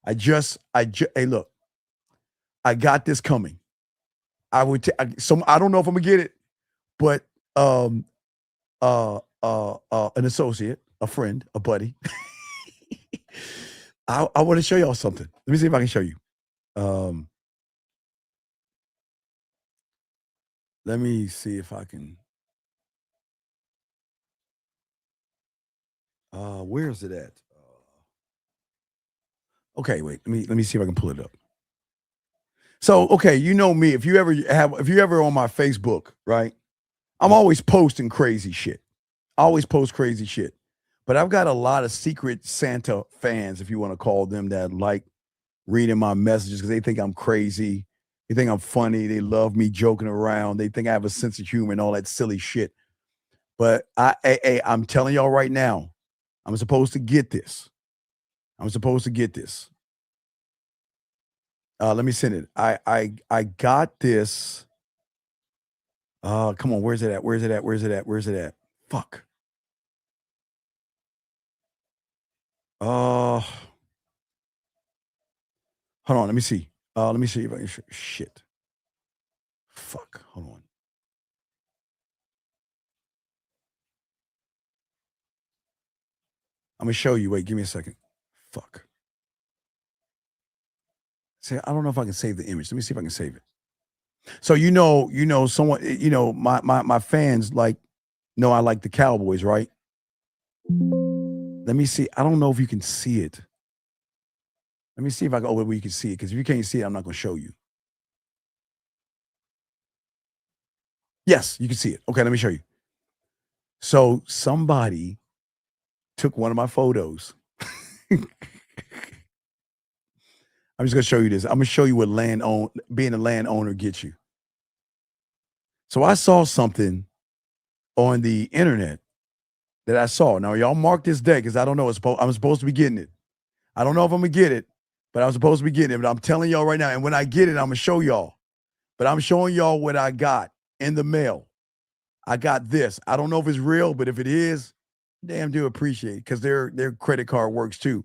Hey, look, I got this coming. I don't know if I'm gonna get it, but an associate, a friend, a buddy. I want to show y'all something. Let me see if I can show you. Let me see if I can. Where is it at? Okay, wait. Let me see if I can pull it up. So, okay, you know me. If you ever on my Facebook, right? I'm always posting crazy shit. I always post crazy shit. But I've got a lot of secret Santa fans, if you want to call them that, like reading my messages because they think I'm crazy. They think I'm funny. They love me joking around. They think I have a sense of humor and all that silly shit. But I'm telling y'all right now, I'm supposed to get this. I'm supposed to get this. Let me send it. I got this. Come on, where's it at? Where's it at? Where's it at? Where's it at? Fuck. Hold on, let me see. Let me see if I can shit. Fuck. Hold on. I'm gonna show you. Wait, give me a second. Fuck. See, I don't know if I can save the image. Let me see if I can save it. So someone, my fans like know I like the Cowboys, right? Let me see. I don't know if you can see it. Let me see if I can where you can see it. Because if you can't see it, I'm not gonna show you. Yes, you can see it. Okay, let me show you. So somebody took one of my photos. I'm just gonna show you this. I'm gonna show you what being a landowner gets you. So I saw something on the internet that I saw. Now y'all mark this day because I don't know. I'm supposed to be getting it. I don't know if I'm gonna get it, but I'm supposed to be getting it. But I'm telling y'all right now, and when I get it, I'm gonna show y'all. But I'm showing y'all what I got in the mail. I got this. I don't know if it's real, but if it is, damn, do appreciate it because their credit card works too.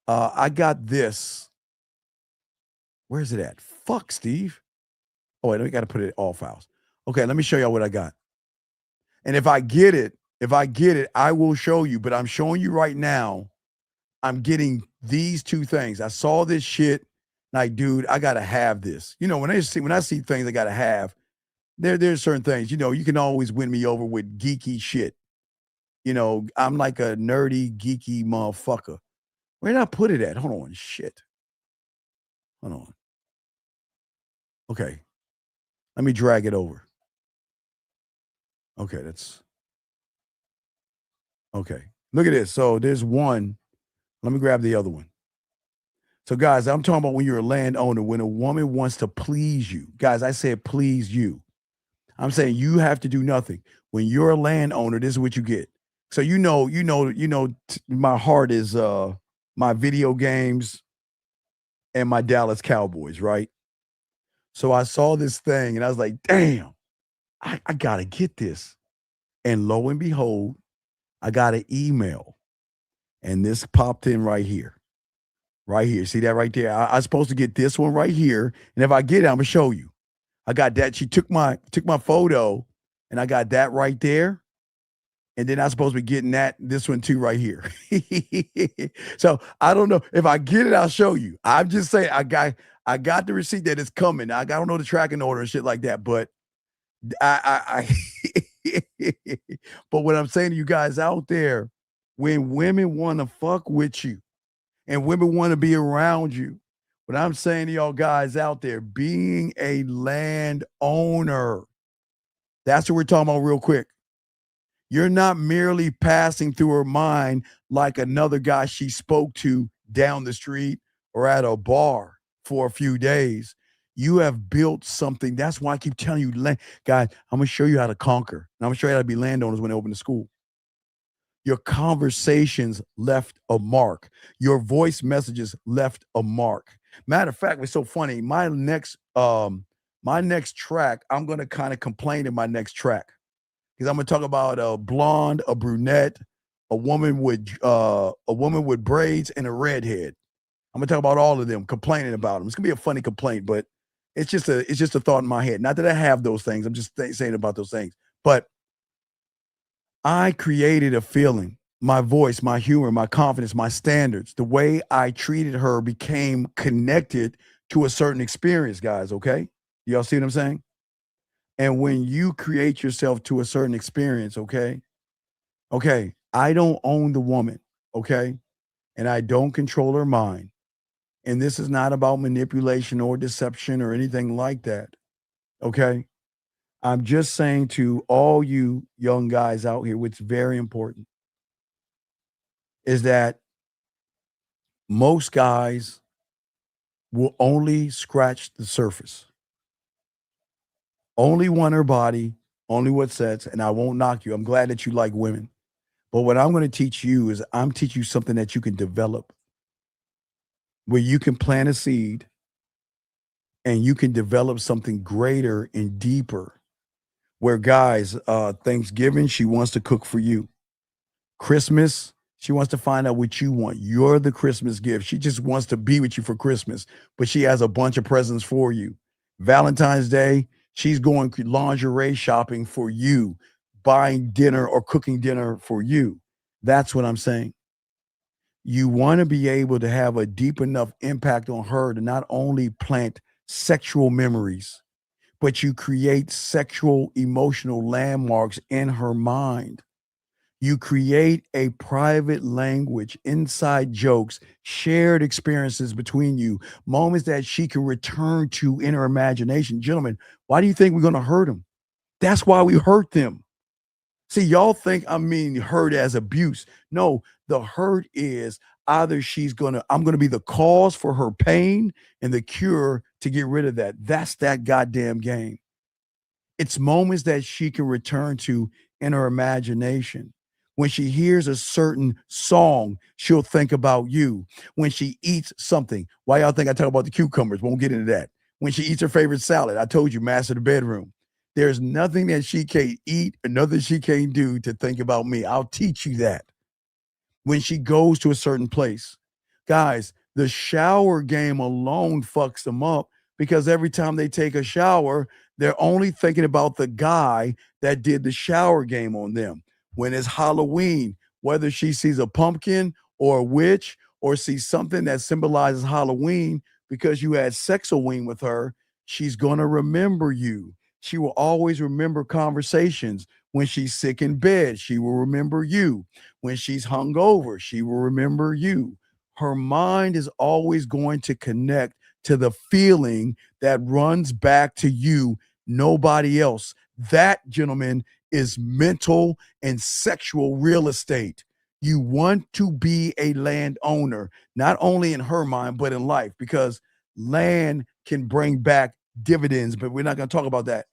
I got this. Where's it at? Fuck, Steve. Oh, wait, we got to put it in all files. Okay, let me show y'all what I got. And if I get it, I will show you. But I'm showing you right now. I'm getting these two things. I saw this shit. Like, dude, I gotta have this. When I see things I gotta have, there's certain things. You can always win me over with geeky shit. I'm like a nerdy, geeky motherfucker. Where did I put it at? Hold on, shit. Hold on. Okay. Let me drag it over. Okay, okay. Look at this. So there's one. Let me grab the other one. So, guys, I'm talking about when you're a landowner, when a woman wants to please you. Guys, I said please you. I'm saying you have to do nothing. When you're a landowner, this is what you get. So my heart is my video games and my Dallas Cowboys, right? So I saw this thing and I was like, damn, I gotta get this. And lo and behold, I got an email. And this popped in right here. Right here. See that right there? I'm supposed to get this one right here. And if I get it, I'm gonna show you. I got that. She took my photo and I got that right there. And then I'm supposed to be getting this one too right here. So I don't know. If I get it, I'll show you. I'm just saying I got the receipt that it's coming. I don't know the tracking order and shit like that, but I but what I'm saying to you guys out there, when women want to fuck with you and women want to be around you, what I'm saying to y'all guys out there, being a landowner, that's what we're talking about real quick. You're not merely passing through her mind like another guy she spoke to down the street or at a bar for a few days. You have built something. That's why I keep telling you, guys, I'm going to show you how to conquer. And I'm going to show you how to be landowners when they open the school. Your conversations left a mark. Your voice messages left a mark. Matter of fact, it's so funny. My next track, I'm going to kind of complain in my next track. Because I'm gonna talk about a blonde, a brunette, a woman with braids, and a redhead. I'm gonna talk about all of them, complaining about them. It's gonna be a funny complaint, but it's just a thought in my head. Not that I have those things. I'm just saying about those things. But I created a feeling. My voice, my humor, my confidence, my standards, the way I treated her became connected to a certain experience, guys. Okay, y'all see what I'm saying? And when you create yourself to a certain experience, okay, I don't own the woman, okay? And I don't control her mind. And this is not about manipulation or deception or anything like that, okay? I'm just saying to all you young guys out here, what's very important is that most guys will only scratch the surface, only want her body, only what sets, and I won't knock you. I'm glad that you like women. But what I'm going to teach you is I'm teaching you something that you can develop, where you can plant a seed and you can develop something greater and deeper. Where guys, Thanksgiving, she wants to cook for you. Christmas, she wants to find out what you want. You're the Christmas gift. She just wants to be with you for Christmas, but she has a bunch of presents for you. Valentine's Day, she's going lingerie shopping for you, buying dinner or cooking dinner for you. That's what I'm saying. You want to be able to have a deep enough impact on her to not only plant sexual memories, but you create sexual emotional landmarks in her mind. You create a private language, inside jokes, shared experiences between you, moments that she can return to in her imagination. Gentlemen, why do you think we're going to hurt them? That's why we hurt them. See, y'all think I mean hurt as abuse. No, the hurt is either I'm gonna be the cause for her pain and the cure to get rid of that. That's that goddamn game. It's moments that she can return to in her imagination. When she hears a certain song, she'll think about you. When she eats something, why y'all think I talk about the cucumbers? Won't get into that. When she eats her favorite salad, I told you, master the bedroom. There's nothing that she can't eat or nothing she can't do to think about me. I'll teach you that. When she goes to a certain place, guys, the shower game alone fucks them up because every time they take a shower, they're only thinking about the guy that did the shower game on them. When it's Halloween, whether she sees a pumpkin or a witch or sees something that symbolizes Halloween because you had sexoween with her, she's going to remember you. She will always remember conversations. When she's sick in bed, she will remember you. When she's hungover, she will remember you. Her mind is always going to connect to the feeling that runs back to you, nobody else. That, gentlemen, is mental and sexual real estate. You want to be a landowner, not only in her mind, but in life, because land can bring back dividends, but we're not going to talk about that.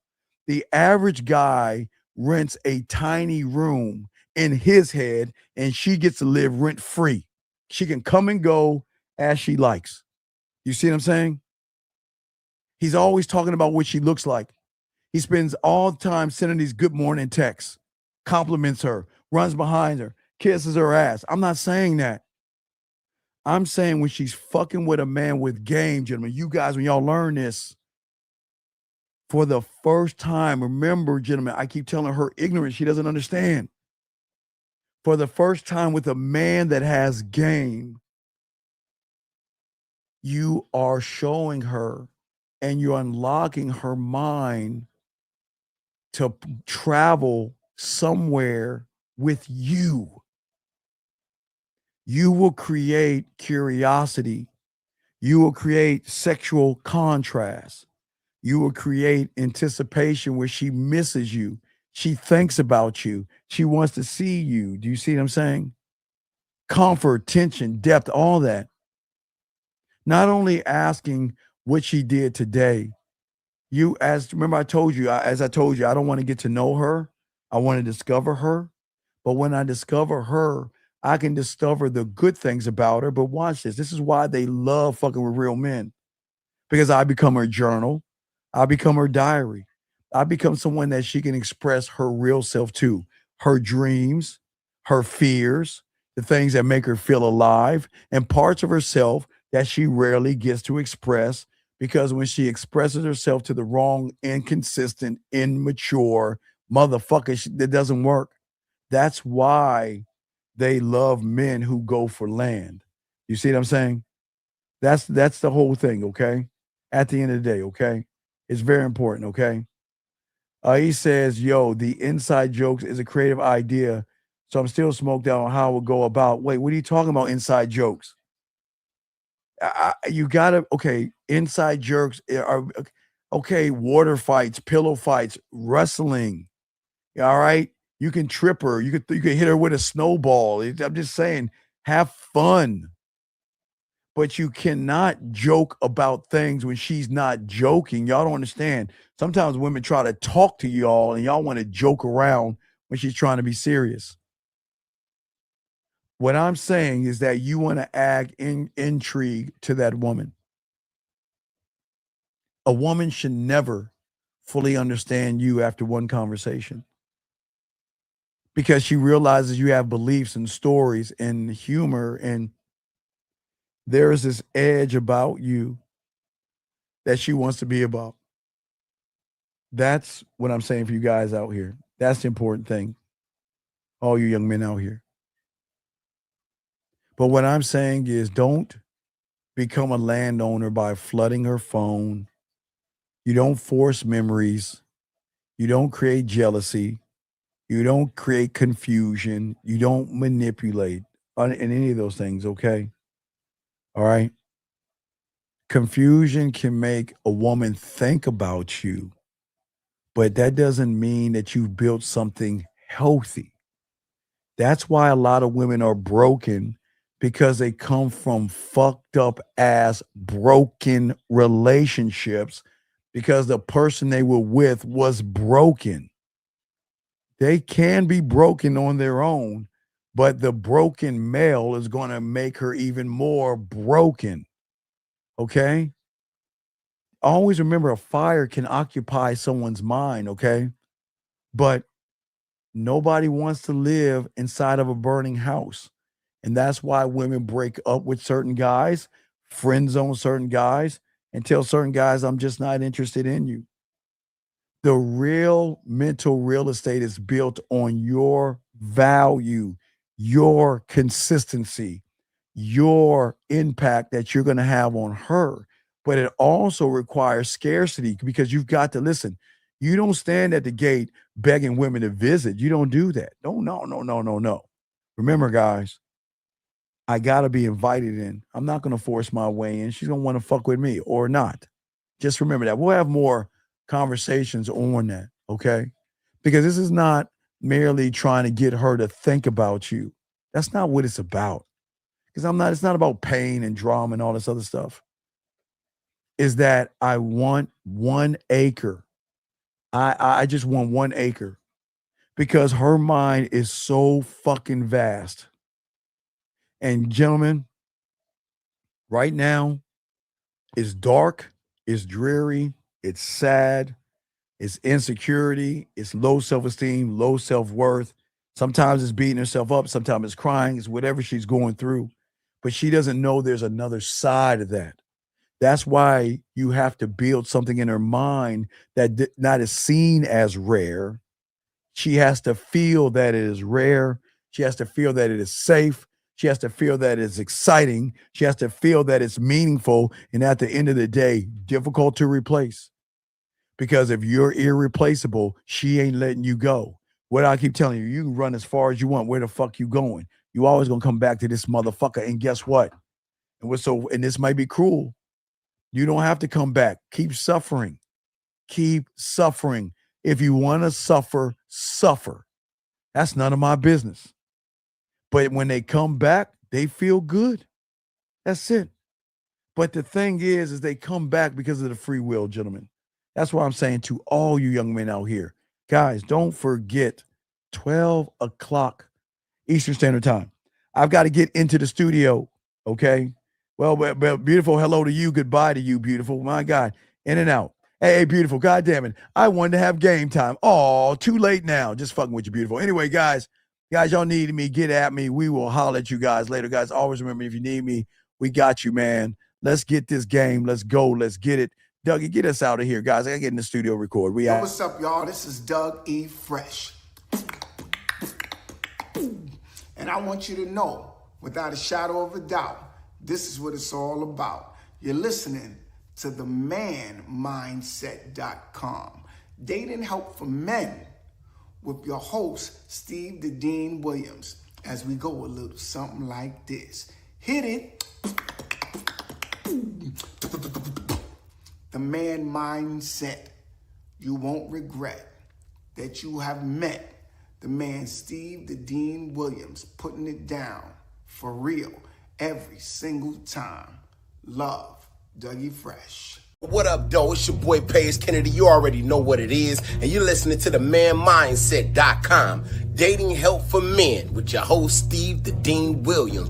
The average guy rents a tiny room in his head and she gets to live rent free. She can come and go as she likes. You see what I'm saying? He's always talking about what she looks like. He spends all the time sending these good morning texts, compliments her, runs behind her, kisses her ass. I'm not saying that. I'm saying when she's fucking with a man with game, gentlemen, you guys, when y'all learn this, for the first time, remember, gentlemen, I keep telling her ignorant. She doesn't understand. For the first time with a man that has game, you are showing her and you're unlocking her mind to travel somewhere with you. You will create curiosity. You will create sexual contrast. You will create anticipation where she misses you. She thinks about you. She wants to see you. Do you see what I'm saying? Comfort, tension, depth, all that. Not only asking what she did today. Remember I told you, I don't want to get to know her. I want to discover her. But when I discover her, I can discover the good things about her. But watch this. This is why they love fucking with real men. Because I become her journal. I become her diary. I become someone that she can express her real self to, her dreams, her fears, the things that make her feel alive, and parts of herself that she rarely gets to express because when she expresses herself to the wrong, inconsistent, immature motherfucker, that doesn't work. That's why they love men who go for land. You see what I'm saying? That's the whole thing, okay? At the end of the day, okay? It's very important, okay? He says, yo, the inside jokes is a creative idea So I'm still smoked out on how I would go about, wait, what are you talking about inside jokes? You gotta, okay, inside jokes are, okay, water fights, pillow fights, wrestling. All right. You can trip her. You can hit her with a snowball. I'm just saying, have fun. But you cannot joke about things when she's not joking. Y'all don't understand. Sometimes women try to talk to y'all and y'all want to joke around when she's trying to be serious. What I'm saying is that you want to add intrigue to that woman. A woman should never fully understand you after one conversation because she realizes you have beliefs and stories and humor, and there is this edge about you that she wants to be about. That's what I'm saying for you guys out here. That's the important thing. All you young men out here. But what I'm saying is don't become a landowner by flooding her phone. You don't force memories. You don't create jealousy. You don't create confusion. You don't manipulate in any of those things, okay? All right? Confusion can make a woman think about you, but that doesn't mean that you've built something healthy. That's why a lot of women are broken, because they come from fucked up ass broken relationships because the person they were with was broken. They can be broken on their own, but the broken male is going to make her even more broken. Okay? Always remember, a fire can occupy someone's mind, okay? But nobody wants to live inside of a burning house. And that's why women break up with certain guys, friend zone certain guys, and tell certain guys, I'm just not interested in you. The real mental real estate is built on your value, your consistency, your impact that you're going to have on her. But it also requires scarcity, because you've got to listen. You don't stand at the gate begging women to visit. You don't do that. No. Remember, guys, I got to be invited in. I'm not going to force my way in. She's going to want to fuck with me or not. Just remember that. We'll have more conversations on that, okay? Because this is not merely trying to get her to think about you. That's not what it's about. Because it's not about pain and drama and all this other stuff. Is that I want 1 acre. I just want 1 acre, because her mind is so fucking vast. And gentlemen, right now, it's dark, it's dreary, it's sad, it's insecurity, it's low self-esteem, low self-worth. Sometimes it's beating herself up, sometimes it's crying, it's whatever she's going through. But she doesn't know there's another side of that. That's why you have to build something in her mind that not is seen as rare. She has to feel that it is rare. She has to feel that it is safe. She has to feel that it's exciting. She has to feel that it's meaningful. And at the end of the day, difficult to replace. Because if you're irreplaceable, she ain't letting you go. What I keep telling you, you can run as far as you want. Where the fuck you going? You always gonna come back to this motherfucker. And guess what? And this might be cruel. You don't have to come back. Keep suffering. Keep suffering. If you want to suffer, suffer. That's none of my business. But when they come back, they feel good. That's it. But the thing is they come back because of the free will, gentlemen. That's what I'm saying to all you young men out here. Guys, don't forget 12 o'clock Eastern Standard Time. I've got to get into the studio, okay? Well, beautiful, hello to you. Goodbye to you, beautiful. My God, in and out. Hey, beautiful, God damn it. I wanted to have game time. Oh, too late now. Just fucking with you, beautiful. Anyway, guys, y'all need me, get at me. We will holler at you guys later. Guys, always remember, if you need me, we got you, man. Let's get this game. Let's go. Let's get it. Dougie, get us out of here, guys. I gotta get in the studio record. Yo, what's up, y'all? This is Doug E. Fresh. And I want you to know, without a shadow of a doubt, this is what it's all about. You're listening to the manmindset.com. Dating help for men with your host, Steve the Dean Williams, as we go a little something like this. Hit it. The man mindset. You won't regret that you have met the man Steve the Dean Williams, putting it down for real every single time. Love, Dougie Fresh. What up, though? It's your boy Paige Kennedy. You already know what it is, and you're listening to the manmindset.com, dating help for men, with your host Steve the Dean Williams.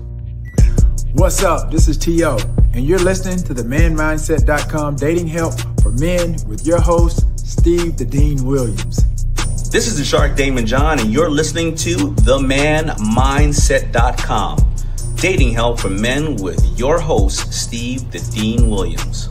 What's up? This is T.O., and you're listening to the manmindset.com, dating help for men, with your host Steve the Dean Williams. This is the Shark Damon John, and you're listening to themanmindset.com, dating help for men, with your host Steve the Dean Williams.